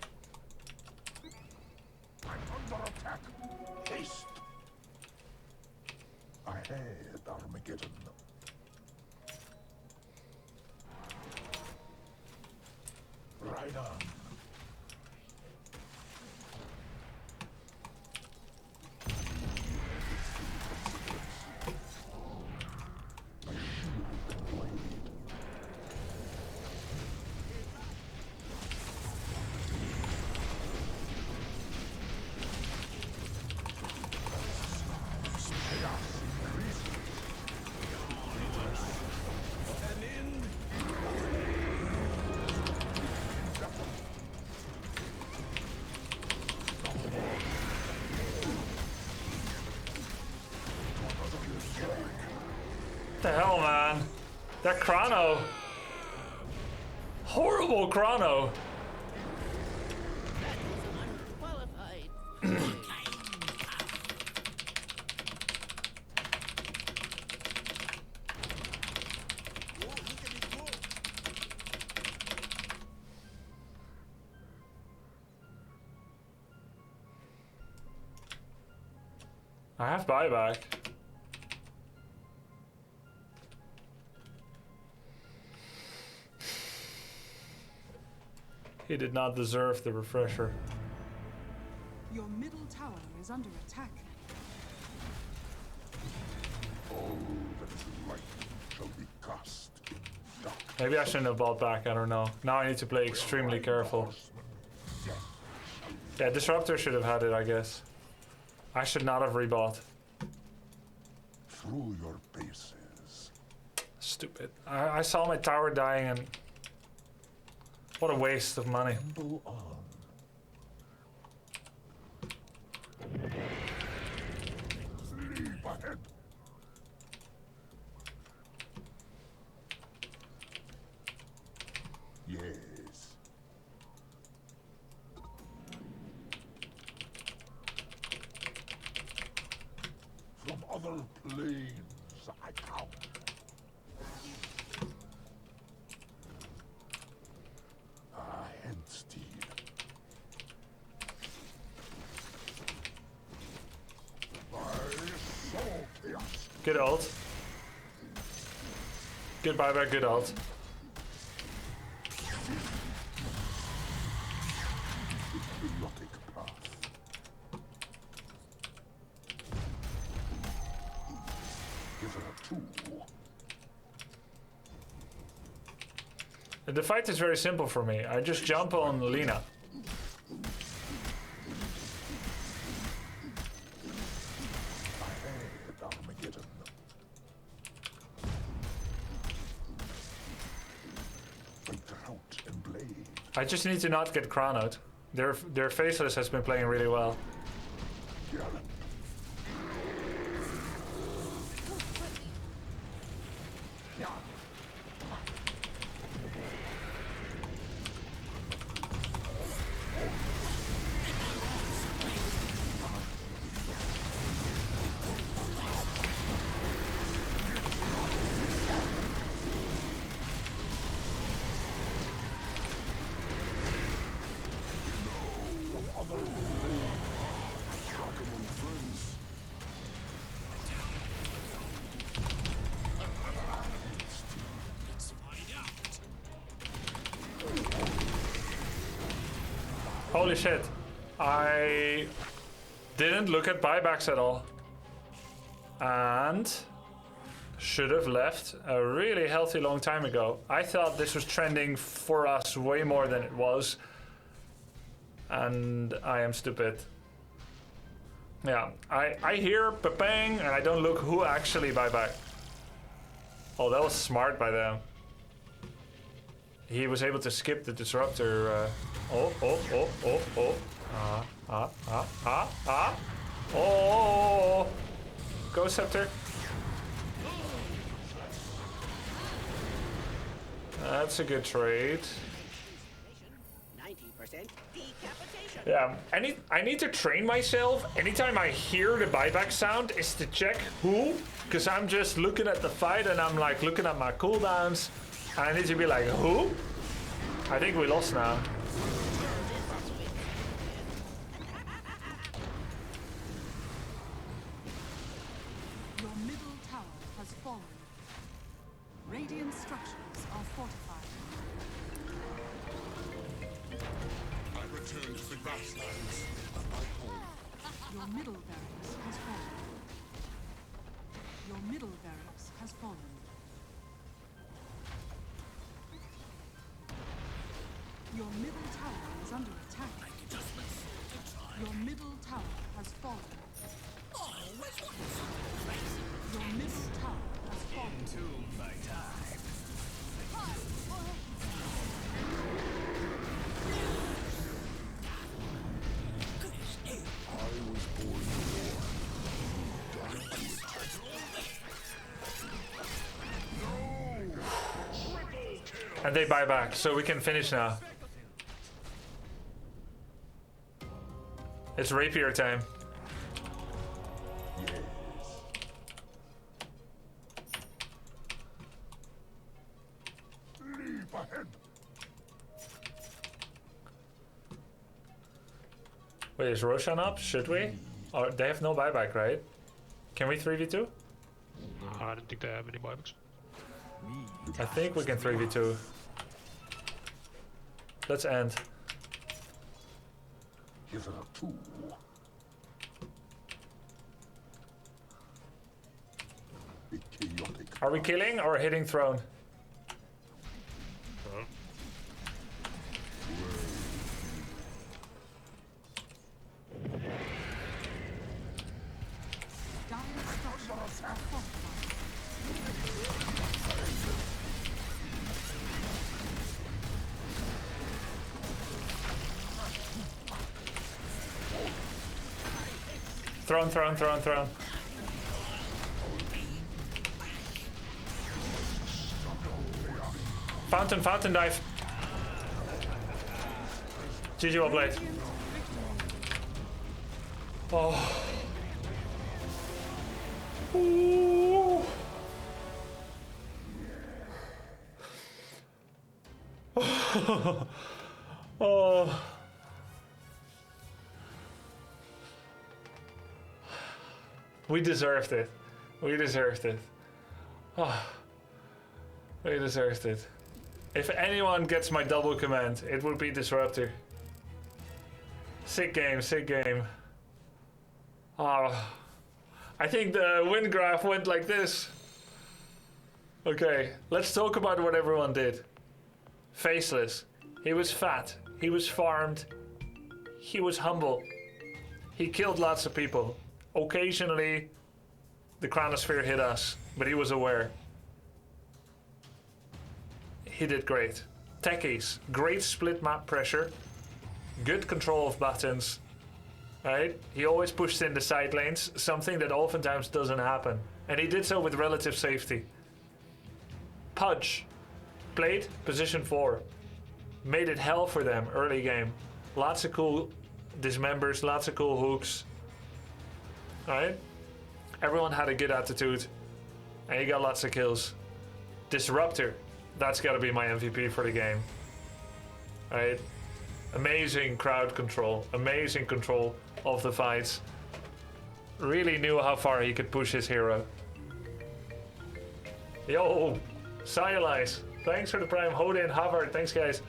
I'm under attack. Haste. Ahead, Armageddon. Right on. What the hell, man? That chrono. Horrible chrono. I have buyback. He did not deserve the refresher. Your middle tower is under attack. All that is light shall be cast in dark. Maybe I shouldn't have bought back, I don't know. Now I need to play extremely careful. Yeah, Disruptor should have had it, I guess. I should not have rebought. Through your paces. Stupid. I saw my tower dying and... What a waste of money. Emble on. Leap ahead. Yes. other planes I count. Head steed. Good ult. Good buyback, good ult. The fight is very simple for me. I just jump on Lina. I just need to not get chronoed. Their faceless has been playing really well. Holy shit. I didn't look at buybacks at all. And should have left a really healthy long time ago. I thought this was trending for us way more than it was. And I am stupid. Yeah, I hear bang and I don't look who actually buyback. Oh, that was smart by them. He was able to skip the disruptor. Oh. Oh. Go Scepter. That's a good trade. 90% decapitation. Yeah, I need to train myself. Anytime I hear the buyback sound is to check who, because I'm just looking at the fight and I'm like looking at my cooldowns. And I need to be like, who? I think we lost now. Your middle tower has fallen. Radiant structures are fortified. I return to the grasslands of my home. Your middle barracks has fallen. Your middle barracks has fallen. Your middle tower is under attack. Your middle tower has fallen. Your middle tower has fallen. And they buy back, so we can finish now. It's rapier time. Leap ahead. Wait, is Roshan up? Should we? Or they have no buyback, right? Can we 3v2? No, I don't think they have any buybacks. I think we can 3v2. Let's end. Give her a tool. Be chaotic. Are we killing or hitting throne? Huh? Dire structures are fortified. Throne. Fountain dive. GG well played. Oh. Ooh. Oh. We deserved it. We deserved it. Oh. We deserved it. If anyone gets my double command, it would be Disruptor. Sick game, sick game. Oh. I think the win graph went like this. Okay, let's talk about what everyone did. Faceless. He was fat. He was farmed. He was humble. He killed lots of people. Occasionally, the Chronosphere hit us, but he was aware. He did great. Techies, great split map pressure. Good control of buttons. Right? He always pushed in the side lanes, something that oftentimes doesn't happen. And he did so with relative safety. Pudge. Played position 4. Made it hell for them early game. Lots of cool dismembers, lots of cool hooks. Alright? Everyone had a good attitude. And he got lots of kills. Disruptor. That's gotta be my MVP for the game. Alright? Amazing crowd control. Amazing control of the fights. Really knew how far he could push his hero. Yo! Sialize. Thanks for the prime. Hodin, Havard. Thanks, guys.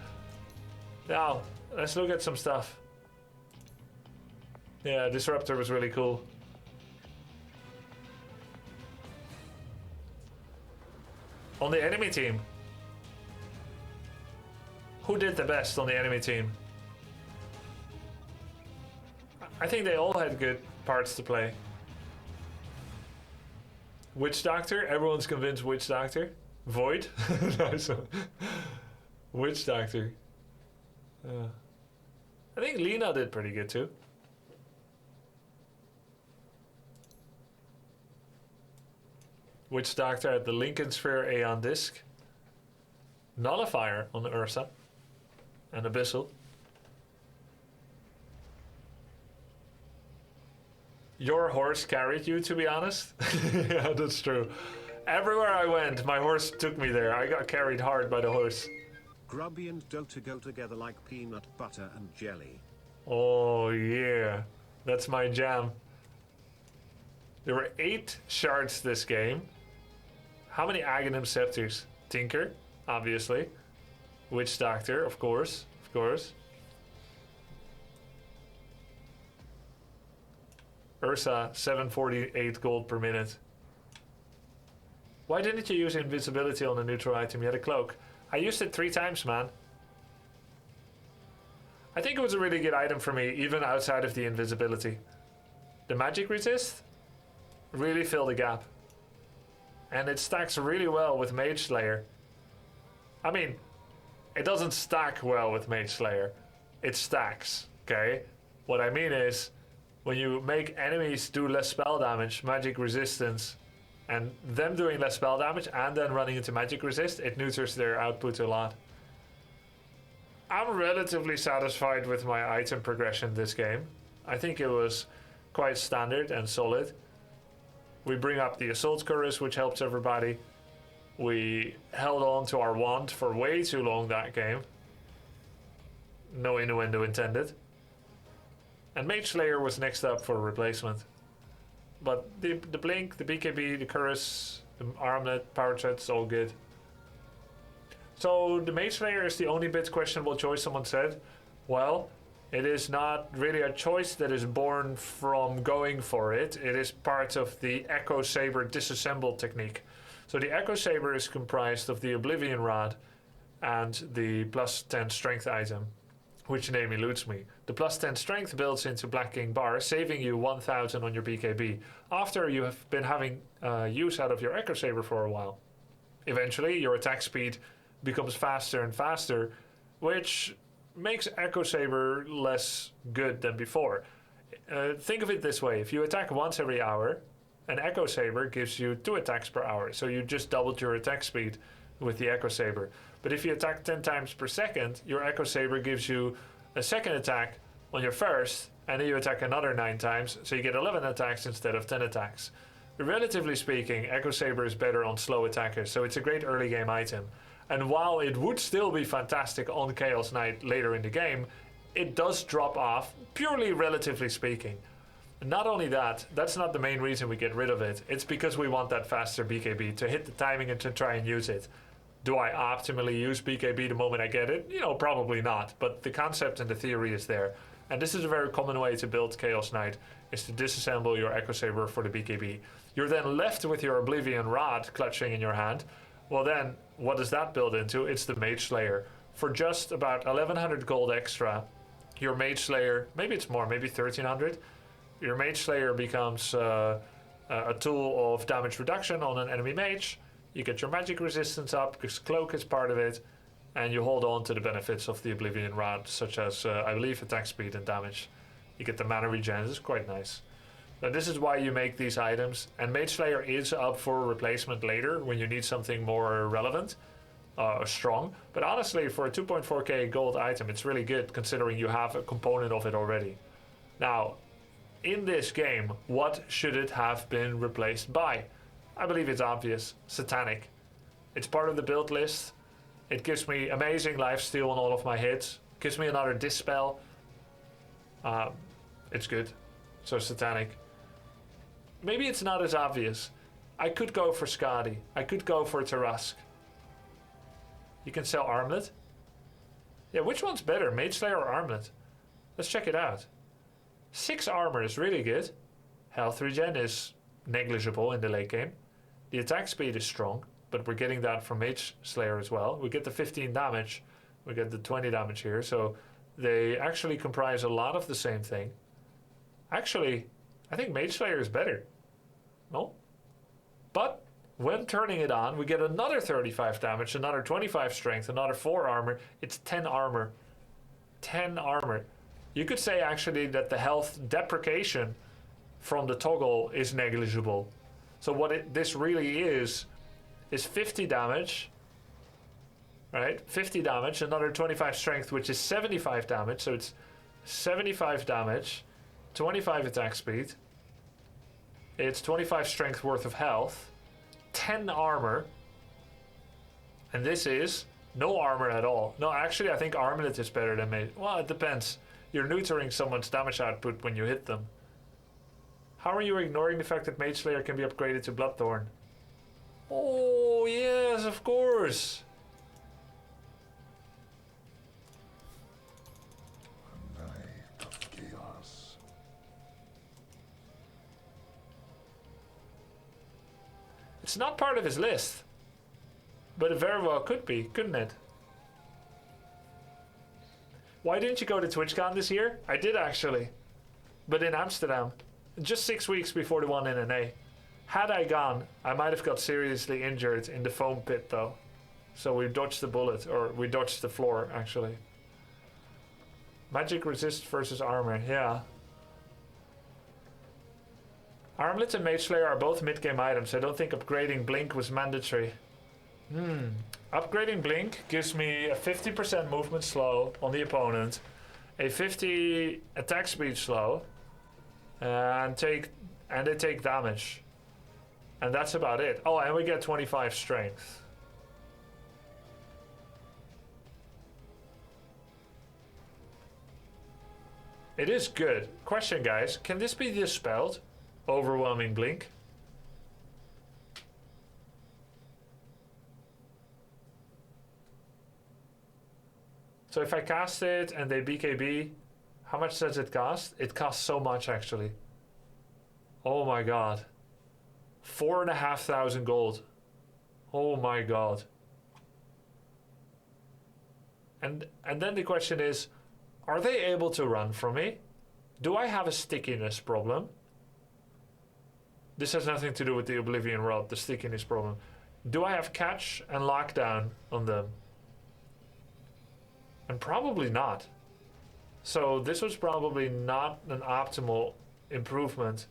Now, let's look at some stuff. Yeah, Disruptor was really cool. On the enemy team. Who did the best on the enemy team? I think they all had good parts to play. Witch Doctor? Everyone's convinced Witch Doctor. Void? Nice one. Witch Doctor. I think Lena did pretty good too. Witch Doctor at the Lincoln Sphere Aeon Disc. Nullifier on the Ursa. And Abyssal. Your horse carried you, to be honest. Yeah, that's true. Everywhere I went, my horse took me there. I got carried hard by the horse. Grubby and Dota go together like peanut butter and jelly. Oh yeah, that's my jam. There were 8 shards this game. How many Aghanim Scepters? Tinker, obviously. Witch Doctor, of course. Of course. Ursa, 748 gold per minute. Why didn't you use invisibility on the neutral item? You had a cloak. I used it 3 times, man. I think it was a really good item for me, even outside of the invisibility. The magic resist really filled the gap. And it stacks really well with Mage Slayer. I mean, it doesn't stack well with Mage Slayer. It stacks, okay? What I mean is, when you make enemies do less spell damage, magic resistance, and them doing less spell damage and then running into magic resist, it neuters their output a lot. I'm relatively satisfied with my item progression this game. I think it was quite standard and solid. We bring up the Assault Chorus, which helps everybody. We held on to our wand for way too long that game. No innuendo intended. And Mage Slayer was next up for replacement. But the Blink, the BKB, the Chorus, the Armlet, Power Threads, all good. So the Mage Slayer is the only bit questionable choice, someone said. Well, it is not really a choice that is born from going for it. It is part of the Echo Saber disassemble technique. So the Echo Saber is comprised of the Oblivion Rod and the plus 10 strength item, which name eludes me. The plus 10 strength builds into Black King Bar, saving you 1000 on your BKB, after you have been having use out of your Echo Saber for a while. Eventually, your attack speed becomes faster and faster, which makes Echo Saber less good than before. Think of it this way: if you attack once every hour, an Echo Saber gives you 2 attacks per hour, so you just doubled your attack speed with the Echo Saber. But if you attack 10 times per second, your Echo Saber gives you a second attack on your first, and then you attack another 9 times, so you get 11 attacks instead of 10 attacks. relatively speaking, Echo Saber is better on slow attackers, so it's a great early game item. And while it would still be fantastic on Chaos Knight later in the game, it does drop off, purely relatively speaking. Not only that, that's not the main reason we get rid of it. It's because we want that faster BKB to hit the timing and to try and use it. Do I optimally use BKB the moment I get it? You know, probably not, but the concept and the theory is there. And this is a very common way to build Chaos Knight, is to disassemble your Echo Saber for the BKB. You're then left with your Oblivion Rod clutching in your hand. Well then, what does that build into? It's the Mage Slayer. For just about 1100 gold extra, your Mage Slayer, maybe it's more, maybe 1300, your Mage Slayer becomes a tool of damage reduction on an enemy mage. You get your magic resistance up, because Cloak is part of it, and you hold on to the benefits of the Oblivion Rod, such as, I believe, attack speed and damage. You get the mana regen, it's quite nice. Now this is why you make these items, and Mage Slayer is up for replacement later, when you need something more relevant, strong. But honestly, for a 2.4k gold item, it's really good, considering you have a component of it already. Now, in this game, what should it have been replaced by? I believe it's obvious. Satanic. It's part of the build list. It gives me amazing lifesteal on all of my hits. Gives me another Dispel. It's good. So Satanic. Maybe it's not as obvious. I could go for Skadi. I could go for Tarask. You can sell Armlet. Yeah, which one's better? Mage Slayer or Armlet? Let's check it out. 6 armor is really good. Health regen is negligible in the late game. The attack speed is strong, but we're getting that from Mage Slayer as well. We get the 15 damage, we get the 20 damage here, so they actually comprise a lot of the same thing. Actually, I think Mage Slayer is better. No? But when turning it on, we get another 35 damage, another 25 strength, another 4 armor. It's 10 armor. 10 armor. You could say actually that the health deprecation from the toggle is negligible. So what this really is 50 damage, right? 50 damage, another 25 strength, which is 75 damage. So it's 75 damage, 25 attack speed. It's 25 strength worth of health, 10 armor, and this is no armor at all. No, actually I think Armlet is better than Mage. Well, it depends. You're neutering someone's damage output when you hit them. How are you ignoring the fact that Mage Slayer can be upgraded to Bloodthorn? Oh, yes, of course. Night of chaos. It's not part of his list. But it very well could be, couldn't it? Why didn't you go to TwitchCon this year? I did actually. But in Amsterdam. Just 6 weeks before the one in NA. Had I gone, I might have got seriously injured in the foam pit though. So we dodged the bullet, or we dodged the floor actually. Magic resist versus armor, yeah. Armlet and Mage Slayer are both mid-game items. I don't think upgrading Blink was mandatory. Upgrading Blink gives me a 50% movement slow on the opponent, a 50 attack speed slow, and they take damage. And that's about it. Oh, and we get 25 strength. It is good. Question, guys. Can this be dispelled? Overwhelming Blink. So if I cast it and they BKB, how much does it cost? It costs so much actually. Oh my god. 4,500 gold. Oh my god. And then the question is, are they able to run from me? Do I have a stickiness problem? This has nothing to do with the Oblivion Rod, the stickiness problem. Do I have catch and lockdown on them? And probably not. So this was probably not an optimal improvement.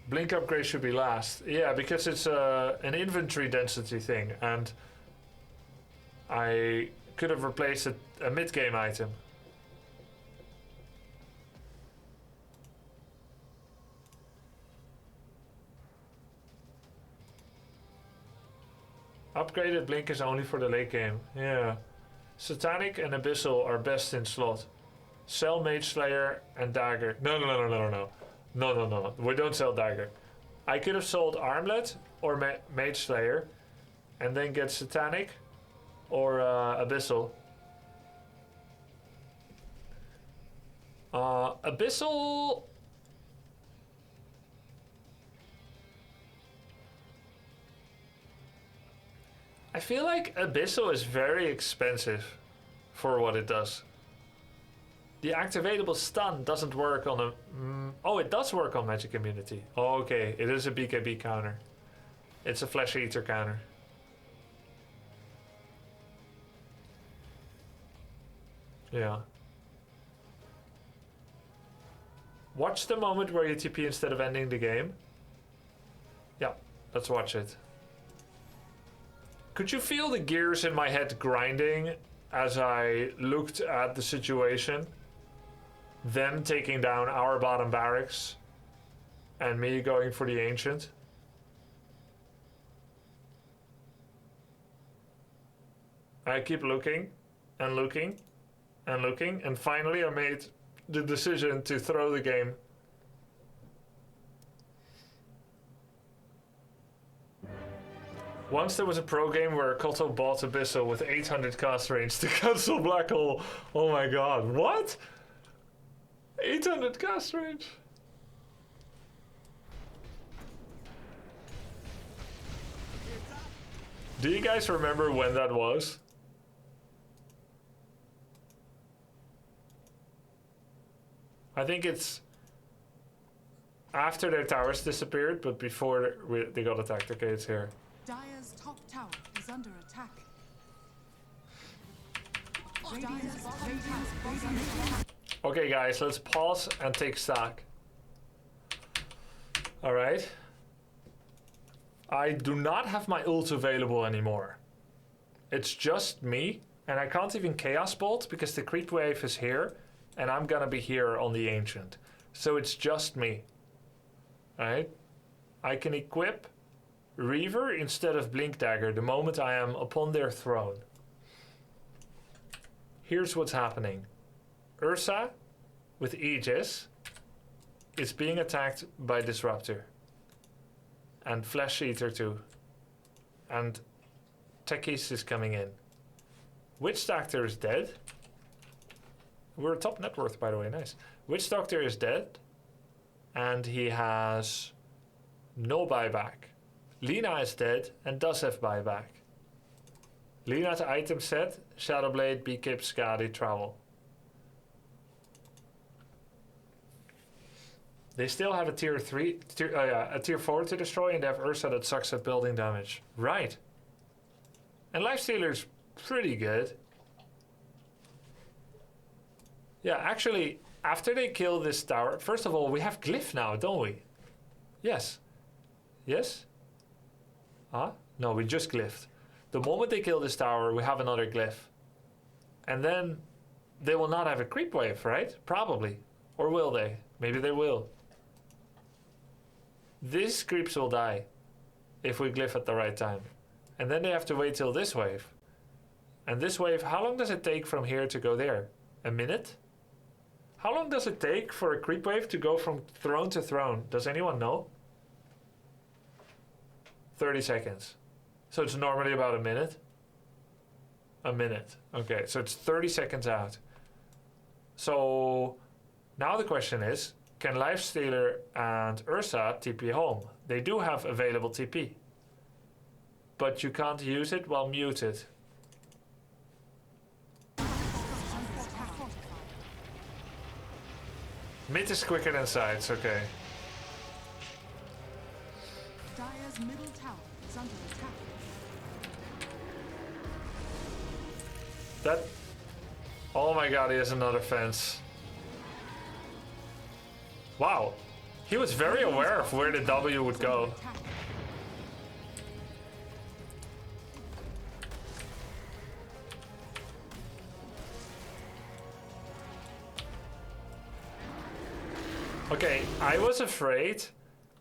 Blink upgrade should be last. Yeah, because it's an inventory density thing, and I could have replaced a mid-game item. Upgraded Blink is only for the late game. Yeah. Satanic and Abyssal are best in slot. Sell Mage Slayer and Dagger. No. We don't sell Dagger. I could have sold Armlet or Mage Slayer and then get Satanic or Abyssal. Abyssal... I feel like Abyssal is very expensive for what it does. The activatable stun doesn't work on a... oh, it does work on Magic Immunity. Oh, okay, it is a BKB counter. It's a Flesh Eater counter. Yeah. Watch the moment where you TP instead of ending the game. Yeah, let's watch it. Could you feel the gears in my head grinding as I looked at the situation? Them taking down our bottom barracks and me going for the Ancient? I keep looking and looking and looking, and finally I made the decision to throw the game. Once there was a pro game where Koto bought Abyssal with 800 cast range to cancel Black Hole. Oh my god, what? 800 cast range? Do you guys remember when that was? I think it's after their towers disappeared, but before they got attacked. Okay, it's here. Dire's top tower is under attack. Okay, guys, let's pause and take stock. All right. I do not have my ult available anymore. It's just me, and I can't even Chaos Bolt because the creep wave is here, and I'm gonna be here on the Ancient. So it's just me. All right. I can equip Reaver instead of Blink Dagger the moment I am upon their throne. Here's what's happening. Ursa with Aegis is being attacked by Disruptor. And Flesh Eater too. And Tekis is coming in. Witch Doctor is dead. We're top net worth, by the way, nice. Witch Doctor is dead. And he has no buyback. Lina is dead and does have buyback. Lina's item set, Shadowblade, Beakip, Skadi, Trowel. They still have a tier 4 to destroy, and they have Ursa that sucks at building damage. Right. And Lifestealer's pretty good. Yeah, actually, after they kill this tower, first of all, we have Glyph now, don't we? Yes. Yes? Huh? No, we just glyphed. The moment they kill this tower, we have another glyph. And then they will not have a creep wave, right? Probably. Or will they? Maybe they will. These creeps will die if we glyph at the right time. And then they have to wait till this wave. And this wave, how long does it take from here to go there? A minute? How long does it take for a creep wave to go from throne to throne? Does anyone know? 30 seconds. So it's normally about a minute. A minute. Okay, so it's 30 seconds out. So now the question is, can Lifestealer and Ursa TP home? They do have available TP. But you can't use it while muted. Mid is quicker than sides, okay. Dire's middle tower is under attack. That... Oh my god, he has another fence. Wow. He was very aware of where the W would go. Okay, I was afraid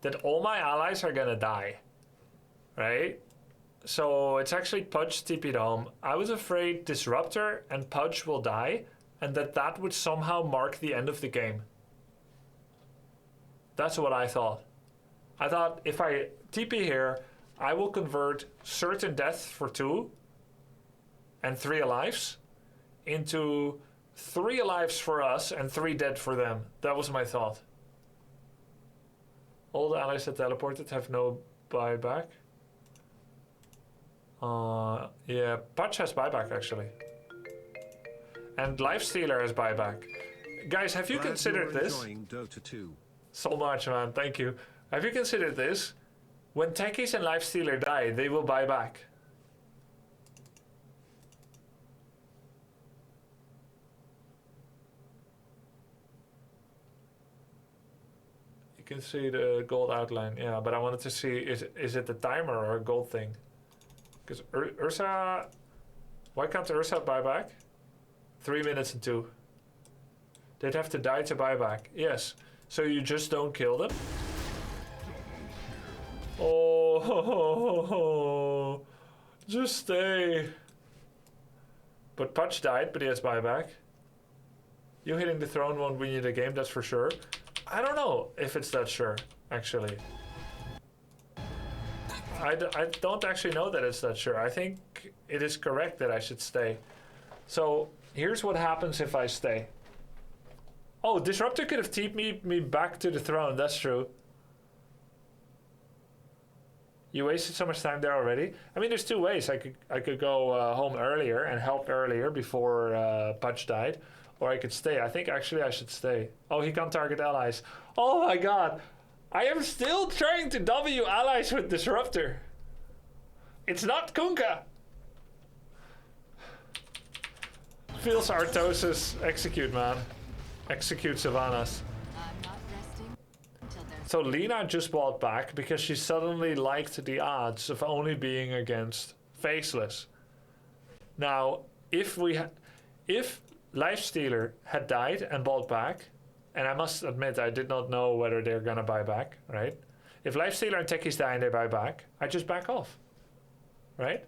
that all my allies are gonna die, right? So it's actually Pudge TP'd home. I was afraid Disruptor and Pudge will die, and that would somehow mark the end of the game. That's what I thought. I thought if I TP here, I will convert certain death for 2 and 3 alives into 3 alives for us and 3 dead for them. That was my thought. All the allies that teleported have no buyback. Yeah, Pudge has buyback actually. And Lifestealer has buyback. Guys, have you considered this? DOTA2. So much, man. Thank you. Have you considered this? When Techies and Lifestealer die, they will buy back. You can see the gold outline. Yeah, but I wanted to see, is it the timer or a gold thing? Because Ursa... Why can't Ursa buy back? 3 minutes and 2. They'd have to die to buy back. Yes. So you just don't kill them? Oh, just stay. But Pudge died, but he has buyback. You hitting the throne won't win you the game, that's for sure. I don't know if it's that sure, actually. I don't actually know that it's that sure. I think it is correct that I should stay. So here's what happens if I stay. Oh, Disruptor could have TP'd me back to the throne, that's true. You wasted so much time there already. I mean, there's 2 ways. I could go home earlier and help earlier before Pudge died, or I could stay. I think actually I should stay. Oh, he can't target allies. Oh my god. I am still trying to W allies with Disruptor. It's not Kunkka. Feels Artosis execute, man. Execute Sylvanas. So Lina just bought back because she suddenly liked the odds of only being against Faceless. Now, if Lifestealer had died and bought back, and I must admit I did not know whether they're gonna buy back, right? If Lifestealer and Techies die and they buy back, I just back off, right?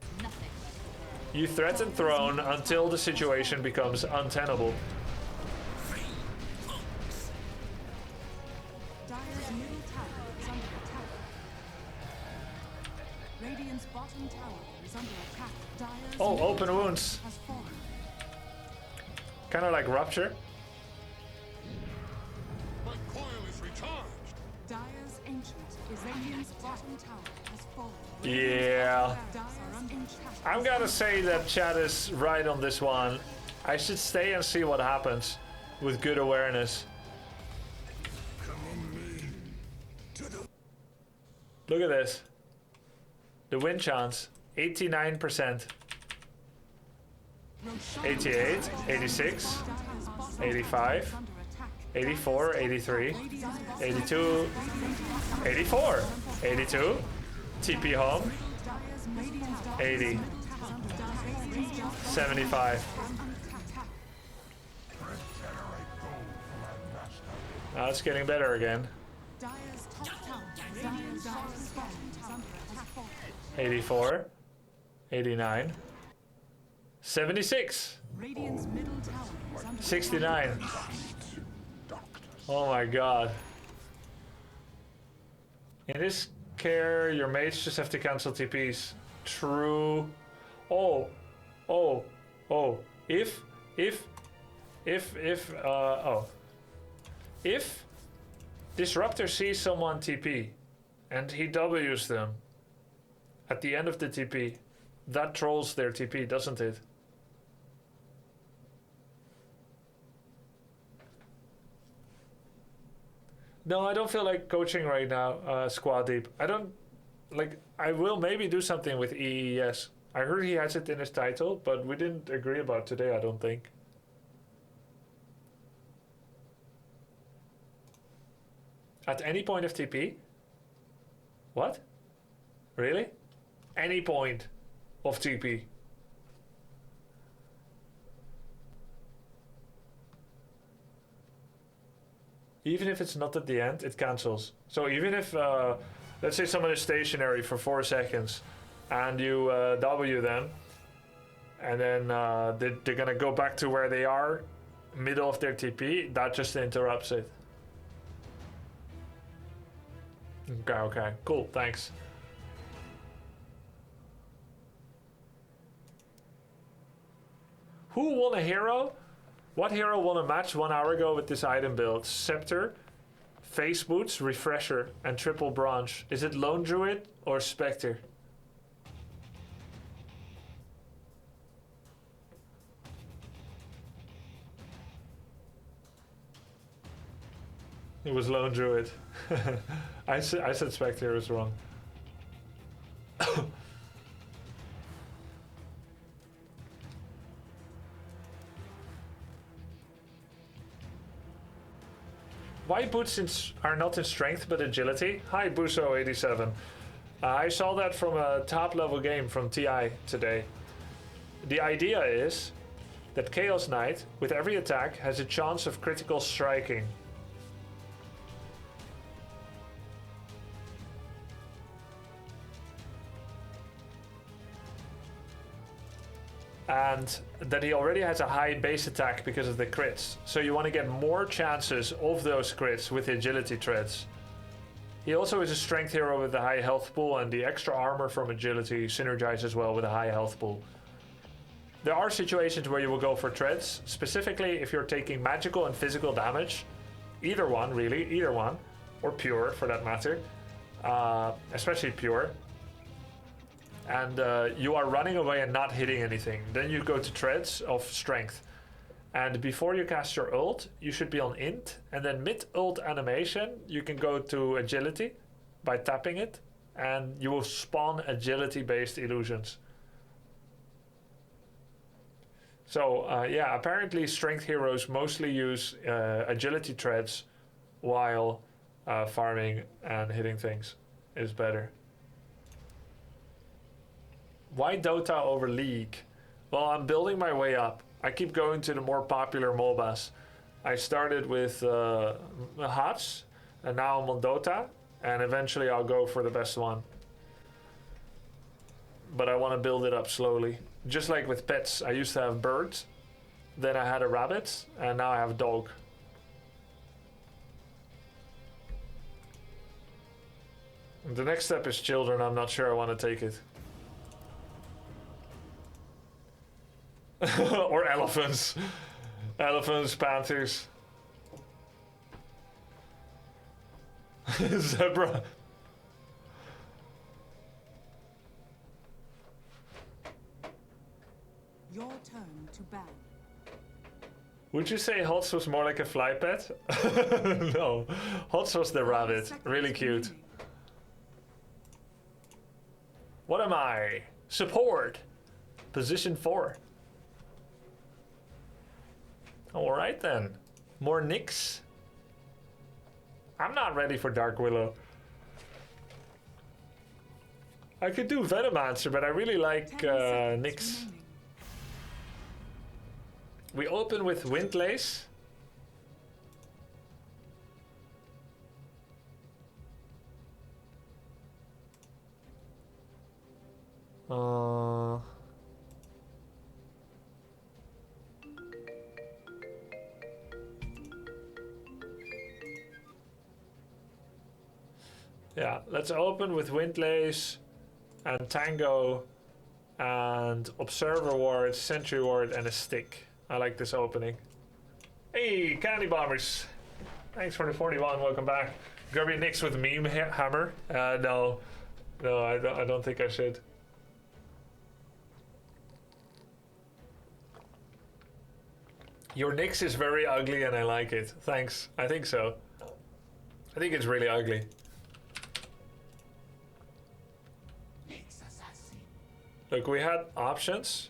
You threaten throne until the situation becomes untenable. Dire's middle tower is under attack. Radiant's bottom tower is under attack. Dire's Oh, middle open tower wounds. has fallen. Kind of like Rupture. My coil is recharged. Dire's ancient is Radiant's bottom tower has fallen. Yeah. Dire's ancient. I'm gonna say that Chad is right on this one. I should stay and see what happens with good awareness. Look at this. The win chance, 89%. 88, 86, 85, 84, 83, 82, 84, 82, TP home, 80, 75. Now it's getting better again. Dire's top tower. Dire's bottom tower has fallen. 84, 89, 76, Radiant's middle tower is under 69. Oh my god. In this care, your mates just have to cancel TPs. True. Oh. If Disruptor sees someone TP and he W's them at the end of the TP, that trolls their TP, doesn't it? No, I don't feel like coaching right now, Squad Deep. I don't, like, I will maybe do something with EES. I heard he has it in his title, but we didn't agree about today, I don't think. At any point of TP? What? Really? Any point of TP. Even if it's not at the end, it cancels. So even if, let's say someone is stationary for 4 seconds and you W them, and then they're gonna go back to where they are, middle of their TP, that just interrupts it. Okay, cool, thanks. Who won a hero? What hero won a match 1 hour ago with this item build? Scepter, Face Boots, Refresher, and Triple Bronze. Is it Lone Druid or Spectre? It was Lone Druid. I said Spectre was wrong. Why boots are not in strength but agility? Hi Buso87. I saw that from a top level game from TI today. The idea is that Chaos Knight, with every attack, has a chance of critical striking. And that he already has a high base attack because of the crits. So you want to get more chances of those crits with the agility treads. He also is a strength hero with a high health pool, and the extra armor from agility synergizes well with a high health pool. There are situations where you will go for treads, specifically if you're taking magical and physical damage. Either one, really, either one. Or pure, for that matter. Especially pure. And you are running away and not hitting anything. Then you go to treads of strength. And before you cast your ult, you should be on int. And then mid-ult animation, you can go to agility by tapping it. And you will spawn agility-based illusions. So yeah, apparently strength heroes mostly use agility treads while farming and hitting things is better. Why Dota over League? Well, I'm building my way up. I keep going to the more popular MOBAs. I started with HOTS, and now I'm on Dota, and eventually I'll go for the best one. But I want to build it up slowly. Just like with pets, I used to have birds, then I had a rabbit, and now I have a dog. The next step is children. I'm not sure I want to take it. Or elephants. Elephants, panthers. Zebra. Your turn to ban. Would you say Hots was more like a fly pet? No. Hots was the rabbit. Really cute. What am I? Support. Position 4. Alright then. More Nyx? I'm not ready for Dark Willow. I could do Venomancer, but I really like Nyx. We open with Windlace. Yeah, let's open with Windlace and Tango and Observer Ward, Sentry Ward, and a stick. I like this opening. Hey, Candy Bombers. Thanks for the 41, welcome back. Grab your Nyx with Meme Hammer. No, I don't think I should. Your Nyx is very ugly and I like it. Thanks, I think so. I think it's really ugly. Look, we had options.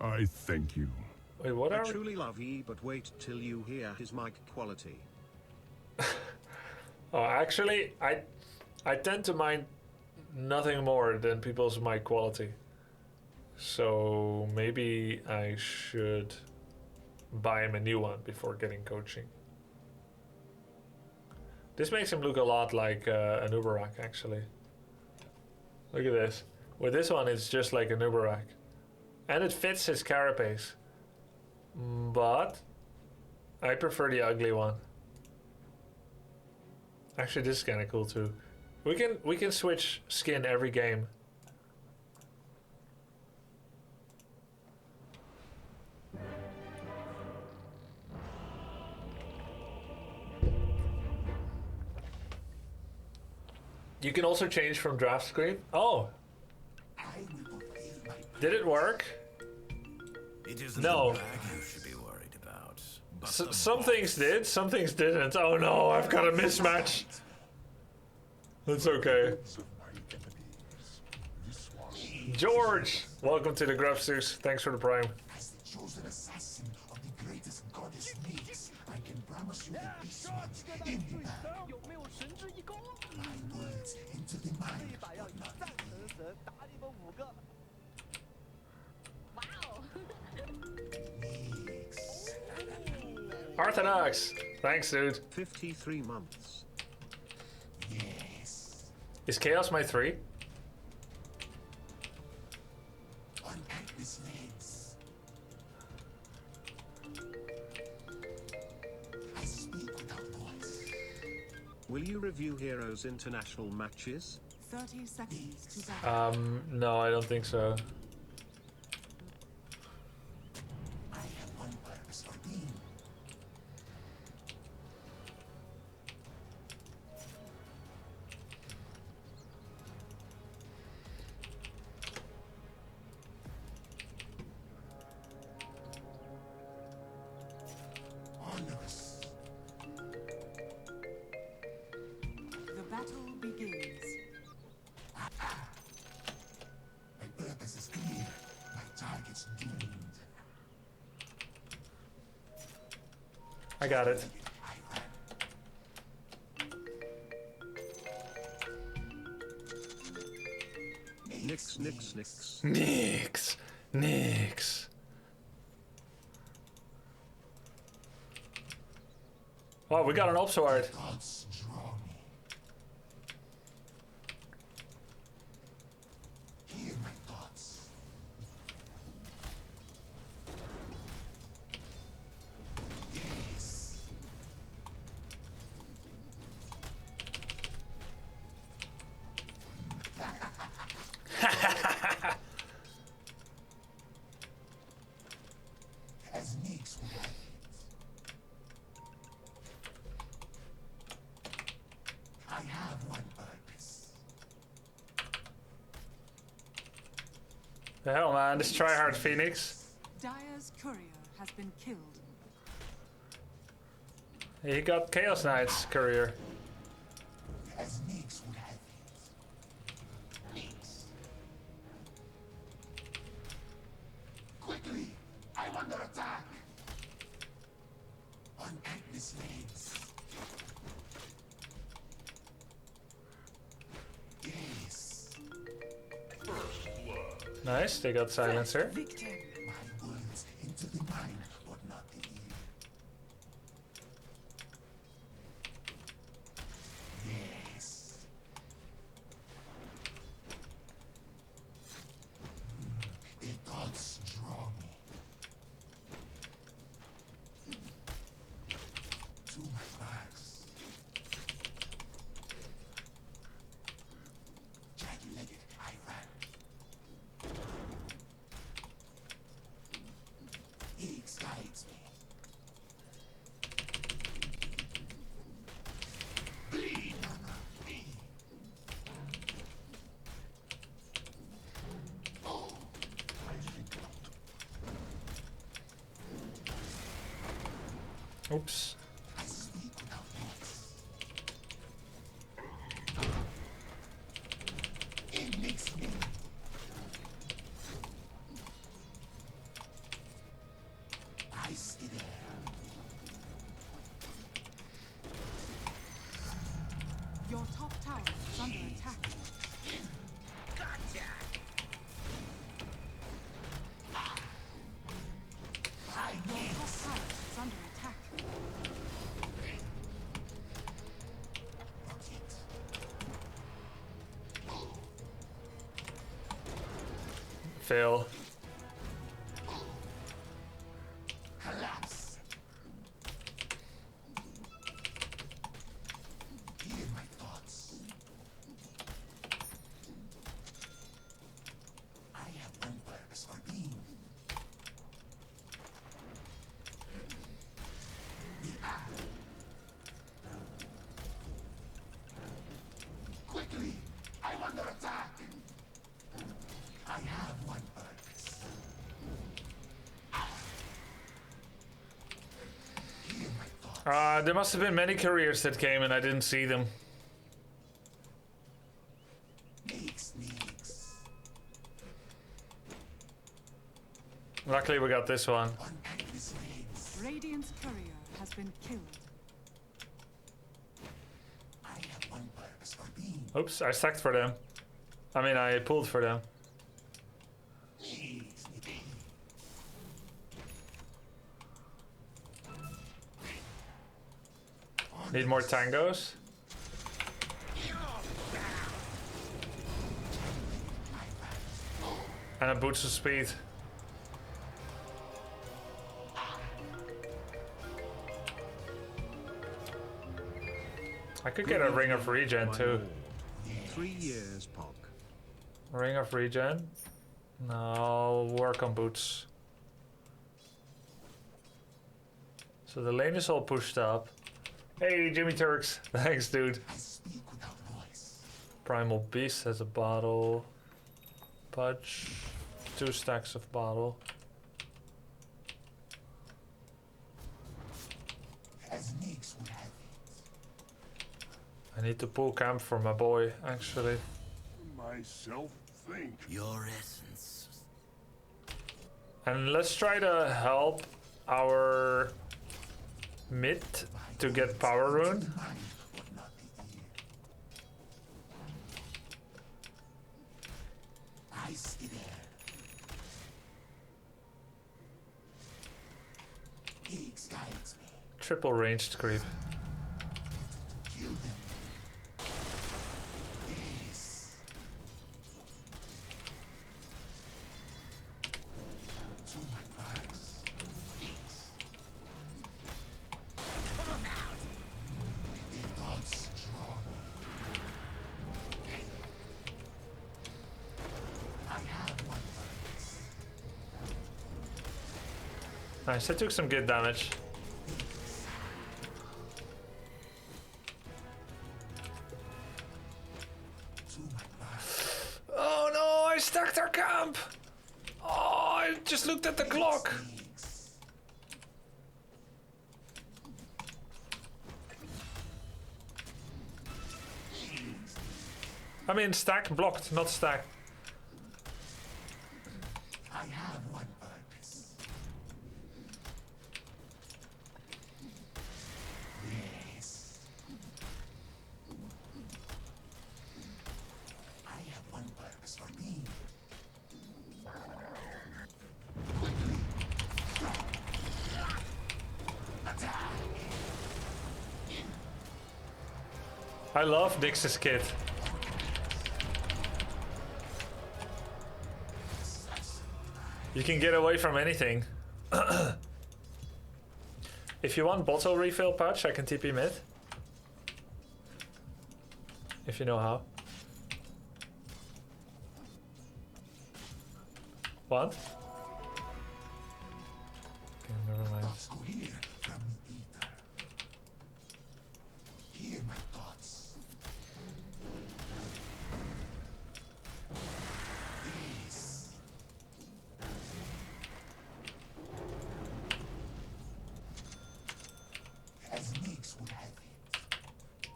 I thank you. Wait, what I are we? truly love ye, but wait till you hear his mic quality. Oh, actually, I tend to mind nothing more than people's mic quality. So maybe I should buy him a new one before getting coaching. This makes him look a lot like an Uberak, actually. Look at this. With this one, it's just like an Uberak. And it fits his carapace. But I prefer the ugly one. Actually, this is kind of cool too. We can switch skin every game. You can also change from draft screen. Oh, did it work? It isn't no. the bag you should be worried about. But Some things did, some things didn't. Oh no, I've got a mismatch. That's okay. George, welcome to the Grubsters. Thanks for the prime. As the chosen assassin of the greatest goddess Nyx, I can promise you that this one in the bag. My words into the mind, but not the ear. Orthodox. Thanks, dude. 53 months. Yes. Is Chaos my 3? On Agnes legs. I speak without voice. Will you review Heroes International matches? 30 seconds to battle. No, I don't think so. I have one purpose for being. Onerous. The battle begins. My purpose is clear. My target's doomed. I got it. Nix, nix, nix. Nix. Nix. Oh, we got an Op Sword. Gods draw me. Hear my thoughts. Yes. As Nyx would have it. I have one purpose. The hell, man. This tryhard Phoenix. Dire's courier has been killed. He got Chaos Knight's career. As Nyx would have it. Nyx. Quickly! I'm under attack! On Agnes legs. Yes. Nice, they got Silencer. Victim. My words into the mind, but not the ear. Yes. The gods draw me. To my marks. Jagged-legged, I ran. He guides me. Bleed, bleed. Oh, I think not. Oops. I speak without voice. It makes me. I see there. Your top tower is under attack. I know. Top tower is under attack. Fail. Collapse. Hear my thoughts. I have one purpose for being. Quickly, I'm under attack. I have one purpose. Hear my thoughts. There must have been many couriers that came and I didn't see them. Sneaks. Luckily we got this one. Radiant's courier has been killed. I have one purpose for being. Oops, I stacked for them. I mean, I pulled for them. Need more tangos? And a boost of speed. I could get a ring of regen too. 3 years, Pog. Ring of regen? No, I'll work on boots. So the lane is all pushed up. Hey, Jimmy Turks. Thanks, dude. Primal Beast has a bottle. Pudge. 2 stacks of bottle. As Nix would have I need to pull camp for my boy, actually. Myself think. Your essence. And let's try to help our mid to get power rune. I see there. Higgs guides me. Triple ranged creep. Kill them. Yes. To my marks. Higgs. The gods strong. I have one purpose. Nice, I took some good damage. Oh no, I stacked our camp! Oh, I just looked at the clock! I mean stack, blocked, not stack. I have one purpose. Yes. I have one purpose for me. Quickly. Attack. I love Dix's kit. You can get away from anything. If you want bottle refill patch, I can TP mid. If you know how. What? Okay, never mind. Thoughts go here from the ether. Hear my thoughts. Yes. As Nix would have it.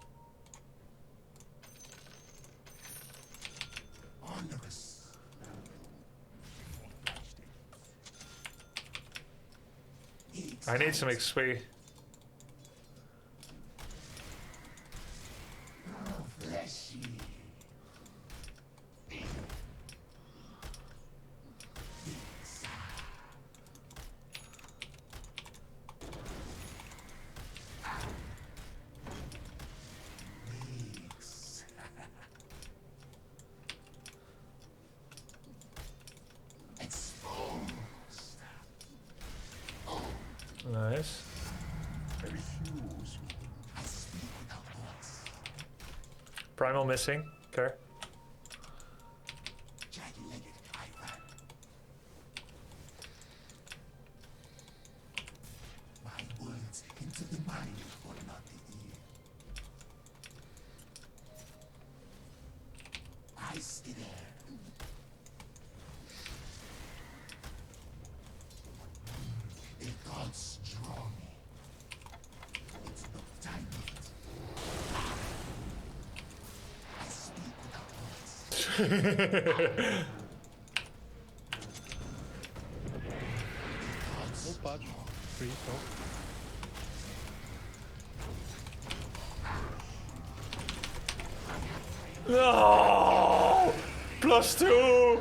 Onerous. I need some XP. Fleshy. Nice. Primal missing. Okay. Into the mind, but not the ear. I stay there. A god strong. It's no time yet. I speak without words. No patch. Free, no. No! +2!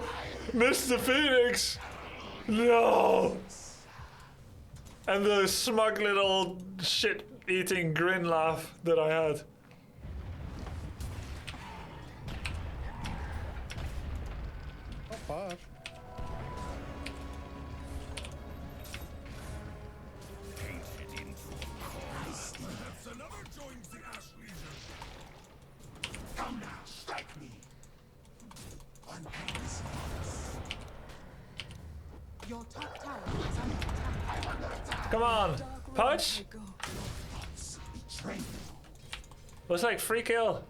Missed the Phoenix! No! And the smug little shit-eating grin laugh that I had. Not far. Come now, strike me. One kindness loss. Your top tower is under attack. Come on! Punch! Betray you. Looks like free kill.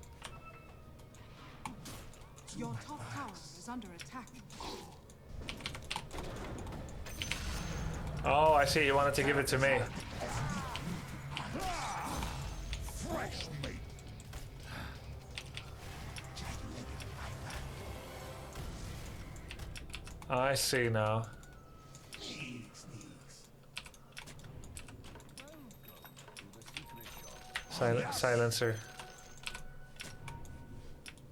Your top tower is under attack. Oh, I see. You wanted to give it to me. Fresh meat. I see now. Silencer.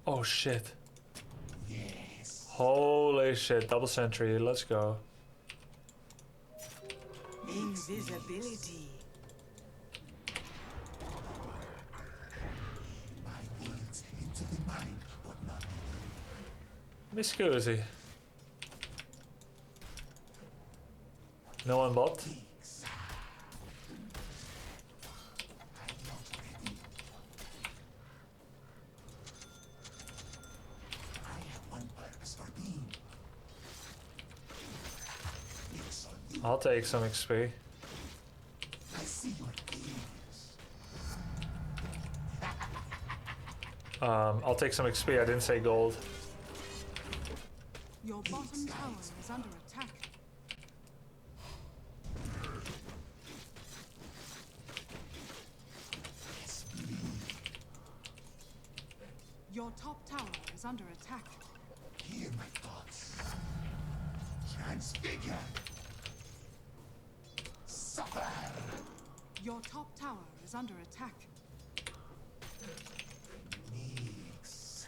Oh shit. Yes. Holy shit. Double sentry. Let's go. Invisibility. My words into the mind, but not Mi scusi. No one bot? peaks. I'm not ready. I have one purpose for being. It's on you. I'll take some XP. I see your gaze. I'll take some XP. I didn't say gold. Your bottom tower is under attack. Your top tower is under attack. Hear my thoughts. Transfigure. Suffer. Your top tower is under attack. Mix.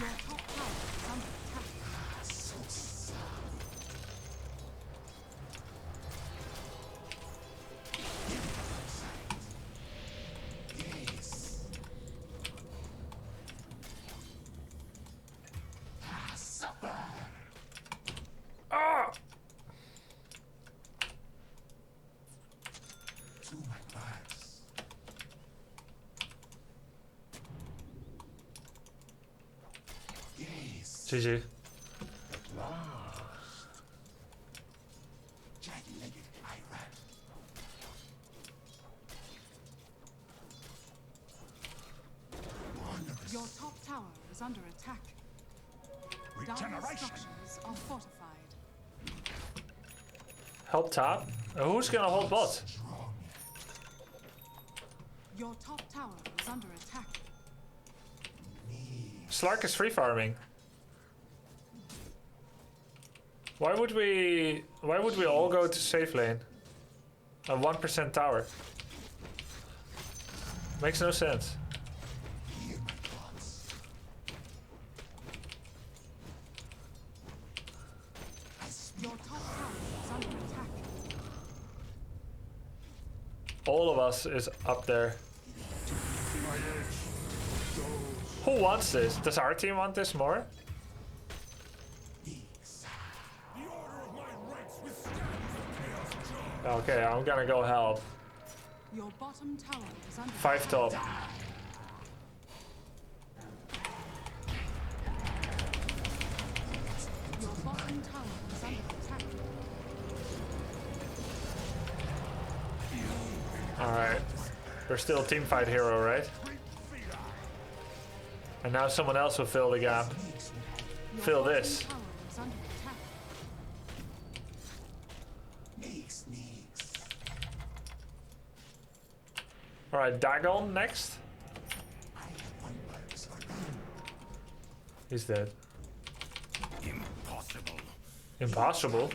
Your top tower is under attack. So soft. Yes. Suffer. Ah! To my parts. Yes. GG. Jagged-legged I ran. Wondrous. Your top tower is under attack. Dire structures are fortified. Help top. Who's gonna hold bot? Strong. Your top tower is under attack. Slark is free farming. Why would we all go to safe lane? A 1% tower. Makes no sense. Hear my thoughts. Your top tower is under attack. All of us is up there. Who wants this? Does our team want this more? Mix. The order of my Okay, I'm gonna go help. Your bottom tower is under 5 top. Your bottom tower is under attack. Alright. There's still a teamfight hero, right? And now someone else will fill the gap. Fill this. Tower is under attack. Alright, Dagon next. He's dead. Impossible. Impossible?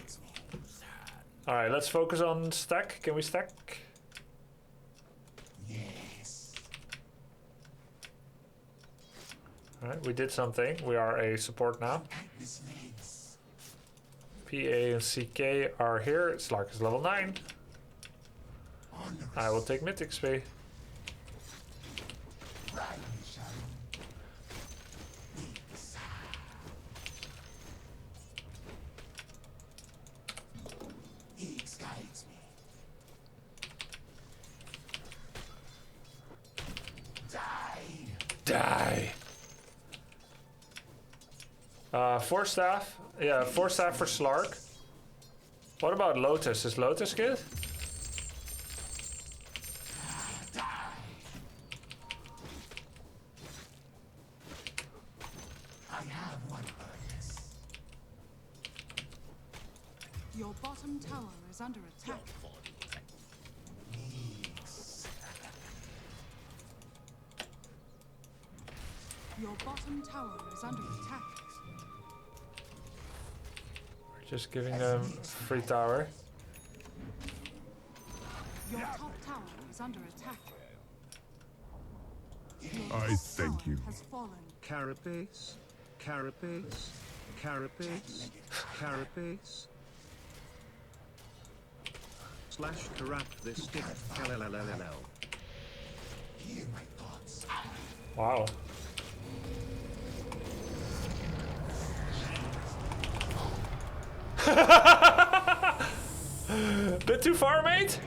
Alright, let's focus on stack. Can we stack? Alright, we did something. We are a support now. PA and CK are here. Slark is level 9. I will take mid XP. Die. 4 staff. Yeah, 4 staff for Slark. What about Lotus? Is Lotus good? Your bottom tower is under attack. Your bottom tower is under attack. Just giving them free tower. Your top tower is under attack. I thank you. Has fallen. Carapace, carapace, carapace, carapace. Slash carap this stick. LLLLL. Wow. Bit too far, mate?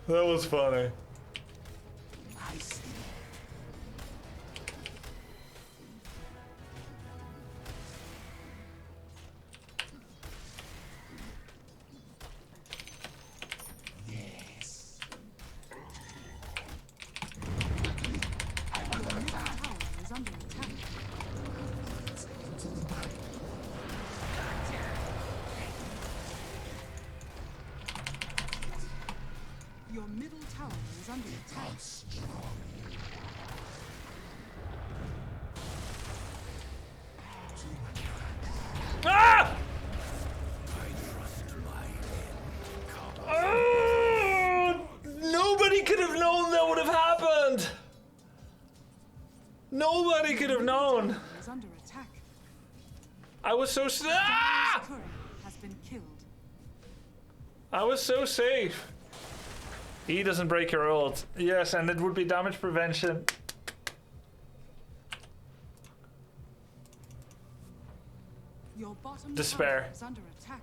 That was funny. Your middle tower is under attack. Ah! Oh! Nobody could have known that would have happened. Nobody could have known. Is under attack. I was so ah! Courier has been killed. I was so safe. He doesn't break your ult. Yes, and it would be damage prevention. Your bottom Despair. tower is under attack.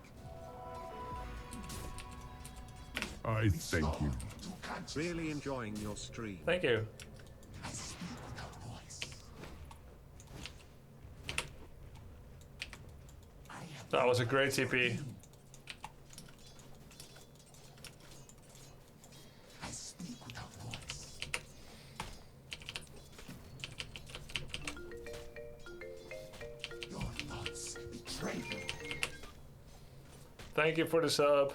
I thank you. Really enjoying your stream. Thank you. That was a great TP. Thank you for the sub.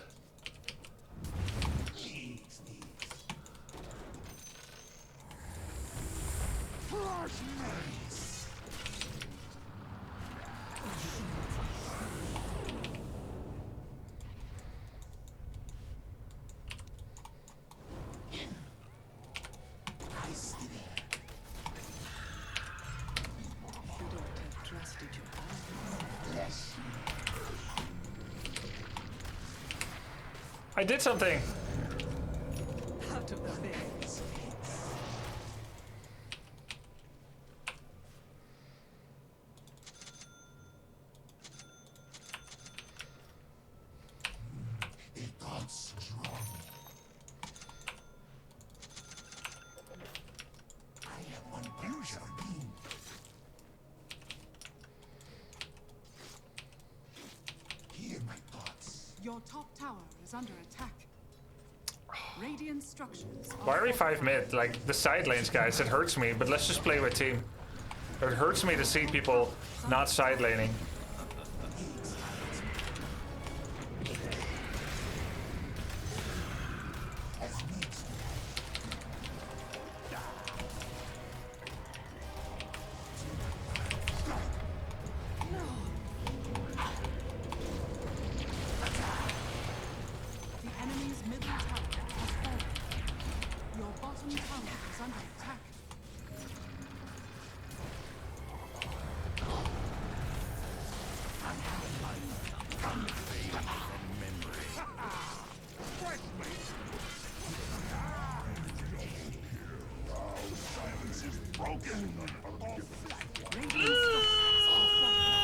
I did something. Out of the face. Your top tower is under attack. Radiant structures. Why are we 5 mid? Like, the side lanes, guys, it hurts me, but let's just play with team. It hurts me to see people not side laning. The enemy's middle tower has fallen. Your bottom tower is under attack. Radiant structures are falling.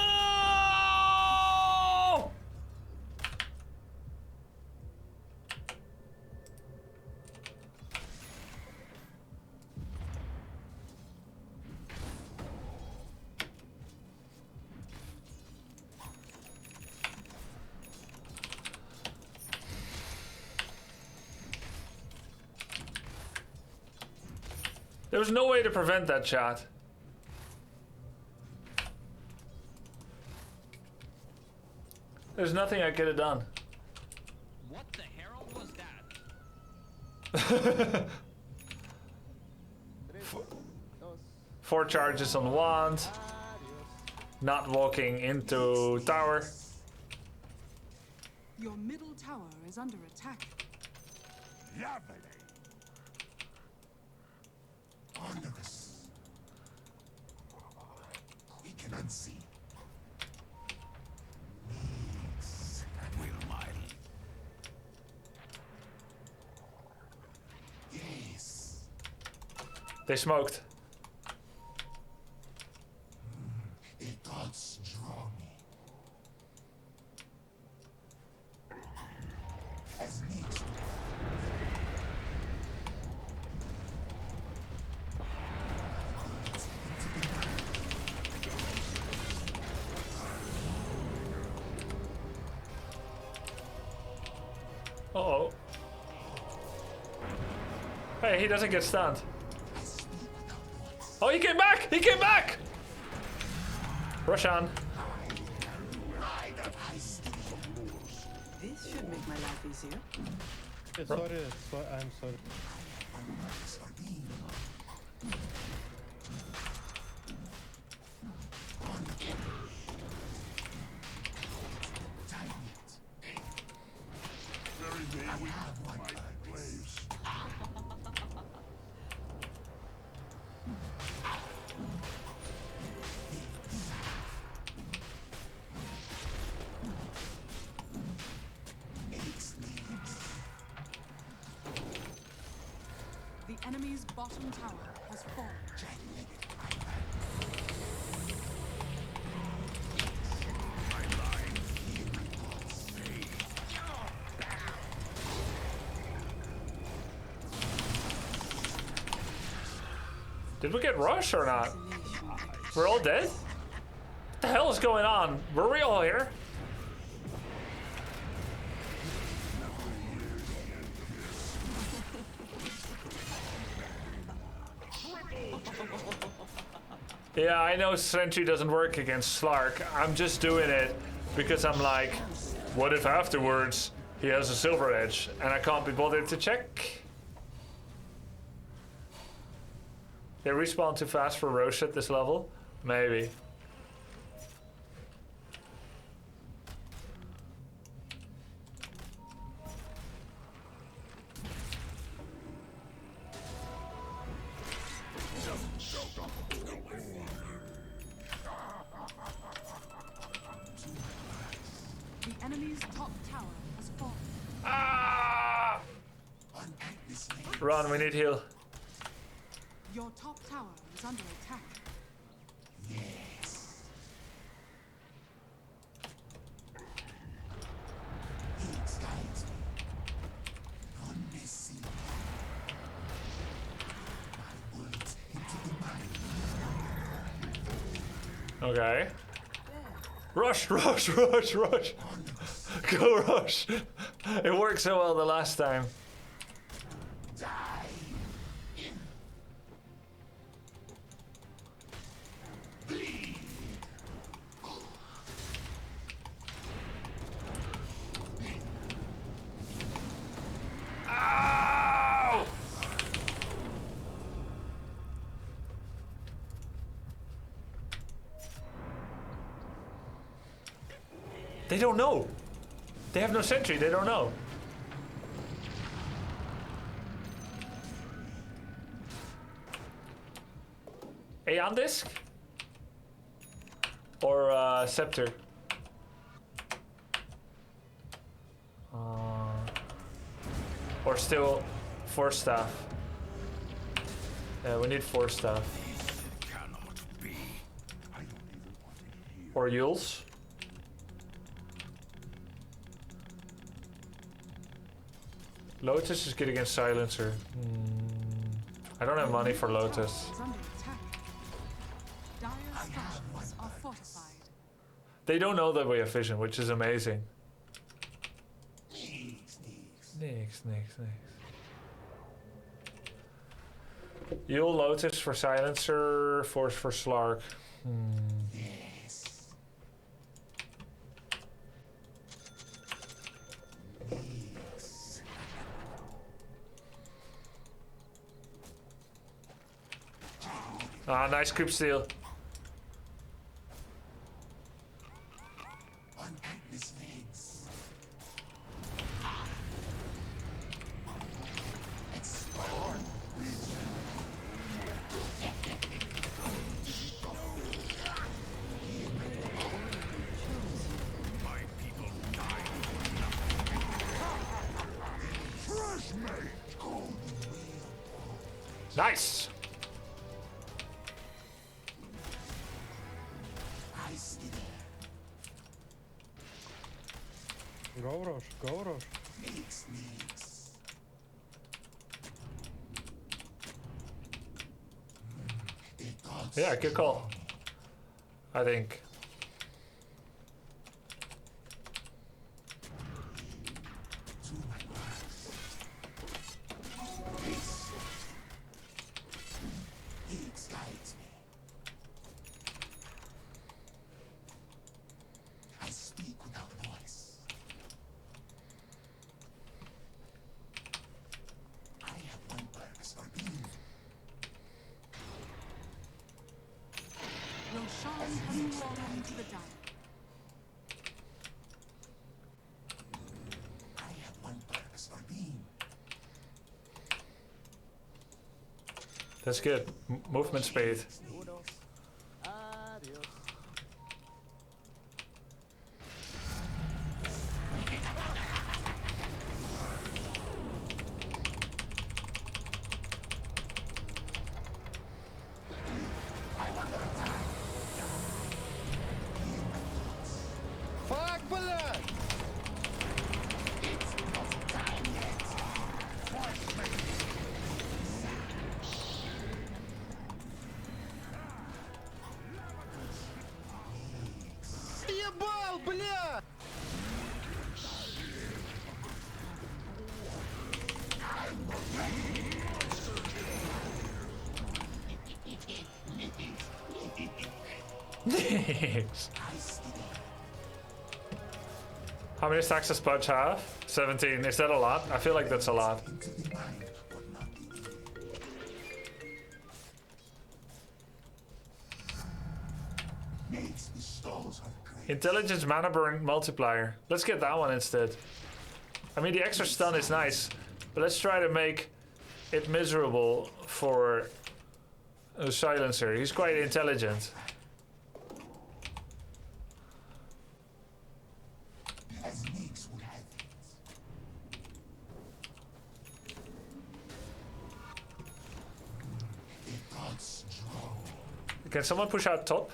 There was no way to prevent that shot. There's nothing I could have done. What the hell was that? 4 charges on wand. Not walking into tower. Your middle tower is under attack. Onerous. We can unsee. Will mine. Yes. They smoked. The gods draw me. As needs. Uh-oh. Hey, he doesn't get stunned. Oh, he came back! He came back! Rush on. This should make my life easier. I'm sorry. The enemy's bottom tower has fallen. Did we get rushed or not? We're all dead? What the hell is going on? Were we all here? Yeah, I know Sentry doesn't work against Slark. I'm just doing it because I'm like, what if afterwards he has a silver edge and I can't be bothered to check? They respawn too fast for Roche at this level? Maybe. The enemy's top tower has fallen. Ah! Run, we need heal. Your top tower is under attack. Yes. Okay. Rush, rush, rush, rush. Go rush. It worked so well the last time. Ow! They don't know. They have no sentry, they don't know. Aeon Disc? Or Scepter? Or still Force Staff? Yeah, we need Force Staff. Cannot be. Or Yules? Lotus is good against Silencer. I don't have money for Lotus. Is under attack. Dire structures are fortified. They don't know that we have vision, which is amazing. Niks. Yule, Lotus for Silencer, Force for Slark. Ah, nice creep steal. Nice. Go rush. Yeah, good call. I think. That's good. Movement speed. Fuck, блядь! Ебал, бля! How many stacks does Pudge have? 17. Is that a lot? I feel like that's a lot. Intelligence mana burn multiplier. Let's get that one instead. I mean, the extra stun is nice, but let's try to make it miserable for a Silencer. He's quite intelligent. Can someone push out top?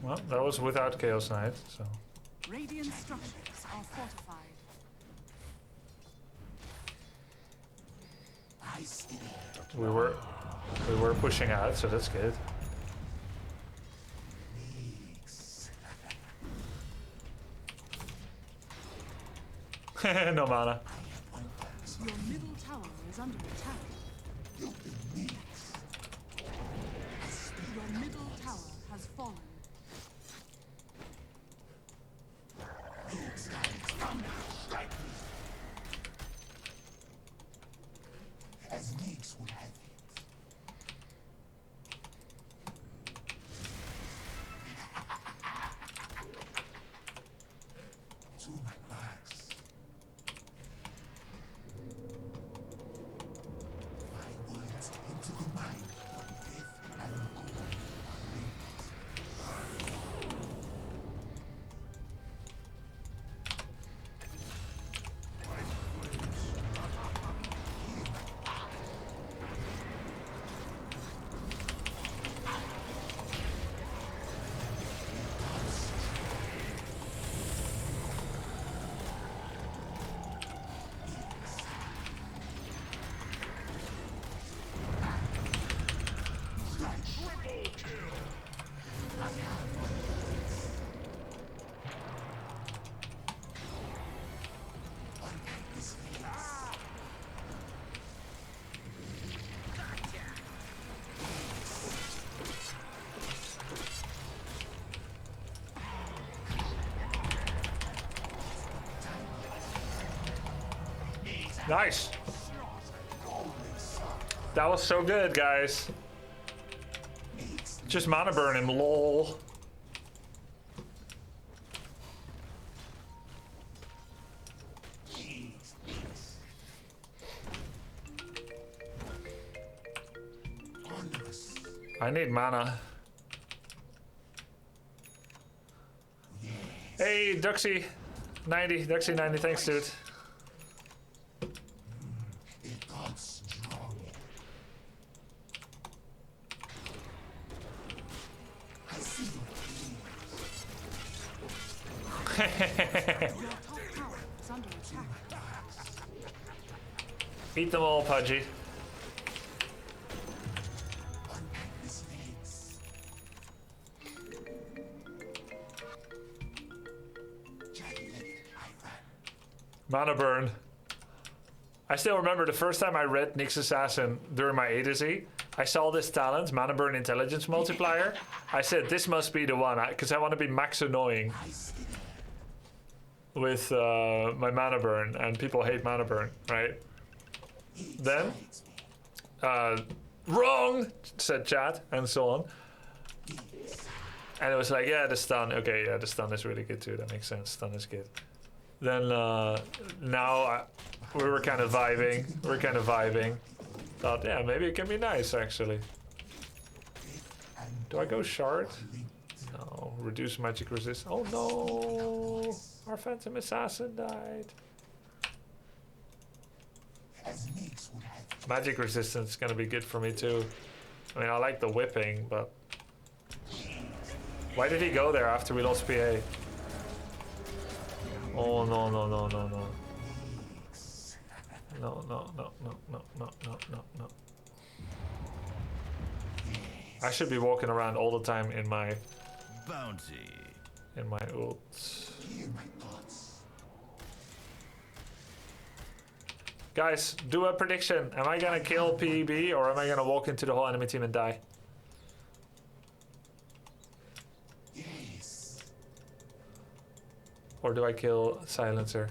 Well, that was without Chaos Knight, so. Radiant structures are fortified. We were pushing out, so that's good. No mana. Your middle tower is under attack. Your middle tower has fallen. As Nyx would have it. To my marks. My words into the mind of death and good. Nice. That was so good, guys. Just mana burn him, lol. I need mana. Hey, Duxie 90, Duxie 90, thanks, dude. Eat them all, Pudgy. Mana burn. I still remember the first time I read Nyx Assassin during my A to Z. I saw this talent, Mana Burn Intelligence Multiplier. I said, this must be the one, because I want to be max annoying with my Mana Burn, and people hate Mana Burn, right? Then, wrong, said chat, and so on. And it was like, yeah, the stun. Okay, yeah, the stun is really good too. That makes sense. Stun is good. Then now we were kind of vibing. Thought, yeah, maybe it can be nice actually. Do I go shard? No. Reduce magic resist. Oh no! Our Phantom Assassin died. Magic resistance is gonna be good for me too. I mean, I like the whipping, but why did he go there after we lost PA? Oh no no no no no. No no no no no no no no no. I should be walking around all the time in my bounty. In my ult. Guys, do a prediction. Am I gonna kill PEB or am I gonna walk into the whole enemy team and die? Or do I kill Silencer?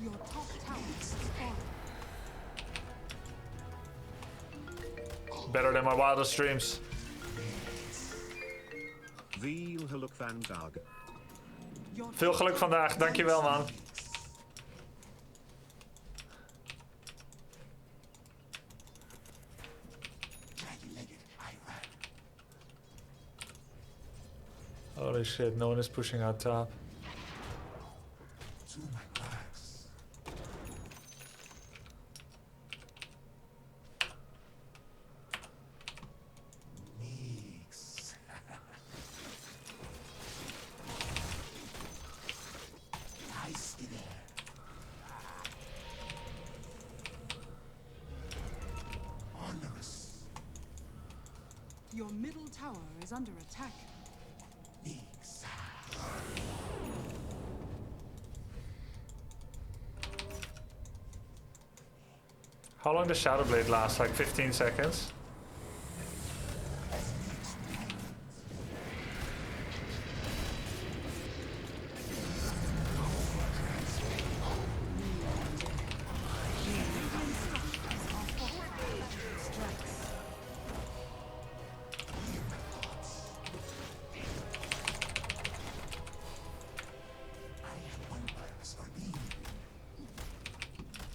Your top tower is falling. Better than my wildest dreams. Veel geluk vandaag. Veel geluk vandaag, dankjewel man. Holy shit, no one is pushing out top. To my cracks. Mix. Nice in there. Onerous. Your middle tower is under attack. Mix. How long does Shadow Blade last? Like 15 seconds?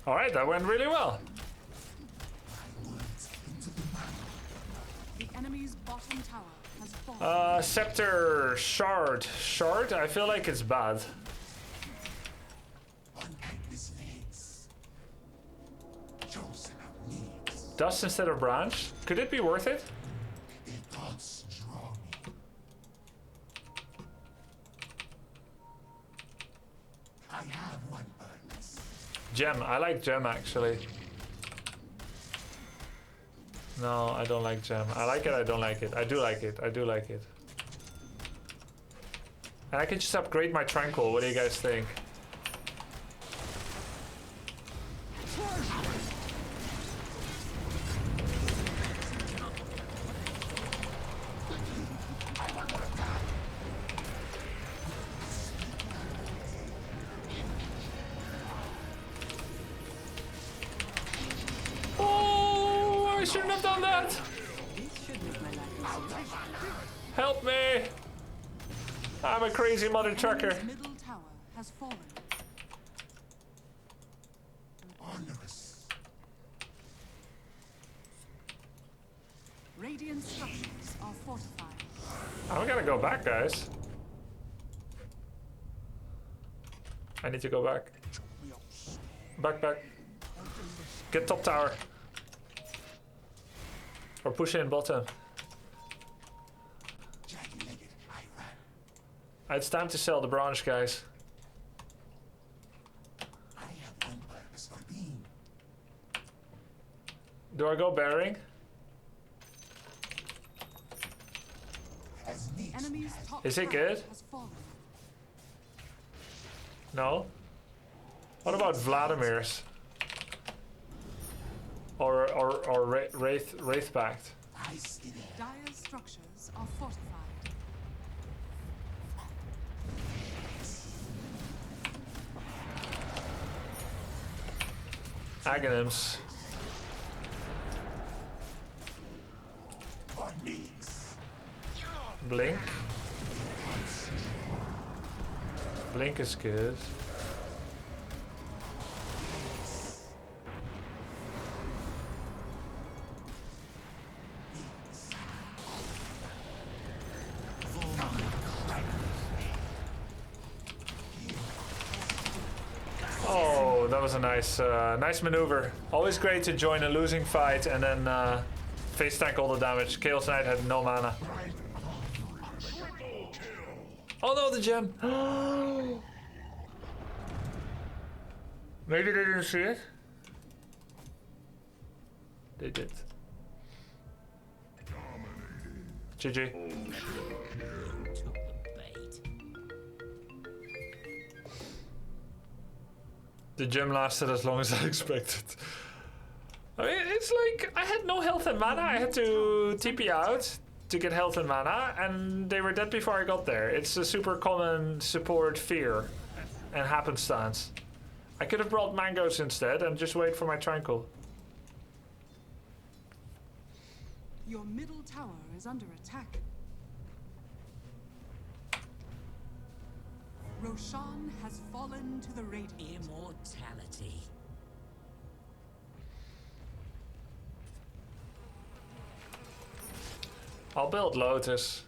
Alright, that went really well. The enemy's bottom tower has fallen. Scepter Shard. Shard? I feel like it's bad. Dust instead of branch? Could it be worth it? I have one purpose. Gem. I like gem actually. No, I don't like gem. I like it, I don't like it. I do like it, I do like it. And I can just upgrade my Tranquil. What do you guys think? Oh, I shouldn't have done that. Help me! I'm a crazy mother trucker. Enemy's middle tower has fallen. Onerous. Radiant structures are fortified. I'm gonna go back, guys. I need to go back. Back, back. Get top tower. Or push in bottom. It's time to sell the branch, guys. I have one purpose for being. Do I go bearing? As neat Enemy's top Is it tower good? has fallen. No? What about Vladimir's? Or Wraith Pact? ice in there. Dire's structures are fortified. Aghanims. On knees. Blink. Blink is good. Oh, that was a nice maneuver. Always great to join a losing fight and then face tank all the damage. Chaos Knight had no mana. Oh no, the gem! Maybe they didn't see it. They did. GG. The gem lasted as long as I expected. I mean, it's like I had no health and mana. I had to TP out to get health and mana, and they were dead before I got there. It's a super common support fear and happenstance. I could have brought mangoes instead and just wait for my Tranquil. Your middle tower is under attack. Roshan has fallen to the Radiant. Immortality. I'll build Lotus.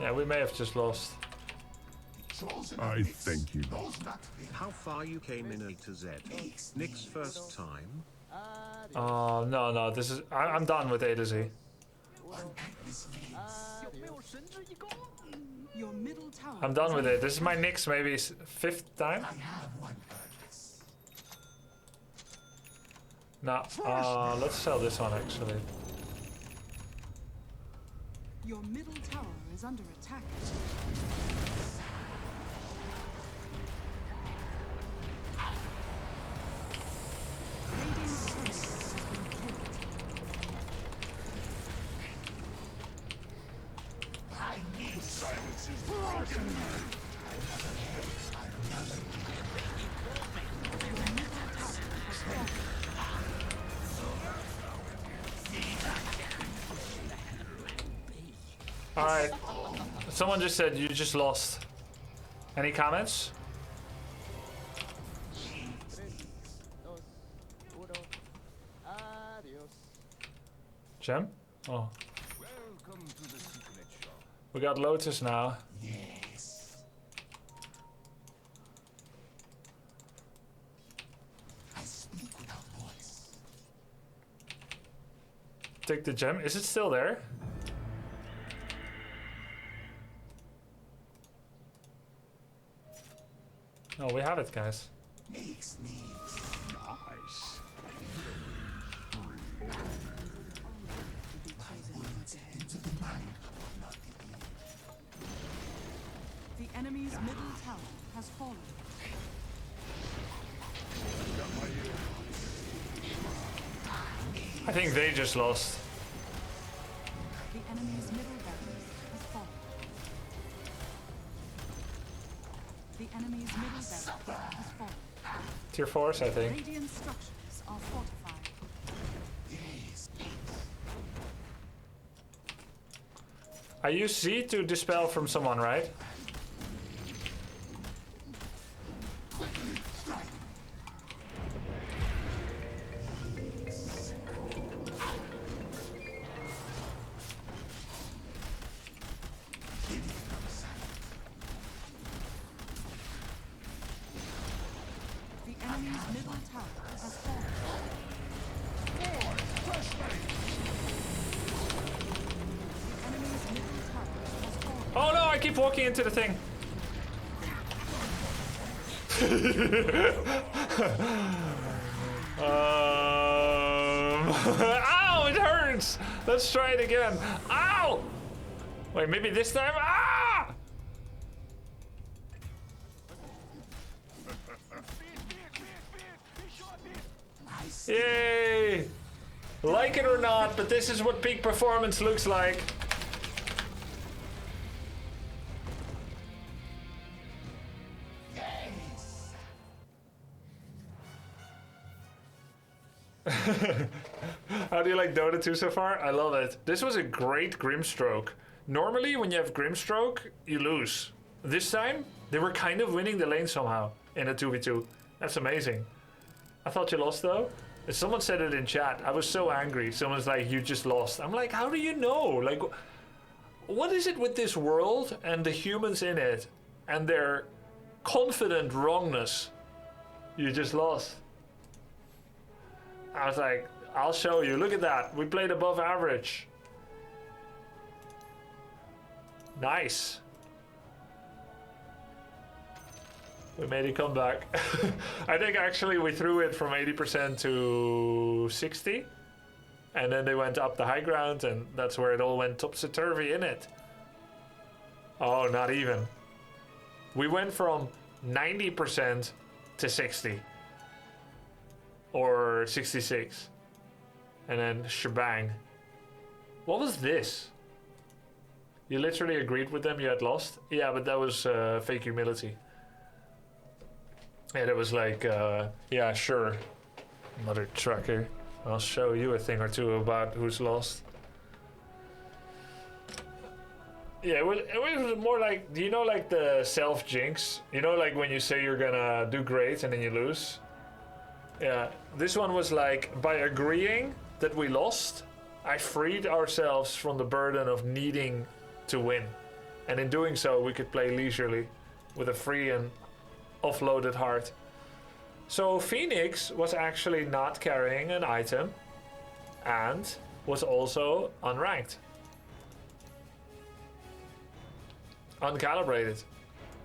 Yeah, we may have just lost. I thank you. How far you came in A to Z? Nick's first time? Oh, no, this is... I'm done with A to Z. Your middle tower I'm done with it. This is my Nyx maybe 5th time? No, let's sell this one actually. Your middle tower is under attack. Radiant's turret has been killed. Silence is broken. Alright. Someone just said you just lost. Any comments? Gem? Oh. We got Lotus now. Yes. I speak without voice. Take the gem. Is it still there? No, we have it, guys. Nice. The enemy's middle tower has fallen. I think they just lost. The enemy's middle barracks has fallen. The enemy's middle barracks has fallen. Tier 4s, I think. Radiant structures are fortified. I used Z to dispel from someone, right? The enemy's middle tower has fallen. The enemy's middle tower has fallen. Oh no, I keep walking into the thing. Ow, it hurts. Let's try it again. Ow! Wait, maybe this time? Ah! Yay! Like it or not, but this is what peak performance looks like. How do you like Dota 2 so far? I love it. This was a great Grimstroke. Normally, when you have Grimstroke, you lose. This time, they were kind of winning the lane somehow in a 2v2. That's amazing. I thought you lost though. Someone said it in chat. I was so angry. Someone's like, you just lost. I'm like, how do you know? Like, what is it with this world and the humans in it and their confident wrongness? You just lost. I was like, I'll show you. Look at that. We played above average. Nice. We made a comeback. I think actually we threw it from 80% to 60. And then they went up the high ground and that's where it all went topsy-turvy in it. Oh, not even. We went from 90% to 60. Or 66. And then shebang. What was this? You literally agreed with them you had lost? Yeah, but that was fake humility. Yeah, that was like, yeah, sure. Mother trucker. I'll show you a thing or two about who's lost. Yeah, it was more like, do you know like the self-jinx? You know like when you say you're gonna do great and then you lose? Yeah, this one was like, by agreeing that we lost, I freed ourselves from the burden of needing to win. And in doing so, we could play leisurely with a free and offloaded heart. So Phoenix was actually not carrying an item and was also unranked. Uncalibrated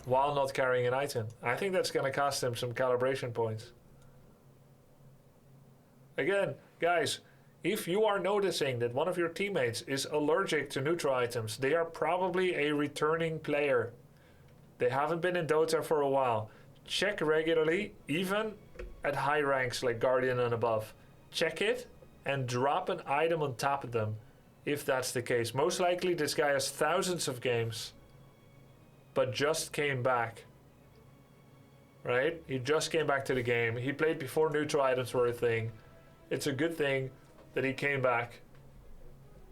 while not carrying an item. I think that's going to cost him some calibration points. Again, guys, if you are noticing that one of your teammates is allergic to neutral items, they are probably a returning player. They haven't been in Dota for a while. Check regularly, even at high ranks like Guardian and above. Check it and drop an item on top of them if that's the case. Most likely this guy has thousands of games, but just came back. Right? He just came back to the game. He played before neutral items were a thing. It's a good thing that he came back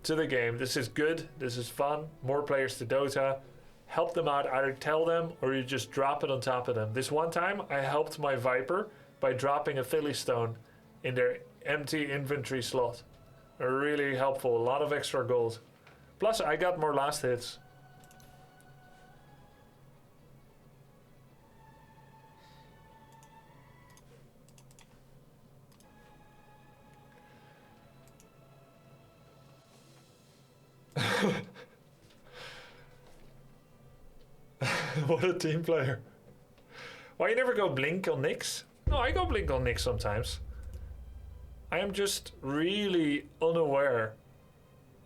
to the game. This is good. This is fun. More players to Dota. Help them out. Either tell them or you just drop it on top of them. This one time I helped my Viper by dropping a Philly Stone in their empty inventory slot. Really helpful. A lot of extra gold. Plus I got more last hits. What a team player. Why you never go blink on Nyx? No, I go blink on Nyx sometimes. I am just really unaware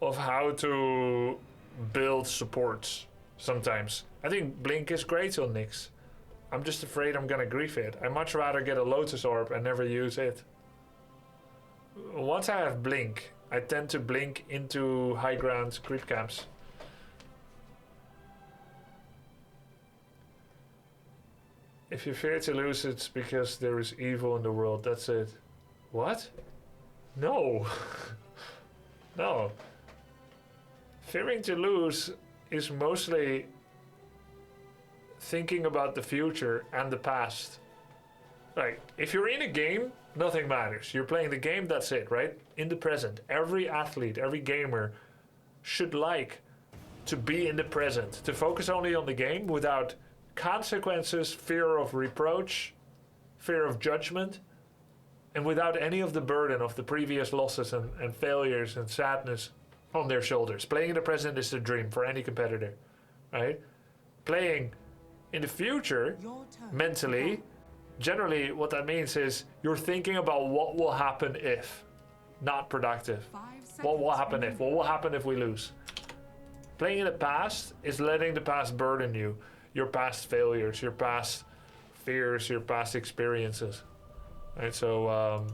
of how to build supports sometimes. I think blink is great on Nyx. I'm just afraid I'm gonna grief it. I'd much rather get a Lotus Orb and never use it. Once I have blink, I tend to blink into high ground creep camps. If you fear to lose, it's because there is evil in the world. That's it. What? No. No. Fearing to lose is mostly thinking about the future and the past. Like, if you're in a game, nothing matters. You're playing the game, that's it, right? In the present. Every athlete, every gamer should like to be in the present, to focus only on the game without consequences, fear of reproach, fear of judgment, and without any of the burden of the previous losses and failures and sadness on their shoulders. Playing in the present is the dream for any competitor, right? Playing in the future, mentally, generally what that means is you're thinking about what will happen if, not productive. What will happen if? What will happen if we lose? Playing in the past is letting the past burden you. Your past failures, your past fears, your past experiences. Right, so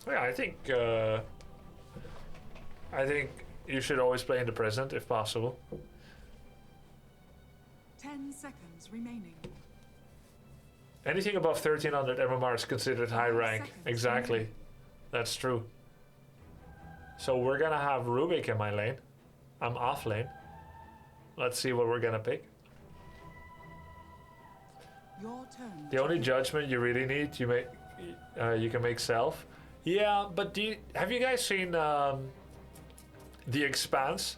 yeah, I think you should always play in the present if possible. 10 seconds remaining. Anything above 1300 MMR is considered high rank. Exactly, that's true. So we're gonna have Rubik in my lane. I'm off lane. Let's see what we're gonna pick. Your turn. The only judgment you really need, you can make self. Yeah, but have you guys seen The Expanse?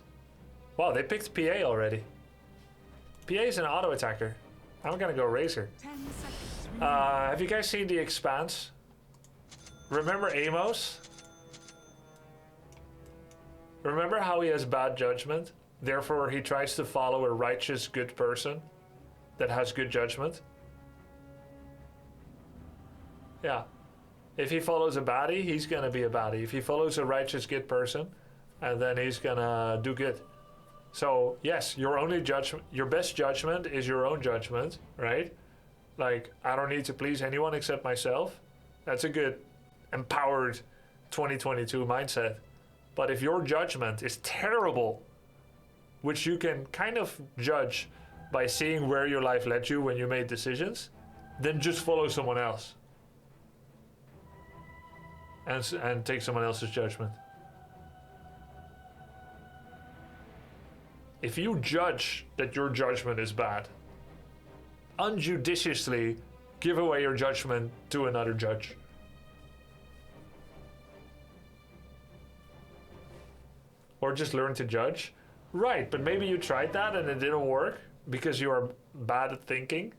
Wow, they picked PA already. PA is an auto attacker. I'm gonna go Razor. 10 seconds. Have you guys seen The Expanse? Remember Amos? Remember how he has bad judgment? Therefore, he tries to follow a righteous, good person that has good judgment. Yeah. If he follows a baddie, he's gonna be a baddie. If he follows a righteous, good person, and then he's gonna do good. So yes, your best judgment is your own judgment, right? Like, I don't need to please anyone except myself. That's a good, empowered 2022 mindset. But if your judgment is terrible, which you can kind of judge by seeing where your life led you when you made decisions, then just follow someone else. And take someone else's judgment. If you judge that your judgment is bad, unjudiciously give away your judgment to another judge. Or just learn to judge, Right, but maybe you tried that and it didn't work because you are bad at thinking.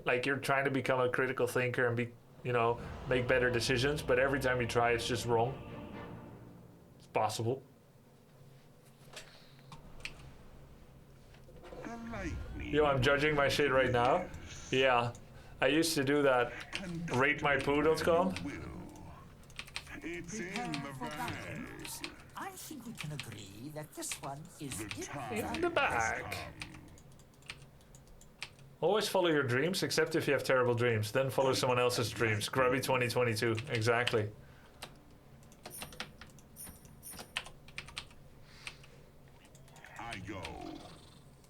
Like you're trying to become a critical thinker and be, you know, make better decisions, but every time you try, it's just wrong. It's possible. Yo, I'm judging my shit right now. Yeah, I used to do that. RateMyPoo.com. It's in the bag. I think we can agree that this one is In the bag. Always follow your dreams, except if you have terrible dreams. Then follow someone else's dreams. Grubby 2022. Exactly. I go.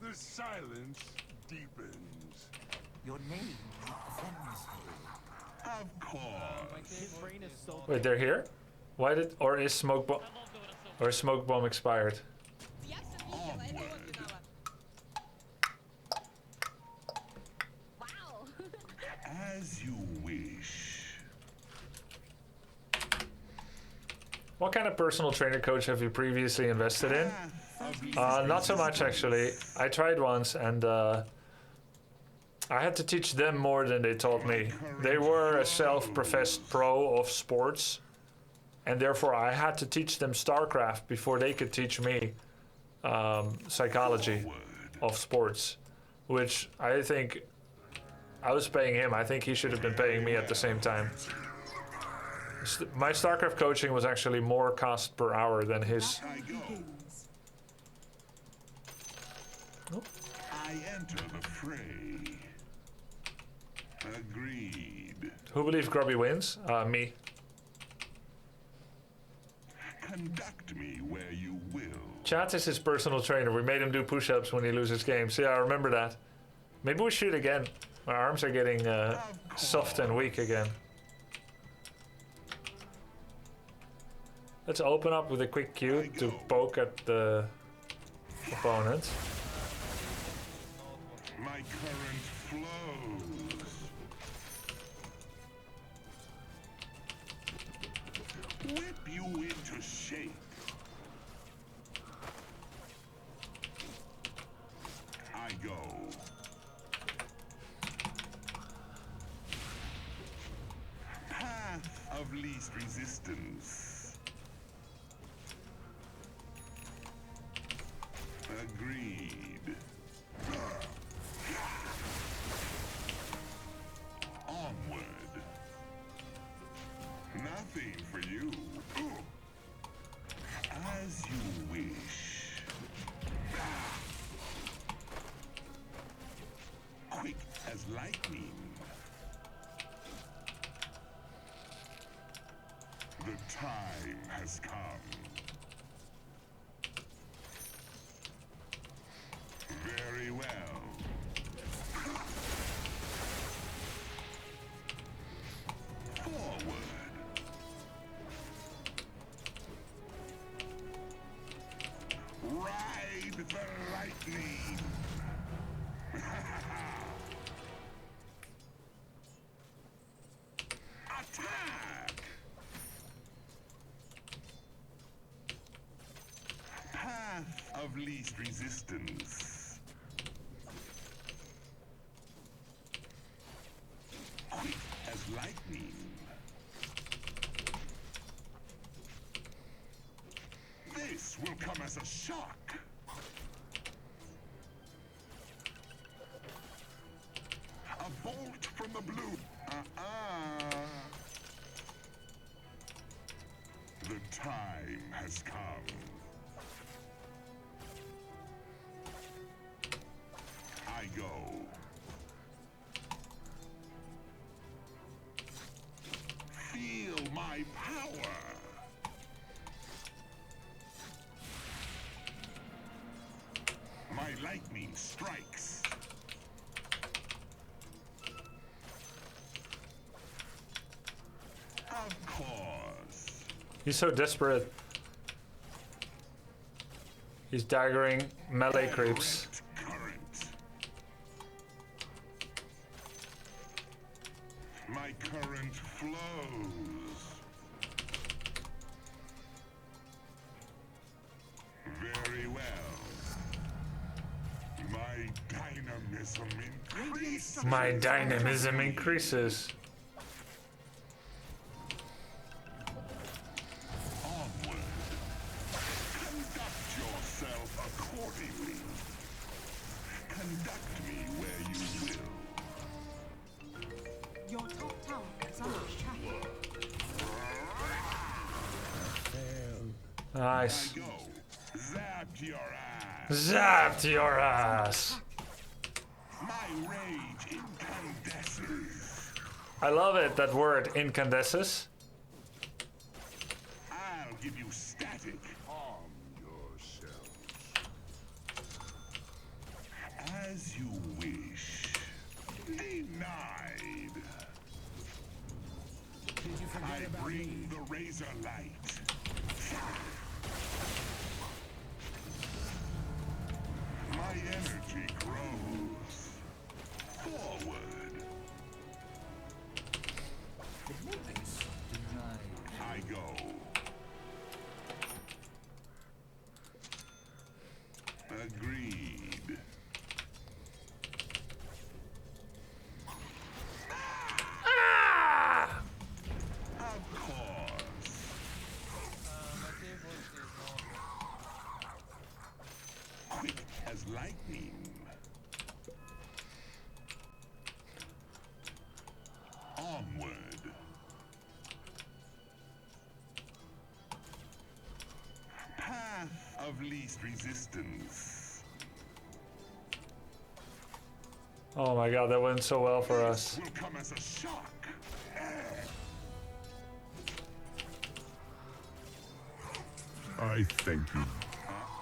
The silence deepens. your name Wednesday. Of course. Wait, they're here? Why did... Or is Smoke Bomb... Or is Smoke Bomb expired? As you wish. What kind of personal trainer coach have you previously invested in? Not so much, actually. I tried once, and I had to teach them more than they taught me. They were a self-professed pro of sports, and therefore I had to teach them StarCraft before they could teach me psychology of sports, which I think I was paying him. I think he should have been paying me at the same time. My StarCraft coaching was actually more cost per hour than his. Oh. I enter the fray. Agreed. Who believes Grubby wins? Me. Conduct me where you will. Chat is his personal trainer. We made him do push-ups when he loses games. Yeah, I remember that. Maybe we shoot again. My arms are getting soft and weak again. Let's open up with a quick Q to poke at the opponent. My current flows. Whip you into shape. I go. Path of least resistance. Agreed. Onward. Nothing for you. As you wish. Quick as lightning. The time has come. Very well. Forward. Ride the lightning. Attack. Path of least resistance. Quick as lightning. This will come as a shock. A bolt from the blue. The time has come. I go. Feel my power. My lightning strikes. Of course. He's so desperate. He's daggering melee creeps. Current. My current flows. Very well. My dynamism increases. Onward. Conduct yourself accordingly. Conduct me where you will. Your top tower is under attack. Nice. I go. Zapped your ass. Zapped your ass. My rage incandesces. I love it, that word, incandesces. I'll give you static. Arm yourself. As you wish. Denied. Did you forget I about bring me? the razor light. My energy grows. Forward. I go. Agreed. Ah! Of course. Quick as lightning. Onward. Path of least resistance. Oh my god, that went so well for us. Will come as a shock. I thank you.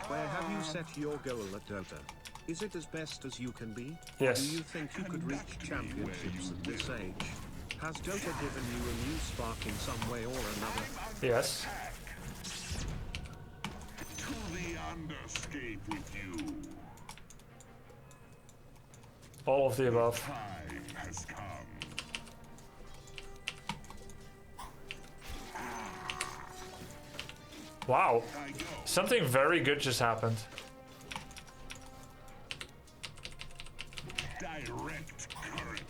Where have you set your goal at Dota? Is it as best as you can be? Yes. Do you think you could reach championships at this age? Has Dota given you a new spark in some way or another? Yes. To the underscape with you. All of the above. Time has come. Wow. I go. Something very good just happened. Direct current.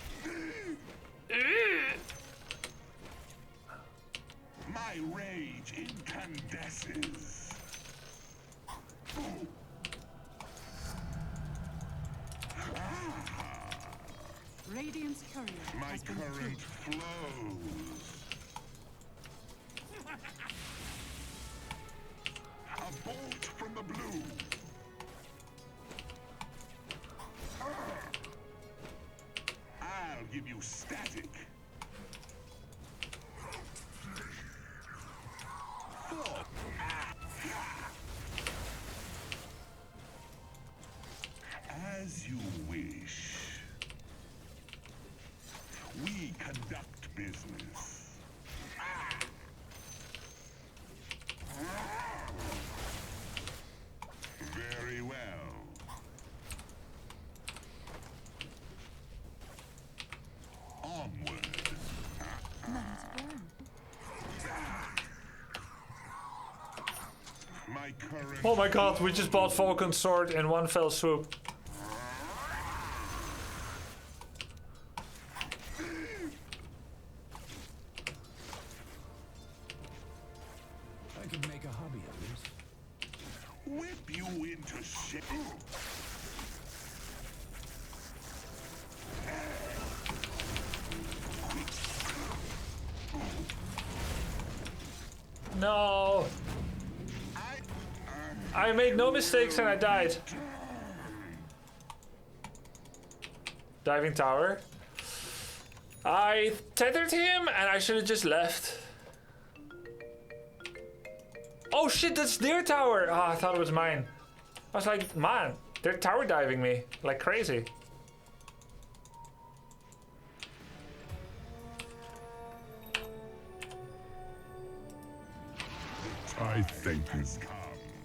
My rage incandesces. Radiant's courier My has been current killed. flows. A bolt from the blue. I'll give you static. As you wish. We conduct business. Very well. Onward. My current. Oh my god, we just bought Falcon's sword in one fell swoop. I could make a hobby of this. Whip you into shit. No. I made no mistakes and I died. Diving tower. I tethered him and I should have just left. Oh shit, that's their tower. Oh, I thought it was mine. I was like, man, they're tower diving me like crazy. I thank you.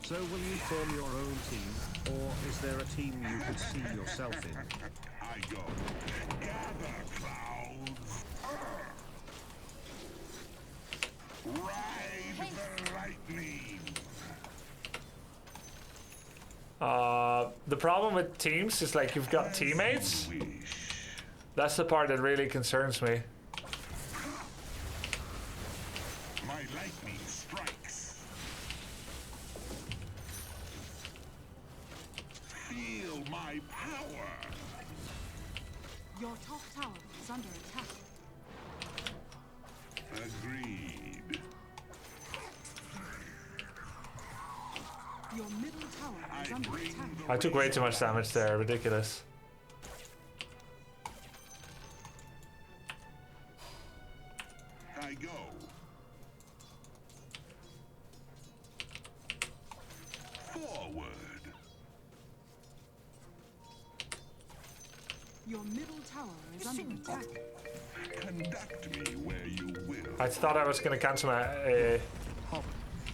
So will you form your own team, or is there a team you could see yourself in? I go. Gather clouds. Ride the lightning. the problem with teams is like you've got teammates. That's the part that really concerns me. My lightning strikes. Feel my power. Your top tower is under attack. Agreed. Your middle tower is under attack. I took way too much damage there, ridiculous. I go. Forward. Your middle tower is under attack. Conduct me where you will. I thought I was gonna cancel my. Hop.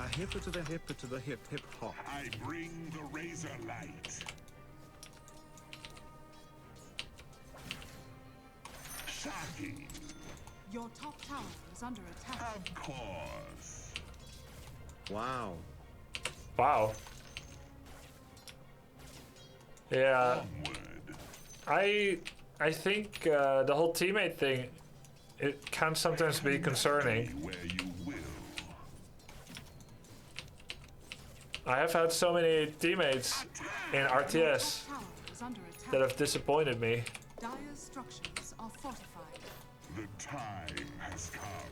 A hipper to the hipper to the hip hip hop. I bring the razor light. Shocking. Your top tower is under attack. Of course. Wow. Wow. Yeah. Onward. I think the whole teammate thing, it can sometimes be concerning. Where you will. I have had so many teammates in RTS Tower is under attack. that have disappointed me. Dire's structures are fortified. The time has come.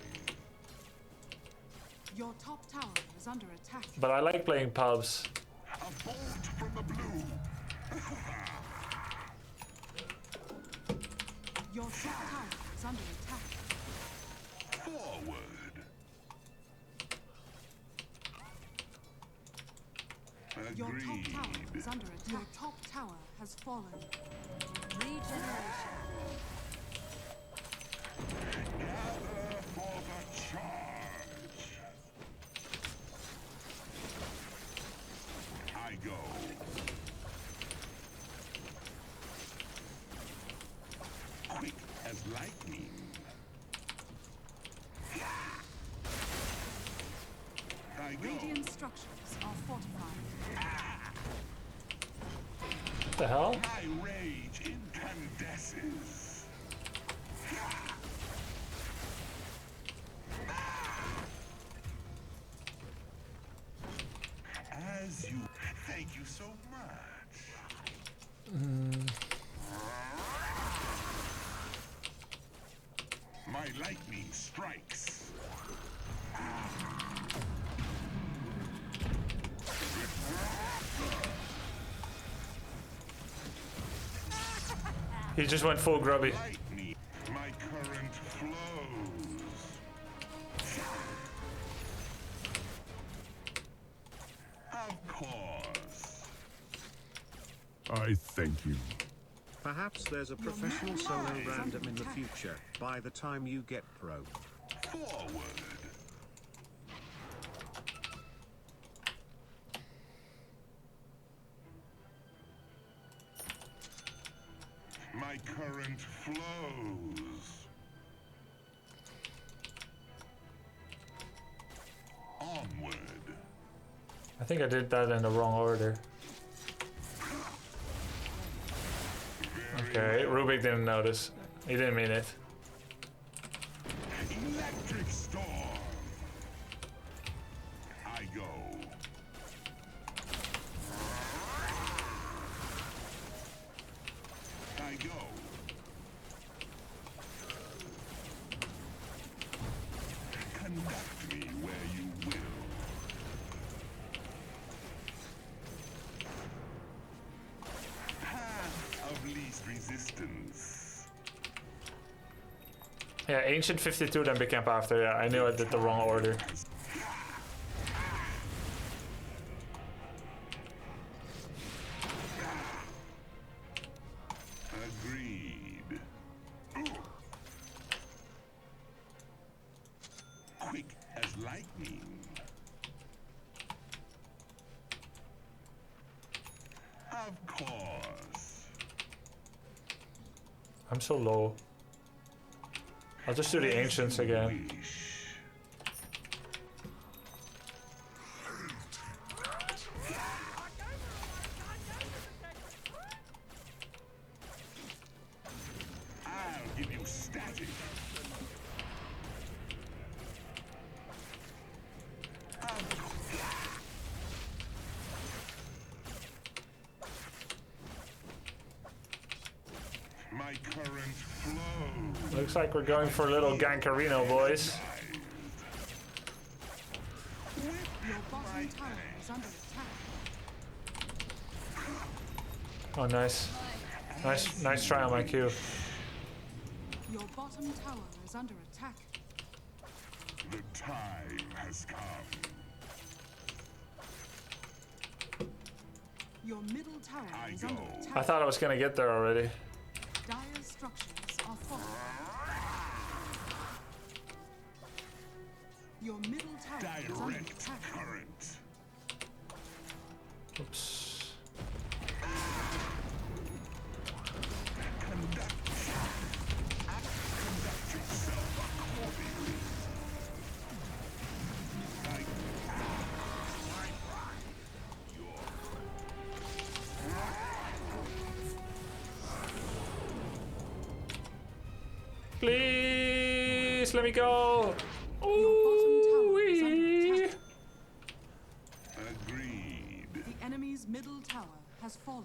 Your top tower is under attack. But I like playing pubs. A bolt from the blue. Your top tower is under attack. Forward. Your top Agreed. tower is under attack. Your top tower has fallen. Regeneration. Gather for the charge. I go. Quick as lightning. I go. Radiant structures are fortified. What the hell? My rage incandesces. As you thank you so much. My lightning strikes. He just went full grubby. Lightning. My current flows. Of course. I thank you. Perhaps there's a professional solo random in the future, by the time you get pro. Forward. My current flows. Onward. I think I did that in the wrong order. Okay, Rubik didn't notice. He didn't mean it. Electric storm. I go. I go. Conduct me where you will. Path of least resistance. Yeah, Ancient 52 then became after. Yeah, I knew I did the wrong order. Agreed. Quick as lightning. Of course. I'm so low. I'll just do the Ancients again. Looks like we're going for a little gankarino, boys. Your bottom tower is under attack. Oh, nice. Nice try on my Q. Your bottom tower is under attack. The time has come. Your middle tower is under attack. I thought I was gonna get there already. Dire's structures are falling. Your middle tower is under attack. Current. Oops. Please let me go. Ooh-wee. Agreed. The enemy's middle tower has fallen.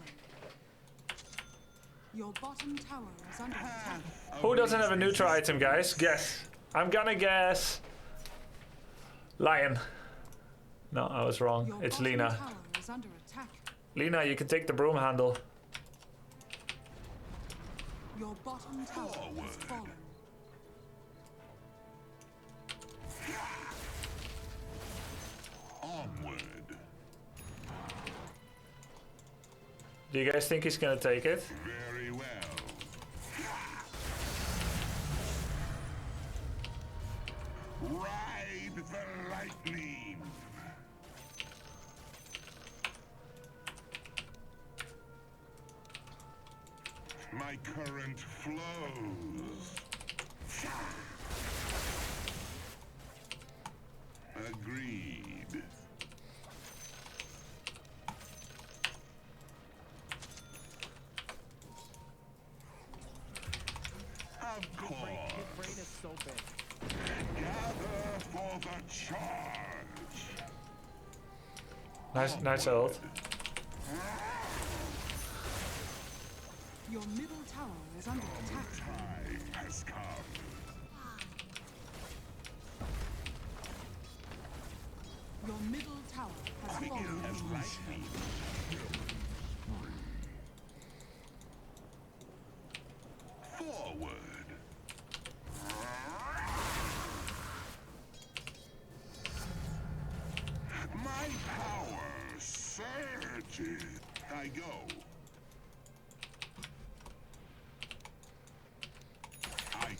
Your bottom tower is under attack. Who doesn't have a neutral item, guys? Guess. I'm gonna guess. Lion. No, I was wrong. Your It's bottom Lina. tower is under attack. Lina, you can take the broom handle. Your bottom tower has fallen. Onward. Do you guys think he's gonna take it? Very well. Ride the lightning. My current flows. Agreed. Of course. His brain is so big. Gather for the charge. Nice ult. Your middle tower is under attack. Time has come. Your middle tower has fallen. As lightning. Forward. My power surges. I go. I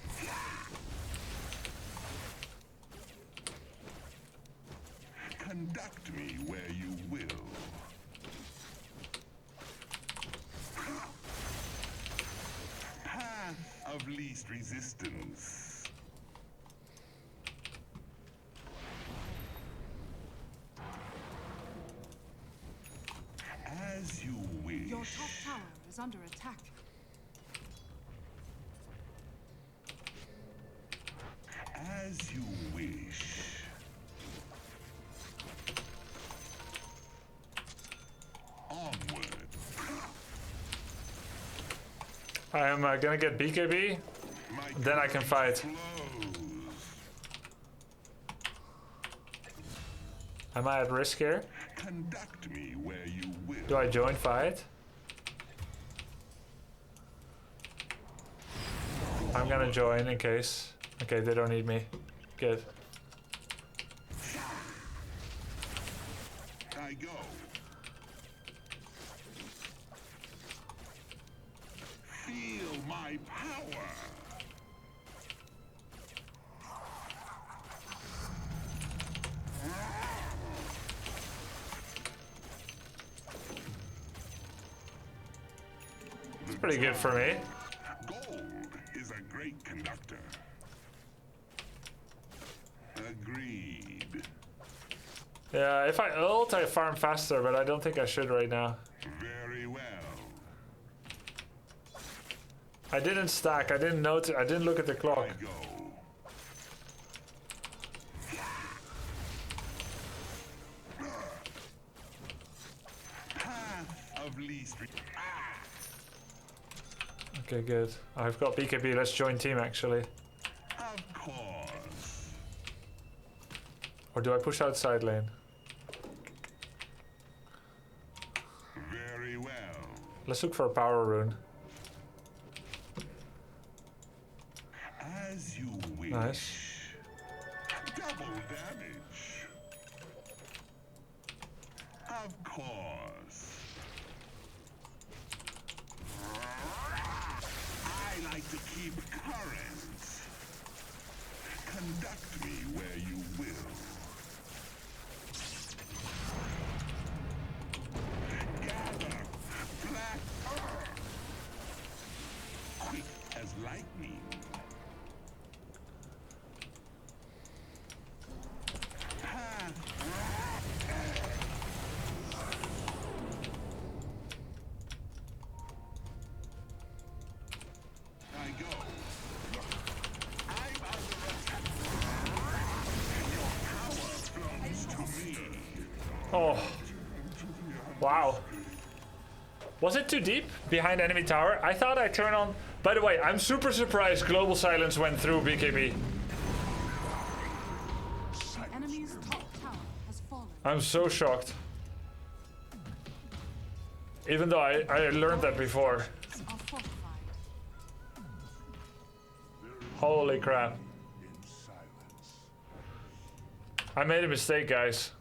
conduct me where you will. Path of least resistance. As you wish. Your top tower is under attack. As you wish. Onward. I am gonna get BKB. Then I can fight. Am I at risk here? Conduct me where you will. Do I join fight? I'm gonna join in case. Okay, they don't need me. Good. I go. Feel my power. It's pretty good for me. Gold is a great conductor. Agreed. Yeah, if I ult, I farm faster, but I don't think I should right now. Very well. I didn't stack. I didn't notice. I didn't look at the clock. I go. Path of least Okay, good. I've got BKB. Let's join team, actually. Of course. Or do I push out side lane? Very well. Let's look for a power rune. As you wish. Nice. Double damage. Of course. I like to keep current. Conduct me where you will. Gather black earth. Quick as lightning. I go. I'm under attack. Your power flows to me. Oh. Wow. Was it too deep behind enemy tower? I thought I turned on... By the way, I'm super surprised Global Silence went through BKB. The enemy's top tower has fallen. I'm so shocked. Even though I learned that before. Are fortified. Holy crap. In silence. I made a mistake, guys.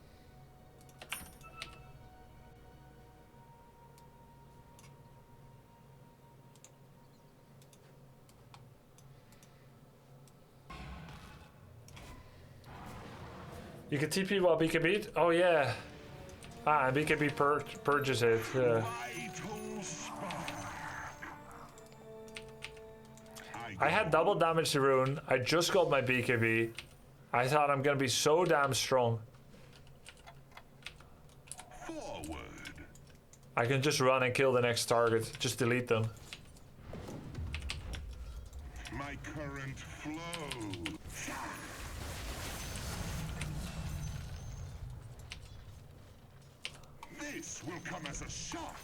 You can TP while BKB? Oh yeah. Ah, and BKB purges it. Yeah. Vital spark. I had double damage rune. I just got my BKB. I thought I'm gonna be so damn strong. Forward. I can just run and kill the next target. Just delete them. My current flows. This will come as a shock.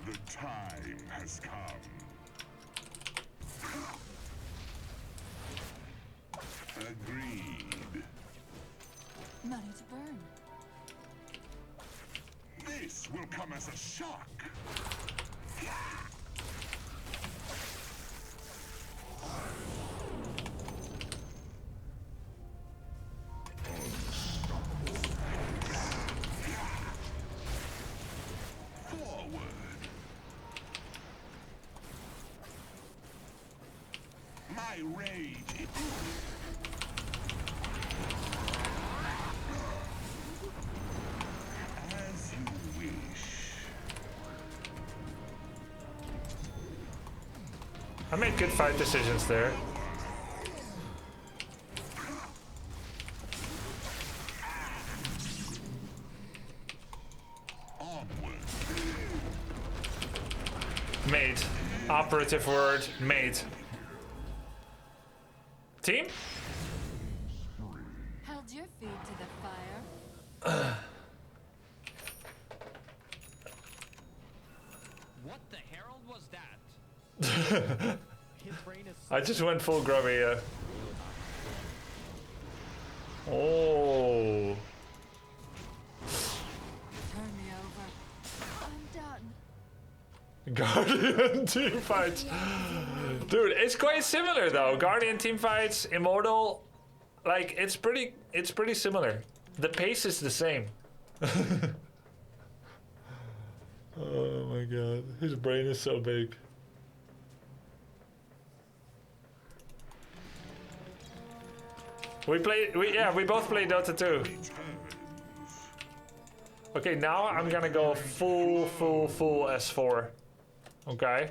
The time has come. Agreed. Money to burn. This will come as a shock. Forward. My rage. As you wish. I made good fight decisions there. Mate. Operative word, mate. Team? Held your feet to the fire. What the herald was that? I just went full grubby, yeah. Oh. Turn me over. I'm done. Guardian team fights. Dude, it's quite similar though. Guardian team fights, Immortal, like it's pretty similar. The pace is the same. Oh my god, his brain is so big. We both play Dota 2. Okay, now I'm gonna go full S4. Okay?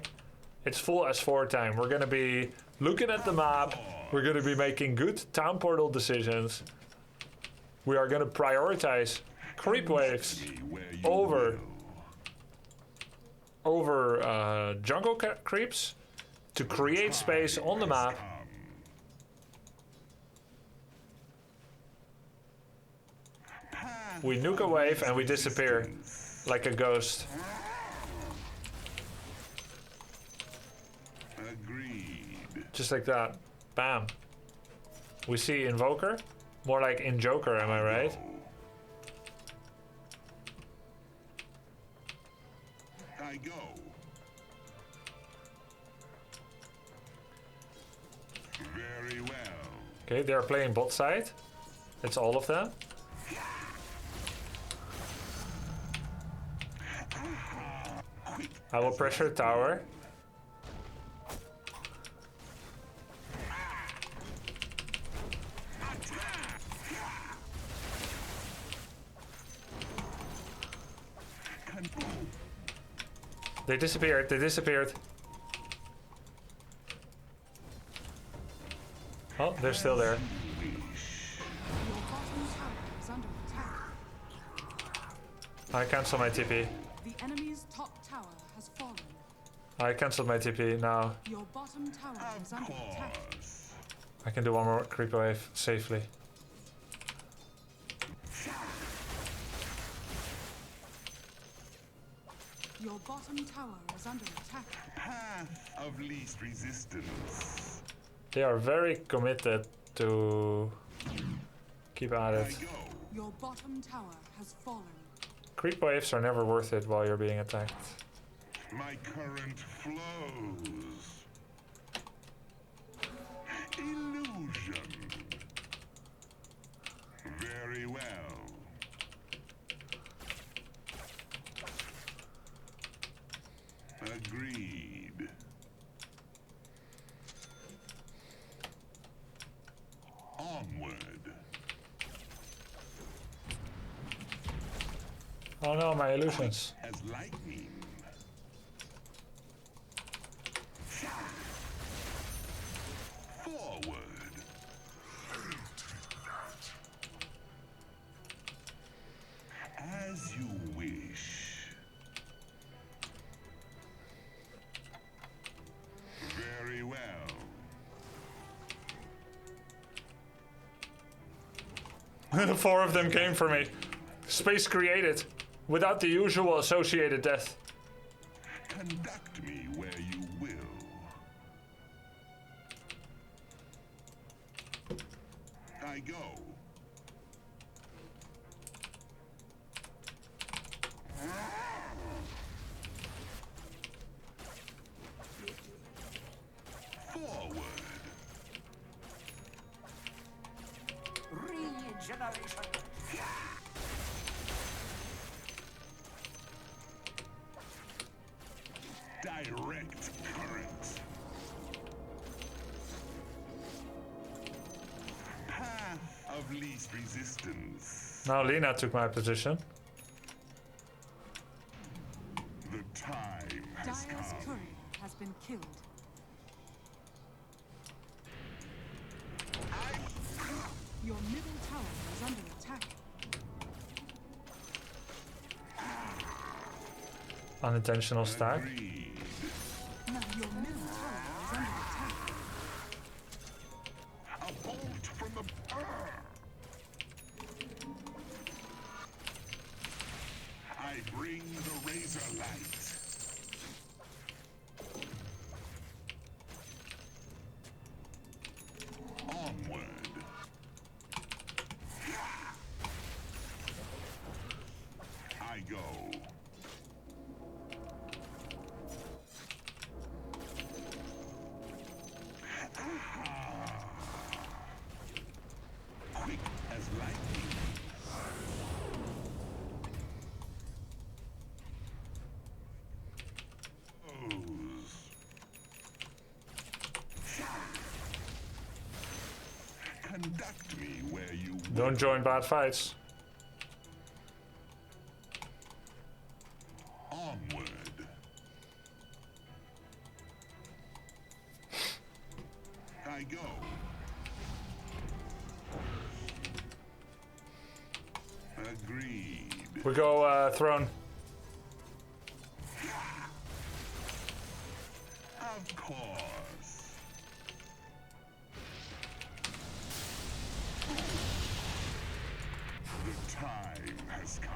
It's full S4 time. We're gonna be looking at the map. We're gonna be making good town portal decisions. We are gonna prioritize creep waves over jungle creeps to create space on the map. We nuke a wave and we disappear. like a ghost. Agreed. Just like that. Bam. We see Invoker. More like in Joker, am I right? I go. Very well. Okay, they're playing bot side. It's all of them. I will pressure tower. They disappeared, they disappeared. Oh, they're still there. Your bottom tower is under attack. I cancel my TP. The enemy's top tower has fallen. I cancelled my TP now. Your bottom tower is under attack. I can do one more creep wave safely. Your bottom tower is under attack. Path of least resistance. They are very committed to keep at it. Your bottom tower has fallen. Creep waves are never worth it while you're being attacked. My current flows. Illusion. Very well. Agreed. Onward. Oh no, my illusions. As lightning. Forward. As you wish. Very well. Four of them came for me. Space created, without the usual associated death. Conduct me where you will. I go. Forward. Regeneration. Direct current. Path of least resistance. Now Lina took my position. The time has Dire's come. courier has been killed. Your middle tower is under attack. Unintentional stack. Agreed. Your middle tower is under attack. A bolt from the. I bring the razor light. Onward. I go. Quick as lightning. Conduct me where you will. Don't join bad fights. Onward. I go. Agreed. We go throne. Of course. The time has come.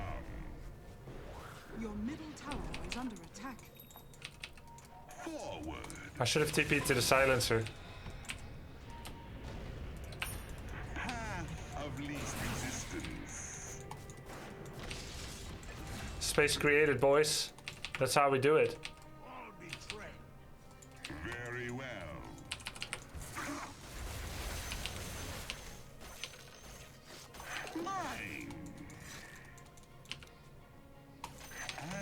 Your middle tower is under attack. Forward. I should have TP'd to the silencer. Path of least resistance. Space created, boys. That's how we do it. Very well. Mine.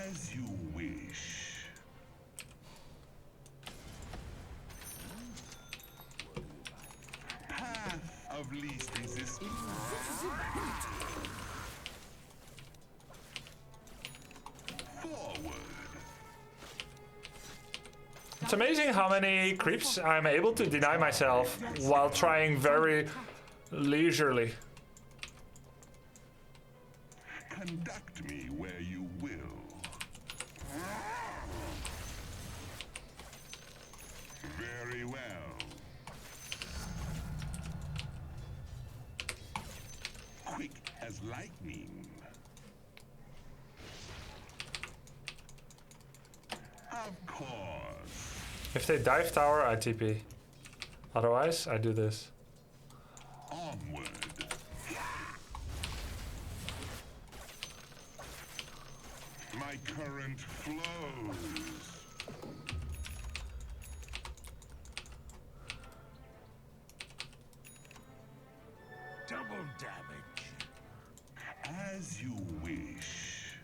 As you wish. Path of least resistance. Forward. It's amazing how many creeps I'm able to deny myself while trying very leisurely. Conduct me where you will. Very well. Quick as lightning. Of course. If they dive tower, I TP. Otherwise, I do this. Onward. My current flows. Double damage. As you wish.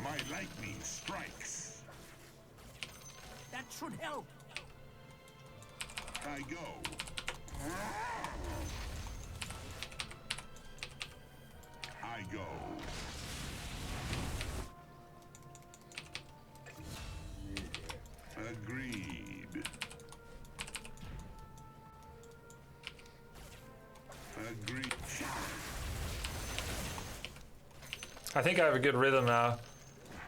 My lightning strikes. That should help. I go. I go. Agreed. Agreed. I think I have a good rhythm now.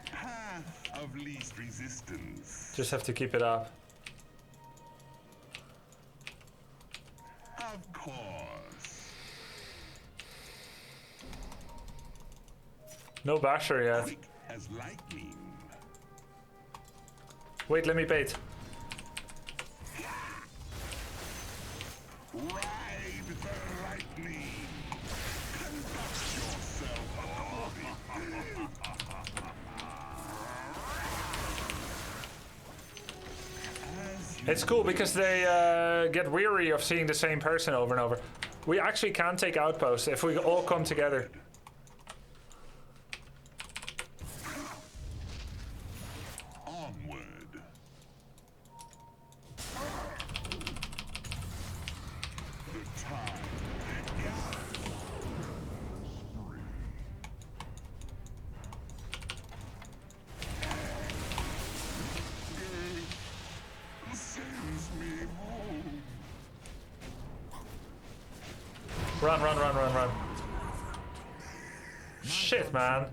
Path of least resistance. Just have to keep it up. Of course. No basher yet. Quick as lightning. Wait, let me bait. Ride the lightning. Conduct yourself accordingly. It's cool because they get weary of seeing the same person over and over. We actually can take outposts if we all come together. Onward. The time. Sends me home. Run, run, run, run, run. Shit, man.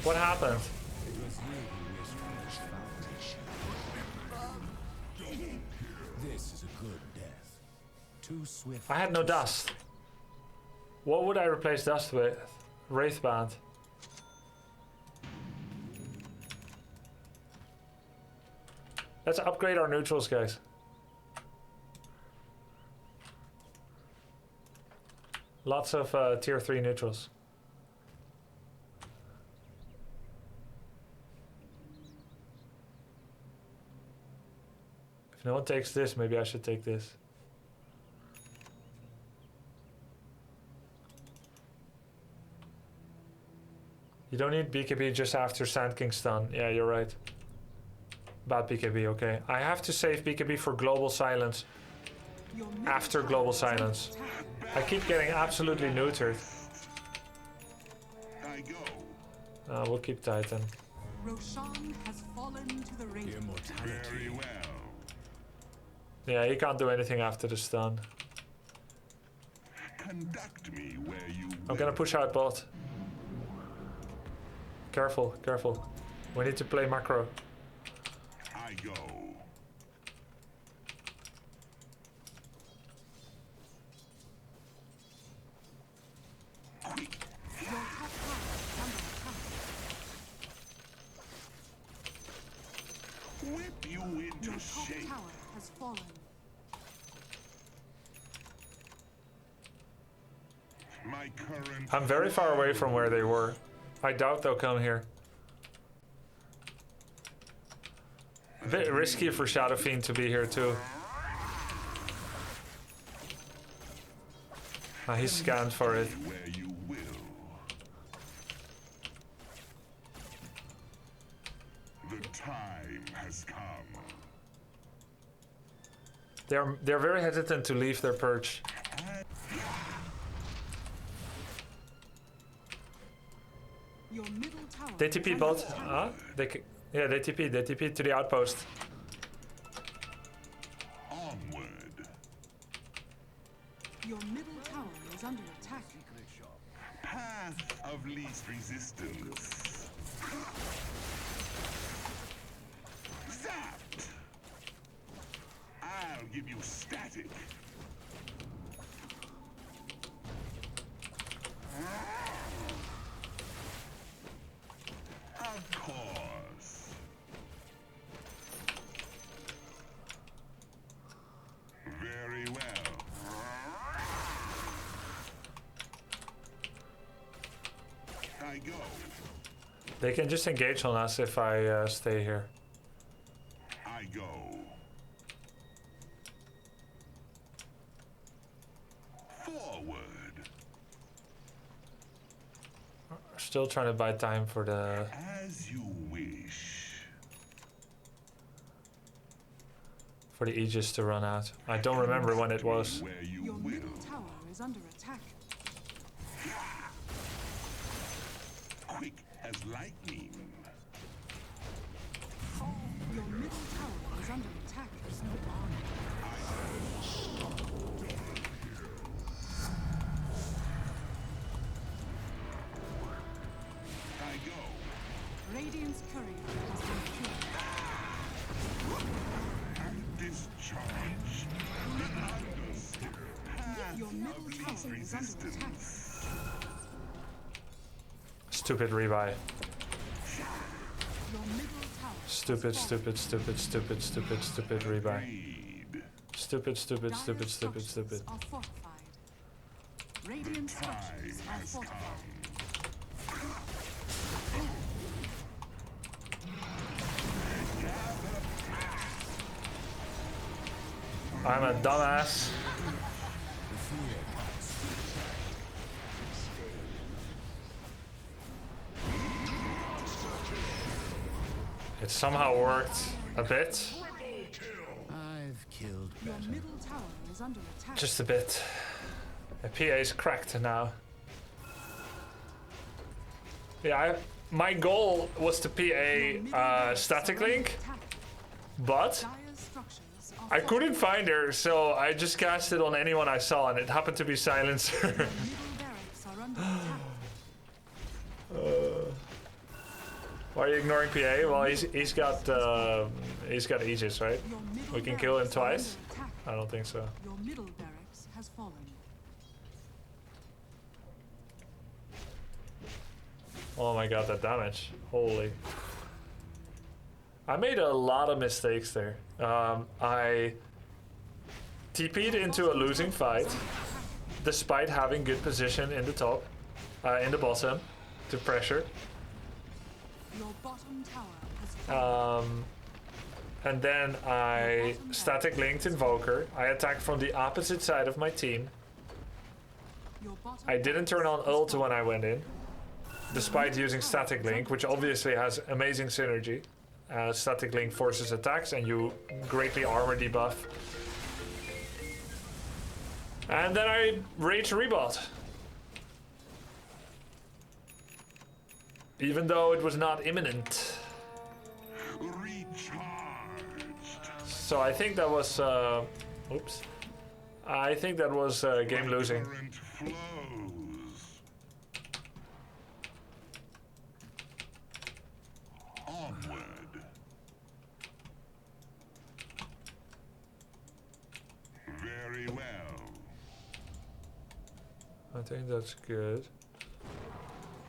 What happened? This is a good death. Too swift. I had no dust. What would I replace dust with? Wraithband. Let's upgrade our neutrals, guys. Lots of tier 3 neutrals. If no one takes this, maybe I should take this. You don't need BKB just after Sand King stun. Yeah, you're right. Bad BKB, okay. I have to save BKB for Global Silence. After Global Silence. I keep getting absolutely neutered. I go. We'll keep Titan. Roshan has fallen to the ring. Very well. Yeah, he can't do anything after the stun. Conduct me where you will. I'm gonna push out bot. Careful, careful. We need to play macro. I go. Whip you into Your top shape. tower has fallen. My current. I'm very far away from where they were. I doubt they'll come here. A bit risky for Shadow Fiend to be here too. He scanned for it. Where you will. The time has come. They're very hesitant to leave their perch. Your middle tower. They TP bot. Yeah, they TP to the outpost. Onward. Your middle tower is under attack. Path of least resistance. Zapped. I'll give you static. Of course. Very well. I go. They can just engage on us if I stay here. I go. Forward. Still trying to buy time for the As you wish. Aegis to run out. I don't remember when it was. Where you Your will. middle tower is under attack. Quick as lightning. Your middle tower is under attack. I go. Radiant's courier has been killed. Discharge. Your middle tower is under attack. Stupid rebuy. Your middle tower. Stupid rebuy. Stupid. Dire structures are fortified. Radiant structures are fortified. I'm a dumbass. It somehow worked a bit. I've killed Your middle tower is under attack. Just a bit. The PA is cracked now. Yeah, my goal was to PA static link, but I couldn't find her, so I just cast it on anyone I saw, and it happened to be Silencer. Why are you ignoring PA? Well, he's got Aegis, right? We can kill him twice. I don't think so. Your middle barracks has fallen. Oh my god, that damage. Holy. I made a lot of mistakes there. I TP'd into a losing fight, despite having good position in the top, in the bottom, to pressure. Your bottom tower has fallen. And then I static linked Invoker. I attacked from the opposite side of my team. I didn't turn on ult when I went in, despite using static link, which obviously has amazing synergy. Static link forces attacks and you greatly armor debuff. And then I rage rebot. Even though it was not imminent. So I think that was, oops. I think that was game losing. Very well. I think that's good.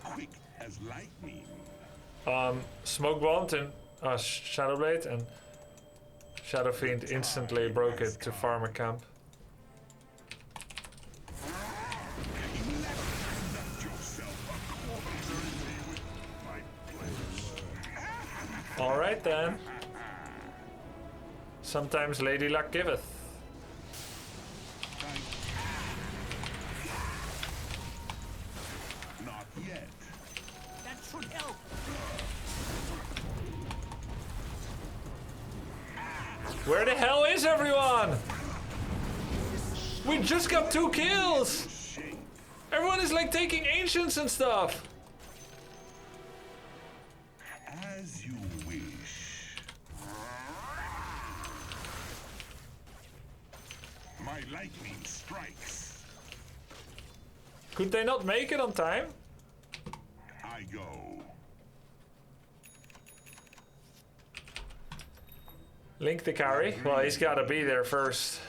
Quick as lightning. Smoke Bomb and Shadowblade and Shadow Fiend instantly broke it to farmer camp. Alright then. Sometimes Lady Luck giveth. Not yet. That should help. Where the hell is everyone? We just got 2 kills! Everyone is like taking ancients and stuff. As you wish. My lightning strikes. Could they not make it on time? I go. Link the carry? Well, he's gotta be there first.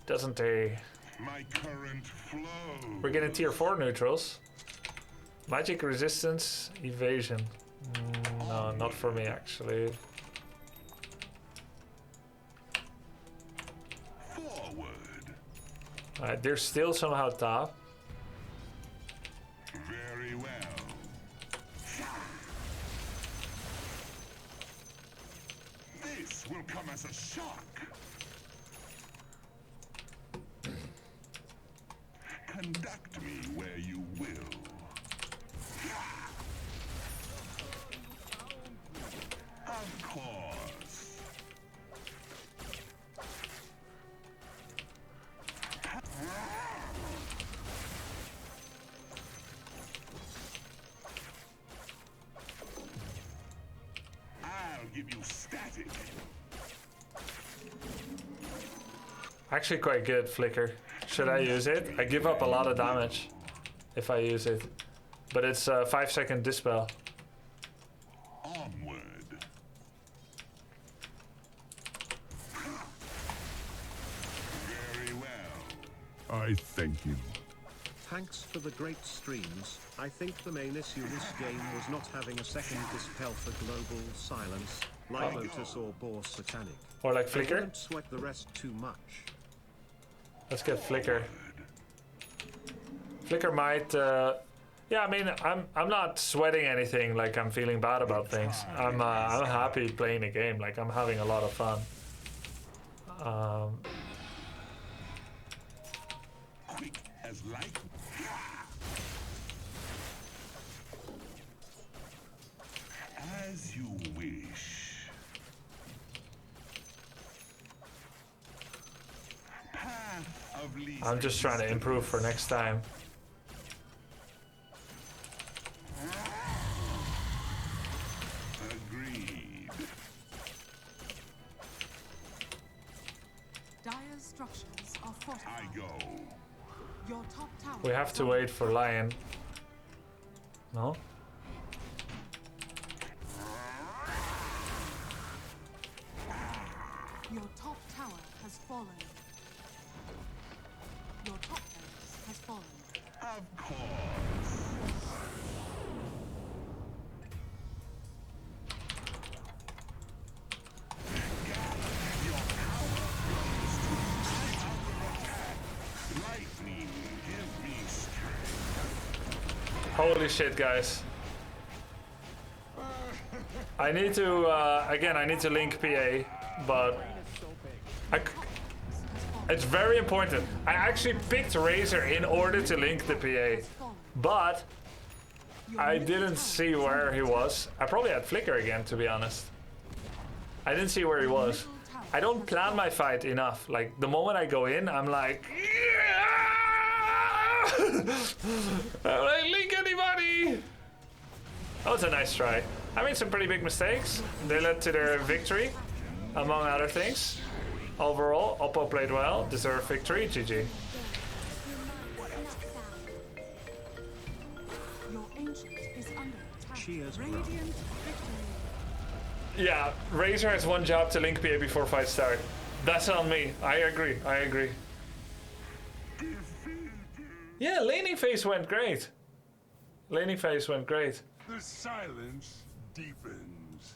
Doesn't he? My current flow. We're getting tier 4 neutrals. Magic resistance, evasion. No, not for me actually. Forward. Alright, they're still somehow top. Very well. This will come as a shock. Conduct me where you will. Of course. I'll give you static. Actually quite good, Flicker. Should I use it? I give up a lot of damage if I use it. But it's a 5-second dispel. Onward. Very well. I thank you. Thanks for the great streams. I think the main issue this game was not having a second dispel for global silence, like Lotus or Boar Satanic. Or like Flicker? I didn't sweat the rest too much. Let's get Flicker. Flicker might, yeah, I mean, I'm not sweating anything, like I'm feeling bad about things. I'm happy playing the game, like I'm having a lot of fun. Quick as light. As you wish. Path of least I'm just trying to improve for next time. Agreed. Dire's structures are fortified. I go. Your top tower. We have to wait for Lion. No? Your top tower has fallen. Your top base has fallen. Of course. Your power grows to lightning. Give me strength. Holy shit, guys. I need to, again, I need to link PA, but it's very important. I actually picked Razor in order to link the PA, but I didn't see where he was. I probably had Flicker again, to be honest. I didn't see where he was. I don't plan my fight enough. Like, the moment I go in, I'm like, I'm like, link anybody! That was a nice try. I made some pretty big mistakes. They led to their victory, among other things. Overall, Oppo played well, deserved victory, GG. Your ancient is under attack. Cheers, bro. Radiant victory. Yeah, Razor has one job to link PA before fight start. That's on me. I agree. I agree. Yeah, laning phase went great. Laning phase went great. The silence deepens.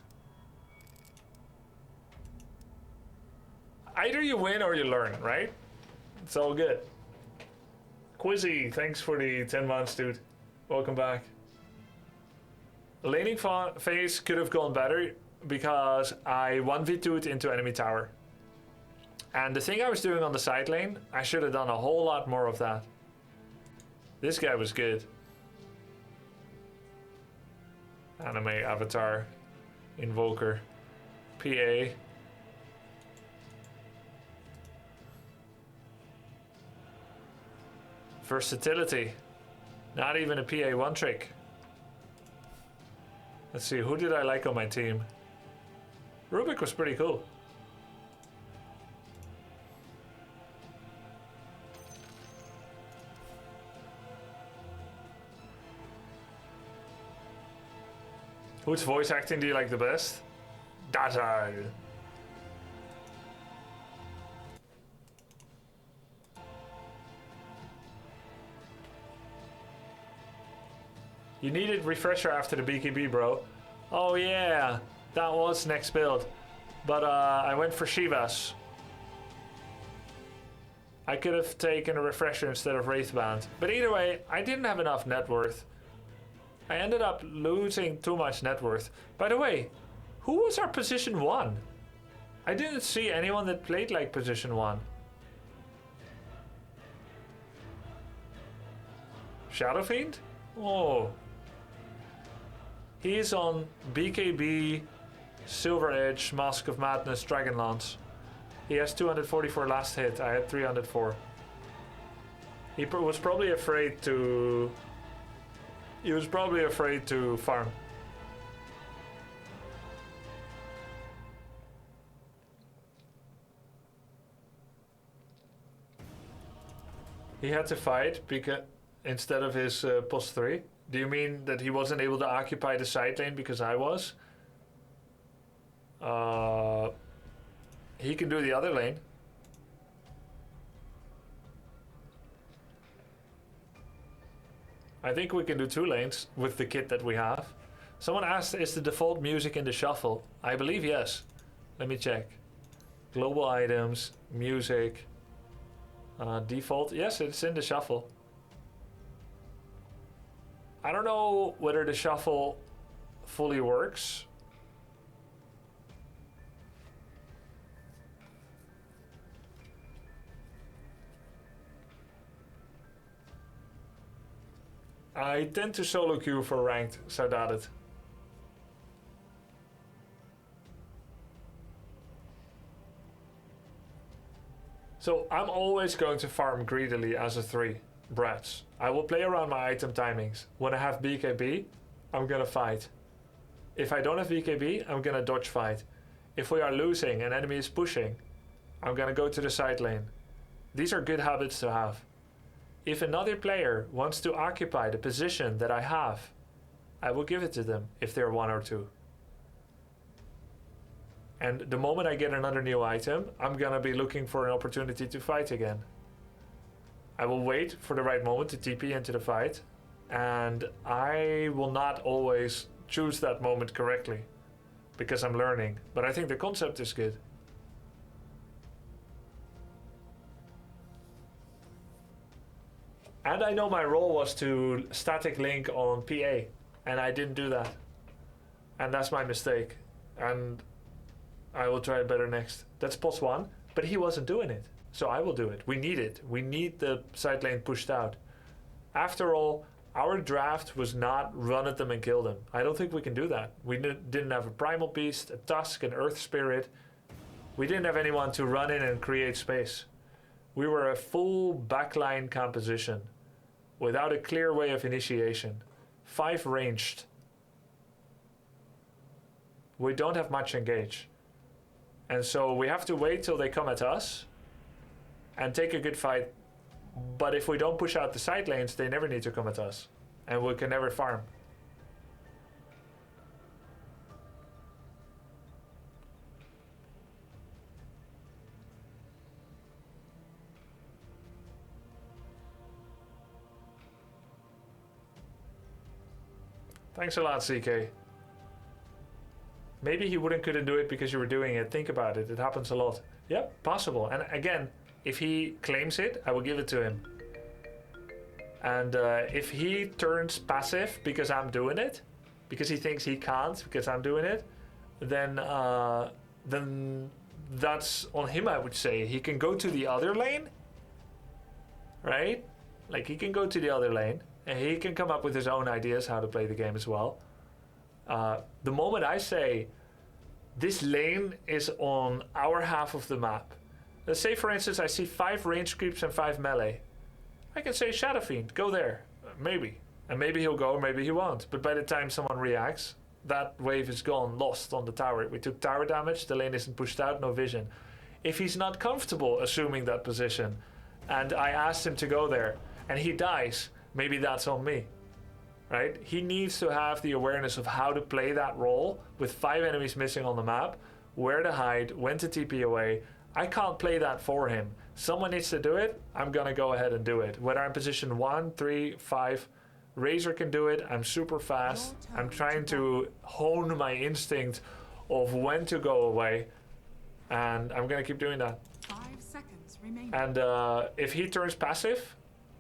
Either you win or you learn, right? It's all good. Quizzy, thanks for the 10 months, dude. Welcome back. Laning phase could have gone better because I 1v2'd into enemy tower. And the thing I was doing on the side lane, I should have done a whole lot more of that. This guy was good. Anime, Avatar, Invoker, PA. Versatility. Not even a PA one trick. Let's see, who did I like on my team? Rubik was pretty cool. Whose voice acting do you like the best? DOTA2. You needed refresher after the BKB, bro. Oh yeah, that was next build. But I went for Shivas. I could have taken a refresher instead of Wraithband. But either way, I didn't have enough net worth. I ended up losing too much net worth. By the way, who was our position 1? I didn't see anyone that played like position 1. Shadow Fiend? Oh. He is on BKB, Silver Edge, Mask of Madness, Dragonlance. He has 244 last hit. I had 304. He was probably afraid to... He was probably afraid to farm. He had to fight because instead of his post 3. Do you mean that he wasn't able to occupy the side lane because I was? He can do the other lane. I think we can do 2 lanes with the kit that we have. Someone asked, is the default music in the shuffle? I believe yes. Let me check. Global items, music, default. Yes, it's in the shuffle. I don't know whether the shuffle fully works. I tend to solo queue for ranked, so I doubt it. So I'm always going to farm greedily as a 3, brats. I will play around my item timings. When I have BKB, I'm gonna fight. If I don't have BKB, I'm gonna dodge fight. If we are losing and enemy is pushing, I'm gonna go to the side lane. These are good habits to have. If another player wants to occupy the position that I have, I will give it to them if they're 1 or 2. And the moment I get another new item, I'm gonna be looking for an opportunity to fight again. I will wait for the right moment to TP into the fight, and I will not always choose that moment correctly because I'm learning, but I think the concept is good. And I know my role was to static link on PA, and I didn't do that. And that's my mistake. And I will try it better next. That's pos 1, but he wasn't doing it. So I will do it. We need it. We need the side lane pushed out. After all, our draft was not run at them and kill them. I don't think we can do that. We didn't have a Primal Beast, a Tusk, an Earth Spirit. We didn't have anyone to run in and create space. We were a full backline composition without a clear way of initiation. 5 ranged. We don't have much engage. And so we have to wait till they come at us and take a good fight. But if we don't push out the side lanes, they never need to come at us. And we can never farm. Thanks a lot, CK. Maybe he couldn't do it because you were doing it. Think about it. It happens a lot. Yep, possible. And again, if he claims it, I will give it to him. And if he turns passive because I'm doing it, because he thinks he can't because I'm doing it, then that's on him, I would say. He can go to the other lane, right? Like, he can go to the other lane, and he can come up with his own ideas how to play the game as well. The moment I say, this lane is on our half of the map. Let's say, for instance, I see 5 range creeps and 5 melee. I can say, Shadow Fiend, go there. Maybe. And maybe he'll go, maybe he won't. But by the time someone reacts, that wave is gone, lost on the tower. We took tower damage, the lane isn't pushed out, no vision. If he's not comfortable assuming that position, and I asked him to go there, and he dies, maybe that's on me. Right? He needs to have the awareness of how to play that role with 5 enemies missing on the map, where to hide, when to TP away. I can't play that for him. Someone needs to do it. I'm gonna go ahead and do it. Whether I'm position 1, 3, 5, Razor can do it. I'm super fast. I'm trying to hone my instinct of when to go away, and I'm gonna keep doing that. 5 seconds remaining. And if he turns passive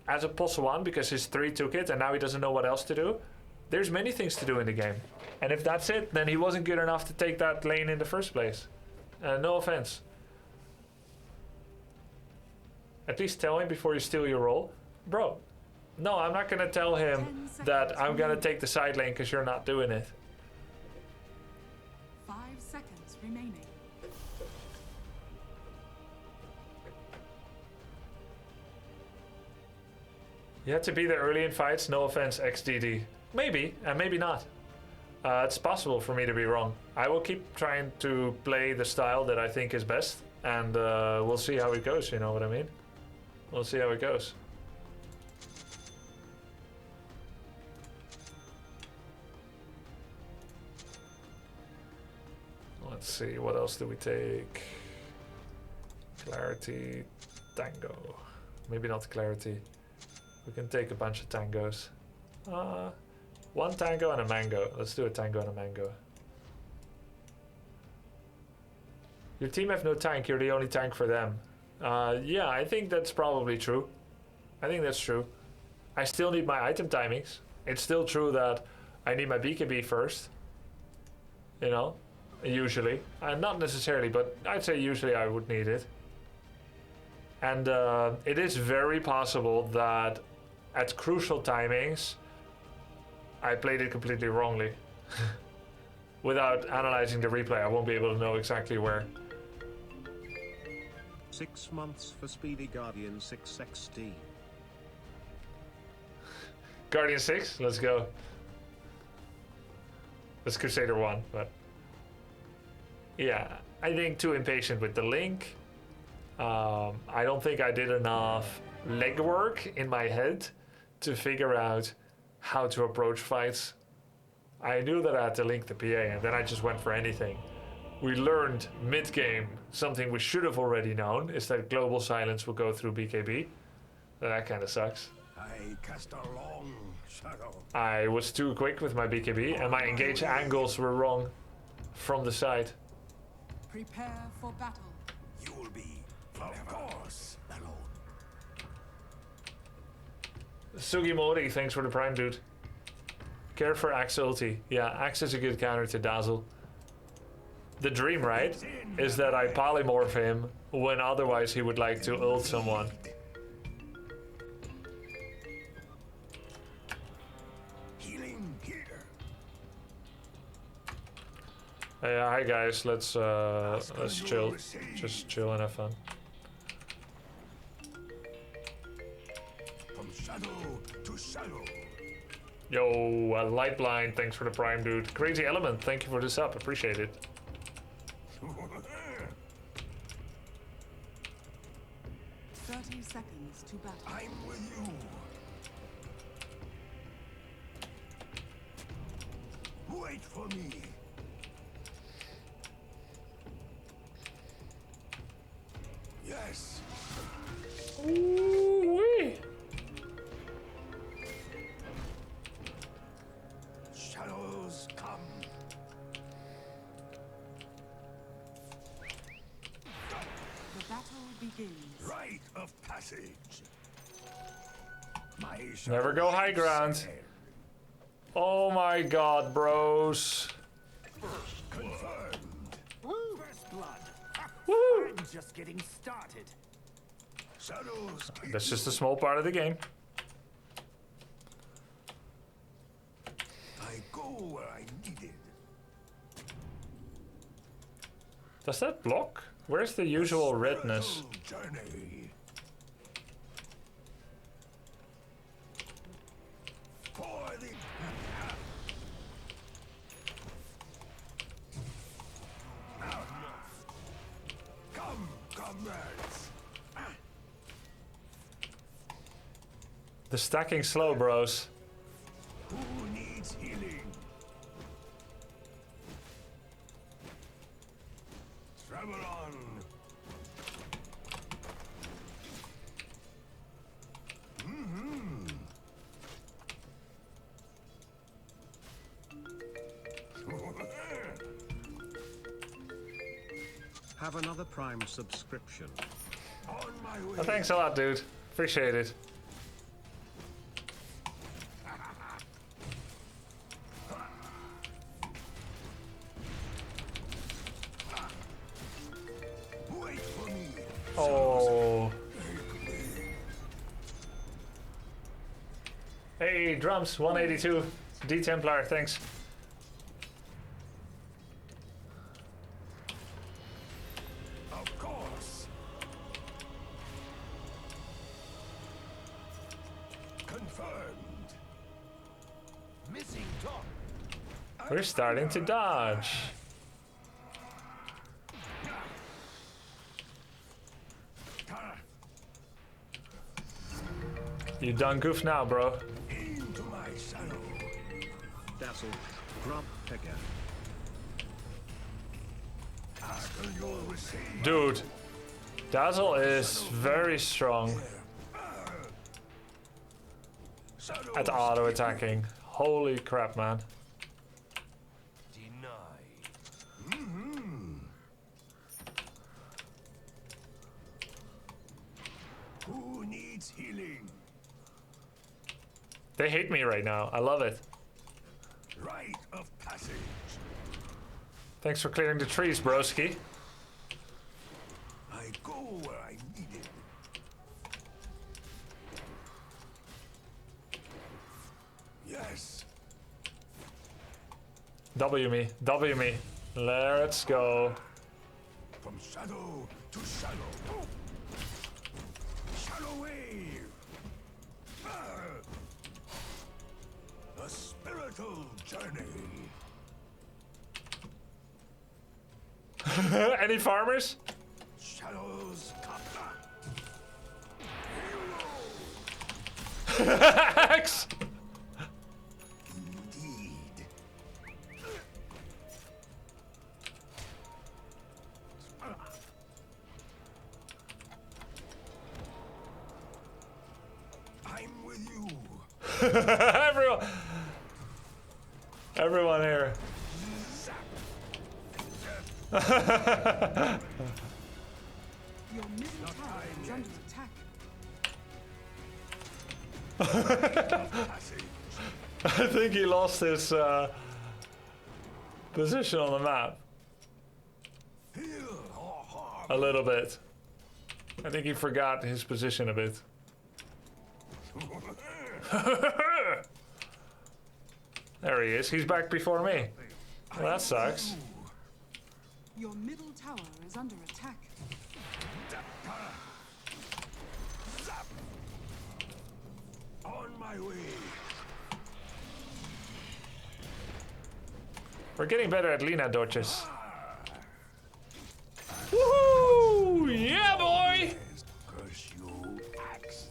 as a +1 because his 3 took it and now he doesn't know what else to do, there's many things to do in the game. And if that's it, then he wasn't good enough to take that lane in the first place. No offense. At least tell him before you steal your role. Bro, no, I'm not gonna tell him that I'm gonna take the side lane because you're not doing it. 5 seconds remaining. You had to be there early in fights, no offense, XDD. Maybe, and maybe not. It's possible for me to be wrong. I will keep trying to play the style that I think is best, and we'll see how it goes, you know what I mean? We'll see how it goes. Let's see, what else do we take? Clarity, Tango. Maybe not Clarity. We can take a bunch of tangos. 1 tango and a mango. Let's do a tango and a mango. Your team have no tank, you're the only tank for them. Yeah, I think that's probably true. I think that's true. I still need my item timings. It's still true that I need my BKB first. You know, usually. Not necessarily, but I'd say usually I would need it. And it is very possible that at crucial timings, I played it completely wrongly. Without analyzing the replay, I won't be able to know exactly where. 6 months for Speedy Guardian 6XD. Guardian 6, let's go. That's Crusader 1, but... yeah, I think too impatient with the link. I don't think I did enough legwork in my head to figure out how to approach fights. I knew that I had to link the PA, and then I just went for anything. We learned mid-game something we should have already known, is that global silence will go through BKB. That kind of sucks. I cast a long shadow. I was too quick with my BKB, and my engage angles were wrong from the side. Prepare for battle. You will be, of course, alone. Sugimori, thanks for the prime, dude. Care for Axe ulti. Yeah, Axe is a good counter to Dazzle. The dream, right, is that I polymorph him when otherwise he would like to ult someone. Healing here. Hi guys, let's chill. Just chill and have fun. From shadow to shadow. Yo, Lightblind, thanks for the prime, dude. Crazy Element, thank you for the sub, appreciate it. 30 seconds to battle. I'm with you. Wait for me. Yes. Ooh-wee. Shadows come. begins. Rite of passage. Never go high ground. Oh my god, bros. Confirmed. First blood. Woo! I'm just getting started. Shadows. That's just a small part of the game. I go where I needed. Does that block? Where's the usual redness? Journey. For the come, comrades. The stacking slow, bros. Who needs healing? Travel on. Have another Prime subscription. On my way. Oh, thanks a lot, dude. Appreciate it. Wait for me. Oh. Hey, drums, 182. D Templar, thanks. Of course. Confirmed. Missing top. We're starting to dodge. You done goof now, bro. Into my shadow. Dazzle. Grub Pegger. After you'll receive. Dude, Dazzle is very strong at auto attacking. Holy crap, man. Denied. Who needs healing? They hate me right now. I love it. Rite of passage. Thanks for clearing the trees, broski. I go where I needed. Yes. W me. W me. Let's go. From shadow to shadow. Shadow wave. A spiritual journey. Any farmers? Shadows come. Axe! Indeed. I'm with you. Everyone here. Your middle tower is under attack. I think he lost his position on the map. A little bit. I think he forgot his position a bit. There he is. He's back before me. Well, that sucks. Your middle tower is under attack. On my way. We're getting better at Lina dodges. Woohoo! Yeah, boy! Curse you, axe.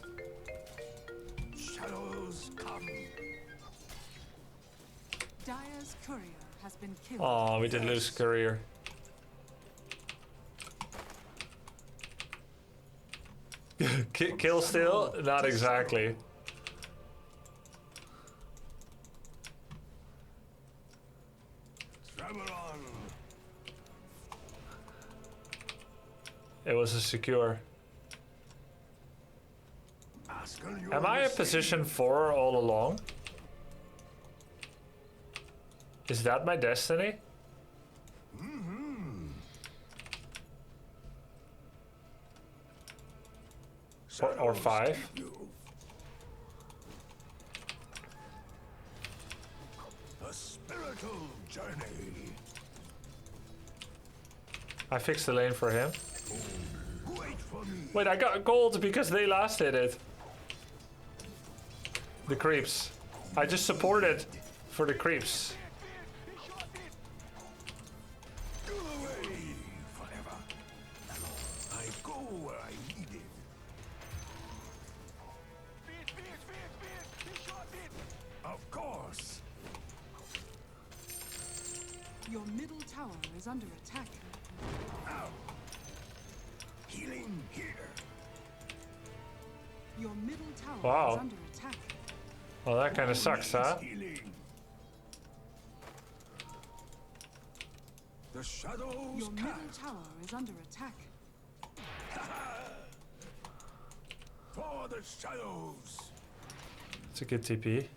Shadows come. Dire's courier has been killed. Oh, we did lose career. Kill still? Not exactly. Travel on. It was a secure. Am I at position 4 all along? Is that my destiny? Or 5? A spiritual journey. I fixed the lane for him. Wait for me. Wait, I got gold because they last hit it. The creeps. I just supported for the creeps. Go away forever. I go where I need it. Of course. Your middle tower is under attack. Ow. Healing here. Your middle tower Wow. is under attack. Well, that kind of sucks, huh? Healing. The shadows Your middle cast. tower is under attack. For the shadows. It's a good TP.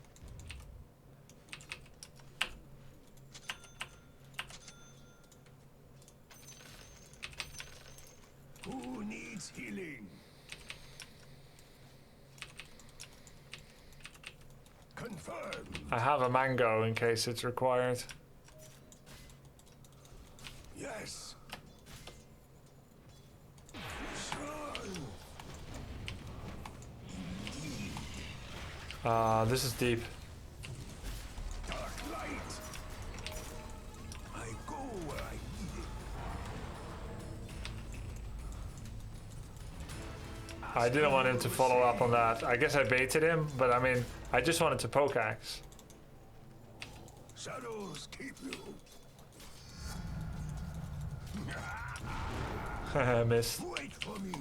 Who needs healing? Confirmed. I have a mango in case it's required. Yes. This is deep. Dark light. I go where I need it. I didn't want him to follow up on that. I guess I baited him, but I mean, I just wanted to poke axe. Shadows keep you. Missed. Wait for me.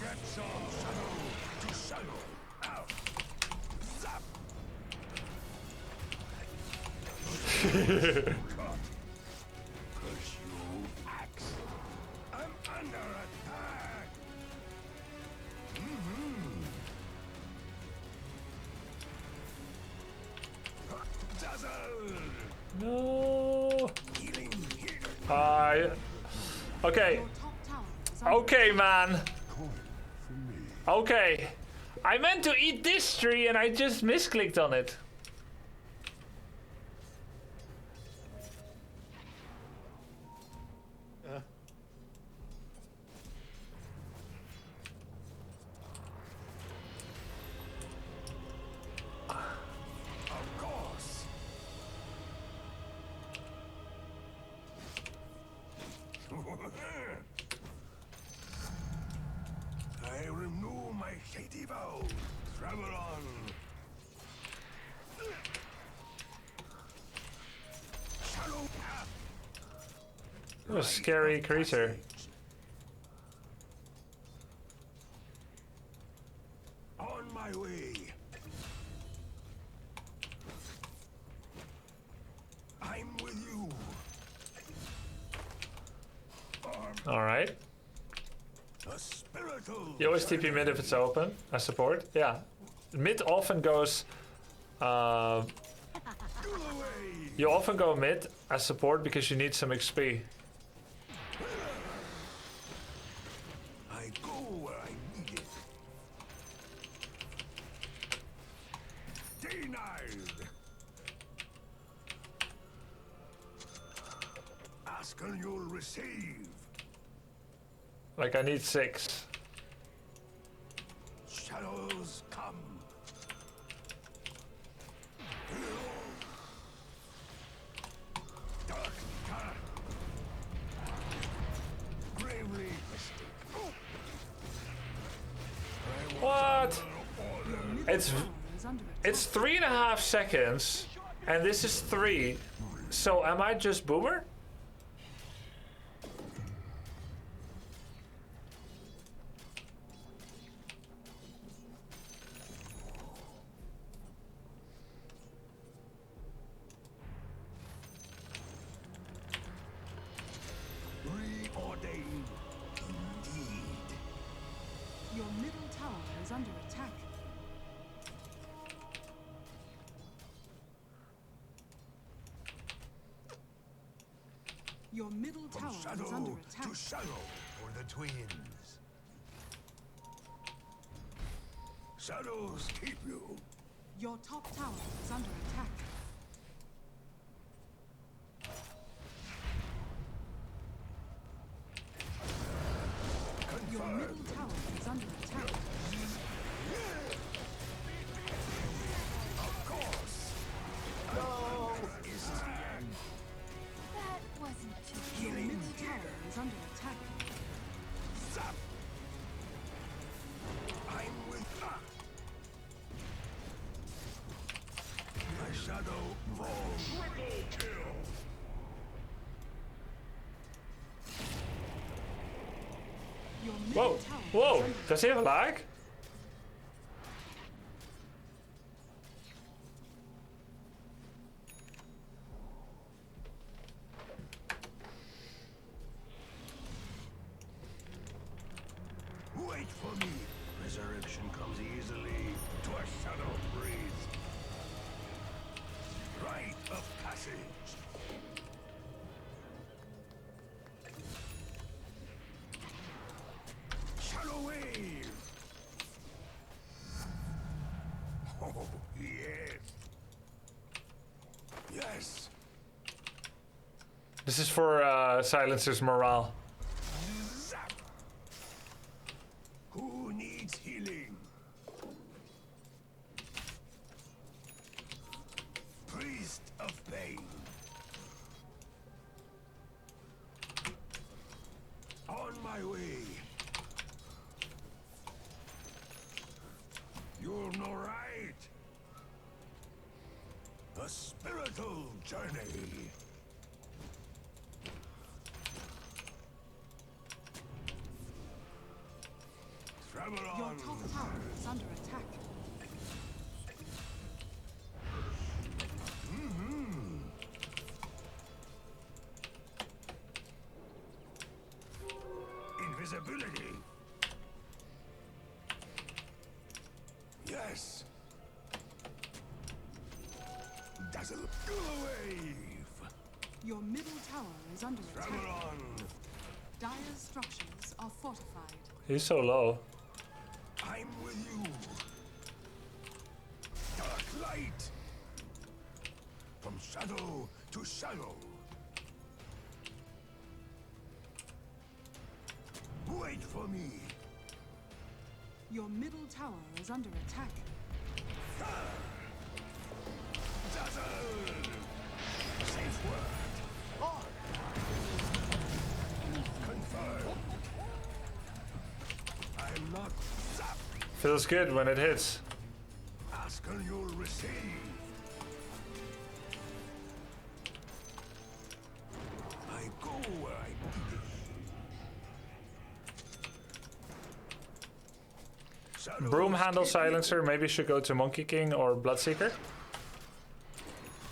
Get some shadow to shadow. Out. Zap. Push you, axe. I'm under attack. Dazzle. No. Healing here. Okay. Your top tower is under Okay, man. Okay. I meant to eat this tree and I just misclicked on it. Of course. I renew my shady vow. Travel on. Shadow path. What a scary creature. On my way. I'm with you. Alright. A spiritual. You always TP mid if it's open. I support. Yeah. Mid often goes. You often go mid as support because you need some XP. I go where I need it. Denied. Ask and you'll receive. Like I need 6. Shadows come. Dark color. Bravely mystic. What? It's is under attack. it's 3.5 seconds, and this is 3. So am I just boomer? Your middle tower is under Shadow attack. to shadow for the twins. Shadows keep you. Your top tower is under attack. Your middle tower is under attack. Of course. No. Is the end. That wasn't too Your middle tower is under attack. Zap. I'm with that. My shadow falls. Triple kill. Your middle Whoa, tower whoa, is under does he have a lag? Wait for me. Resurrection comes easily to a shadow breeze. Rite of passage. Shadow wave. Oh, yes. Yes. This is for Silencer's morale. Zap. Who needs healing? Priest of pain. On my way. You'll know right. A spiritual journey. Travel Your on. top tower is under attack. Invisibility. Yes. Dazzle. Go away. Your middle tower is under Travel attack. on. Dire's structures are fortified. He's so low. I'm with you. Dark light. From shadow to shadow. Wait for me. Your middle tower is under attack. Dazzle. Safe word. Confirmed. I'm not zapped. Feels good when it hits. Ask and you'll receive. I go where I need it. Shadows Broom handle keep Silencer maybe should go to Monkey King or Bloodseeker.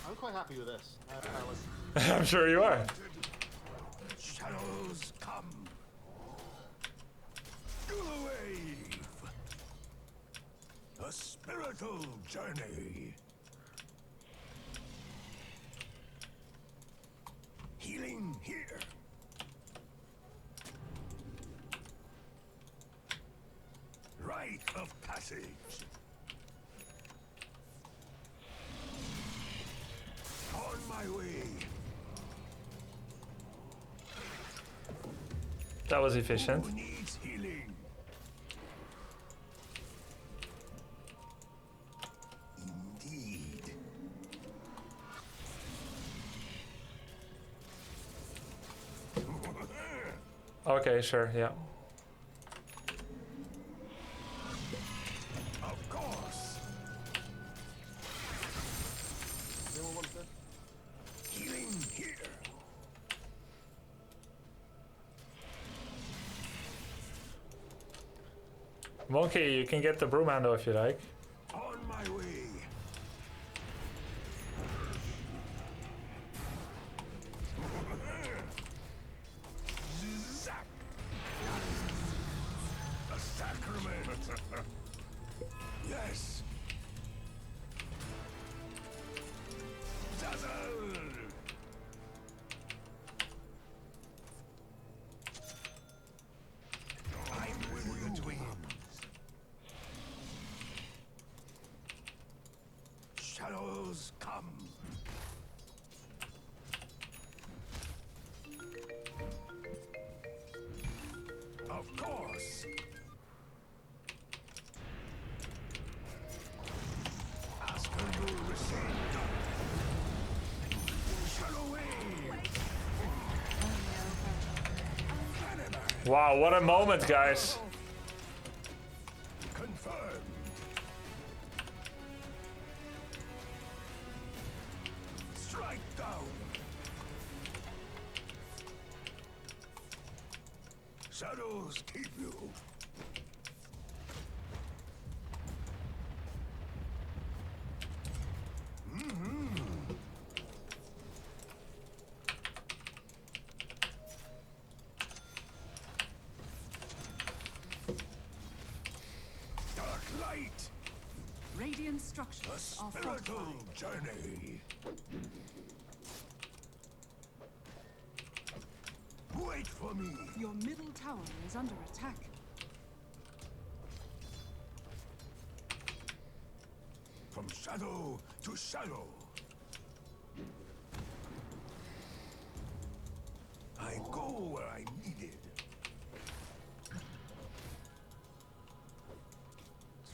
I'm quite happy with this. I like I'm sure you are. Shadows come. Go away. A spiritual journey. Healing here. Rite of passage. On my way. That was efficient. Who needs healing? Indeed. Okay, sure, yeah. Of course. Healing here. Monkey, you can get the broom handle if you like. On my way. Zap. A sacrament. Yes. Dazzle. Shadows come. Of course. Ask her you'll receive. Shadow wave. Wow, what a moment, guys. Confirmed. Strike down. Shadows keep you. Dark light. Radiant structures A are spiritual fortified. journey. Wait for me. Your middle tower is under attack. From shadow to shadow. I go where I'm needed.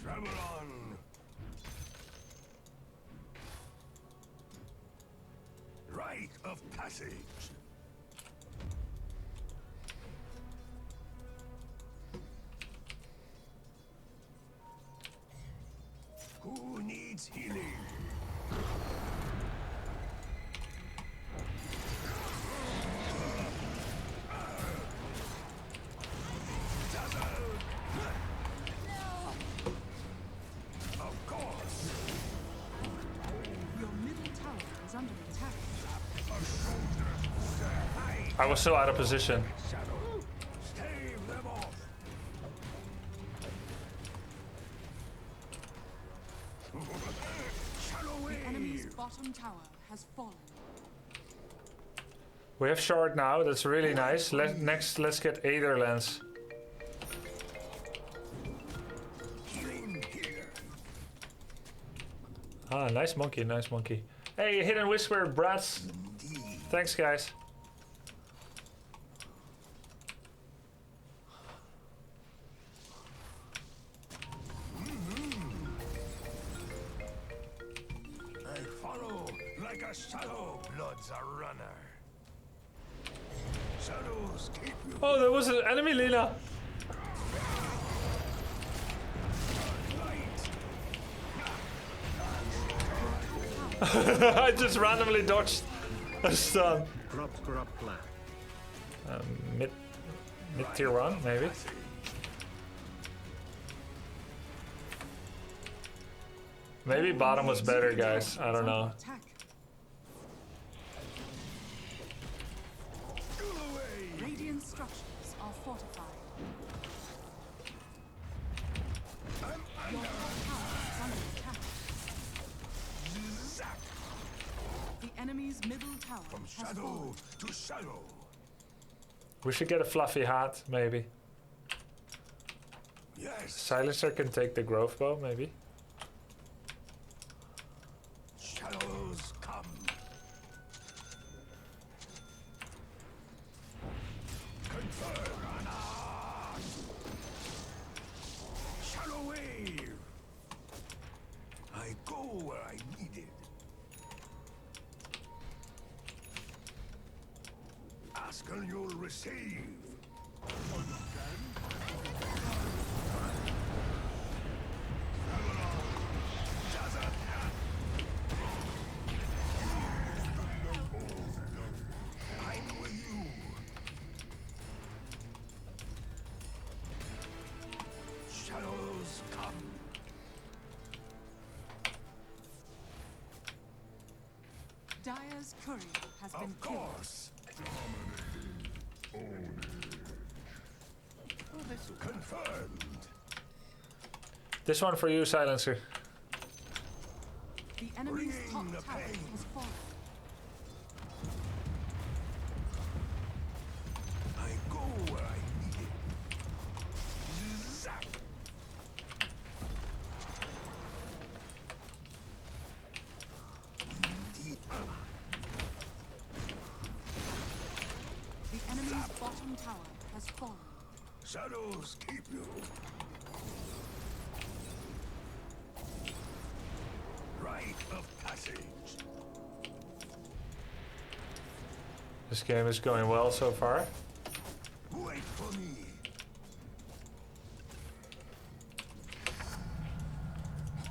Travel on. Rite of passage. Who needs healing? Of course. Your middle tower is under attack. I was so out of position. Shadow. Stave them off. Shadow The enemy's wave. bottom tower has fallen. We have shard now, that's really nice. Next, let's get Aetherlands. Healing here. Ah, nice monkey, nice monkey. Hey, Hidden Whisper, brats. Thanks, guys. I follow like a shadow. Blood's a runner. Shadows keep you. Oh, there was an enemy, Lila. I just randomly dodged a stun. Grub grub clap. Mid tier 1, maybe. Maybe bottom was better, guys. I don't know. Attack. Radiant structures are fortified. Your top tower is under attack. The enemy's middle tower From has shadow fallen. to shadow. We should get a fluffy hat, maybe. Yes. Silencer can take the growth bow, maybe. Shadows come. Confirm. Shadow wave. I go where I needed. Ask and you'll receive. I'm with you. Shadows come. Dire's courier has been Of killed. course. Confirmed. This one for you, Silencer. The enemy's Bringing top the tower pain. has fallen. I go where I need it. Zap. fallen. Shadows keep you. Rite of passage. This game is going well so far. Wait for me.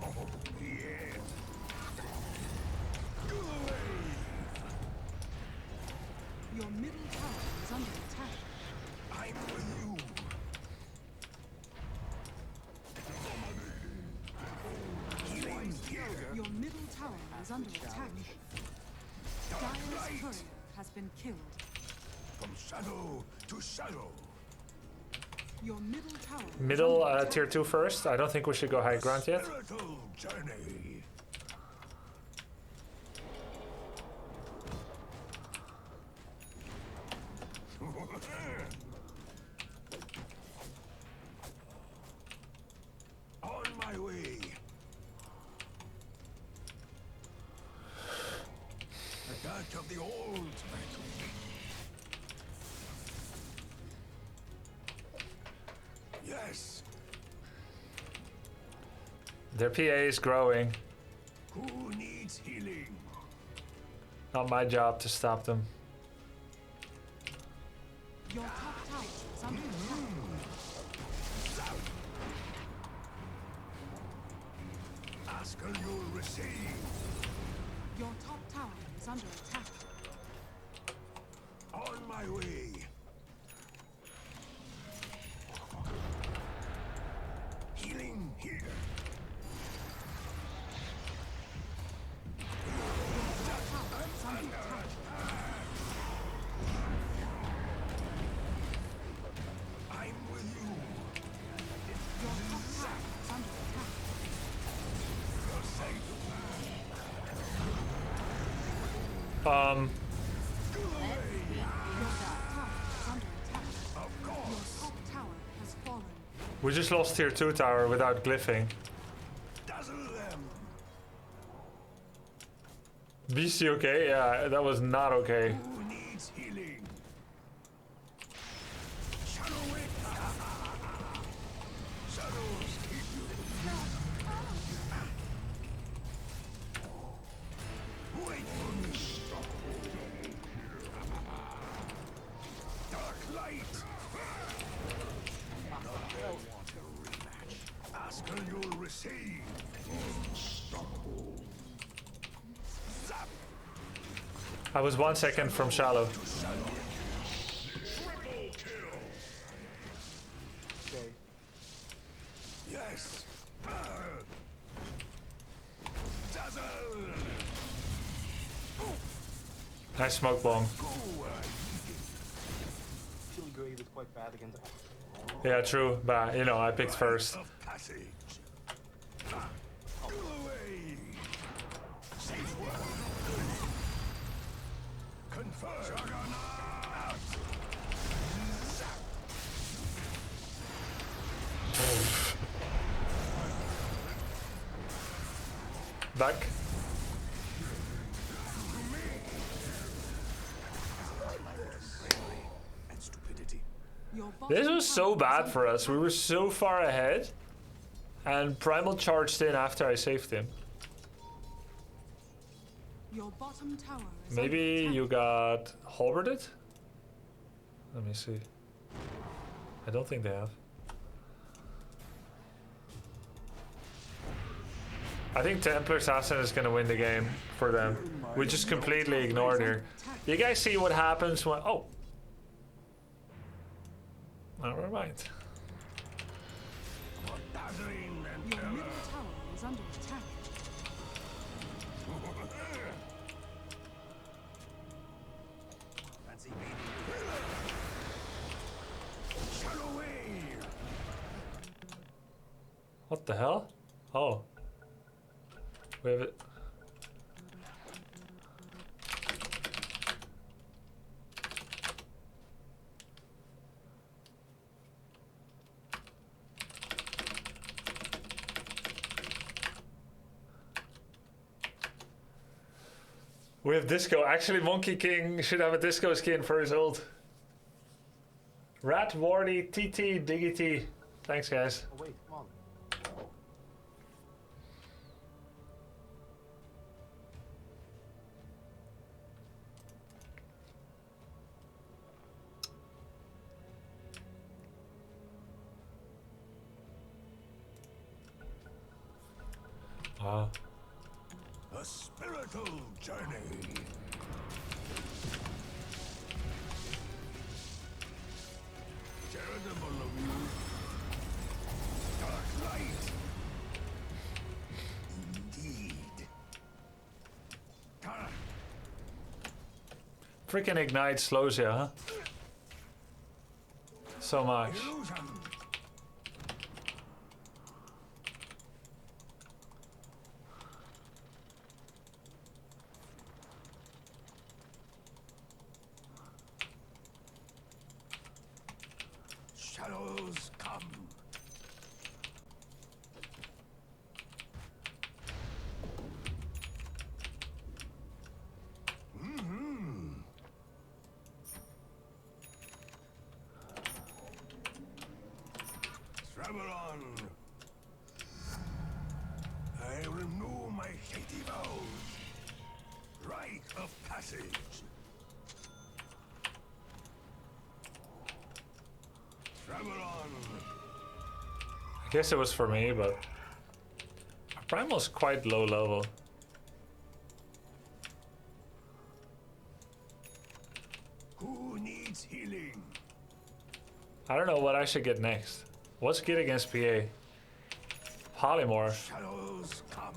Oh, yeah. Go away. Your middle tower is under attack. I'm with you. Healing here. Your middle tower is under attack. Dire's courier has been killed. From shadow to shadow. Your middle tower. Middle tier 2 first. I don't think we should go high ground yet. Spiritual journey. On my way. Attack of the old battle. Yes. Their PA is growing. Who needs healing? Not my job to stop them. Your top tower is under attack. Ask and you'll receive. Your top tower is under attack. On my way. Healing here. Your top tower is under attack. I'm with you. Your top tower is under attack. You're safe. Your top tower is under attack. Of Your course. top tower has fallen. We just lost tier 2 tower without glyphing. Dazzle them. BC okay? Yeah, that was not okay. Who needs healing? Shadow it. Shadows keep you. Wait for me. Dark light. Ask and you'll receive. Zap. I was 1 second from shallow. Triple kill. Okay. Yes. Dazzle. Nice smoke bomb. Chili Grave is quite bad against. Yeah, true. But you know, I picked first. Of passage. Go away. Safe word. Confirm. Juggernaut. Zap. Back. And stupidity. Your bottom This was so tower is bad under for us. attack. We were so far ahead. And Primal charged in after I saved him. Your bottom tower is Maybe under you attack. got halberded? Let me see. I don't think they have. I think Templar Assassin is gonna win the game for them. We just completely ignored her. You guys see what happens when... Oh! Never mind. Dazzling and Your middle tower is under attack. Fancy meeting. Shadow wave. What the hell? Oh. We have it. We have disco. Actually, Monkey King should have a disco skin for his ult. Rat, Wardy, TT, Diggity. Thanks, guys. Oh wait, come on. A spiritual journey. Charitable of you. Dark light. Indeed. Freaking Ignite slows you, huh? So much. Illusion. Shadows come. Travel on. I renew my shady vows. Rite of passage. Travel on. I guess it was for me, but Primal's quite low level. Who needs healing? I don't know what I should get next. What's good against PA? Polymorph. Shadows come.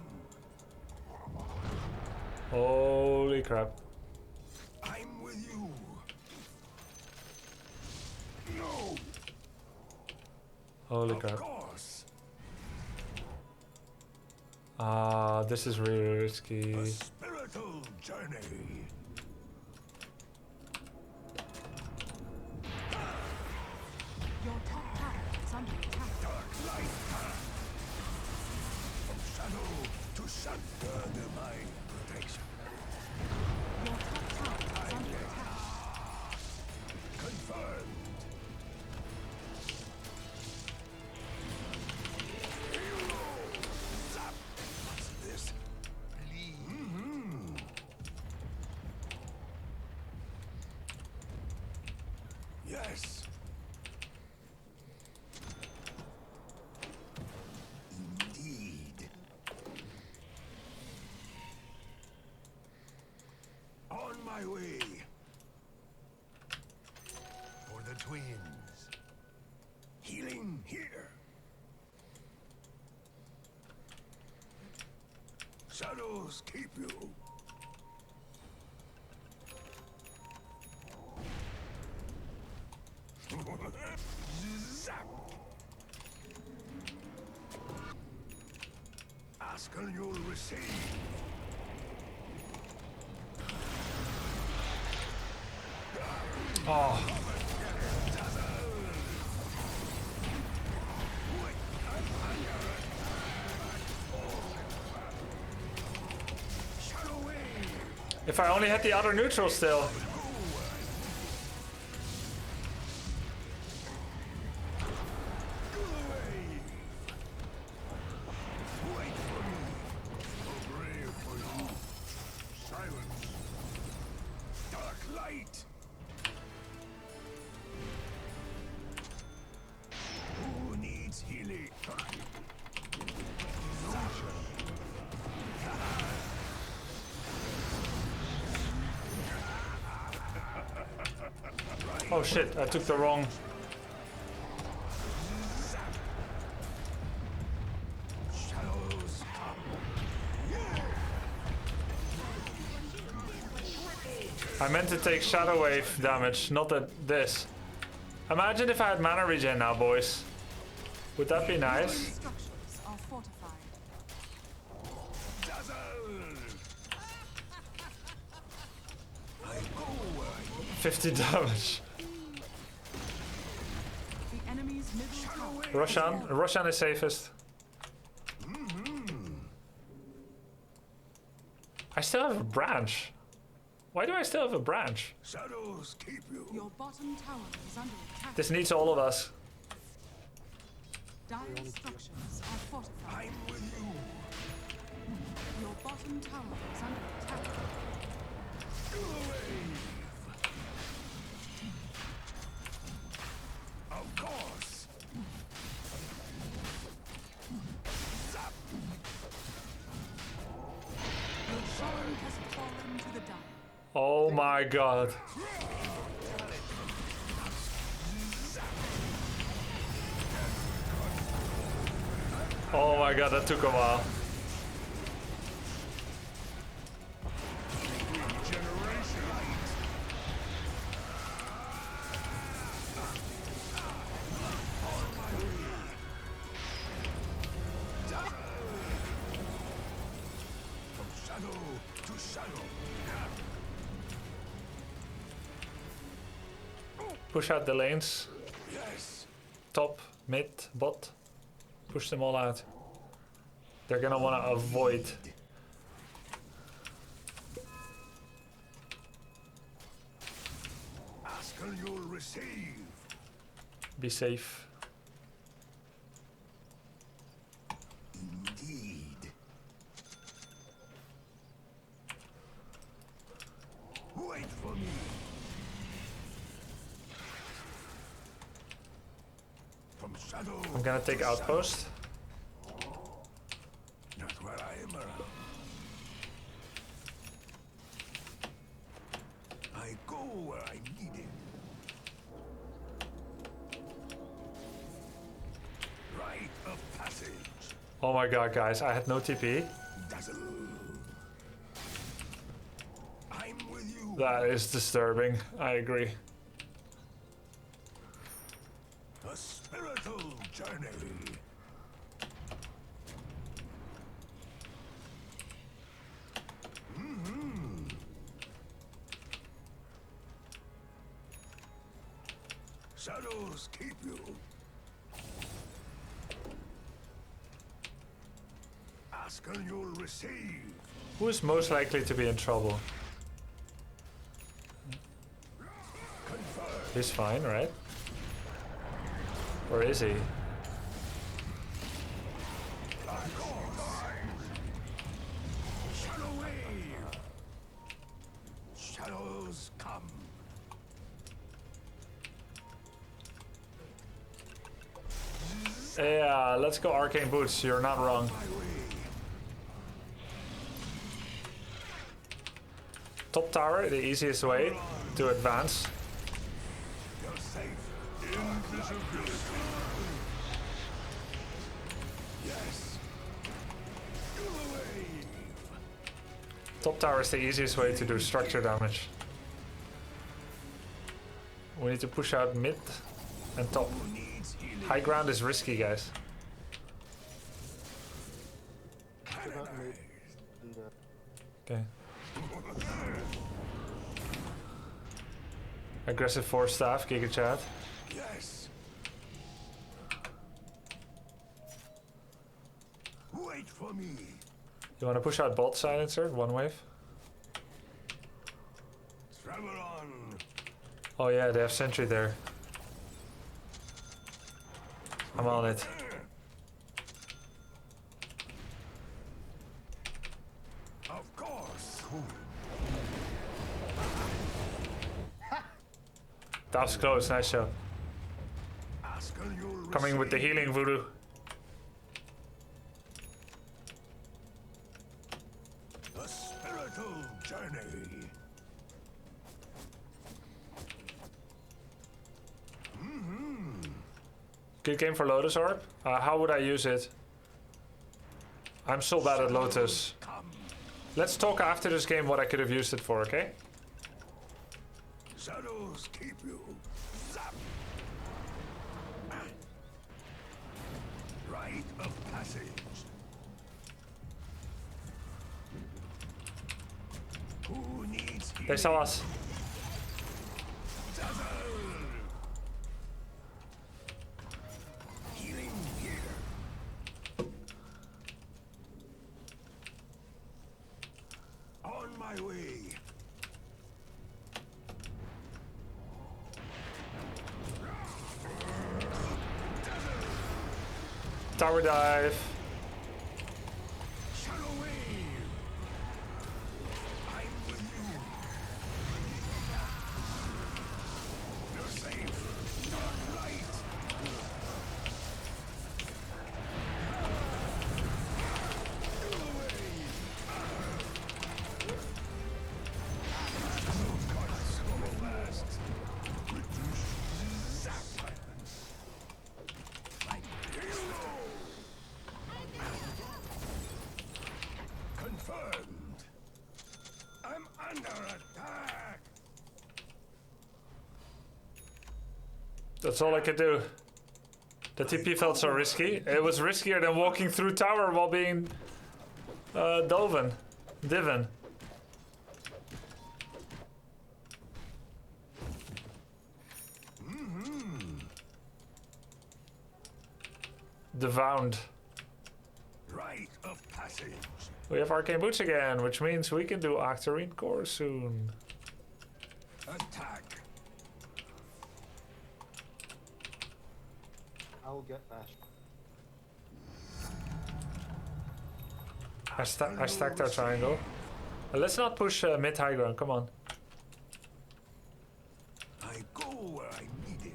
Holy crap. I'm with you. No. Holy Of crap. course. This is really risky. A spiritual journey. Your top tower is under attack. Dark light. From shadow to shadow. Divine protection. Your top tower is under attack. Confirmed. Zap. What's this? Yes. Indeed. On my way. For the twins. Healing here. Shadows keep you. Zap. Ask and you'll receive. Oh. If I only had the other neutral still. Oh shit, I took the wrong. I meant to take Shadow Wave damage, not this. Imagine if I had mana regen now, boys. Would that be nice? Structures are fortified. 50 damage. The enemy's middle tower. Roshan is safest. I still have a branch. Why do I still have a branch? Shadows keep you. Your bottom tower is under attack. This needs all of us. Dire structures are fortified. I'm with you. Your bottom tower is under attack. Of course. Zap. Your shrine has fallen to the dire. Oh my god. Oh my god, that took a while. Push out the lanes. Yes. Top, mid, bot. Push them all out. They're gonna wanna avoid. Ask and you'll receive. Be safe. Indeed. Wait for me. From shadow. I'm gonna take outpost. Not where I am around. I go where I need it. Rite of passage. Oh my god, guys, I had no TP. Dazzle. I'm with you. That is disturbing. I agree. A spiritual journey. Shadows keep you. Ask and you'll receive. Who is most likely to be in trouble? He's fine, right? Or is he? Shadow wave. Shadows come. Yeah, let's go arcane boots. You're not wrong. Top tower, the easiest way to advance. You're safe. Invisibility. Yes. Wave. Top tower is the easiest way to do structure damage. We need to push out mid and top. High ground is risky, guys. Okay. Aggressive force staff, Giga Chat. Yes. Wait for me. You want to push out bot silencer, one wave? Travel on. Oh yeah, they have sentry there. I'm on it. Of course. That was close, nice shot. Ask and you'll Coming with the receive. healing voodoo. A spiritual journey. Good game for Lotus Orb. How would I use it? I'm so bad at Lotus. Let's talk after this game what I could have used it for, okay? Shadows keep you. Zap. Rite of passage. Who needs They saw us. Dazzle. Healing here. On my way. Tower dive. That's all I could do. The TP felt so risky. It was riskier than walking through tower while being Diven. Devound. Rite of passage. We have arcane boots again, which means we can do Octarine Core soon. Attack. I'll get that. I stacked our triangle. Let's not push mid high ground, come on. I go where I need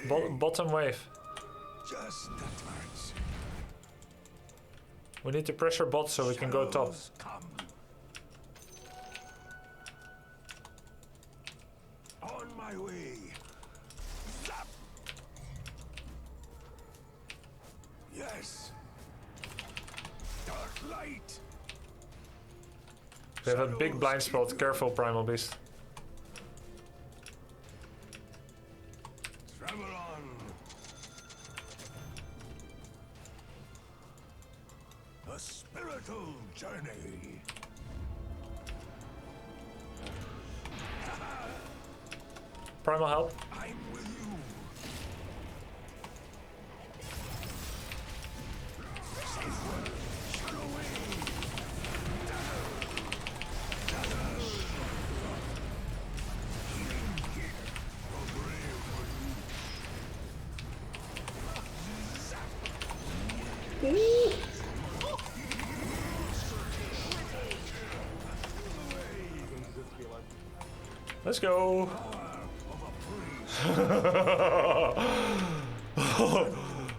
it. Bottom wave. Just a touch. We need to pressure bot so we can go top. Come. On my way. Zap. Yes. Dark light. We have a big blind spot. Careful, Primal Beast. Travel on. A spiritual journey. Primal help. I'm with you. Let's go.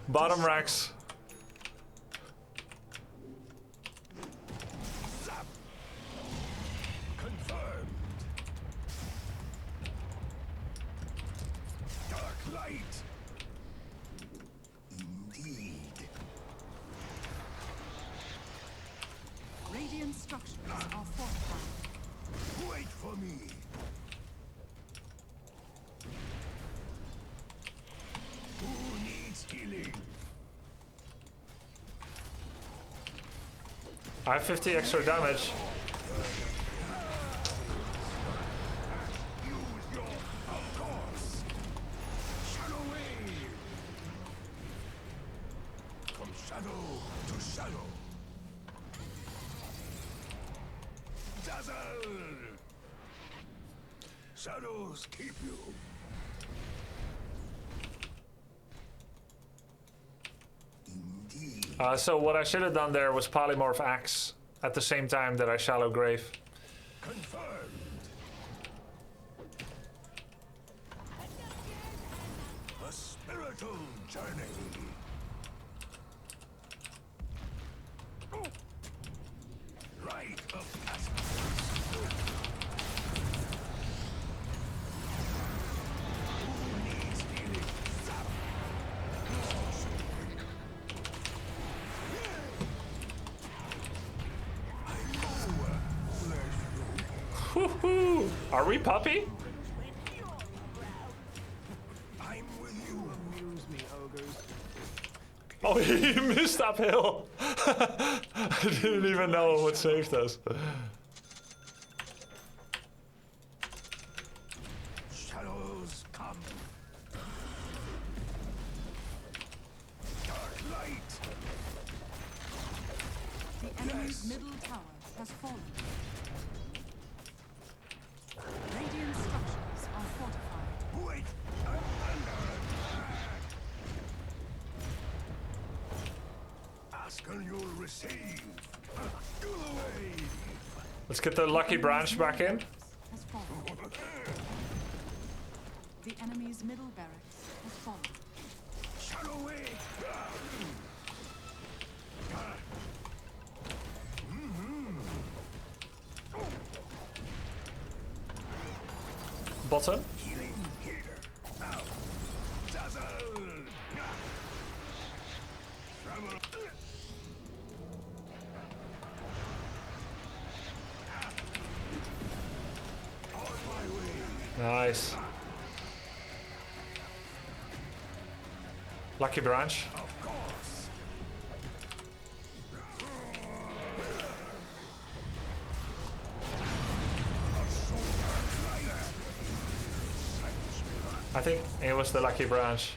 Bottom racks. Confirmed. Dark light. Indeed. Radiant structures are fortified. Wait for me. Who needs healing? I have 50 extra damage. Of course. Shadow wave. From shadow to shadow. Dazzle. Shadows keep you. So what I should have done there was polymorph axe at the same time that I shallow grave. Confirmed. A spiritual journey. Rite of passage. Who needs healing? Woohoo! Are we puppy? I'm with you. Amuse me, ogres. Oh, he missed uphill. I didn't even know what saved us. Shadows come. Dark light. The enemy's middle tower has fallen. Radiant structures are fortified. Wait. Let's get the lucky branch back in. Has fallen. The enemy's middle barracks has fallen. Bottom. Nice. Lucky branch. I think it was the lucky branch.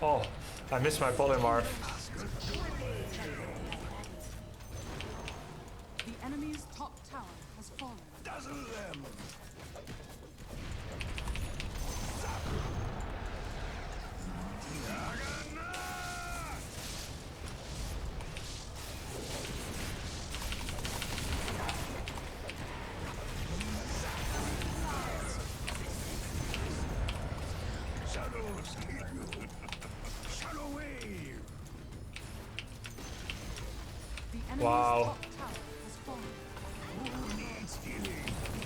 Oh, I missed my polymorph. The enemy's top tower has fallen. The enemy's Wow. top tower has fallen. The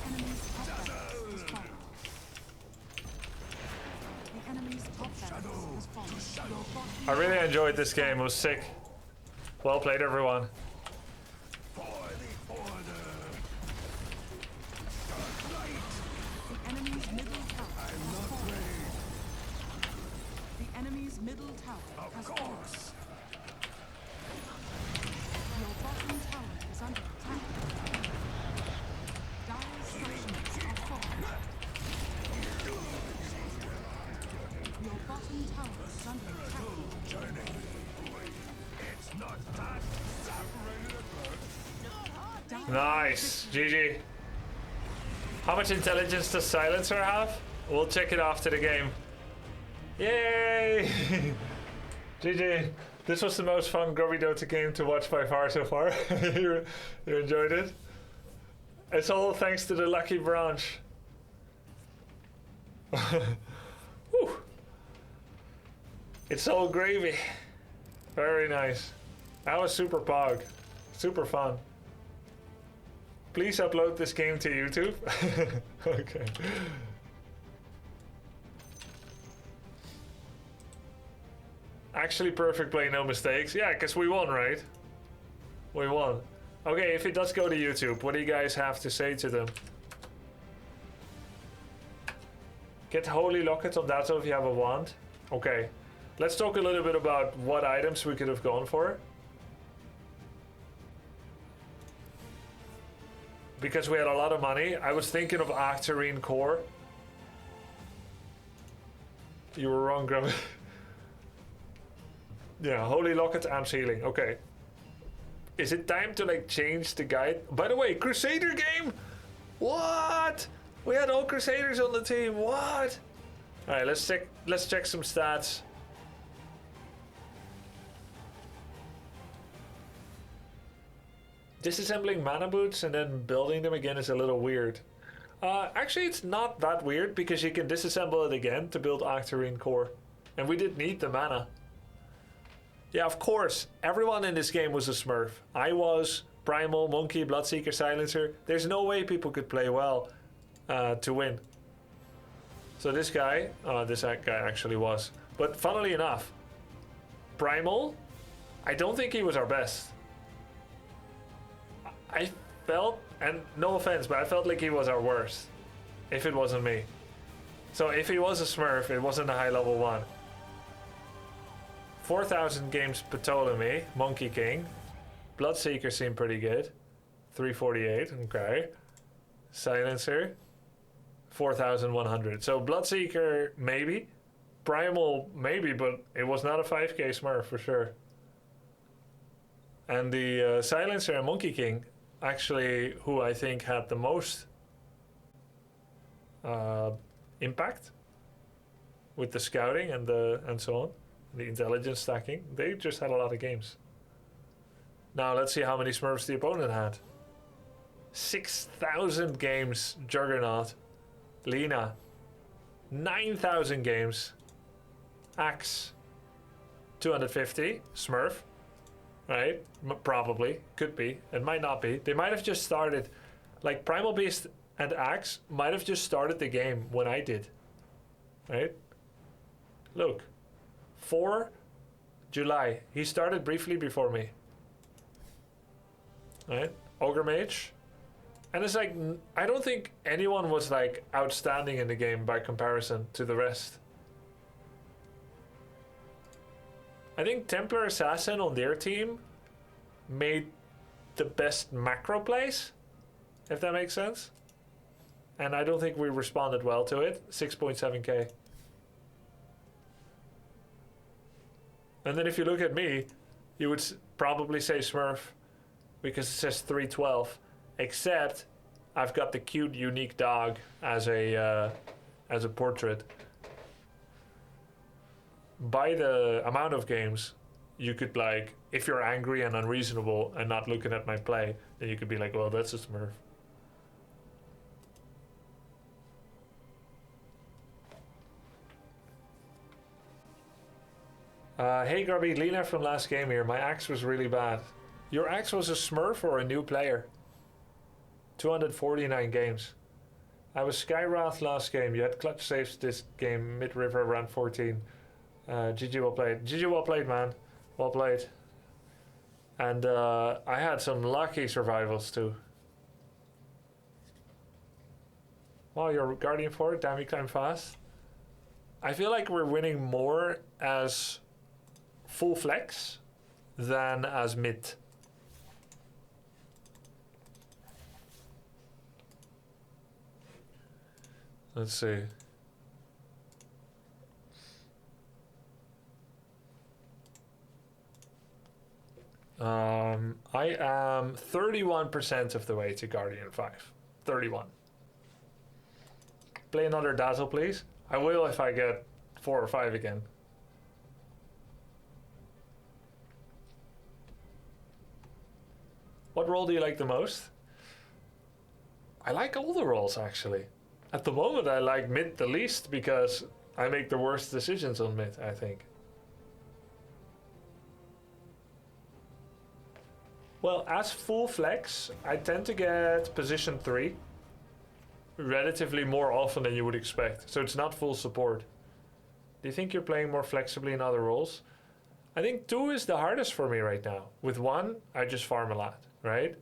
enemy's top barracks has fallen. The enemy's top barracks has fallen. Your bottom I really enjoyed this game. It was sick. Well played, everyone. The enemy's middle tower has fallen. The enemy's middle tower has fallen. Your bottom tower is under attack. Dire's structures are falling. Your bottom tower is under attack. Nice. GG. How much intelligence does Silencer have? We'll check it after the game. Yay! GG. This was the most fun Grubby Dota game to watch by far so far. you enjoyed it? It's all thanks to the lucky branch. Whew. It's all gravy. Very nice. That was super pog. Super fun. Please upload this game to YouTube. Okay. Actually perfect play, no mistakes. Yeah, because we won, right? We won. Okay, if it does go to YouTube, what do you guys have to say to them? Get Holy Locket on that if you have a wand. Okay. Let's talk a little bit about what items we could have gone for. Because we had a lot of money. I was thinking of Octarine Core. You were wrong, Grummy. Yeah, Holy Locket, Amps Healing. Okay. Is it time to like change the guide? By the way, Crusader game? What? We had all Crusaders on the team. What? Alright, let's check some stats. Disassembling mana boots and then building them again is a little weird. Actually, it's not that weird because you can disassemble it again to build Octarine Core. And we did need the mana. Yeah, of course. Everyone in this game was a smurf. I was, Primal, Monkey, Bloodseeker, Silencer. There's no way people could play well to win. So this guy actually was. But funnily enough, Primal, I don't think he was our best. I felt, and no offense, but I felt like he was our worst. If it wasn't me. So if he was a smurf, it wasn't a high level one. 4,000 games Ptolemy, Monkey King. Bloodseeker seemed pretty good. 348, okay. Silencer, 4,100. So Bloodseeker, maybe. Primal, maybe, but it was not a 5k smurf for sure. And the Silencer and Monkey King, actually, who I think had the most impact. with the scouting and so on, the intelligence stacking. They just had a lot of games. Now let's see how many Smurfs the opponent had. 6,000 games, Juggernaut. Lena, 9,000 games. Axe, 250. Smurf, right? Probably, could be. It might not be. They might have just started, like Primal Beast and Axe might have just started the game when I did, right? Look, 4 July. He started briefly before me, right? Ogre Mage. And it's like, I don't think anyone was like outstanding in the game by comparison to the rest. I think Templar Assassin on their team made the best macro plays, if that makes sense. And I don't think we responded well to it. 6.7k. And then if you look at me, you would probably say Smurf because it says 312. Except I've got the cute, unique dog as a portrait. By the amount of games, you could like, if you're angry and unreasonable and not looking at my play, then you could be like, well, that's a Smurf. Hey Grubby, Lena from last game here. My axe was really bad. Your axe was a Smurf or a new player? 249 games. I was Skywrath last game. You had clutch saves this game, mid-river around 14. GG well played. GG well played, man. Well played. And I had some lucky survivals too. Wow, you're Guardian 4? Damn, you climb fast. I feel like we're winning more as full flex than as mid. Let's see. I am 31% of the way to Guardian 5. 31. Play another Dazzle, please. I will if I get 4 or 5 again. What role do you like the most? I like all the roles, actually. At the moment, I like mid the least because I make the worst decisions on mid, I think. Well, as full flex, I tend to get position 3 relatively more often than you would expect. So it's not full support. Do you think you're playing more flexibly in other roles? I think 2 is the hardest for me right now. With 1, I just farm a lot, right?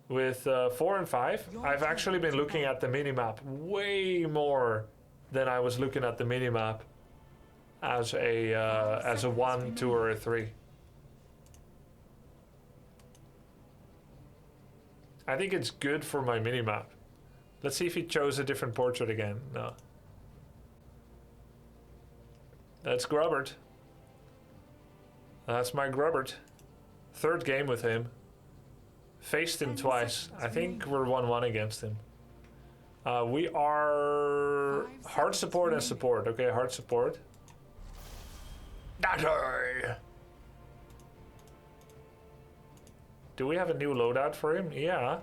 With 4 and 5, I've actually been looking at the minimap way more than I was looking at the minimap as a 1, 2, or a 3. I think it's good for my minimap. Let's see if he chose a different portrait again. No. That's Grubbert. That's my Grubbert. 3rd game with him. Faced him twice. I think we're 1-1 against him. We are hard support and support. Okay, hard support. Do we have a new loadout for him? Yeah.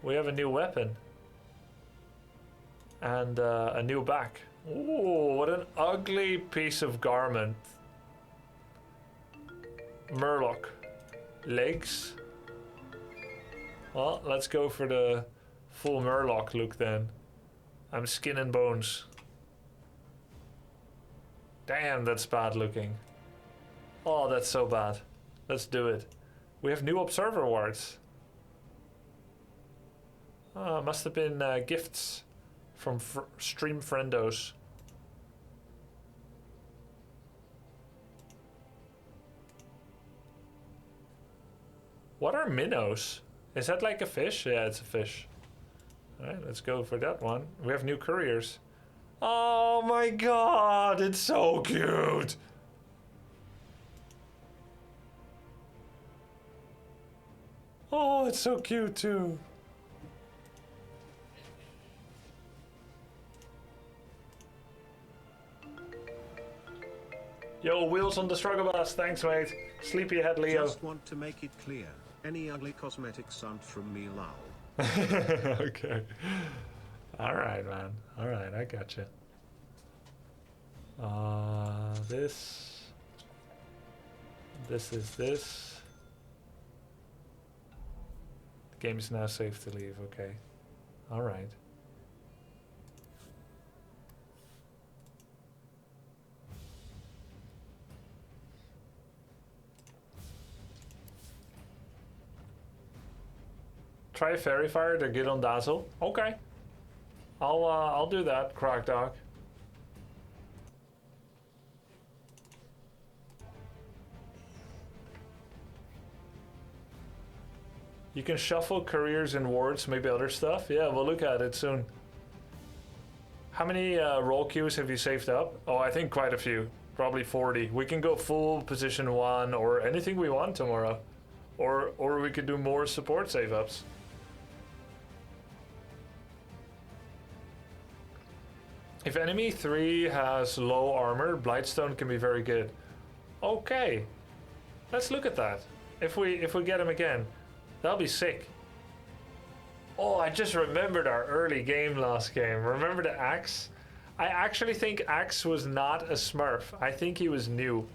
We have a new weapon. And a new back. Ooh, what an ugly piece of garment. Murloc. Legs. Well, let's go for the full Murloc look then. I'm skin and bones. Damn, that's bad looking. Oh, that's so bad. Let's do it. We have new observer wards. Must have been gifts from stream friendos. What are minnows? Is that like a fish? Yeah, it's a fish. Alright, let's go for that one. We have new couriers. Oh my god, it's so cute! Oh, it's so cute too. Yo, Wheels on the struggle bus. Thanks, mate. Sleepyhead Leo. Just want to make it clear, any ugly cosmetics aren't from me, lol. Okay. Alright, man. Alright, I got you. This is this. The game is now safe to leave, okay. Alright. Try Fairy Fire to get on Dazzle. Okay. I'll do that, Croc Dog. You can shuffle careers and wards, maybe other stuff. Yeah, we'll look at it soon. How many roll queues have you saved up? Oh, I think quite a few. Probably 40. We can go full position 1 or anything we want tomorrow. Or we could do more support save ups. If enemy 3 has low armor, Blightstone can be very good. Okay. Let's look at that. If we get him again. That'll be sick. Oh, I just remembered our early game last game. Remember the Axe? I actually think Axe was not a smurf. I think he was new.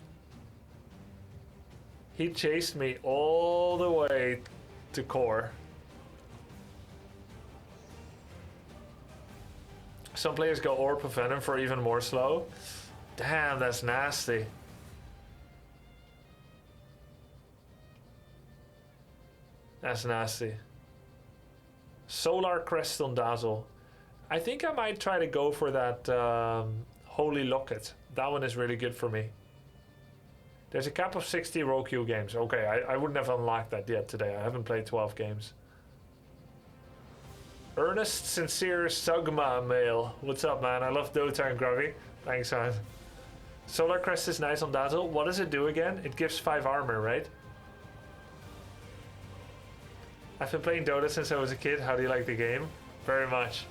He chased me all the way to core. Some players go Orb of Venom for even more slow. Damn, that's nasty. That's nasty. Solar Crest on Dazzle. I think I might try to go for that Holy Locket. That one is really good for me. There's a cap of 60 roll queue games. Okay, I wouldn't have unlocked that yet today. I haven't played 12 games. Earnest, sincere Sugma mail. What's up, man? I love Dota and Gravy. Thanks, man. Solar Crest is nice on Dazzle. What does it do again? It gives 5 armor, right? I've been playing Dota since I was a kid. How do you like the game? Very much.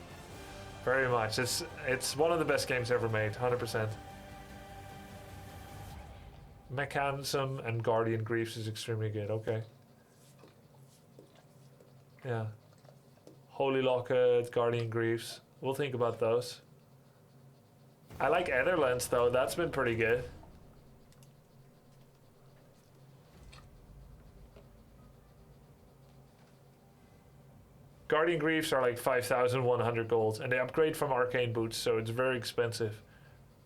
Very much. It's one of the best games ever made. 100%. Mechanism and Guardian Griefs is extremely good. Okay. Yeah. Holy Locket, Guardian Griefs. We'll think about those. I like Etherlands though. That's been pretty good. Guardian Griefs are like 5,100 gold, and they upgrade from Arcane Boots, so it's very expensive.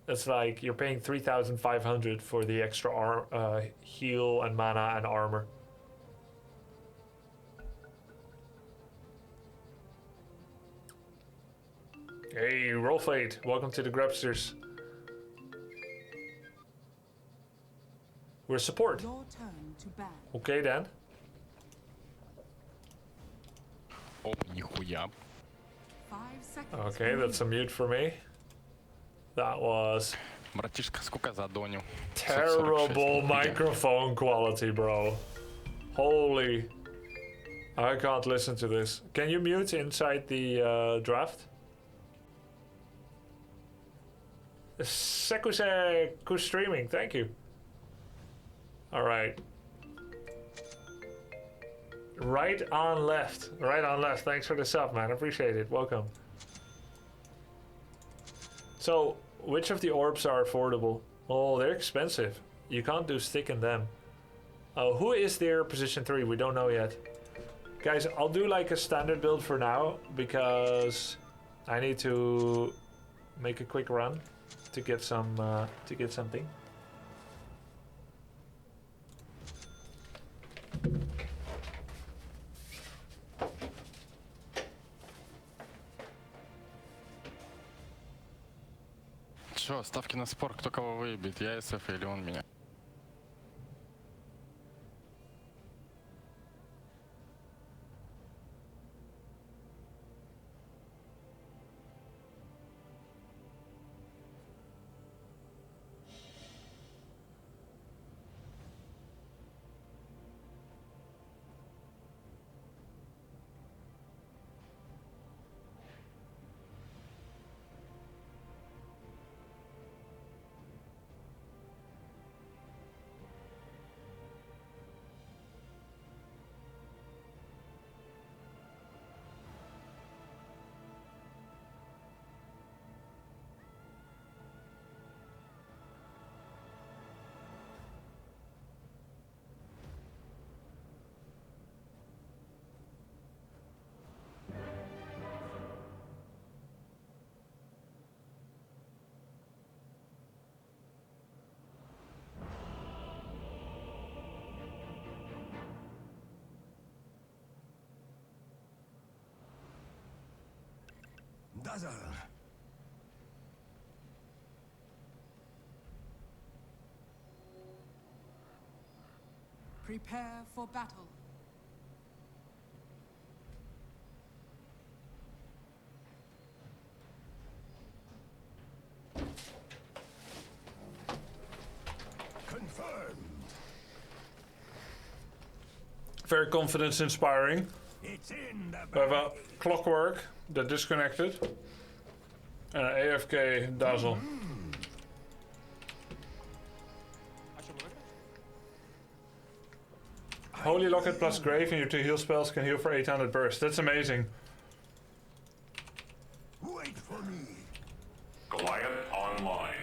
It's like you're paying 3,500 for the extra heal and mana and armor. Hey, Rollfade, welcome to the Grubsters. We're support. Your turn to ban. Okay then. Оп, нихуя. 5 seconds. Okay, that's a mute for me. That was Братишка, сколько задонил? terrible microphone quality, bro. Holy. I can't listen to this. Can you mute inside the draft? Sekuse streaming, thank you. Alright. Right on left. Right on left. Thanks for the sub, man. Appreciate it. Welcome. So, which of the orbs are affordable? Oh, they're expensive. You can't do stick in them. Who is their position 3? We don't know yet. Guys, I'll do like a standard build for now because I need to make a quick run to get some something. Чё, ставки на спор, кто кого выебет? Я СФ или он меня? Dazzle. Prepare for battle. Confirmed. Very confidence inspiring. It's in the We have a Clockwork that disconnected. And an AFK Dazzle. Holy Locket plus Grave and your 2 heal spells can heal for 800 burst. That's amazing. Wait for me. Goliath online.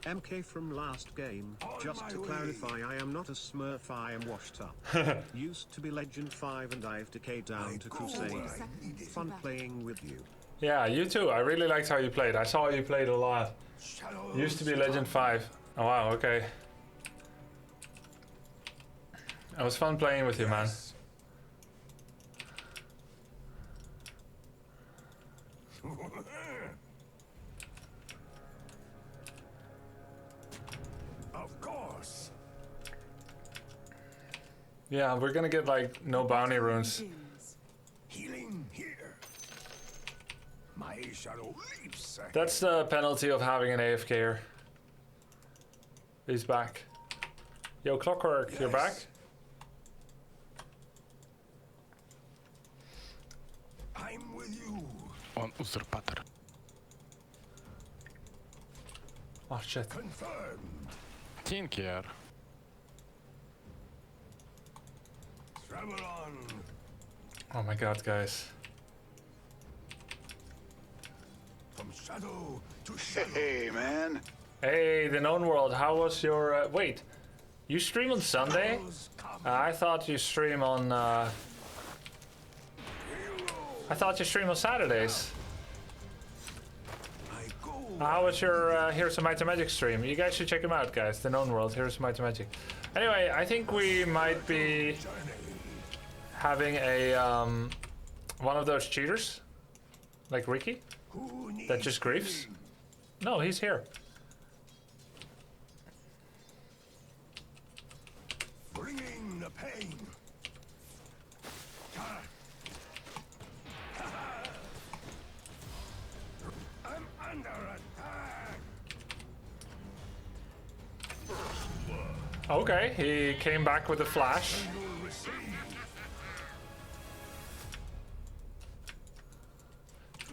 MK from last game, just to clarify, I am not a smurf, I am washed up. Used to be Legend 5 and I've decayed down to Crusade. Fun playing with you. Yeah, you too. I really liked how you played. I saw you played a lot. Used to be Legend 5. Oh wow, okay. It was fun playing with you, man. Of course. Yeah, we're gonna get like no bounty runes. Healing here. My shadow leaps ahead. That's the penalty of having an AFKer. He's back. Yo, Clockwork, you're back? I'm with you. Он узурпатор. Oh shit. Confirmed. Tinker. Travel on. Oh my god, guys. From shadow to shadow. Hey, man. Hey, the known world, how was your... wait, you stream on Sunday? I thought you stream on... I thought you stream on Saturdays. How was your Heroes of Might and Magic stream? You guys should check him out, guys. The known world, Heroes of Might and Magic. Anyway, I think we might be having a one of those cheaters, like Ricky, that just griefs. No, he's here. Bringing the pain. I'm under attack. Okay, he came back with a flash.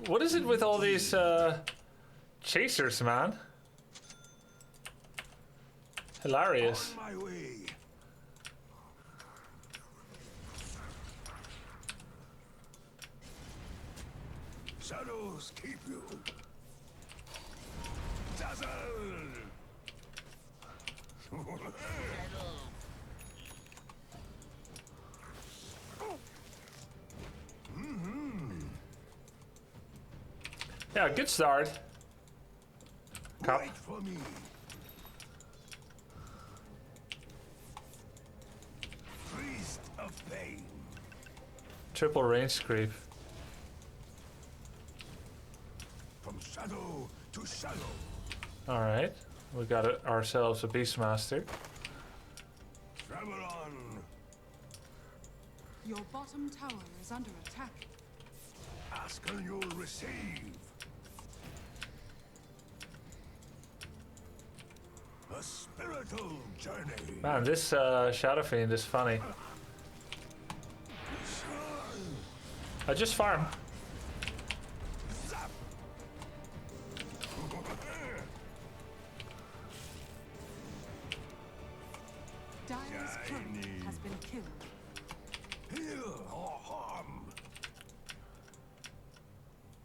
What is it with all these chasers, man? Hilarious. On my way. Shadows keep you. Dazzle. Yeah, good start. Cup. Wait for me. Priest of pain. Triple range creep. From shadow to shadow. Alright, we got ourselves a Beastmaster. Travel on. Your bottom tower is under attack. Ask and you'll receive. A spiritual journey. Man, this Shadow Fiend is funny. I just farm. Dire's turret has been killed. Heal or harm.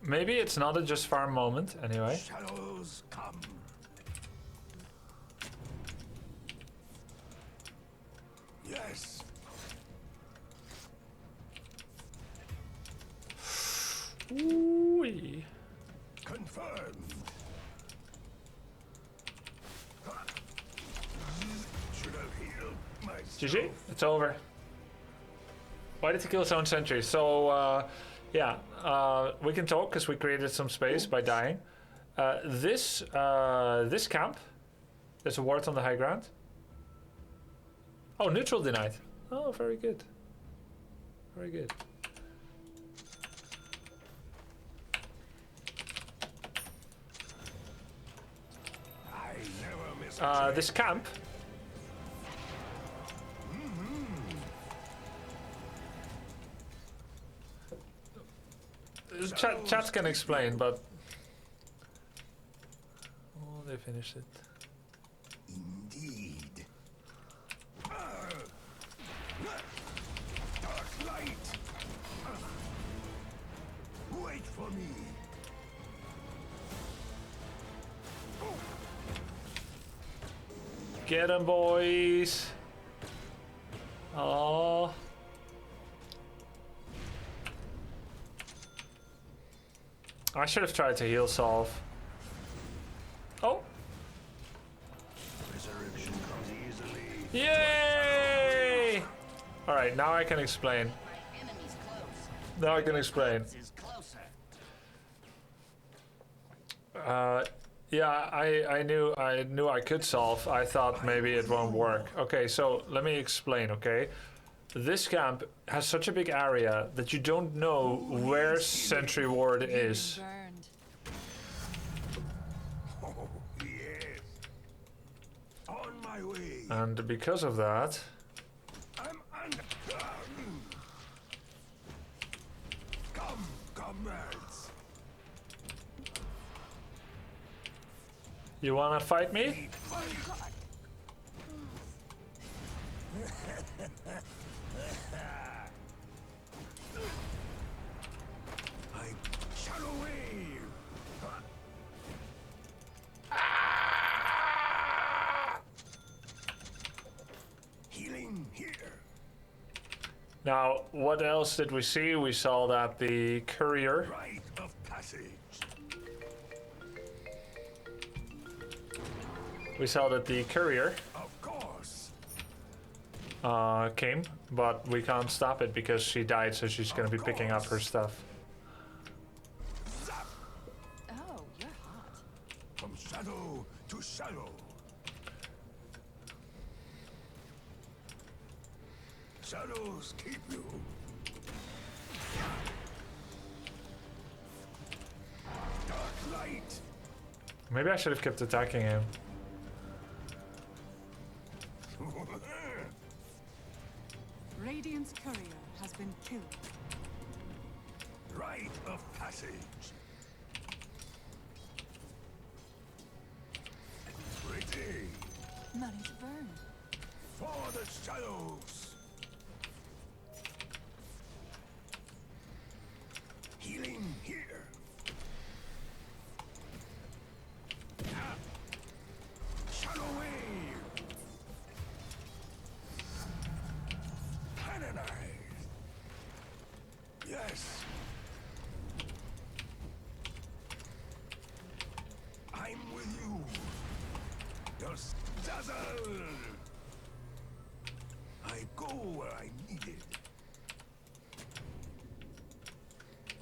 Maybe it's not a just farm moment, anyway. Shadows come. Yes. Ooh-wee. Confirmed. Should have healed myself. GG, it's over. Why did he kill his own sentry? So, yeah, we can talk because we created some space by dying. This camp, there's a ward on the high ground. Oh, neutral denied. Oh, very good. Very good. This camp. Chat can explain, but oh, they finished it. Indeed. Dark light. Wait for me. Get 'em, boys. Oh. I should have tried to heal solve. Oh. Resurrection comes easily. Yay! Alright, now I can explain. Now I can explain. Yeah, I knew I could solve. I thought maybe it won't work. Okay, so let me explain, okay? This camp has such a big area that you don't know where Sentry Ward is. Oh, yes. On my way. And because of that... I'm under. Come, comrades. You wanna fight me? I shadow wave. Healing here. Now, what else did we see? We saw that the courier... Rite of passage. We saw that the courier... Of course. Came, but we can't stop it because she died, so she's gonna be picking up her stuff. Oh, you're hot. From shadow to shadow. Shadows keep you. Dark light. Maybe I should have kept attacking him. Radiant's courier has been killed. Rite of passage. Pretty. Money's burned. For the shadows. Healing here. Shadow wave. Canonized. Yes. I'm with you. Just dazzle. I go where I'm needed.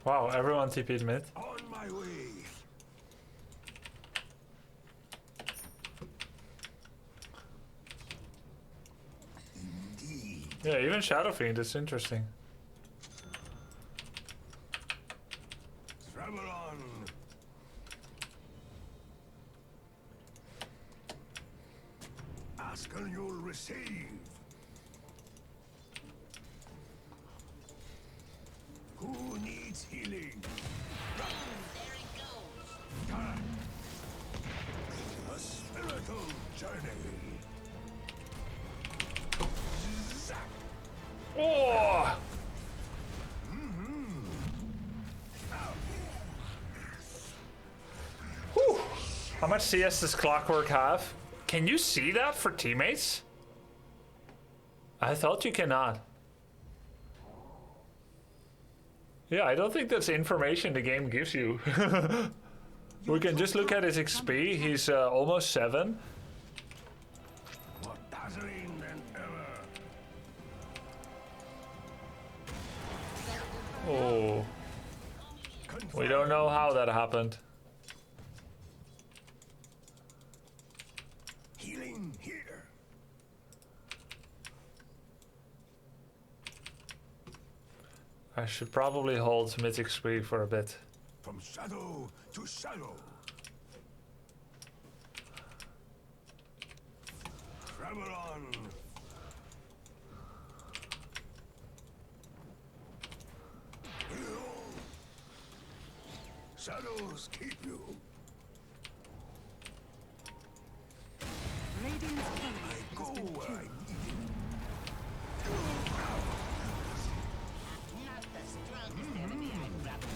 Wow, everyone TP'd mid. On my way. Indeed. Yeah, even Shadow Fiend, it's interesting. Travel on. Ask and you'll receive. Who needs healing? There it goes. A spiritual journey. Oh! Whew. How much CS does Clockwork have? Can you see that for teammates? I thought you cannot. Yeah, I don't think that's information the game gives you. We can just look at his XP. He's almost 7. More dazzling than ever. Oh. We don't know how that happened. Healing here. I should probably hold Mythic Spree for a bit. From shadow to shadow. Travel on. Shadows keep you. Radiant's courier I has go been where I killed. need it. Not the strongest enemy I'd rather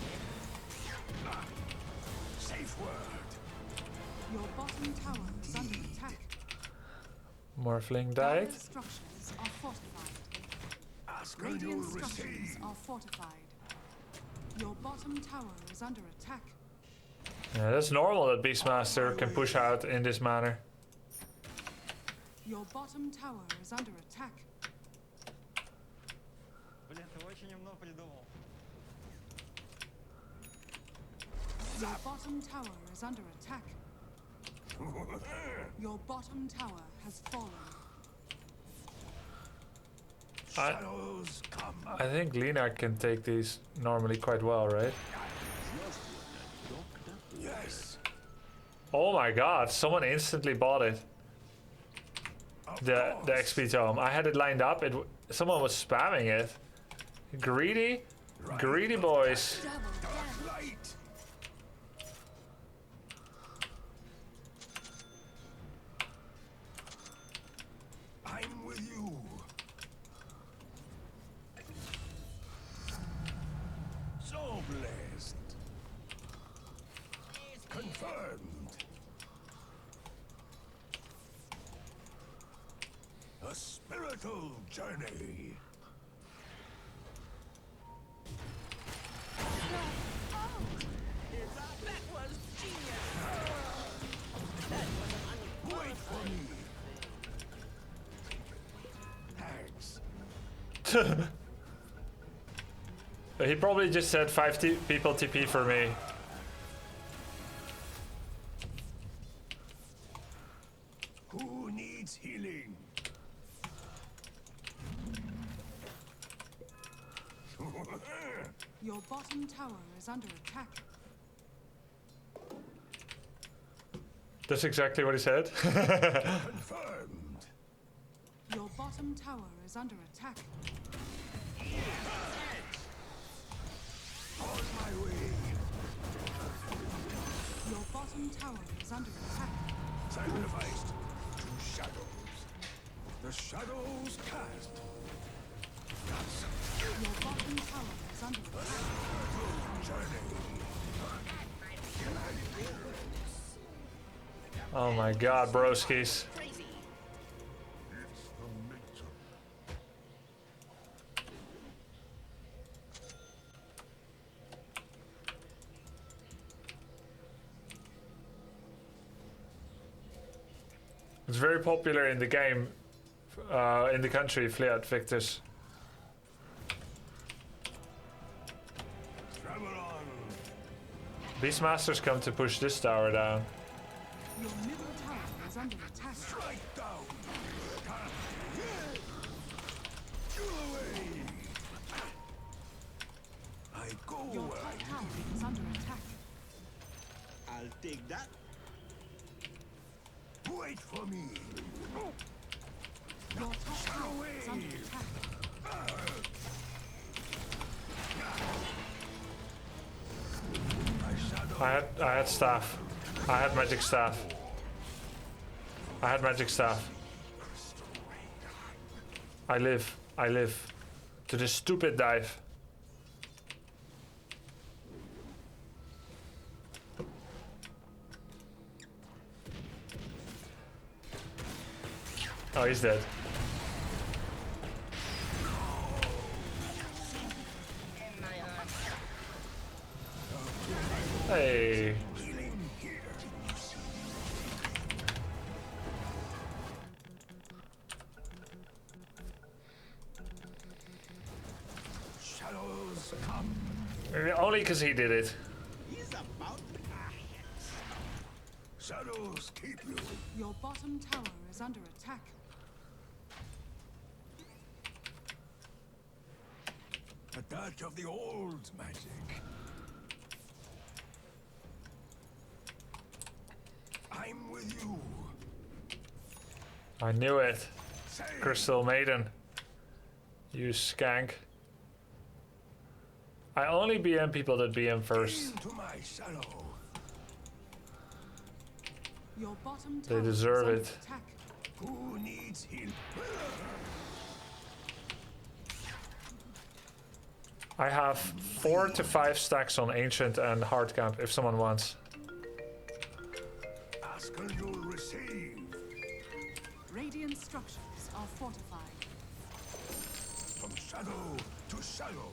Safe word. Your bottom tower is under attack. Morphling died. Dire's structures are fortified. Ask and you'll Radiant structures receive. are fortified. Your bottom tower is under attack. Yeah, that's normal that Beastmaster can push out in this manner. Your bottom tower is under attack. Блин, ты очень умно придумал. Your bottom tower is under attack. Your bottom tower has fallen. Shadows come. I think Lina can take these normally quite well, right? Yes. Oh my god, someone instantly bought it. The XP tome. I had it lined up. Someone was spamming it. Greedy? Greedy boys. Light. I'm with you. So blessed. Confirmed. A spiritual journey. That was genius. Wait for me. Thanks. He probably just said 5 people TP for me. Who needs healing? Your bottom tower is under attack. That's exactly what he said. Confirmed. Your bottom tower is under attack. On my way. Your bottom tower is under attack. Sacrificed to shadows. The shadows cast. Your bottom tower is under attack. Oh my god, broskies. It's very popular in the game, in the country, Fleet Victus. Travel on. Beastmasters come to push this tower down. Your middle tower is under attack. Strike down. Kill away. I go Your where top tower is under attack. I'll take that. Wait for me. Your top tower is under attack. I had staff. I had magic staff. I had magic staff. I live. I live. To the stupid dive. Oh, he's dead. Hey. Shadows come. Only because he did it. shadows keep you. Your bottom tower is under attack. A touch of the old magic. I'm with you. I knew it. Crystal Maiden. You skank. I only BM people that BM first. Into my shadow. Your bottom They tower deserve is under it. attack. Who needs heal? I have 4 to 5 stacks on Ancient and Hard Camp if someone wants. Ask and you'll receive. Radiant structures are fortified. From shadow to shadow.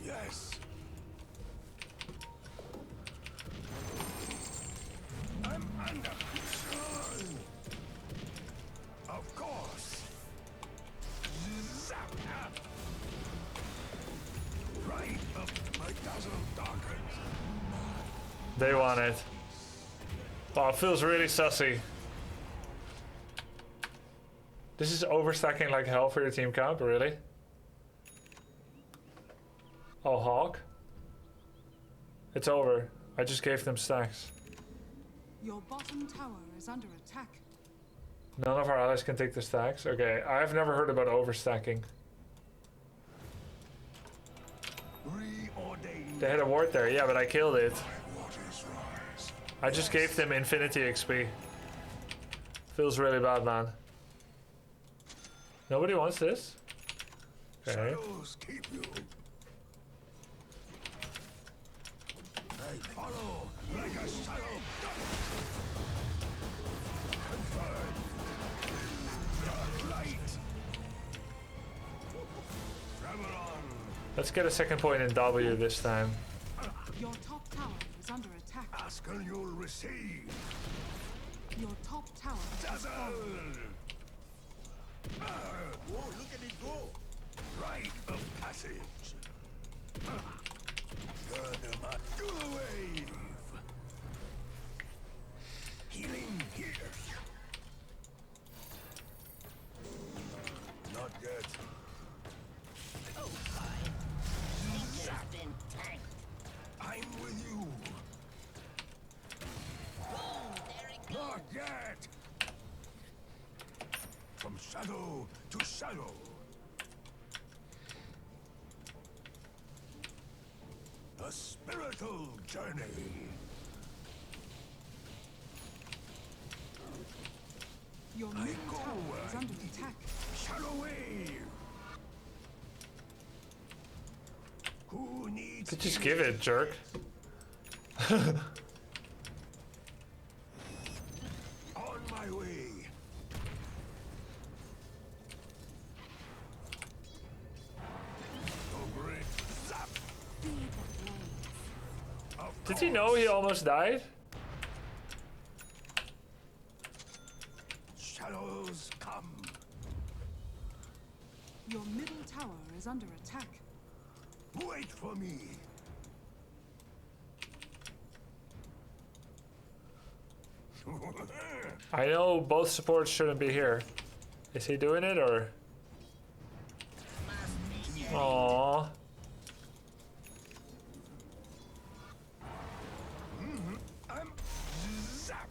Yes. I'm under control. Of course. Zap. Right up my dazzle darkens. They want it. Oh, it feels really sussy. This is overstacking like hell for your team comp, really? Oh, Hawk? It's over. I just gave them stacks. Your bottom tower is under attack. None of our allies can take the stacks? Okay, I've never heard about overstacking. Reordained. They had a ward there, yeah, but I killed it. I just gave them infinity XP. Feels really bad, man. Nobody wants this? Okay. Shadows keep you. I follow like a shadow. Confirm. Light. Travel on. Let's get a second point in W this time. Your top tower is under attack. Ask and you'll receive. Your top tower is Dazzle. fallen. Whoa, look at it go. Rite of passage. Do a wave. Healing here. Not yet. Oh, fine. Has been tanked. I'm with you. Boom, there it goes. Not yet. From shadow to shadow. A spiritual journey. Your I middle go tower where is I under need attack. it. Shadow wave. Who needs Could just give it, jerk. on my way? Over it. Zap. Of Did you know he almost died? shadows come. Your middle tower is under attack. Wait for me. I know both supports shouldn't be here. Is he doing it or? Aww. I'm zap.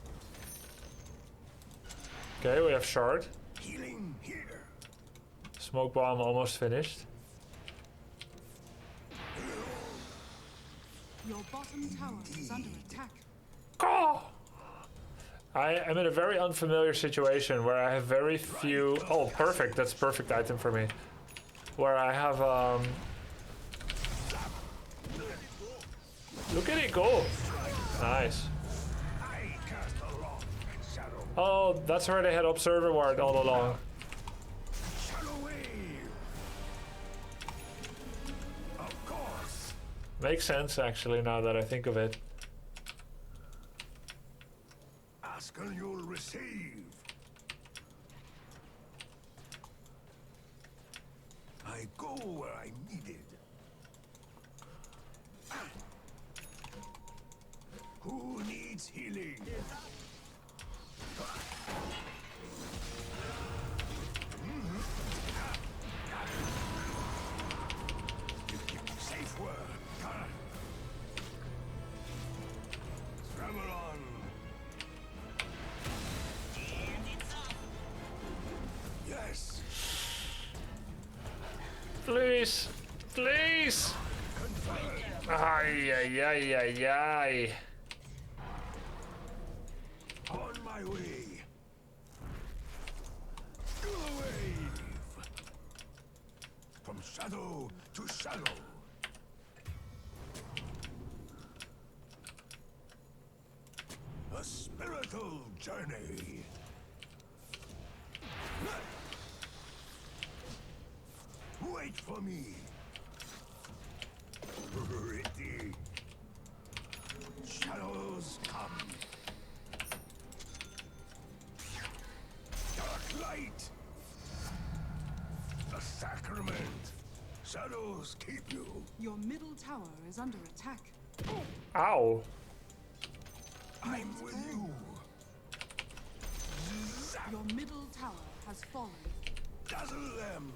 Okay, we have shard. Healing here. Smoke bomb almost finished. Your bottom tower is under attack. Oh! I am in a very unfamiliar situation where I have very few. Oh, perfect! That's a perfect item for me. Where I have Look at it go! Nice. I cast a rock shadow. Oh, that's where they had Observer Ward all along. Shadow wave. Of course. Makes sense, actually, now that I think of it. Ask and you'll receive. I go where I'm needed. needs healing. Safe word. Travel on. Yes. Please, please. Ay, ay, ay, ay, ay. On my way. Wave. From shadow to shadow. A spiritual journey. Wait for me. Ready. Shadows come. Dark light. The sacrament. Shadows keep you. Your middle tower is under attack. Ow. I'm with you. Your middle tower has fallen. Dazzle them.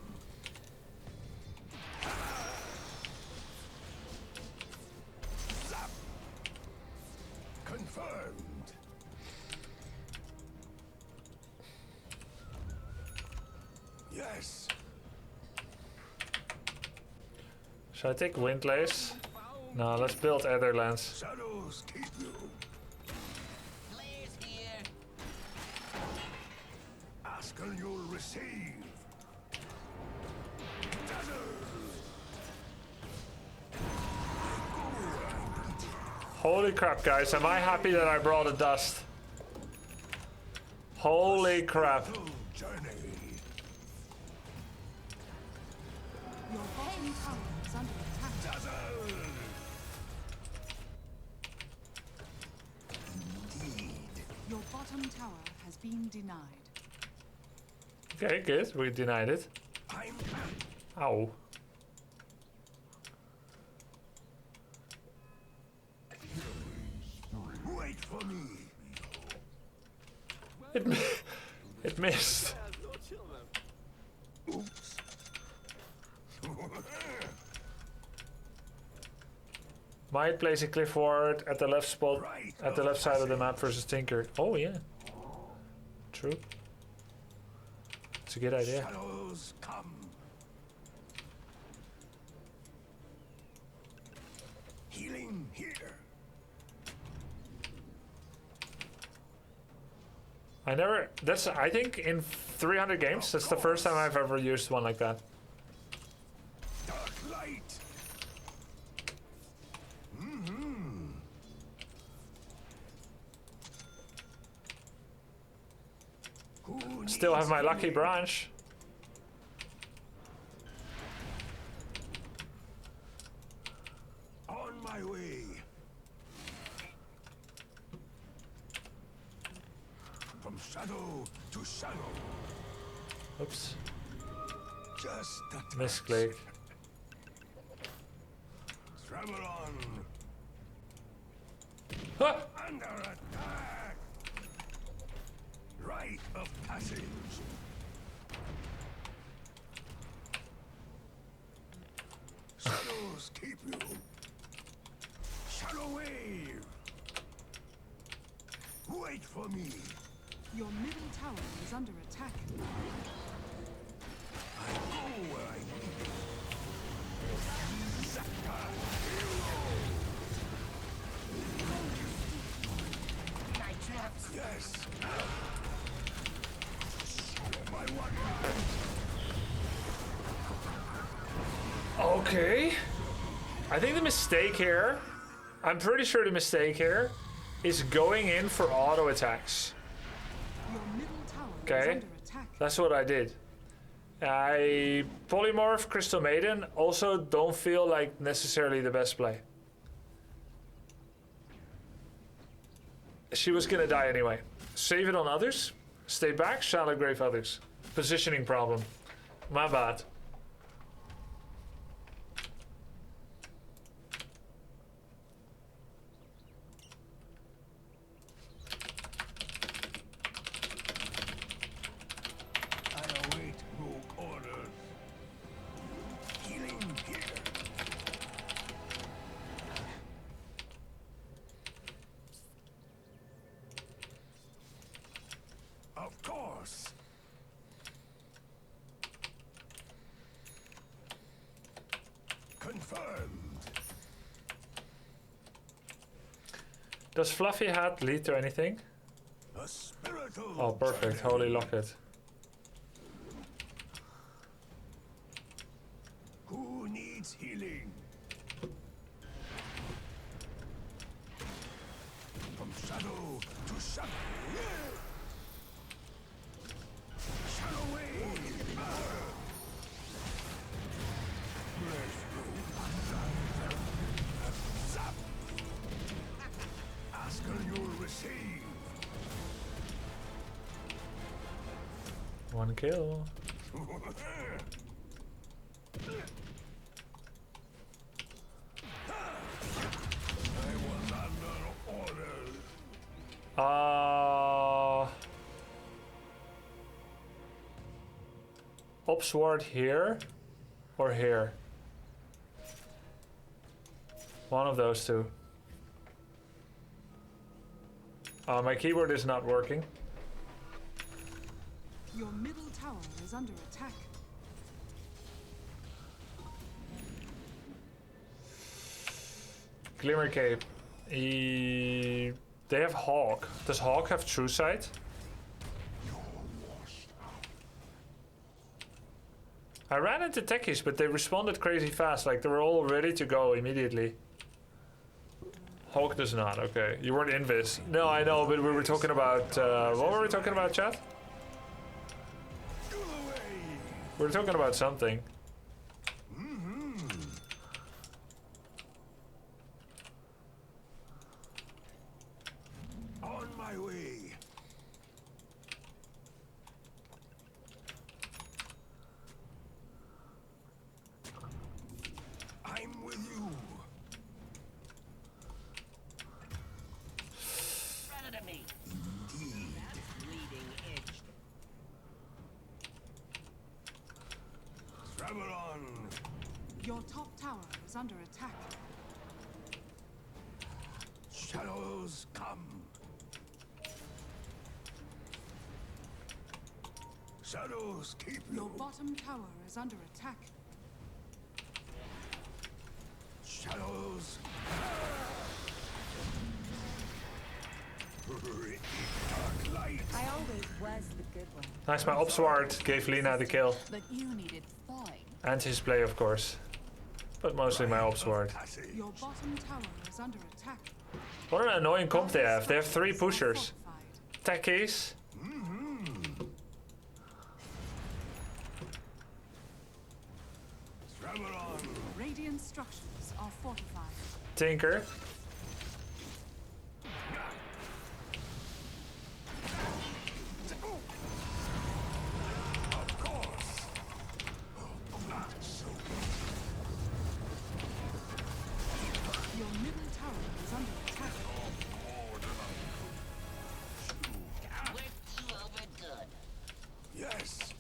Zap. Confirmed. Yes. Should I take Windlace? No, let's build Etherlands. Shadows keep you. Blaze here. Ask and you'll receive. Dazzle. Holy crap, guys. Am I happy that I brought a dust? Holy crap. Journey. Your bottom tower is under attack. Dazzle. Indeed. Your bottom tower has been denied. Okay, good. We denied it. I'm Ow. Wait for me. It missed. Oops. Might place a cliff ward at the left spot, at the left side of the map versus Tinker. Oh yeah. True. It's a good idea. Shadows come. Healing here. I think in 300 games, that's the first time I've ever used one like that. Dark light. Still have my lucky branch. On my way. From shadow to shadow. Oops. Just a touch. Misclick. Travel on. Ah! Under attack. Rite of passage. Shadows keep you. Shadow wave. Wait for me. Your middle tower is under attack. I go where I need. Yes. My one. Okay. I think the mistake here, I'm pretty sure the mistake here is going in for auto attacks. Your middle tower is Okay. under attack. That's what I did. I polymorph Crystal Maiden also don't feel like necessarily the best play. She was gonna die anyway. Save it on others. Stay back, shallow grave others. Positioning problem. My bad. Does Fluffy Hat lead to anything? Oh, perfect. Holy Locket. Who needs healing? From shadow to shadow. Shadow wave. Zap. Ask and you'll receive. One kill. Upsword here or here? One of those two. My keyboard is not working. Your middle tower is under attack. Glimmer Cape. They have Hawk. Does Hawk have True Sight? I ran into techies, but they responded crazy fast. Like, they were all ready to go immediately. Hawk does not, okay. You weren't Invis. No, I know, but we were talking about... what were we talking about, chat? We were talking about something. On my way. I'm with you. Front of me. Indeed. That's leading edge. Travel on. Your top tower is under attack. Shadows come. Shadows keep you. Your bottom tower is under attack. Shadows. Dark light. I always was the good one. Nice, my Upsword gave Lina the kill. But you needed thawing. And his play, of course. But mostly my Upsword. Your bottom tower is under attack. What an annoying comp they have. They have 3 pushers. Techies. Travel on. Radiant structures are fortified. Tinker. Of course. Your middle tower is under attack. We're too overdone. Yes.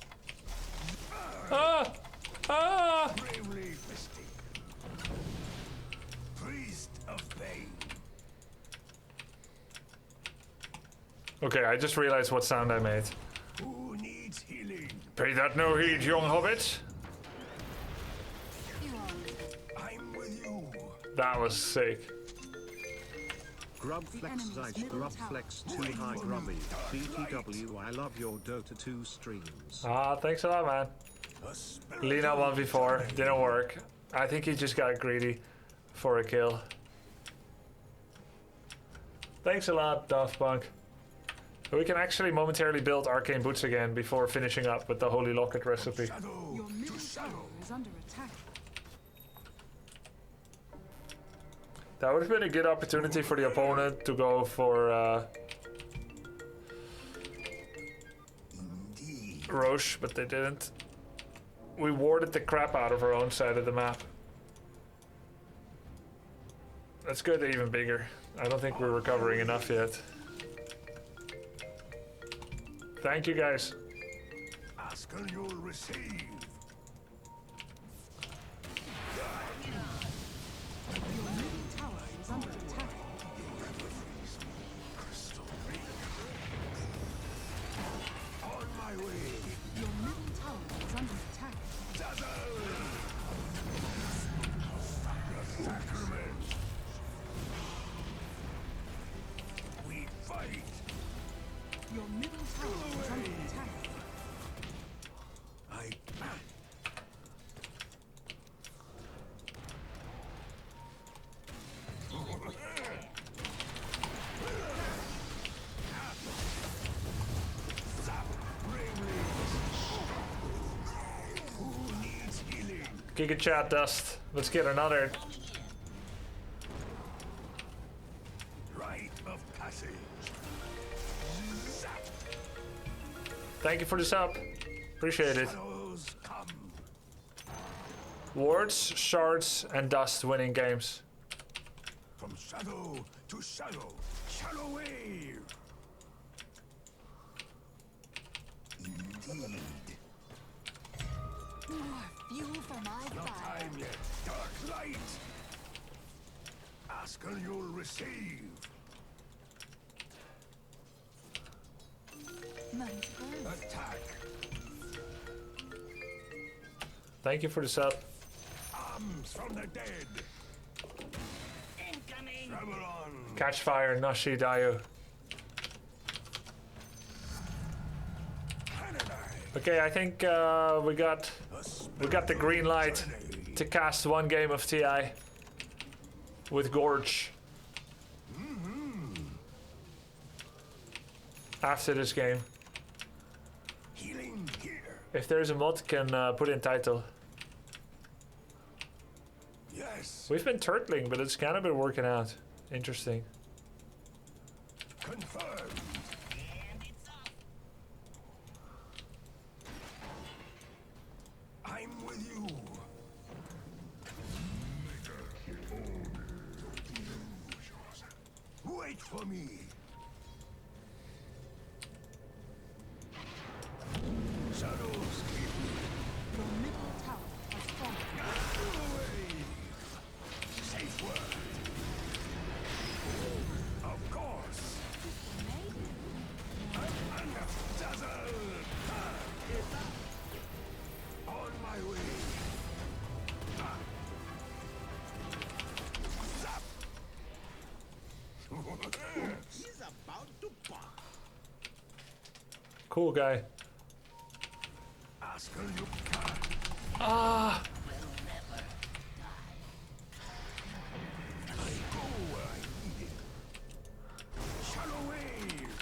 Ah! Ah! Bravely fisting. Priest of pain. Okay, I just realized what sound I made. Who needs healing? Pay that no heed, young hobbit. I'm with you. That was sick. Grub flex Zeiss, grub flex too high grubby. DTW, I love your Dota 2 streams. Ah, thanks a lot, man. Lina 1v4, didn't work. I think he just got greedy for a kill. Thanks a lot, Daft Punk. We can actually momentarily build arcane boots again before finishing up with the Holy Locket recipe. Your middle tower is under attack. That would have been a good opportunity for the opponent to go for Roche, but they didn't. We warded the crap out of our own side of the map. Let's go to even bigger. I don't think we're recovering enough yet. Thank you, guys. Ask and you'll receive. Your middle tower is under attack. On my way. Your middle tower is under attack. Your middle tower is under attack. Giga chat dust. Let's get another. Rite of passage. Thank you for the sub. Appreciate it. Shadows come. Wards, shards, and dust winning games. From shadow to shadow. Shadow wave. Indeed. More fuel for my No fire. time yet. Dark light. Ask and you'll receive. Money's first. Attack. Thank you for the sub. Arms from the dead. Incoming. Travel on. Catch fire, Nashi Dayu. Okay, I think we got the green light to cast one game of TI with Gorge after this game. Healing here. If there's a mod, can put in title. Yes. We've been turtling, but it's kind of been working out. Interesting. Confirmed. I'm with you. Wait for me. Shadows keep Your middle tower has fallen. away. Safe word. Of course. I'm under dazzle. On my way. Zap. He's about to pop. Cool guy. Ask her you can. Ah! I go where I need it. Shadow wave.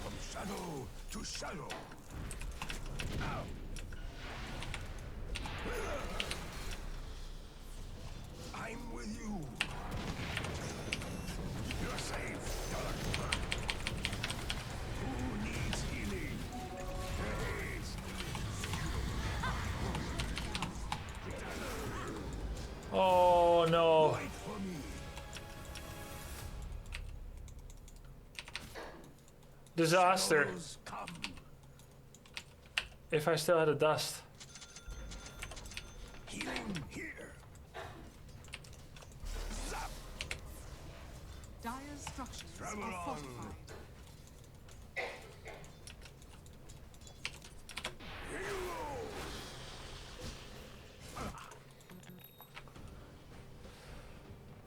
From shadow to shadow. Now. I'm with you. You're safe, dark. Who needs healing? Haste. Oh no. Wait for me. Disaster. Shadows come. If I still had a dust. Healing here. Zap. Dire's structures Travel are on. fortified. Here you go.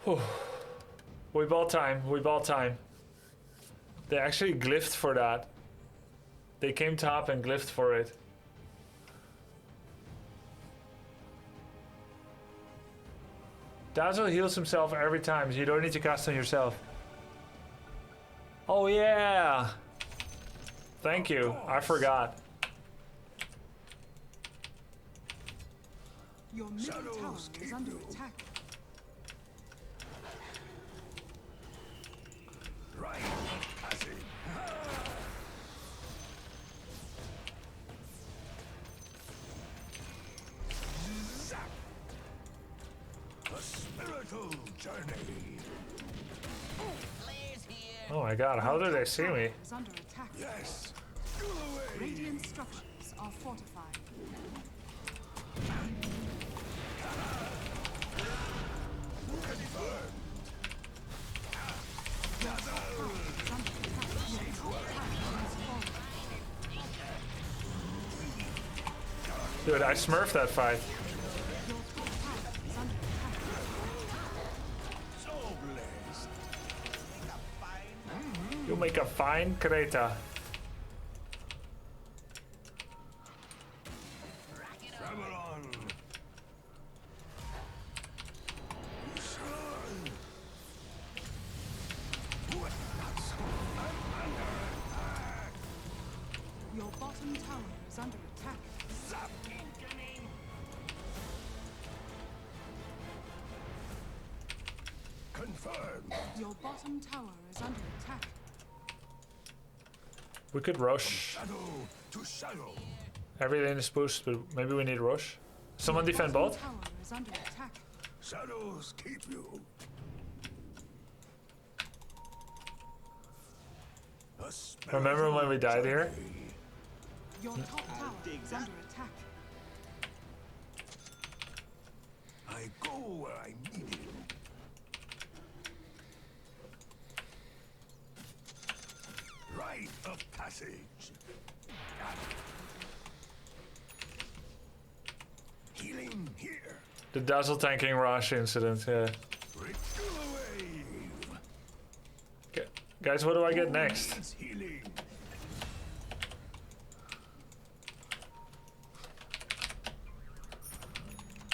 Whew. We bought time. We bought time. They actually glyphed for that. They came top and glyphed for it. Dazzle heals himself every time, so you don't need to cast on yourself. Oh yeah! Thank you. I forgot. Your middle tower Shadows is keep under you. attack. Right passage. Zap. A spiritual journey. Oh my god, how did they see me? Is under attack. Yes. Go away. Radiant structures are fortified. Confirmed. Dude, I smurfed that fight. So blessed. You make a fine Creta. Your bottom tower is under attack. Confirmed. Your bottom tower is under attack. We could rush. Shadow to shadow. Everything is pushed, but maybe we need rush. Someone defend Bottom bot. tower is under attack. Shadows keep you. Remember when we died here? Your top tower is under attack. I go where I need you. Rite of passage. Healing here. The dazzle tanking rush incident, yeah. Guys, what do I get next? Healing.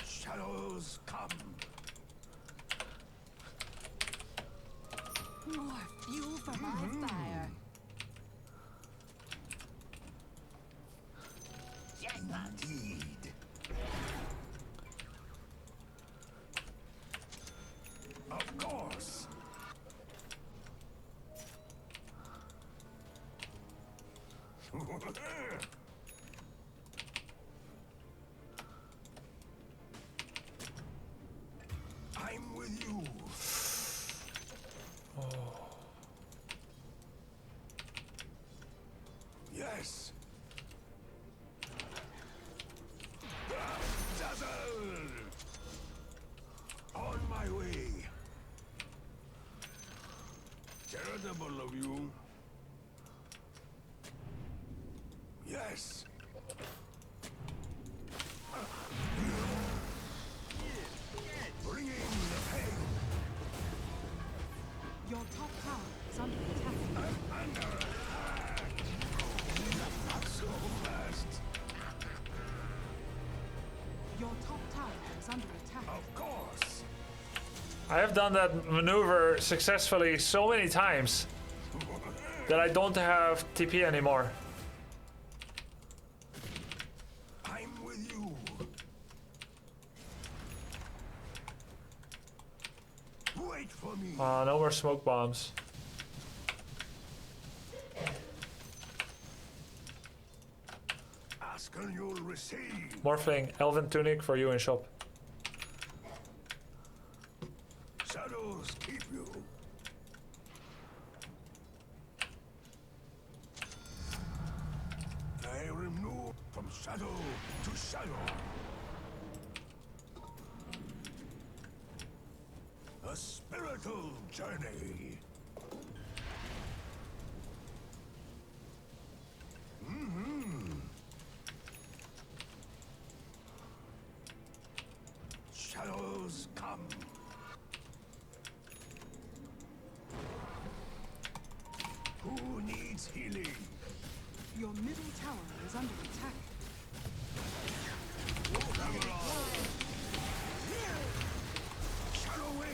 Shadows come. More fuel for my fire. Indeed. Of course. I'm with you. Yes. Dazzle. On my way. Charitable of you. Yes. Bringing the pain. Your top tower is under attack. Under attack. Not so fast. Your top tower is under attack. Of course. I have done that maneuver successfully so many times that I don't have TP anymore. I'm with you. Wait for me. No more smoke bombs. Ask and you'll receive. Morphling, Elven Tunic for you in shop. Shadows keep you. I remove from shadow to shadow. A spiritual journey. Shadows come. Who needs healing? Your middle tower is under attack. Shadow wave.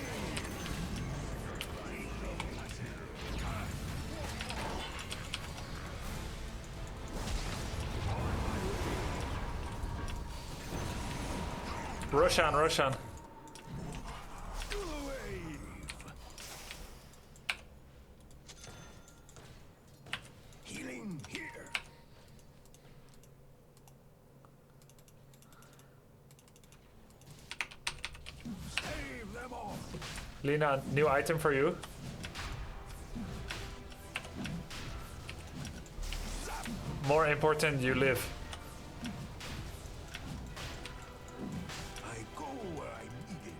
Rush on, rush on. Healing here. Save them all. Lina, new item for you. More important, you live. I go where I'm needed.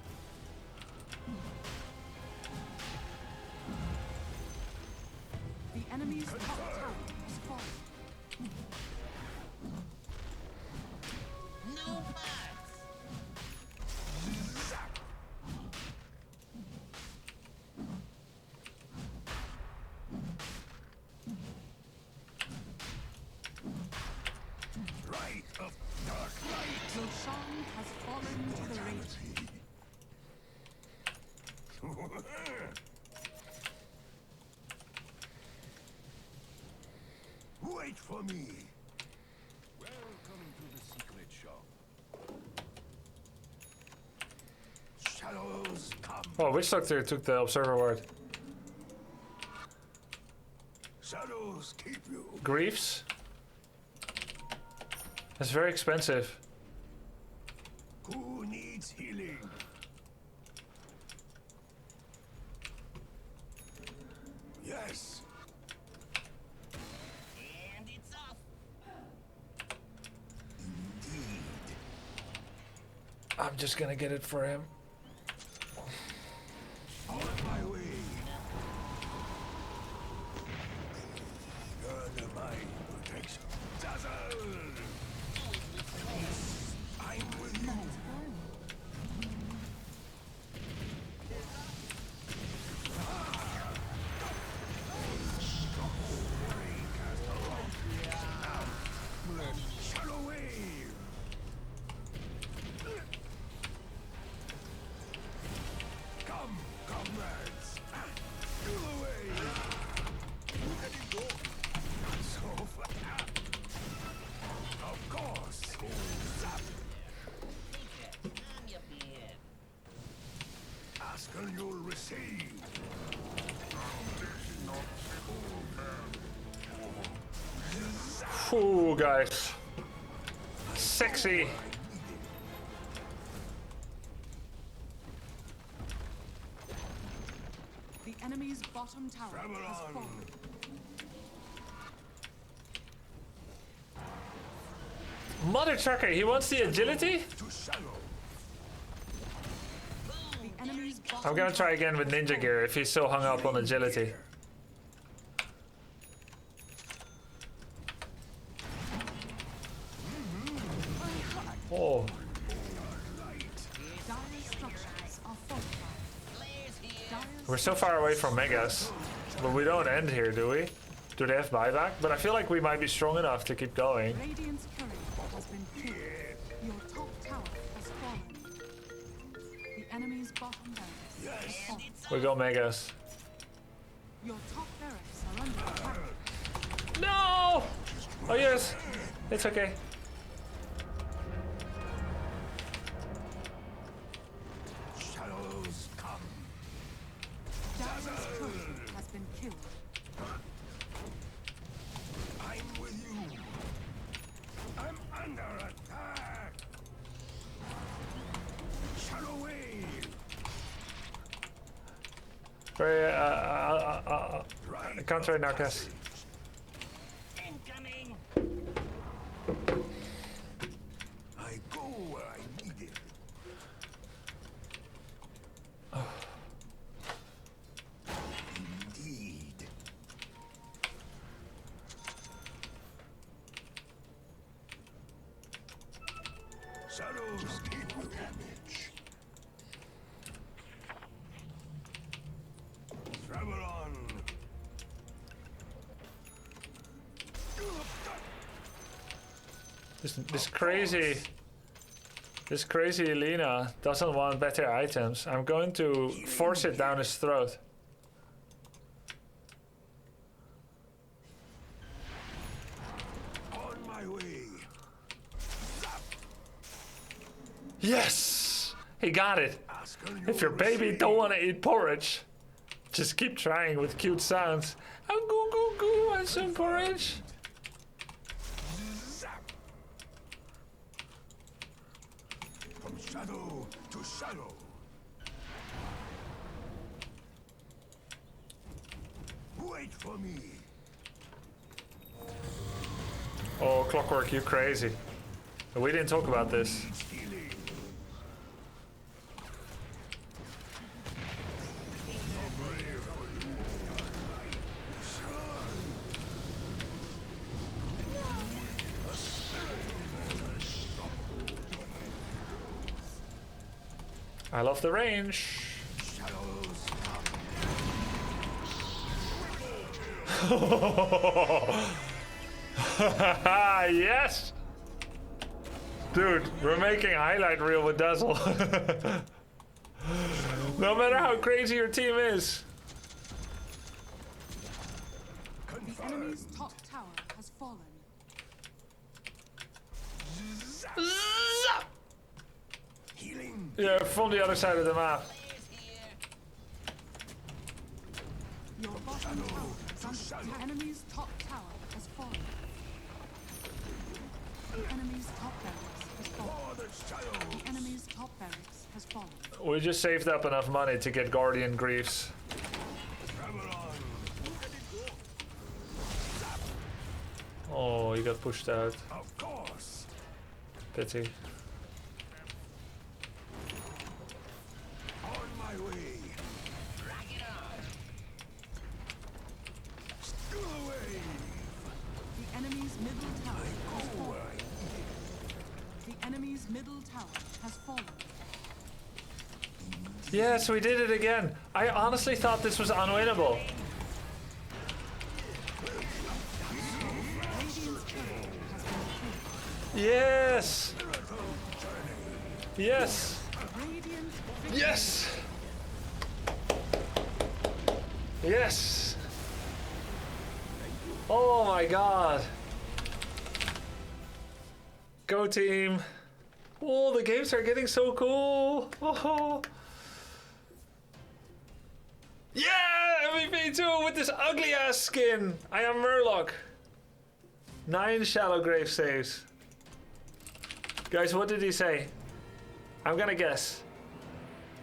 The enemy's top tower has fallen. No max. Wait for me. Welcome to the secret shop. Shadows come. Oh, Witch Doctor took the Observer Ward. Shadows keep you. Griefs? That's very expensive. Who needs healing? Yes. And it's off. Indeed. I'm just gonna get it for him. On my way. Under my protection. Dazzle! I'm with you. Shadow wave. Come, comrades. Do away. Let it go. So far. Of course. Zap. I'm your beard. Ask and you'll receive. Ooh, guys. Sexy. The enemy's bottom tower has fallen. Mother trucker, he wants the agility? The enemy's bottom I'm gonna try again with ninja gear if he's so hung up on agility. Oh, dire structures are fortified. we're so far away from Megas. But we don't end here, do we? Do they have buyback? But I feel like we might be strong enough to keep going. Radiant's courier has been killed. Your top tower has fallen. The enemy's bottom barracks has fallen. We go Megas. Your top barracks are under attack. No! Oh yes, it's okay. Shadows come. Dire's courier has been killed. I'm with you. I'm under attack. Shadow wave. Very, counter Narcas. Incoming. I go where I need it. Indeed. Shadows keep you damage. Travel on. This crazy Lina doesn't want better items. I'm going to force it down his throat. On my way. Yes! He got it! If your baby don't want to eat porridge, just keep trying with cute sounds. Oh, goo goo goo, want some porridge? From shadow to shadow. Wait for me. Oh, Clockwork, you crazy. We didn't talk about this. I love the range. Yes! Dude, we're making a highlight reel with Dazzle. No matter how crazy your team is. The enemy's top tower has fallen. Yeah, from the other side of the map. Your bottom tower is under attack. The enemy's top tower has fallen. The enemy's top barracks has fallen. The enemy's top barracks has fallen. We just saved up enough money to get Guardian Griefs. Oh, he got pushed out. Of course. Pity. On my way. Drag it on. Still away. The enemy's middle tower has fallen. The enemy's middle tower has fallen. Yes, we did it again. I honestly thought this was unwinnable. Yes! Yes! Yes! Yes! Oh my god! Go team! Oh, the games are getting so cool! Oh. Yeah! MVP 2 with this ugly ass skin! I am Murloc! 9 shallow grave saves. Guys, what did he say? I'm gonna guess.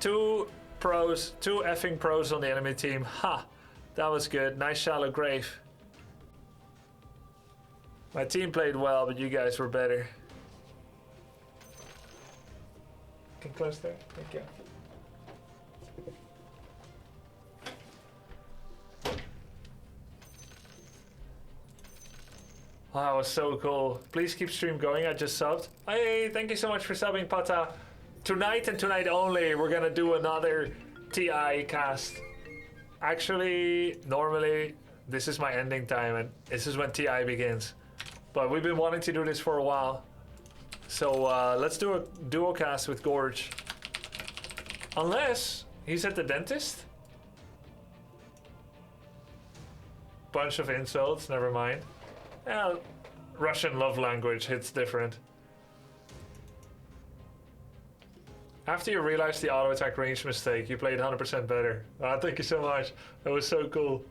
2 pros, 2 effing pros on the enemy team. Ha! That was good. Nice shallow grave. My team played well, but you guys were better. Can close there. Thank you. Wow, that was so cool. Please keep stream going. I just subbed. Hey, thank you so much for subbing, Pata. Tonight and tonight only, we're gonna do another TI cast. Actually, normally, this is my ending time and this is when TI begins. But we've been wanting to do this for a while. So let's do a duo cast with Gorge. Unless he's at the dentist. Bunch of insults, never mind. Russian love language hits different. After you realized the auto attack range mistake, you played 100% better. Thank you so much. That was so cool.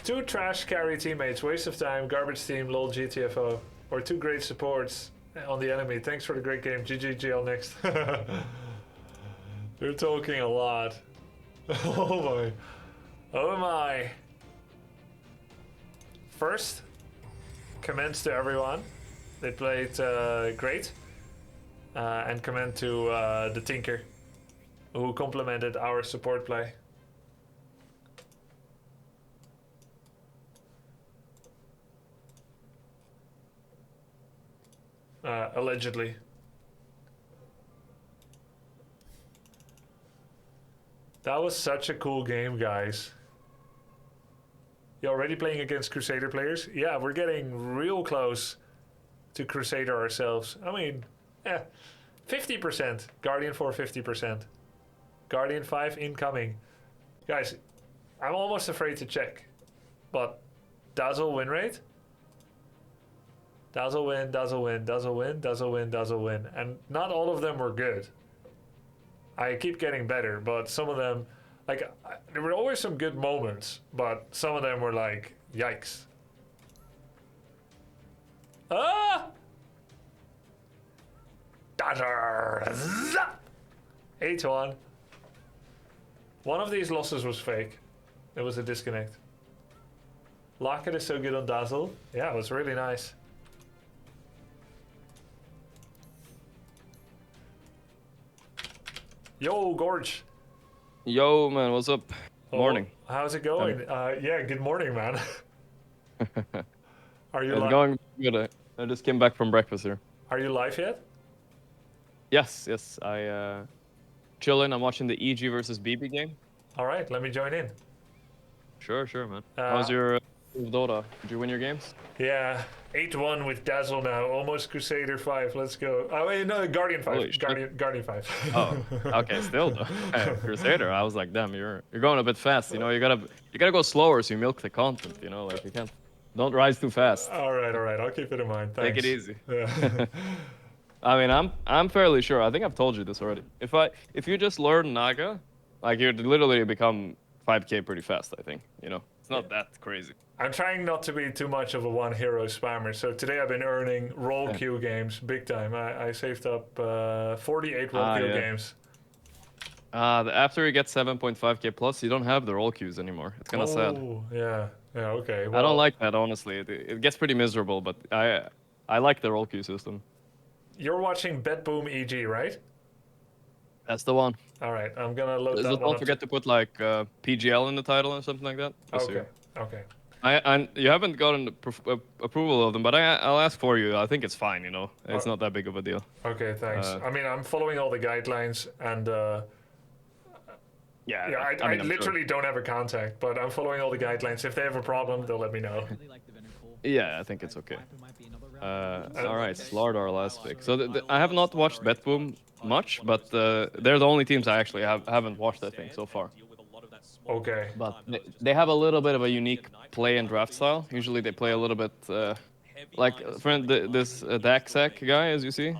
Two trash carry teammates, waste of time, garbage team, lol GTFO. Or 2 great supports on the enemy. Thanks for the great game. GGGL next. You're talking a lot. Oh my. Oh my. First, commends to everyone. They played great. And commend to the Tinker, who complimented our support play. Allegedly. That was such a cool game, guys. You already playing against Crusader players? Yeah, we're getting real close to Crusader ourselves. I mean, 50%. Guardian 4, 50%. Guardian 5 incoming. Guys, I'm almost afraid to check. But Dazzle win rate? Dazzle win, Dazzle win, Dazzle win, Dazzle win, Dazzle win. And not all of them were good. I keep getting better, but some of them, like, there were always some good moments, but some of them were like, yikes. Ah! 8-1. One of these losses was fake. It was a disconnect. Locket is so good on Dazzle. Yeah, it was really nice. Yo, Gorge. Yo, man, what's up? Morning. How's it going? Yeah, good morning, man. Are you It's going good. I just came back from breakfast here. Are you live yet? Yes. I chilling. I'm watching the EG versus BB game. All right, let me join in. Sure, man. How's your with Dota. Did you win your games? Yeah, 8-1 with Dazzle now. Almost Crusader 5. Let's go. Oh wait, no, Guardian 5. Holy shit. Guardian 5. Oh, okay, still though. Crusader. I was like, damn, you're going a bit fast. You know, you gotta go slower so you milk the content. You know, like you can't. Don't rise too fast. All right. I'll keep it in mind. Thanks. Take it easy. Yeah. I mean, I'm fairly sure. I think I've told you this already. If you just learn Naga, like you'd literally become 5K pretty fast. I think. You know, it's not that crazy. I'm trying not to be too much of a one hero spammer. So today I've been earning roll queue games big time. I saved up 48 roll queue games. After you get 7.5K plus, you don't have the roll queues anymore. It's kind of sad. Yeah. Okay. Well, I don't like that, honestly. It gets pretty miserable, but I like the roll queue system. You're watching BetBoom EG, right? That's the one. All right, I'm gonna load that one. Don't forget to put like PGL in the title or something like that. Okay. You haven't gotten approval of them, but I'll ask for you. I think it's fine. You know, it's not that big of a deal. Okay, thanks. I mean, I'm following all the guidelines, and I literally don't have a contact, but I'm following all the guidelines. If they have a problem, they'll let me know. Yeah, I think it's okay. All right, Slardar last pick. So I have not watched BetBoom much, but they're the only teams I actually haven't watched, I think, so far. Okay. But they have a little bit of a unique play and draft style. Usually they play a little bit like this Daxak guy, as you see.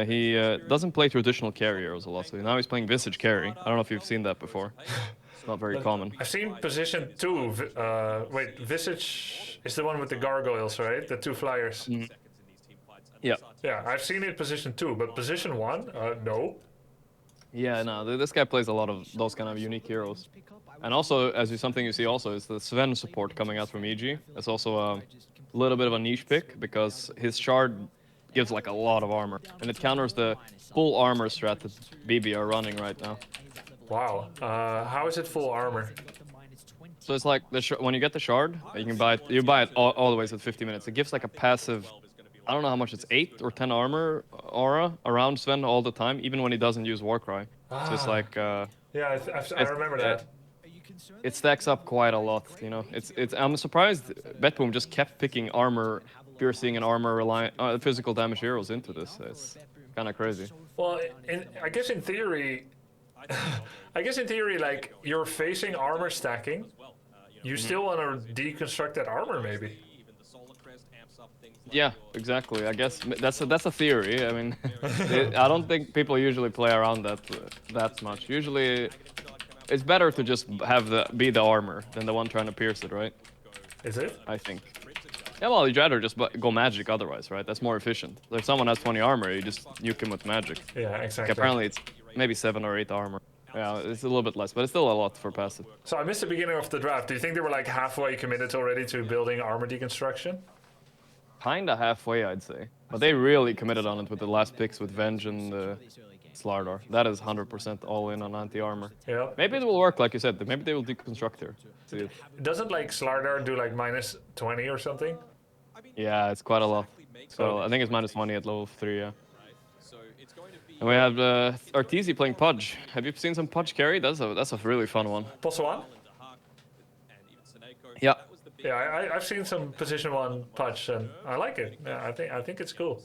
He doesn't play traditional carriers a lot, so now he's playing Visage carry. I don't know if you've seen that before. It's not very common. I've seen position 2. Wait, Visage is the one with the gargoyles, right? The 2 flyers. Mm-hmm. Yeah. Yeah, I've seen it position 2, but position 1, no. Yeah, no, this guy plays a lot of those kind of unique heroes. And also, something you see also is the Sven support coming out from EG. It's also a little bit of a niche pick because his shard gives like a lot of armor, and it counters the full armor strat that BB are running right now. Wow. How is it full armor? So it's like when you get the shard, you can buy it. You buy it all the way at 50 minutes. It gives like a passive. I don't know how much it's 8 or 10 armor aura around Sven all the time, even when he doesn't use Warcry. So it's like. Yeah, I remember that. It stacks up quite a lot, you know. I'm surprised BetBoom just kept picking armor piercing and armor reliant physical damage heroes into this. It's kind of crazy. Well, I guess in theory, like you're facing armor stacking, you still want to deconstruct that armor, maybe. Yeah, exactly. I guess that's a theory. I mean, I don't think people usually play around that much. Usually, it's better to just have be the armor than the one trying to pierce it, right? Is it? I think. Yeah, well, you'd rather just go magic otherwise, right? That's more efficient. If someone has 20 armor, you just nuke him with magic. Yeah, exactly. Like, apparently, it's maybe 7 or 8 armor. Yeah, it's a little bit less, but it's still a lot for passive. So I missed the beginning of the draft. Do you think they were like halfway committed already to building armor deconstruction? Kinda halfway, I'd say. But they really committed on it with the last picks with Venge and Slardar. That is 100% all in on anti-armor. Yeah. Maybe it will work, like you said. Maybe they will deconstruct here. See. Doesn't like Slardar do like minus 20 or something? Yeah, it's quite a lot. So I think it's minus 20 at level 3, yeah. And we have Arteezy playing Pudge. Have you seen some Pudge carry? That's a really fun one. +1? Yeah. Yeah, I've seen some position 1 Pudge, and I like it. Yeah, I think it's cool.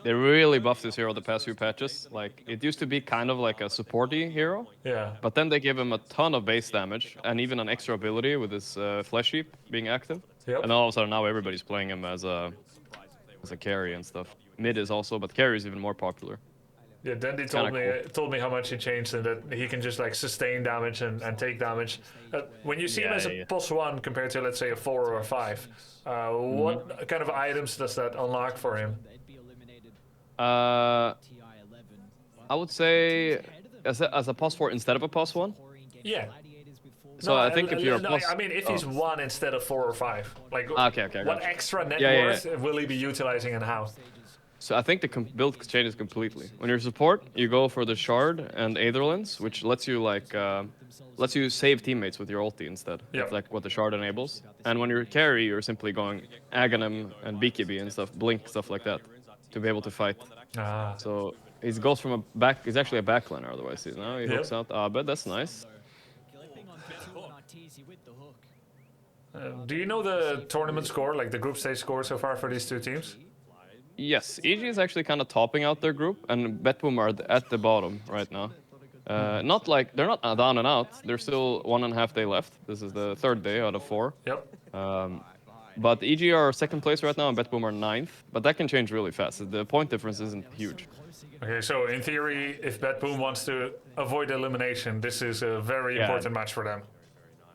They really buffed this hero the past few patches. Like, it used to be kind of like a supporty hero. Yeah. But then they gave him a ton of base damage and even an extra ability with his Flesh Heap being active. Yep. And all of a sudden now everybody's playing him as a carry and stuff. Mid is also, but carry is even more popular. Yeah, Dendy told me how much he changed and that he can just like sustain damage and take damage. When you see him as a +1 compared to, let's say, a 4 or a 5, what kind of items does that unlock for him? I would say as a +4 instead of a +1. Yeah. So no, I think if you're I mean, if he's 1 instead of 4 or 5, like okay, what extra net worth will he be utilizing and how? So I think the build changes completely. When you're support, you go for the Shard and Aetherlens, which lets you lets you save teammates with your ulti instead. Yeah. That's like what the Shard enables. And when you're carry, you're simply going Aghanim and BKB and stuff, Blink, stuff like that, to be able to fight. So he goes from a back. He's actually a backliner otherwise. Now he hooks out Abed. That's nice. Do you know the tournament score, like the group stage score so far for these two teams? Yes, EG is actually kind of topping out their group, and Betboom are at the bottom right now. Not like they're not down and out. There's still 1.5 day left. This is the 3rd day out of 4. Yep. But EG are 2nd place right now, and Betboom are 9th. But that can change really fast. The point difference isn't huge. Okay, so in theory, if Betboom wants to avoid elimination, this is a very important match for them.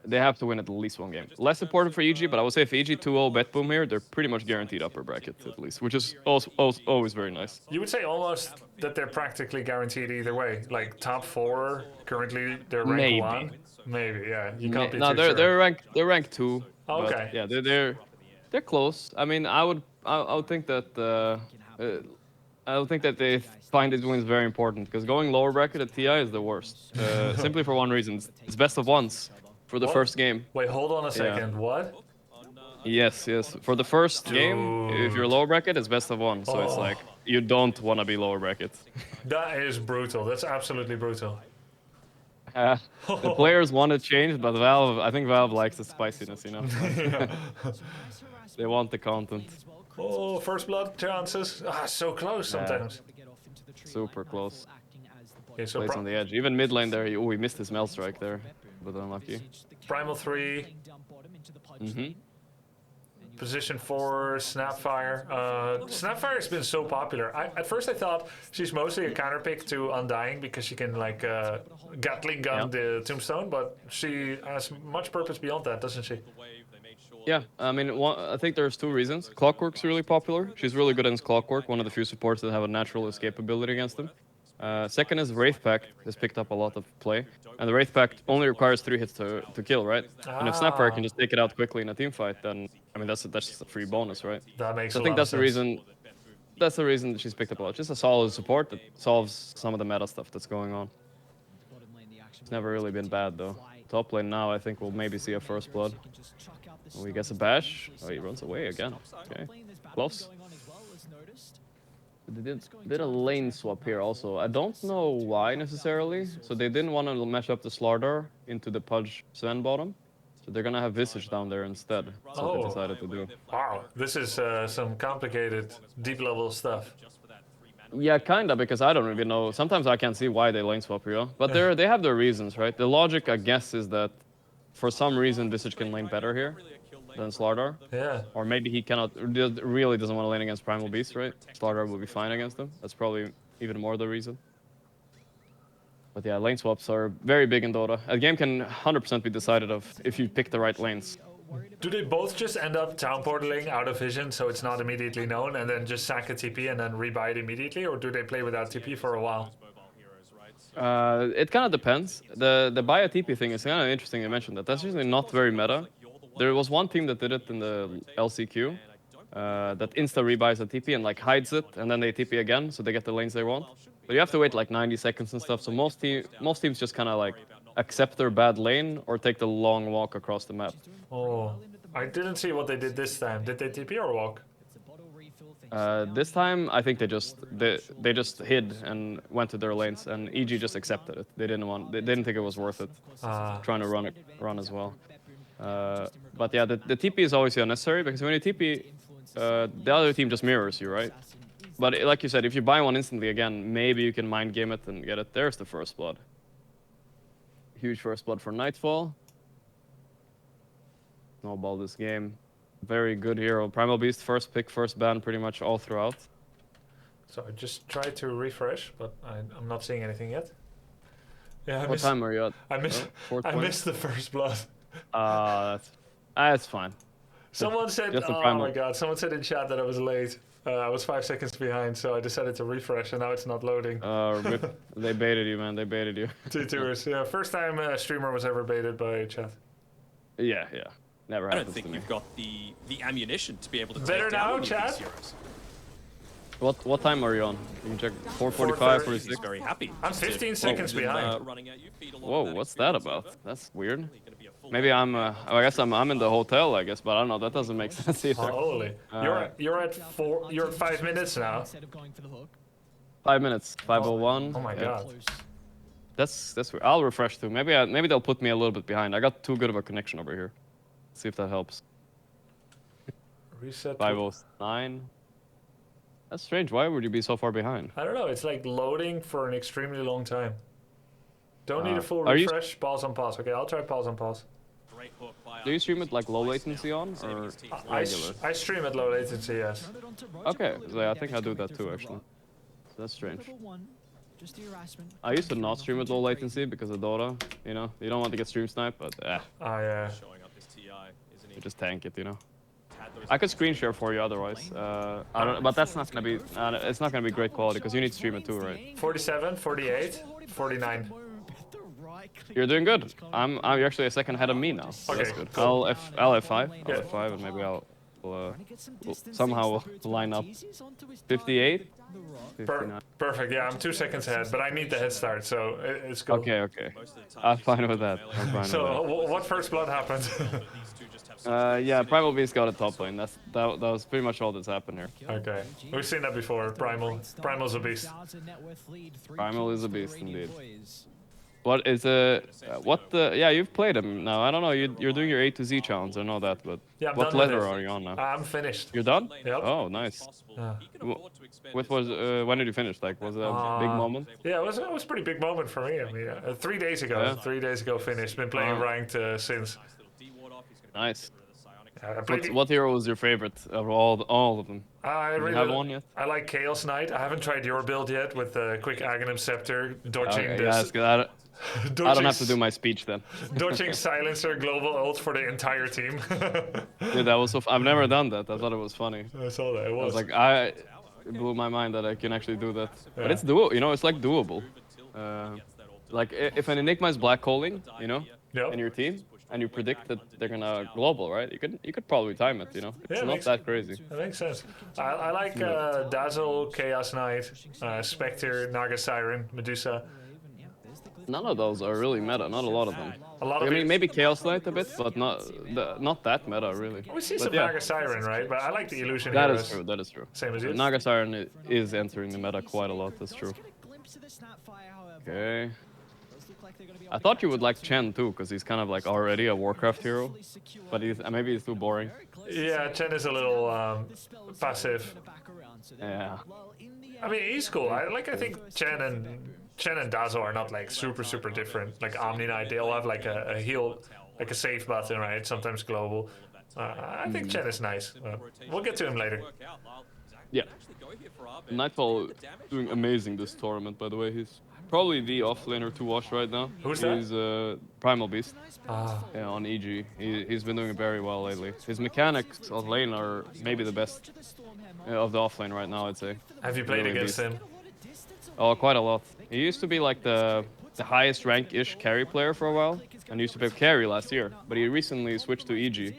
They have to win at least 1 game. Less important for EG, but I would say if EG 2-0 Betboom here, they're pretty much guaranteed upper bracket at least, which is also always very nice. You would say almost that they're practically guaranteed either way. Like top 4, currently they're ranked 1. Maybe, yeah. You can't be too sure. They're ranked 2. Oh, okay. Yeah, they're close. I mean, I would think that they find these wins very important because going lower bracket at TI is the worst. Simply for one reason: it's best of ones for the first game. Wait, hold on a second. What? Yes. For the first game, if you're lower bracket, it's best of one. So it's like you don't want to be lower bracket. That is brutal. That's absolutely brutal. The players want to change, but I think Valve likes the spiciness, you know. They want the content. Oh, first blood chances. So close sometimes. Super close. Okay, so plays on the edge. Even mid lane there, he missed his Mel Strike there, but unlucky. Primal 3. Position 4, Snapfire. Snapfire has been so popular. At first I thought she's mostly a counter pick to Undying because she can like Gatling gun the Tombstone, but she has much purpose beyond that, doesn't she? Yeah, I mean, I think there's 2 reasons. Clockwork's really popular. She's really good against Clockwork, one of the few supports that have a natural escape ability against them. Second is Wraith Pact has picked up a lot of play, and the Wraith Pact only requires 3 hits to kill, right? And if Snapfire can just take it out quickly in a team fight, then I mean that's just a free bonus, right? That makes. So I think that's the reason. That's the reason that she's picked up a lot. Just a solid support that solves some of the meta stuff that's going on. It's never really been bad though. Top lane now, I think we'll maybe see a first blood. We get a bash. Oh, he runs away again. Okay, close. They did a lane swap here also. I don't know why necessarily. So they didn't want to match up the Slardar into the Pudge Sven bottom. So they're gonna have Visage down there instead. That's what they decided to do. Wow, this is some complicated, deep level stuff. Yeah, kinda, because I don't really know. Sometimes I can't see why they lane swap here. But they have their reasons, right? The logic, I guess, is that for some reason Visage can lane better here than Slardar. Yeah. Or maybe he really doesn't want to lane against Primal Beast, right? Slardar will be fine against him. That's probably even more the reason. But yeah, lane swaps are very big in Dota. A game can 100% be decided of if you pick the right lanes. Do they both just end up town portaling out of vision so it's not immediately known and then just sack a TP and then rebuy it immediately? Or do they play without TP for a while? It kind of depends. The buy a TP thing is kind of interesting you mentioned that. That's usually not very meta. There was one team that did it in the LCQ that insta-rebuys a TP and like hides it and then they TP again so they get the lanes they want. But you have to wait like 90 seconds and stuff, so most teams just kind of like accept their bad lane or take the long walk across the map. Oh, I didn't see what they did this time. Did they TP or walk? This time, I think they just hid and went to their lanes, and EG just accepted it. They didn't think it was worth it. Trying to run as well. But yeah, the TP is always unnecessary because when you TP, the other team just mirrors you, right? But like you said, if you buy one instantly again, maybe you can mind game it and get it. There's the first blood. Huge first blood for Nightfall. Snowball this game. Very good hero. Primal Beast, first pick, first ban, pretty much all throughout. So I just tried to refresh, but I'm not seeing anything yet. Yeah, what time are you at? I missed the first blood. That's fine. Someone said, oh my god, someone said in chat that I was late. I was 5 seconds behind, so I decided to refresh, and now it's not loading. They baited you, man. They baited you. 2 tours. Yeah, first time a streamer was ever baited by chat. Yeah. Never happens. I don't think you've got the ammunition to be able to better take down now, chat. Heroes. What time are you on? You can check 4:45, 46. Very happy. I'm 15 seconds behind. Whoa, what's that about? That's weird. Maybe I guess I'm in the hotel, I guess, but I don't know. That doesn't make sense either. Holy, you're at 5 minutes now. 5 minutes, 5:01. Oh my god. That's weird. I'll refresh too. Maybe they'll put me a little bit behind. I got too good of a connection over here. Let's see if that helps. Reset. 509. That's strange. Why would you be so far behind? I don't know. It's like loading for an extremely long time. Don't need a full are you- refresh. Pause on pause. Okay, I'll try pause on pause. Do you stream it like low latency on or regular? I stream at low latency, yes. Okay, so I think I do that too actually. So that's strange. I used to not stream at low latency because of Dota, you know? You don't want to get stream sniped, but Oh yeah. you just tank it, you know? I could screen share for you otherwise. I don't, but that's not gonna be, it's not gonna be great quality because you need to stream it too, right? 47, 48, 49. You're doing good. You're actually a second ahead of me now. So Okay, that's good. cool. I'll F5. Yeah. I'll F5 and maybe we'll somehow line up 58. 59. Perfect. Yeah, I'm 2 seconds ahead, but I need the head start, so it's good. Okay. I'm fine with that. So what first blood happened? Yeah, Primal Beast got a top lane. That was pretty much all that's happened here. Okay, we've seen that before. Primal's a beast. Primal is a beast indeed. What is yeah, you've played him now. I don't know. You're doing your A to Z challenge. I know that, but Yeah, I'm what done with letter it. are you on now? I'm finished. You're done? Yep. Oh, nice. Yeah. When did you finish? Like, was it a big moment? Yeah, it was a pretty big moment for me. I mean, 3 days ago. Yeah. 3 days ago finished. Been playing ranked since. Nice. I played What hero was your favorite of all of them? I Do really you have one yet? I like Chaos Knight. I haven't tried your build yet with the quick Aghanim Scepter, dodging Okay, this. yeah, that's good. I don't have to do my speech then. Dodging Silencer global ult for the entire team. Dude, that was so. I've never done that. I thought it was funny. I saw that. It was. I was like, it blew my mind that I can actually do that. But Yeah. it's doable. You know, it's like doable. Like if an Enigma is black holing, you know, in your team, and you predict that they're gonna global, right? You could probably time it. You know, it's not that crazy. That makes sense. I like Dazzle, Chaos Knight, Spectre, Naga Siren, Medusa. None of those are really meta. Not a lot of them. A lot of I mean, maybe Chaos Knight a bit, but not that meta really. We see But some yeah. Naga Siren, right? But I like the illusion That heroes. is true. That is true. Same as you. Naga Siren is entering the meta quite a lot. That's true. Okay. I thought you would like Chen too, because he's kind of like already a Warcraft hero, but maybe he's too boring. Yeah, Chen is a little passive. Yeah. I mean, he's cool. I think Chen and Dazzle are not like super different. Like Omni Knight, they all have like a heal, like a save button, right? Sometimes global. I think Chen is nice. We'll get to him later. Yeah. Nightfall doing amazing this tournament, by the way. He's probably the offlaner to watch right now. Who's that? He's Primal Beast. Ah. Yeah, on EG. He's been doing very well lately. His mechanics of lane are maybe the best of the offlane right now, I'd say. Have you played Really against beast. him? Oh, quite a lot. He used to be like the highest rank-ish carry player for a while, and he used to play carry last year, but he recently switched to EG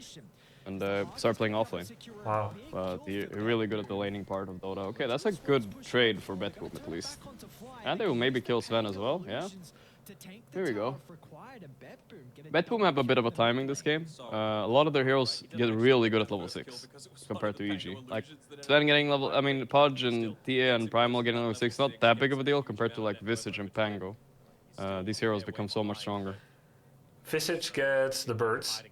and started playing offlane. Wow. But he's really good at the laning part of Dota. Okay, that's a good trade for Betboom at least. And they will maybe kill Sven as well, yeah? Here we go. Betboom have a bit of a timing this game. A lot of their heroes get really good at level 6 compared to EG. Like, Sven getting level... I mean, Pudge and TA and Primal getting level 6, not that big of a deal compared to, like, Visage and Pango. These heroes become so much stronger. Visage gets the birds.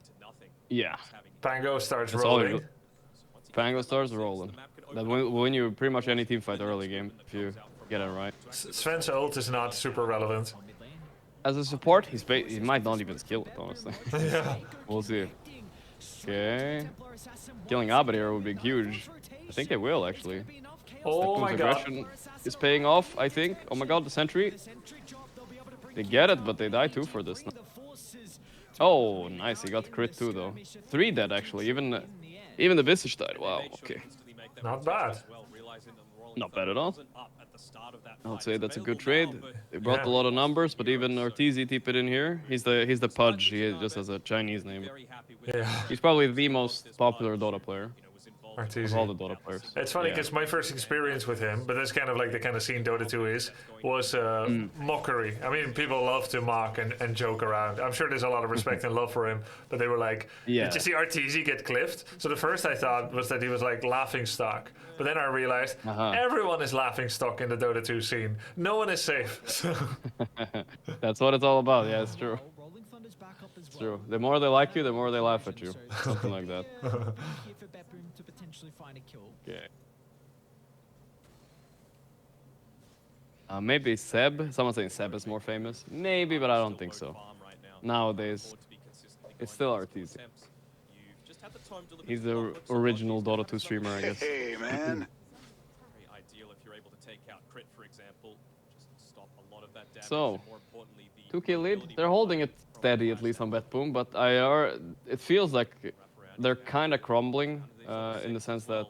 Yeah. Pango starts That's all they rolling. do. Pango starts rolling. That will win you pretty much any team fight early game if you get it right. Sven's ult is not super relevant. As a support, he might not even skill it, honestly. Yeah. We'll see. Okay. Killing Abed here would be huge. I think they will, actually. Oh Betboom's my god. aggression is paying off, I think. Oh my god, the sentry. They get it, but they die too for this. Oh, nice. He got crit too, though. 3 dead, actually. Even the Visage died. Wow, okay. Not bad. Not bad at all. I would say that's a good trade. They brought a lot of numbers, but even Ortiz TP it in here. He's the Pudge. He just has a Chinese name. Yeah. He's probably the most popular Dota player. Ortiz. Of all the Dota players. It's funny Yeah. because my first experience with him, but that's kind of like the kind of scene Dota 2 is, was mockery. I mean, people love to mock and joke around. I'm sure there's a lot of respect and love for him, but they were like, Yeah. did you see RTZ get cliffed? So the first I thought was that he was like laughing stock, but then I realized everyone is laughing stock in the Dota 2 scene. No one is safe. So That's what it's all about. Yeah, it's true. It's true. The more they like you, the more they laugh at you. Something like that. Okay. Maybe Seb. Someone's saying Seb is more famous. Maybe, but I don't think so. Nowadays, it's still Arteezy. He's the original Dota 2 streamer, I guess. Hey, man. Very ideal if you're able to take out crit, for example. Just stop a lot of that damage. So, and more importantly, the 2-kill lead. They're holding it steady, at least on BetBoom, but it feels like they're kind of crumbling in the sense that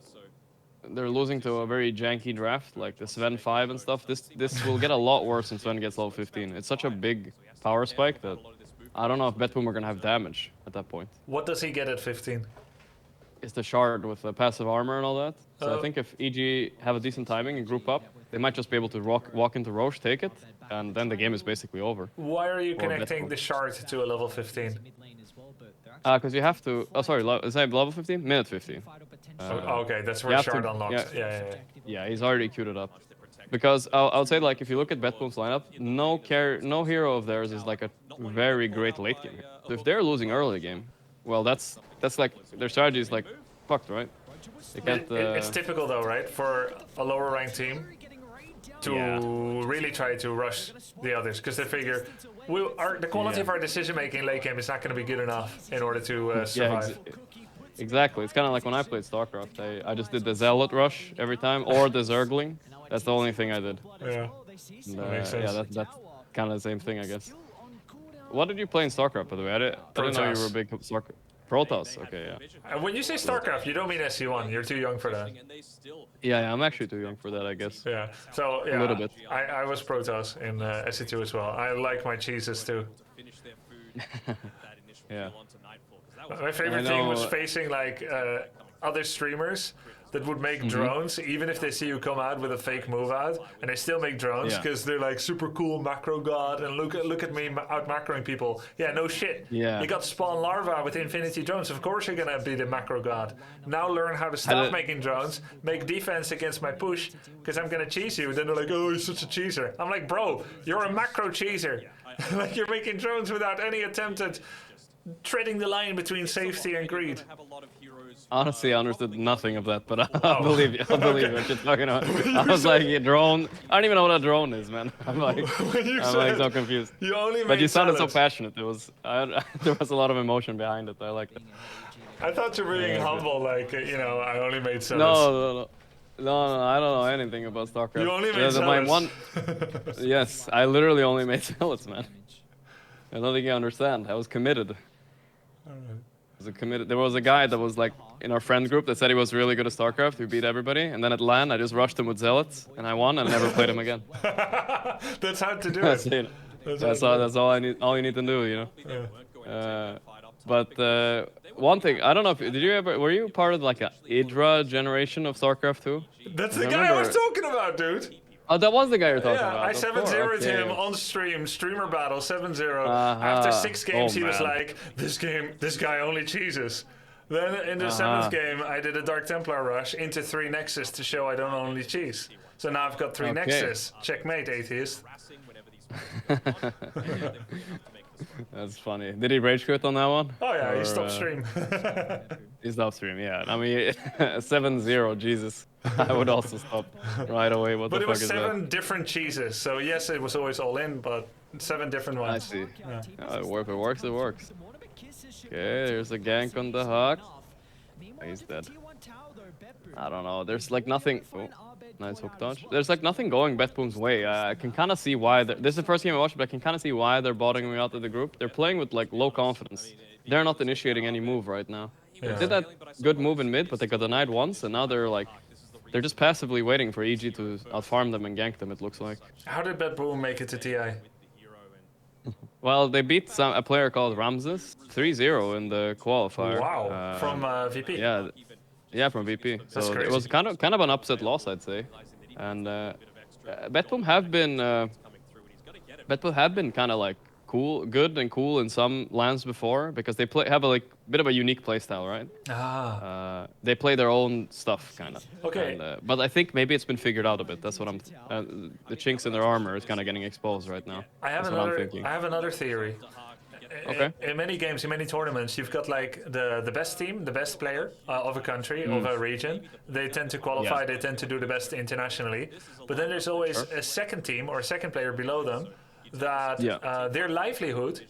they're losing to a very janky draft, like the Sven 5 and stuff. This will get a lot worse when Sven gets level 15. It's such a big power spike that I don't know if BetBoom are going to have damage at that point. What does he get at 15? It's the shard with the passive armor and all that. So I think if EG have a decent timing and group up, they might just be able to walk into Roche, take it, and then the game is basically over. Why are you connecting the shard to a level 15? Because you have to... Oh, sorry, is that level 15? Minute 15. Okay, that's where shard unlocks. Yeah, he's already queued it up. Because I would say, like, if you look at BetBoom's lineup, no hero of theirs is like a very great late game. So if they're losing early game, well, that's like their strategy is like fucked, right? They can't, it's typical though, right, for a lower ranked team to really try to rush the others because they figure the quality of our decision making late game is not going to be good enough in order to survive. Exactly. It's kind of like when I played StarCraft. I just did the Zealot rush every time or the Zergling. That's the only thing I did. Yeah. And, makes sense. Yeah, that's kind of the same thing, I guess. What did you play in StarCraft, by the way? I didn't know you were a big StarCraft. Protoss, okay, yeah. When you say StarCraft, you don't mean SC1. You're too young for that. Yeah, I'm actually too young for that, I guess. Yeah, so yeah, a little bit. I was Protoss in SC2 as well. I like my cheeses too. Yeah. My favorite thing was facing like other streamers that would make drones, even if they see you come out with a fake move out, and they still make drones because they're like super cool macro god, and look at me out macroing people. Yeah, no shit. Yeah. You got spawn larva with infinity drones. Of course you're gonna be the macro god. Now learn how to stop making drones, make defense against my push, because I'm gonna cheese you. Then they're like, oh, you're such a cheeser. I'm like, bro, you're a macro cheeser. Like you're making drones without any attempt at treading the line between safety and greed. Honestly, I understood nothing of that, but I believe you. I believe you. What you're talking about. I was like, a drone. I don't even know what a drone is, man. I'm like so confused. You only but you sounded so passionate. There was a lot of emotion behind it. I liked it. I thought you were being humble, like I only made salads. No, I don't know anything about StarCraft. You only made salads. Yes, I literally only made salads, man. I don't think you understand. I was committed. There was a guy that was like in our friend group that said he was really good at StarCraft. He beat everybody, and then at LAN I just rushed him with Zealots, and I won, and I never played him again. That's how to do it. That's all I need. All you need to do, Yeah. But one thing, I don't know if were you part of like a Idra generation of StarCraft 2? That's the guy I was talking about, dude. Oh, that was the guy you're talking about. Yeah, I 7-0'd him on stream, streamer battle, 7-0. After 6 games, he was like, this guy only cheeses. Then in the 7th game, I did a Dark Templar rush into 3 Nexus to show I don't only cheese. So now I've got 3 Nexus. Checkmate, atheist. That's funny. Did he rage quit on that one? Oh yeah, he stopped stream. He stopped stream, yeah. I mean, 7-0, Jesus. I would also stop right away. What the fuck is that? But it was 7 different cheeses, so yes, it was always all in, but 7 different ones. I see. Yeah. If it works, it works. Okay, there's a gank on the Hawk. He's dead. I don't know. There's like nothing. Oh, nice hook dodge. There's like nothing going BetBoom's way. I can kind of see why. This is the first game I watched, but I can kind of see why they're bottoming out of the group. They're playing with like low confidence. They're not initiating any move right now. Yeah. They did that good move in mid, but they got denied once, and now they're just passively waiting for EG to outfarm them and gank them. It looks like. How did BetBoom make it to TI? Well, they beat a player called Ramses 3-0 in the qualifier. Wow, from VP. Yeah, from VP. That's so crazy. It was kind of an upset loss, I'd say. And BetBoom have been kind of like good and cool in some lands before because they have a bit of a unique playstyle, right? They play their own stuff, kind of. Okay. And, but I think maybe it's been figured out a bit. That's what I'm. The chinks in their armor is kind of getting exposed right now. I have another theory. Okay. In many games, in many tournaments, you've got like the best team, the best player of a country, of a region. They tend to qualify. Yeah. They tend to do the best internationally. But then there's always a second team or a second player below them that their livelihood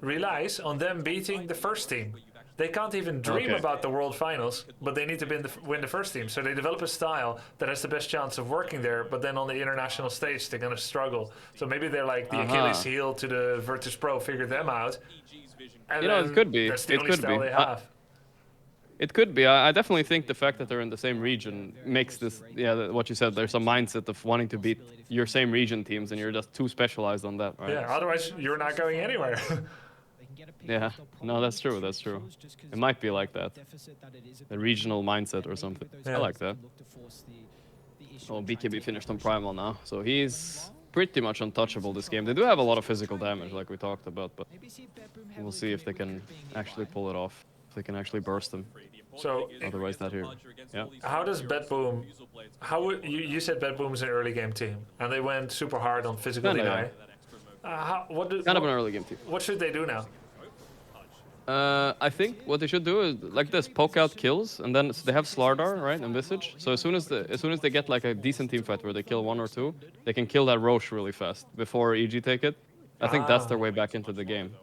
relies on them beating the first team. They can't even dream about the World Finals, but they need to win the first team. So they develop a style that has the best chance of working there, but then on the international stage, they're going to struggle. So maybe they're like the Achilles heel to the Virtus Pro, figure them out. And you know, it could be. That's the it only could style be. they have. It could be. I definitely think the fact that they're in the same region makes this, what you said, there's a mindset of wanting to beat your same region teams, and you're just too specialized on that, right? Yeah, otherwise you're not going anywhere. Yeah, no, that's true, that's true. It might be like that. A regional mindset or something. I like that. Oh, BKB finished on Primal now, so he's pretty much untouchable this game. They do have a lot of physical damage, like we talked about, but we'll see if they can actually pull it off. If they can actually burst them. So otherwise, not here. Yeah. How does Bedboom? You said Bedboom's an early game team, and they went super hard on physical deny. Kind of an early game team. What should they do now? I think what they should do is like this: poke out kills, and then they have Slardar, right, and Visage. So as soon as they get like a decent team fight where they kill 1 or 2, they can kill that Roche really fast before EG take it. I think that's their way back into the game.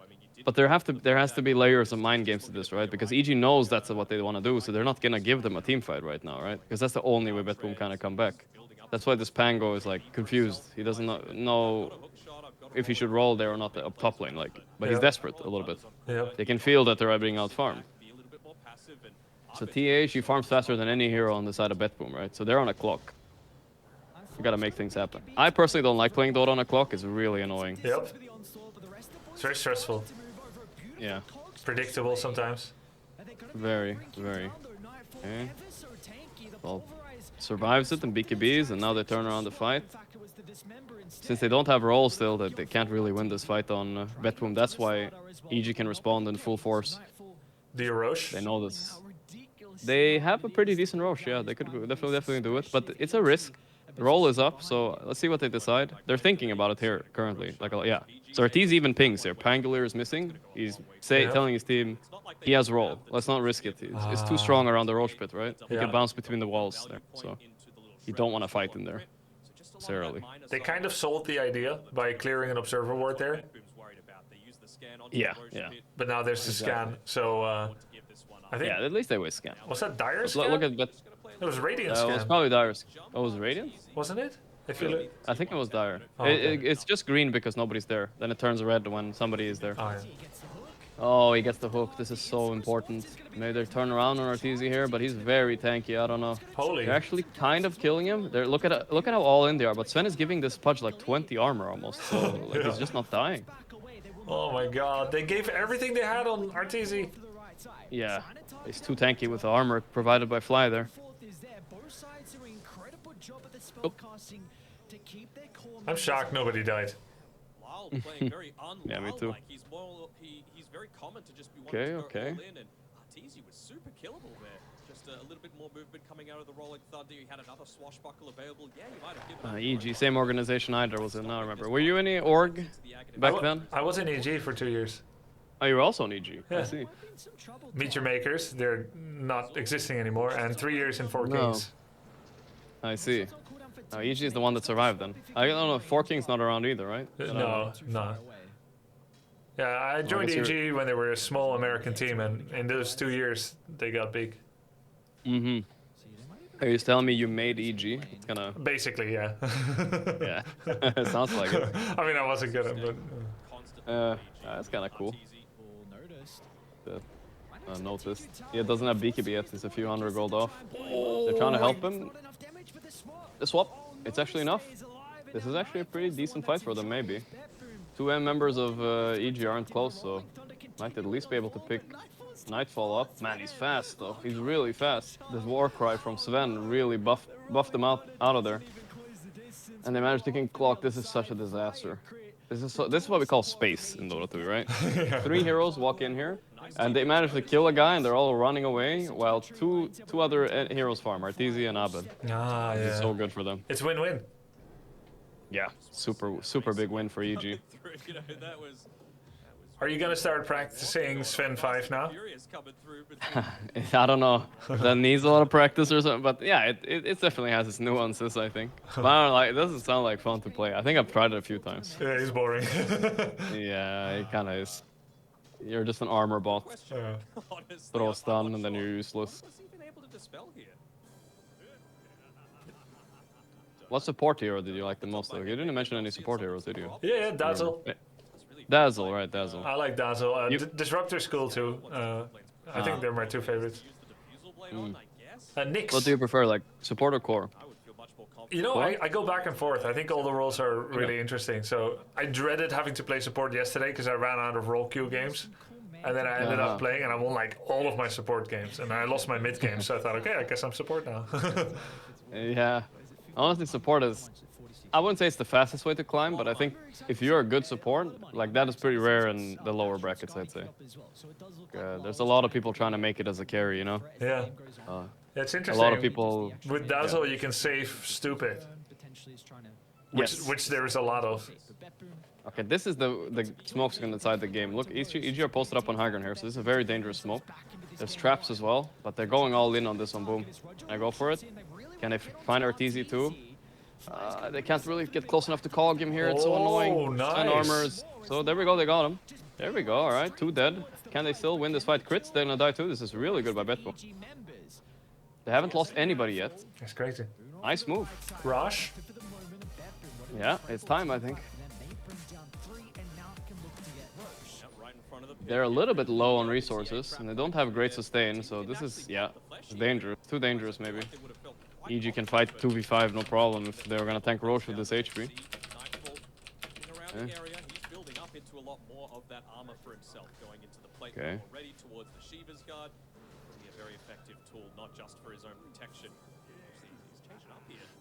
But there has to be layers of mind games to this, right? Because EG knows that's what they want to do, so they're not gonna give them a team fight right now, right? Because that's the only way Bedboom kind of come back. That's why this Pango is like confused. He doesn't know if he should roll there or not up top lane, like, but he's desperate a little bit. They can feel that they're being out farmed. So TA, she farms faster than any hero on the side of Bedboom, right? So they're on a clock. You gotta make things happen. I personally don't like playing Dota on a clock. It's really annoying. Yep. It's very stressful. Yeah. Predictable sometimes. Very, very. Okay. Well, survives it in BKBs, and now they turn around the fight. Since they don't have roll still, that they can't really win this fight on Bedboom. That's why EG can respond in full force. Do you Roche? They know this. They have a pretty decent Roche, yeah. They could definitely do it, but it's a risk. The roll is up, so let's see what they decide. They're thinking about it here currently. Like, yeah. So Arteezy even pings here. Pangolier is missing. He's telling his team he has roll. Let's not risk it. It's too strong around the Roche pit, right? He can bounce between the walls there, so you don't want to fight in there necessarily. They kind of sold the idea by clearing an observer ward there. Yeah, yeah. But now there's the scan, so I think. Yeah, at least they waste scan. Was that Dire scan? Look at it was Radiant scan. It was probably Dire. Oh, it was Radiant? Wasn't it? If you look. I think it was Dire. Oh, okay. It's just green because nobody's there. Then it turns red when somebody is there. Oh, yeah. Oh, he gets the hook. This is so important. Maybe they turn around on Arteezy here, but he's very tanky. I don't know. Holy. They're actually kind of killing him. Look at how all in they are. But Sven is giving this Pudge like 20 armor almost. So like, he's just not dying. Oh my god. They gave everything they had on Arteezy. Yeah. He's too tanky with the armor provided by Fly there. Oh. I'm shocked nobody died. Yeah, me too. He's very common to just be okay. in, and Arteezy was super killable there. Just a little bit more movement coming out of the Rolling Thunder. You had another swashbuckle available. Yeah, you might have given EG, same organization Hydra was in now, I remember. Were you in the org back then? I was in EG for 2 years. Oh, you were also in EG? Yeah. I see. Meet Your Makers, they're not existing anymore, and 3 years in 4 Kings. I see. EG is the one that survived then. I don't know, 4 Kings not around either, right? No. Yeah, I joined EG when they were a small American team, and in those 2 years, they got big. Mm-hmm. Are you telling me you made EG? It's kinda... Basically, yeah. Yeah, it sounds like it. I mean, I wasn't good at it, but... that's kinda cool. Noticed. Yeah, it doesn't have BKB yet, it's a few hundred gold off. They're trying to help him. The swap, it's actually enough. This is actually a pretty decent fight for them, maybe. 2 members of EG aren't close, so might at least be able to pick Nightfall up. Man, he's fast, though. He's really fast. This Warcry from Sven really buffed him out of there. And they managed to king clock. This is such a disaster. This is what we call space in Dota 2, right? 3 heroes walk in here, and they manage to kill a guy, and they're all running away, while two other heroes farm, Arteezy and Abed. Ah, yeah. It's so good for them. It's win-win. Yeah, super big win for EG. Are you gonna start practicing Sven 5 now? I don't know if that needs a lot of practice or something, but yeah, it definitely has its nuances, I think. But I don't know, like, it doesn't sound like fun to play. I think I've tried it a few times. Yeah, it's boring. Yeah, it kind of is. You're just an armor bot. Throw stun and then you're useless. What support hero did you like the most? Though? You didn't mention any support heroes, did you? Yeah, Dazzle. Dazzle, right? Dazzle. I like Dazzle. Disruptor's cool too. I think they're my two favorites. Nyx. What do you prefer, like support or core? You know, I go back and forth. I think all the roles are really interesting. So I dreaded having to play support yesterday because I ran out of role queue games. And then I ended up playing and I won like all of my support games. And I lost my mid game, so I thought, okay, I guess I'm support now. Yeah. Honestly, support is... I wouldn't say it's the fastest way to climb, but I think if you're a good support, like that is pretty rare in the lower brackets, I'd say. There's a lot of people trying to make it as a carry, you know? Yeah. It's interesting. A lot of people... With Dazzle, you can save stupid. Which there is a lot of. Okay, this is the smokes going to decide the game. Look, EG are posted up on high ground here, so this is a very dangerous smoke. There's traps as well, but they're going all in on this one. Boom. I go for it. Can they find our TZ too? They can't really get close enough to cog him here. It's so annoying. Nice. And armors. So there we go. They got him. There we go. All right, 2 dead. Can they still win this fight? Crits. They're gonna die too. This is really good by Betbo. They haven't lost anybody yet. That's crazy. Nice move. Rush. Yeah, it's time, I think. They're a little bit low on resources, and they don't have great sustain, so this is, yeah, it's dangerous. Too dangerous, maybe. EG can fight 2v5, no problem, if they were gonna tank Roche with this HP. Okay.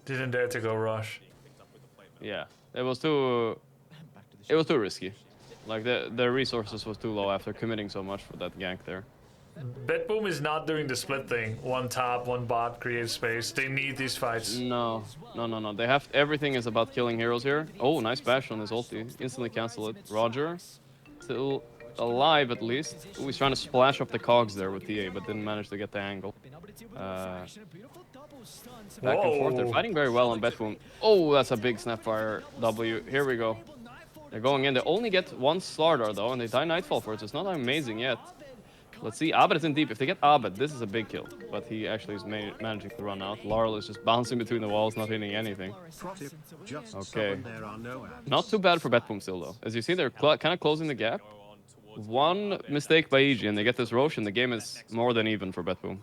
Didn't dare to go Rush. Yeah, it was too risky. Like their resources was too low after committing so much for that gank there. Betboom is not doing the split thing. One top, one bot, create space. They need these fights. No. They have everything is about killing heroes here. Oh, nice bash on his ulti. Instantly cancel it. Roger, still alive at least. Ooh, he's trying to splash up the cogs there with TA, but didn't manage to get the angle. Back and forth. They're fighting very well on Betboom. Oh, that's a big Snapfire W. Here we go. They're going in. They only get 1 Slardar though, and they die Nightfall for it. So it's not amazing yet. Let's see. Abed is in deep. If they get Abed, this is a big kill. But he actually is managing to run out. Laurel is just bouncing between the walls, not hitting anything. Okay. Not too bad for Betboom still though. As you see, they're kind of closing the gap. 1 mistake by EG, and they get this Roche, and the game is more than even for Betboom.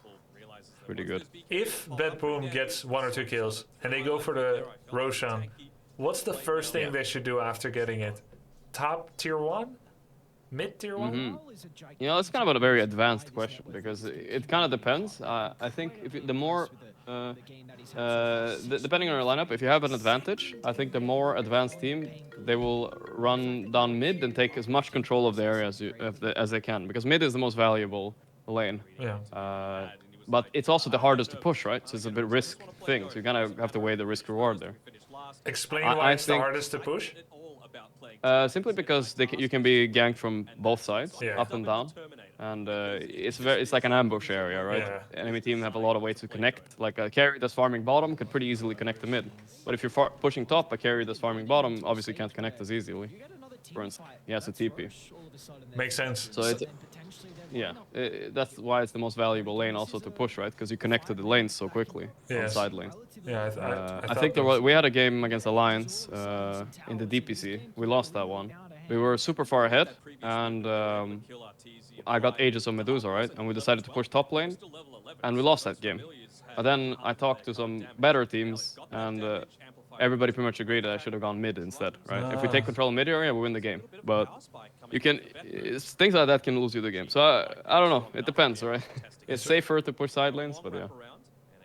Pretty good. If Betboom gets 1 or 2 kills, and they go for the Roshan, what's the first thing they should do after getting it? Top tier 1? Mid tier 1? You know, it's kind of a very advanced question because it kind of depends. I think if the more, depending on your lineup, if you have an advantage, I think the more advanced team, they will run down mid and take as much control of the area as they can, because mid is the most valuable lane. Yeah. But it's also the hardest to push, right? So it's a bit risk thing. So you kind of have to weigh the risk reward there. Explain why it's the hardest to push. Simply because you can be ganked from both sides, up and down, and it's like an ambush area, right? Yeah. Enemy team have a lot of ways to connect. Like a carry that's farming bottom could pretty easily connect to mid, but if you're pushing top, a carry that's farming bottom obviously can't connect as easily. For instance, he has a TP. Makes sense. So it's that's why it's the most valuable lane also to push, right? Because you connect to the lanes so quickly on side lanes. Yeah, I think we had a game against Alliance in the DPC. We lost that one. We were super far ahead, and I got Aegis of Medusa, right? And we decided to push top lane, and we lost that game. But then I talked to some better teams, and everybody pretty much agreed that I should have gone mid instead, right? If we take control of mid area, we win the game. But you can, things like that can lose you the game. So I don't know. It depends, right? It's safer to push side lanes, but yeah,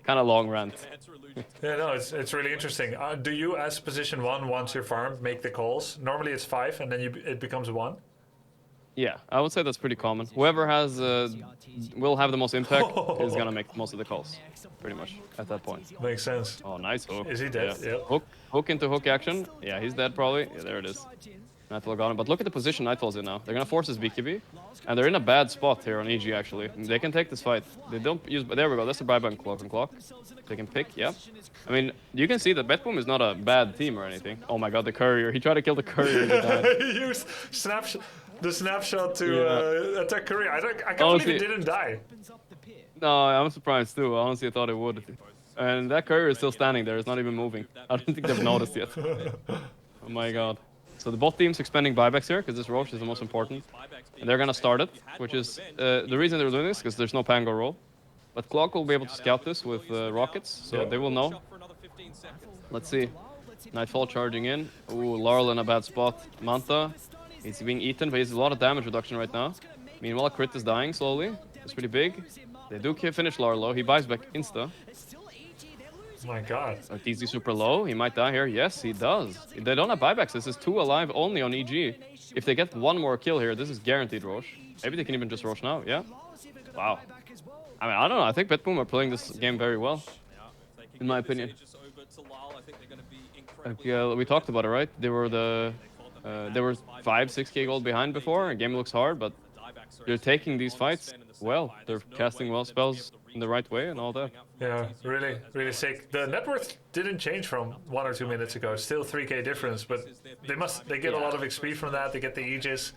kind of long rant. Yeah, no, it's really interesting. Do you, as position 1, once you're farmed, make the calls? Normally it's 5, and then it becomes 1. Yeah, I would say that's pretty common. Whoever has will have the most impact is gonna make most of the calls, pretty much at that point. Makes sense. Oh, nice hook. Is he dead? Yeah. Hook into hook action. Yeah, he's dead probably. Yeah, there it is. Nightfall got him, but look at the position Nightfall's in now. They're gonna force his BKB, and they're in a bad spot here on EG actually. They can take this fight. They don't use, there we go, that's the buyback and clock. They can pick, yeah. I mean, you can see that Betboom is not a bad team or anything. Oh my god, the courier, he tried to kill the courier and he died. He used the snapshot to attack courier. I can't believe he didn't die. No, I'm surprised too. Honestly, I thought it would. And that courier is still standing there, it's not even moving. I don't think they've noticed yet. Oh my god. So the bot team's expending buybacks here, because this Roche is the most important. And they're gonna start it, which is the reason they're doing this, because there's no Pango roll. But Clock will be able to scout this with rockets, so they will know. Let's see. Nightfall charging in. Ooh, Laurel in a bad spot. Manta, he's being eaten, but he's a lot of damage reduction right now. Meanwhile, Crit is dying slowly. It's pretty big. They do finish Laurel low. He buys back insta. Oh my god. TZ super low. He might die here. Yes, he does. They don't have buybacks. This is 2 alive only on EG. If they get 1 more kill here, this is guaranteed Roche. Maybe they can even just Roche now. Yeah. Wow. I mean, I don't know. I think Betboom are playing this game very well, in my opinion. We talked about it, right? They were 5-6k gold behind before. The game looks hard, but they're taking these fights well. They're casting well spells in the right way and all that. Yeah, really sick. The net worth didn't change from 1 or 2 minutes ago. It's still 3k difference, but they get a lot of XP from that. They get the Aegis.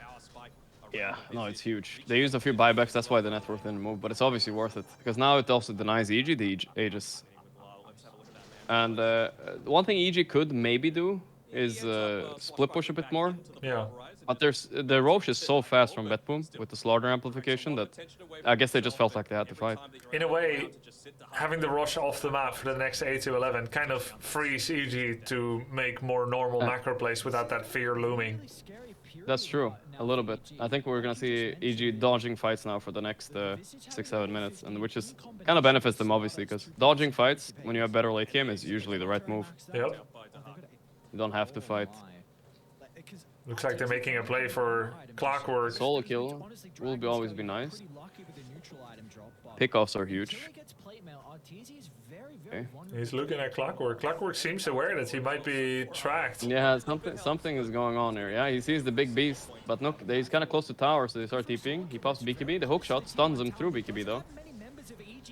Yeah, no, it's huge. They used a few buybacks, that's why the net worth didn't move, but it's obviously worth it. Because now it also denies EG the Aegis. And one thing EG could maybe do is split push a bit more. Yeah. But the Roche is so fast from Betboom with the slaughter amplification that I guess they just felt like they had to fight. In a way, having the Roche off the map for the next 8 to 11 kind of frees EG to make more normal macro plays without that fear looming. That's true, a little bit. I think we're gonna see EG dodging fights now for the next 6-7 minutes, and which is kind of benefits them obviously, because dodging fights when you have better late game is usually the right move. Yep. You don't have to fight. Looks like they're making a play for Clockwork. Solo kill will always be nice. Pickoffs are huge. Okay. He's looking at Clockwork. Clockwork seems aware that he might be tracked. Yeah, something is going on here. Yeah, he sees the big beast, but look, he's kind of close to tower, so they start TPing. He pops BKB. The hook shot stuns him through BKB though.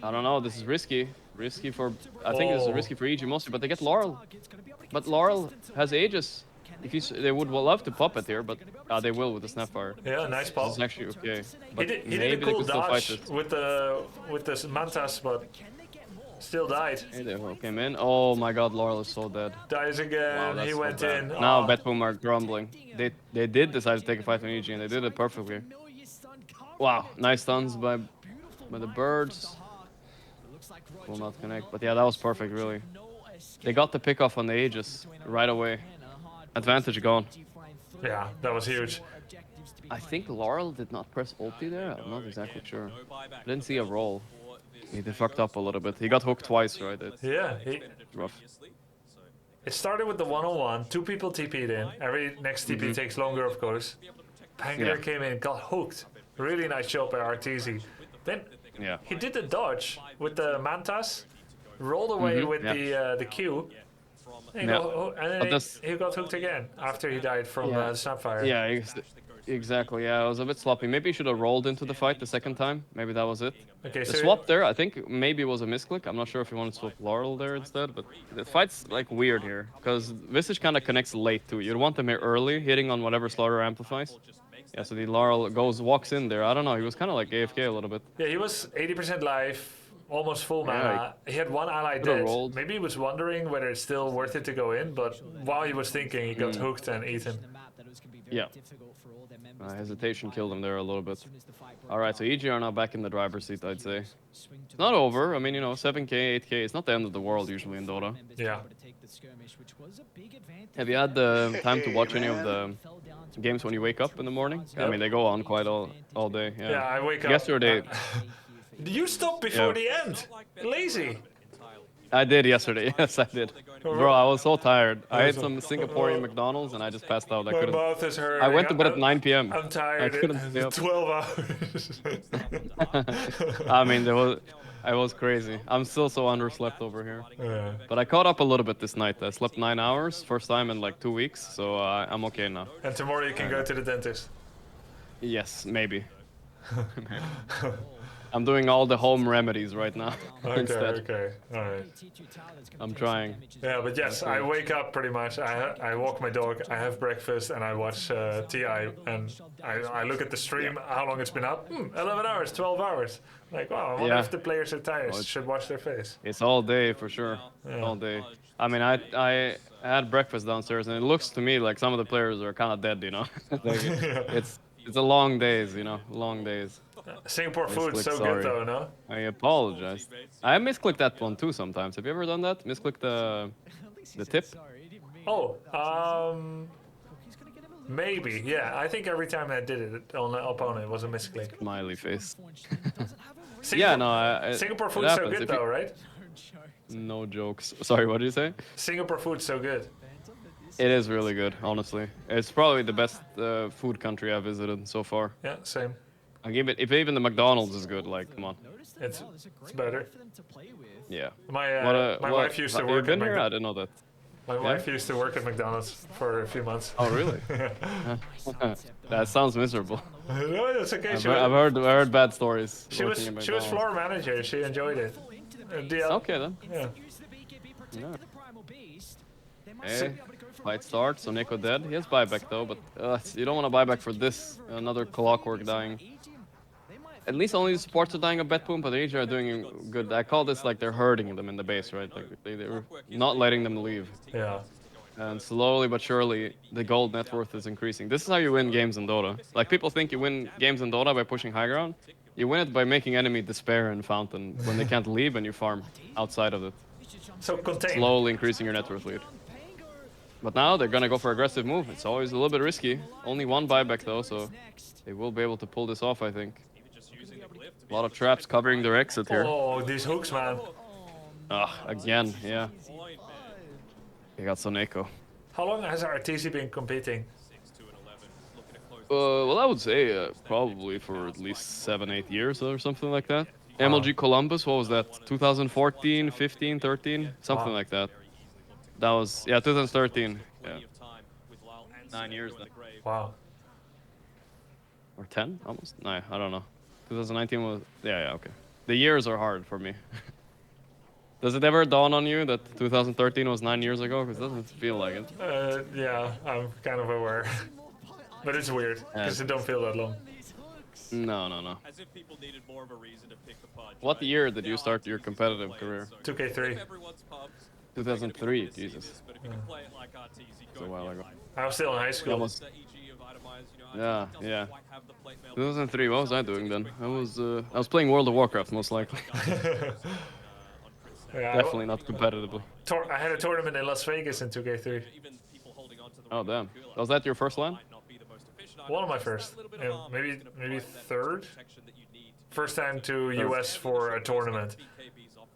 I don't know. This is risky. Risky for. I think this is risky for EG mostly, but they get Laurel. But Laurel has Aegis. They would love to pop it here, but they will with the Snapfire. Yeah, nice pop. This is actually okay. But he did a cool dodge with the Mantas, but still died. Hey, they came in. Oh my god, Laurel is so dead. Dies again. Wow, he went in. Now Betboom are grumbling. They did decide to take a fight on EG, and they did it perfectly. Wow, nice stuns by the birds. Will not connect, but yeah, that was perfect, really. They got the pick off on the Aegis right away. Advantage gone. Yeah, that was huge. I think Laurel did not press ulti there. I'm not exactly sure. I didn't see a roll. He fucked up a little bit. He got hooked twice, right? Yeah. Rough. It started with the 101. 2 people TP'd in. Every next TP takes longer, of course. Pangler came in, got hooked. Really nice job by RTZ. Then he did the dodge with the Mantas, rolled away with the Q. And then he got hooked again after he died from the Snapfire. Yeah, exactly. Yeah, it was a bit sloppy. Maybe he should have rolled into the fight the second time. Maybe that was it. Okay, the swap there, I think maybe was a misclick. I'm not sure if he wanted to swap Laurel there instead, but the fight's like weird here because Visage kind of connects late too. You'd want them here early, hitting on whatever Slaughter amplifies. Yeah, so the Laurel walks in there. I don't know. He was kind of like AFK a little bit. Yeah, he was 80% life. Almost full mana. He had 1 ally dead. Maybe he was wondering whether it's still worth it to go in, but while he was thinking, he got hooked and eaten. Yeah. Hesitation killed him there a little bit. Alright, so EG are now back in the driver's seat, I'd say. It's not over. I mean, 7k, 8k, it's not the end of the world usually in Dota. Yeah. Have you had the time to watch any of the games when you wake up in the morning? Yep. I mean, they go on quite all day. Yeah, I wake up. Yesterday... You stopped before the end. Lazy. I did yesterday. Yes, I did. Bro, I was so tired. I ate some Singaporean McDonald's and I just passed out. My mouth is hurting. I went to bed at 9 p.m. I'm tired. I couldn't stay up. 12 hours. I mean, I was crazy. I'm still so underslept over here. Yeah. But I caught up a little bit this night. I slept 9 hours, first time in like 2 weeks, so I'm okay now. And tomorrow you can go to the dentist. Yes, maybe. Maybe. I'm doing all the home remedies right now instead. Okay, alright. I'm trying. Yeah, but yes, I wake up pretty much. I walk my dog, I have breakfast, and I watch TI. And I look at the stream, how long it's been up. 11 hours, 12 hours. Like, wow, I wonder if the players are tired. Should wash their face. It's all day for sure. All day. I mean, I had breakfast downstairs, and it looks to me like some of the players are kind of dead, you know? Like, it's a long days, you know? Long days. Singapore food's so good though, no? I apologize. I misclick that one too sometimes. Have you ever done that? Misclick the tip? Oh, maybe. Yeah, I think every time I did it on the opponent, it was a misclick. Smiley face. Yeah, no. Singapore food's so good though, right? No jokes. Sorry, what did you say? Singapore food's so good. It is really good, honestly. It's probably the best food country I've visited so far. Yeah, same. I give it. If even the McDonald's is good, like, come on. It's better. Yeah. My wife used to work. Have you been here? I didn't know that. My wife used to work at McDonald's for a few months. Oh, really? That sounds miserable. No, that's okay. I've heard bad stories. She was floor manager. She enjoyed it. Okay then. Yeah. Hey, fight starts. So Nico dead. He has buyback though, but you don't want to buyback for this. Another clockwork dying. At least only the supports are dying a bet boom, but the AG are doing good. I call this like they're hurting them in the base, right? Like they're not letting them leave. Yeah. And slowly but surely, the gold net worth is increasing. This is how you win games in Dota. Like people think you win games in Dota by pushing high ground. You win it by making enemy despair in Fountain when they can't leave and you farm outside of it. So contain. Slowly increasing your net worth lead. But now they're gonna go for aggressive move. It's always a little bit risky. Only one buyback though, so they will be able to pull this off, I think. A lot of traps covering their exit here. Oh, these hooks, man. Again, yeah. They got Soneko. How long has RTC been competing? Well, I would say probably for at least 7-8 years or something like that. MLG Columbus, what was that? 2014, 15, 13? Something like that. That was, 2013. Yeah. 9 years then. Wow. Or 10, almost? No, I don't know. 2019 was, yeah, okay. The years are hard for me. Does it ever dawn on you that 2013 was 9 years ago? Because it doesn't feel like it. Yeah, I'm kind of aware. But it's weird, because it don't feel that long. No. As if people needed more of a reason to pick the pod. What year did you start your competitive career? 2K3. 2003, Jesus. It's a while ago. I was still in high school. Yeah. 2003, what was I doing then? I was playing World of Warcraft, most likely. Yeah, definitely not competitively. I had a tournament in Las Vegas in 2K3. Oh, damn. Was that your first LAN? One of my first. Maybe third? First time to US for a tournament.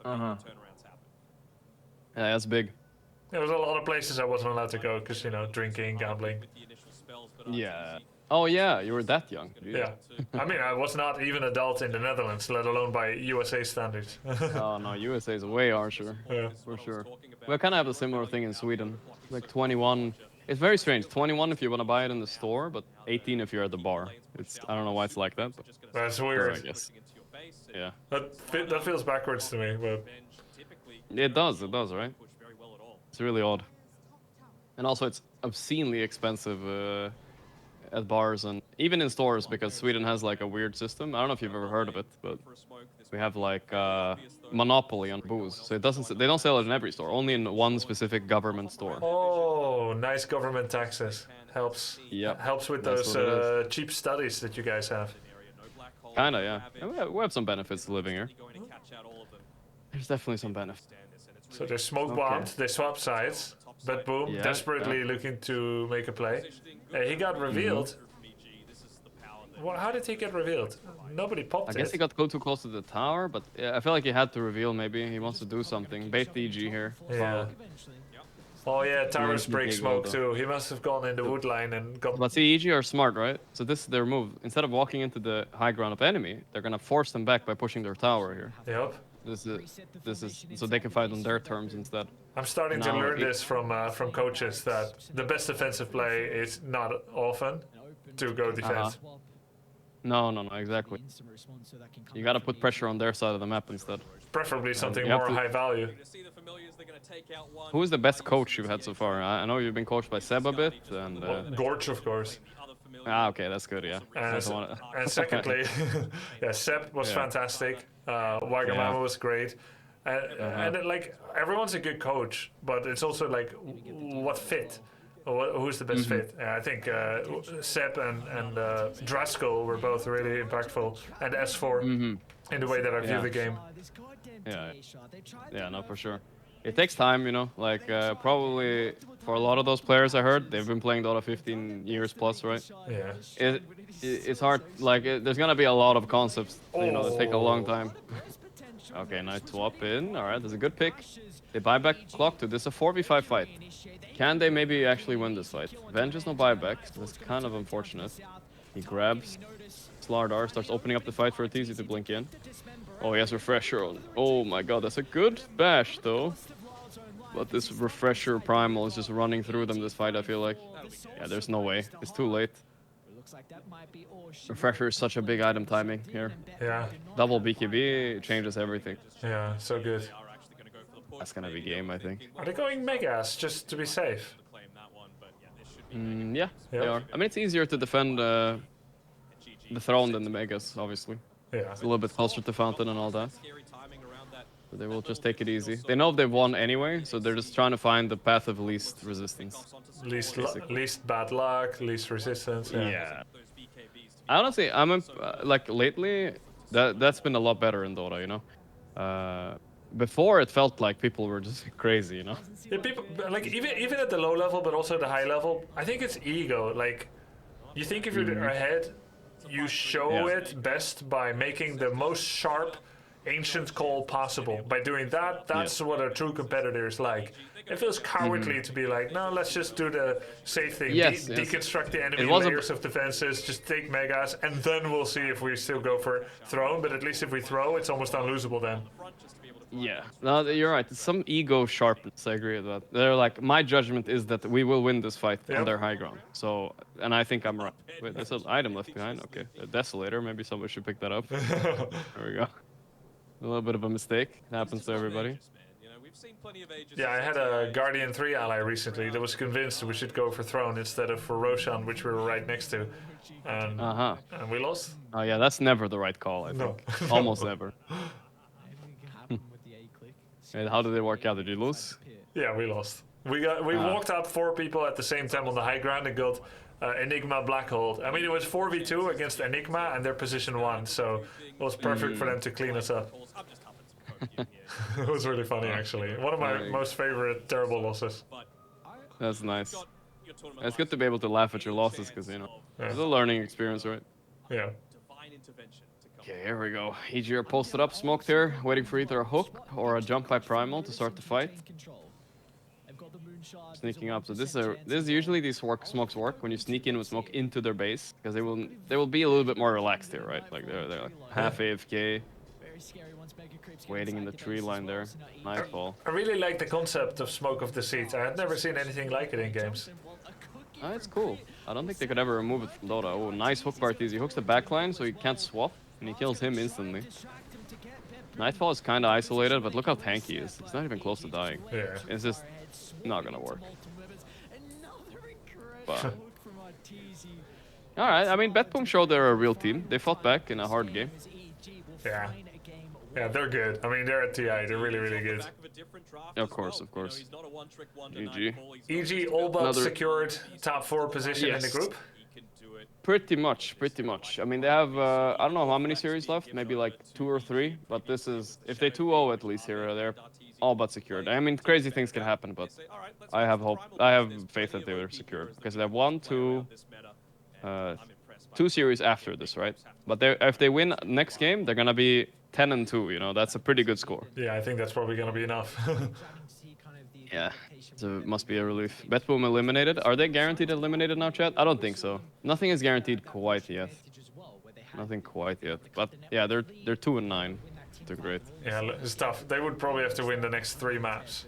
Yeah, that's big. There was a lot of places I wasn't allowed to go because, drinking, gambling. Yeah. Oh, yeah, you were that young. Jeez. Yeah. I mean, I was not even adult in the Netherlands, let alone by USA standards. Oh, no, USA is way harsher. Yeah. For sure. We kind of have a similar thing in Sweden. Like 21. It's very strange. 21 if you want to buy it in the store, but 18 if you're at the bar. I don't know why it's like that, but that's weird. I guess. Yeah. That feels backwards to me, but it does, right? It's really odd. And also it's obscenely expensive at bars and even in stores because Sweden has like a weird system. I don't know if you've ever heard of it, but we have like monopoly on booze. So they don't sell it in every store, only in one specific government store. Oh, nice government taxes. Helps. Yeah. Helps with those cheap studies that you guys have. Kinda, yeah. We have some benefits to living here. There's definitely some benefits. So they're smoke bombed, they swap sides, but boom, desperately looking to make a play. He got revealed. Well, how did he get revealed? Nobody popped it. I guess he got too close to the tower, but I feel like he had to reveal maybe. He wants to do something. Bait the EG here. Yeah. Oh yeah, towers break smoke too. He must have gone in the wood line and got... But see, EG are smart, right? So this is their move. Instead of walking into the high ground of enemy, they're gonna force them back by pushing their tower here. Yep. This is so they can fight on their terms instead. I'm starting to Now learn this from coaches that the best defensive play is not often to go defense. No, exactly. You gotta put pressure on their side of the map instead. Preferably something you have more to- high value. Who is the best coach you've had so far? I know you've been coached by Seb a bit, and Gorge, of course. Okay, that's good. Yeah. And secondly, yeah, Seb was fantastic. Wagamama was great. And like everyone's a good coach, but it's also like what fit. Who's the best fit? I think Seb and Draskell were both really impactful, and S4 in the way that I view the game. Yeah, no, for sure. It takes time, you know. Like probably for a lot of those players, I heard they've been playing Dota 15 years plus, right? Yeah. It's hard. Like there's gonna be a lot of concepts, you know, that take a long time. Okay, nice swap in. All right, there's a good pick. They buy back clock to this a 4v5 fight. Can they maybe actually win this fight? Venge is no buyback. So that's kind of unfortunate. He grabs Slardar, starts opening up the fight for Arteezy to blink in. Oh, he has refresher on. Oh my god, that's a good bash though. But this refresher primal is just running through them this fight, I feel like. Yeah, there's no way. It's too late. Refresher is such a big item timing here. Yeah. Double BKB changes everything. Yeah, so good. That's gonna be game, I think. Are they going Megas just to be safe? Yeah, they are. I mean, it's easier to defend the throne than the Megas, obviously. Yeah. It's a little bit closer to Fountain and all that. So they will just take it easy. They know they've won anyway, so they're just trying to find the path of least resistance. Least bad luck, least resistance. Yeah. Honestly, like lately, that's been a lot better in Dota, you know. Before it felt like people were just crazy, you know. Yeah, people like even at the low level, but also the high level. I think it's ego. Like, you think if you're ahead, you show it best by making the most sharp, ancient call possible. By doing that, that's what a true competitor is like. It feels cowardly to be like, no, let's just do the safe thing. Deconstruct the enemy layers of defenses, just take Megas, and then we'll see if we still go for throne. But at least if we throw, it's almost unlosable then. Yeah, no, you're right. It's some ego sharpness. I agree with that. They're like, my judgment is that we will win this fight on their high ground. So, and I think I'm right. Wait, there's an item left behind. Okay, a Desolator. Maybe somebody should pick that up. There we go. A little bit of a mistake. It happens to everybody. Yeah, I had a Guardian 3 ally recently that was convinced we should go for throne instead of for Roshan, which we were right next to. And, and we lost. Oh yeah, that's never the right call, I think. Almost never. And how did it work out? Did you lose? Yeah, we lost. We walked up 4 people at the same time on the high ground and got Enigma Black Hole. I mean, it was 4v2 against Enigma and their position 1, so it was perfect for them to clean us up. It was really funny, actually. One of my most favorite terrible losses. That's nice. It's good to be able to laugh at your losses, because, you know, it's a learning experience, right? Yeah. Okay, here we go. EG are posted up, smoked here, waiting for either a hook or a jump by Primal to start the fight. Sneaking up. So this is usually these smokes work when you sneak in with smoke into their base, because they will be a little bit more relaxed here, right? Like they're like half AFK, waiting in the tree line there. Nightfall. I really like the concept of Smoke of Deceit. I had never seen anything like it in games. It's cool. I don't think they could ever remove it from Dota. Oh, nice hook by Arteezy. He hooks the backline so he can't swap, and he kills him instantly. Nightfall is kind of isolated, but look how tanky he is. He's not even close to dying. Yeah. It's just not gonna work. But alright, I mean, Betboom showed they're a real team. They fought back in a hard game. Yeah. Yeah, they're good. I mean, they're at TI. They're really, really good. Of course, of course. EG. EG all but secured top 4 position in the group. Pretty much. I mean, they have, I don't know how many series left, maybe like 2 or 3, but this is, if they 2-0 at least here, they're all but secured. I mean, crazy things can happen, but I have hope, I have faith that they were secured, because they have 1, 2 series after this, right? But if they win next game, they're gonna be 10-2, you know, that's a pretty good score. Yeah, I think that's probably gonna be enough. Yeah, so it must be a relief. Betboom eliminated. Are they guaranteed eliminated now, chat? I don't think so. Nothing is guaranteed quite yet. Nothing quite yet. But yeah, they're 2-9. too great. Yeah, it's tough. They would probably have to win the next 3 maps.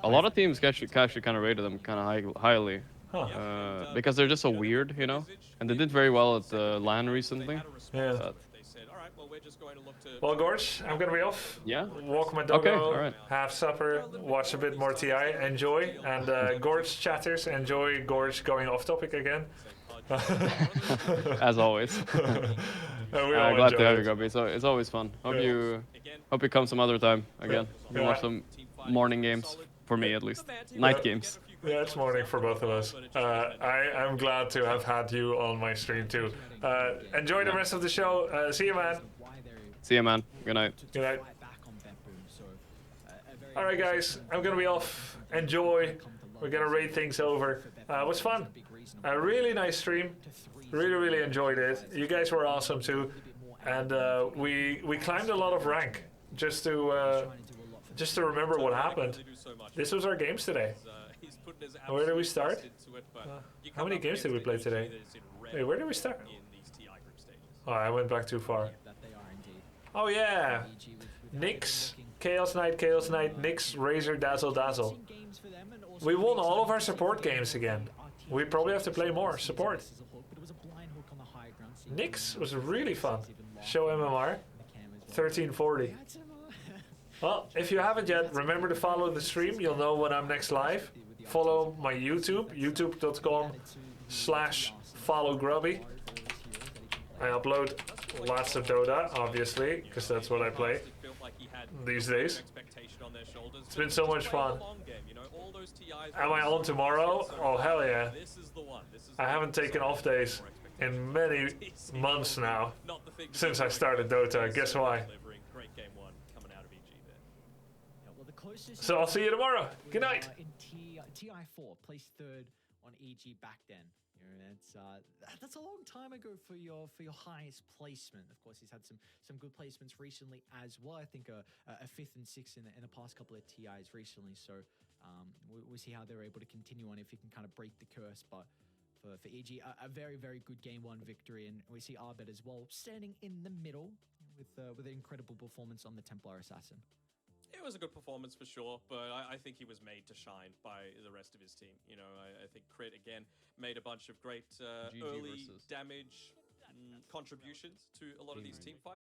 A lot of teams actually kind of rated them kind of highly. Because they're just so weird, you know? And they did very well at LAN recently. Yeah. Well, Gorge, I'm gonna be off. Yeah. Walk my dog, alright. have supper, watch a bit more TI, enjoy. And Gorge chatters, enjoy Gorge going off topic again. As always. Glad to have you, Gubby. So it's always fun. Hope you come some other time again. We can watch some morning games, for me at least. Night games. Yeah, it's morning for both of us. I'm glad to have had you on my stream too. Enjoy the rest of the show. See you, man. See you, man. Good night. Good night. Alright, guys. I'm gonna be off. Enjoy. We're gonna raid things over. It was fun. A really nice stream. Really enjoyed it. You guys were awesome too. And we climbed a lot of rank just to remember what happened. This was our games today. Where did we start? How many games did we play today? Hey, where did we start? Oh, I went back too far. Oh yeah, Nyx, Chaos Knight, Nyx, Razor, Dazzle. We won all of our support games again. We probably have to play more support. Nyx was really fun. Show MMR, 1340. Well, if you haven't yet, remember to follow the stream. You'll know when I'm next live. Follow my YouTube, youtube.com/followgrubby. I upload lots of Dota, obviously, because that's what I play these days. It's been so much fun. Am I on tomorrow? Oh, hell yeah. I haven't taken off days in many months now, since I started Dota. Guess why? So I'll see you tomorrow. Good night. In TI4, placed 3rd on EG back then. You know, that's a long time ago for your highest placement. Of course, he's had some good placements recently as well. I think a 5th and 6th in the past couple of TIs recently. So we'll see how they're able to continue on if he can kind of break the curse. But for EG, a very good game 1 victory, and we see Arbet as well standing in the middle with an incredible performance on the Templar Assassin. It was a good performance for sure, but I think he was made to shine by the rest of his team. You know, I think Crit, again, made a bunch of great early damage contributions to a lot of these team fights.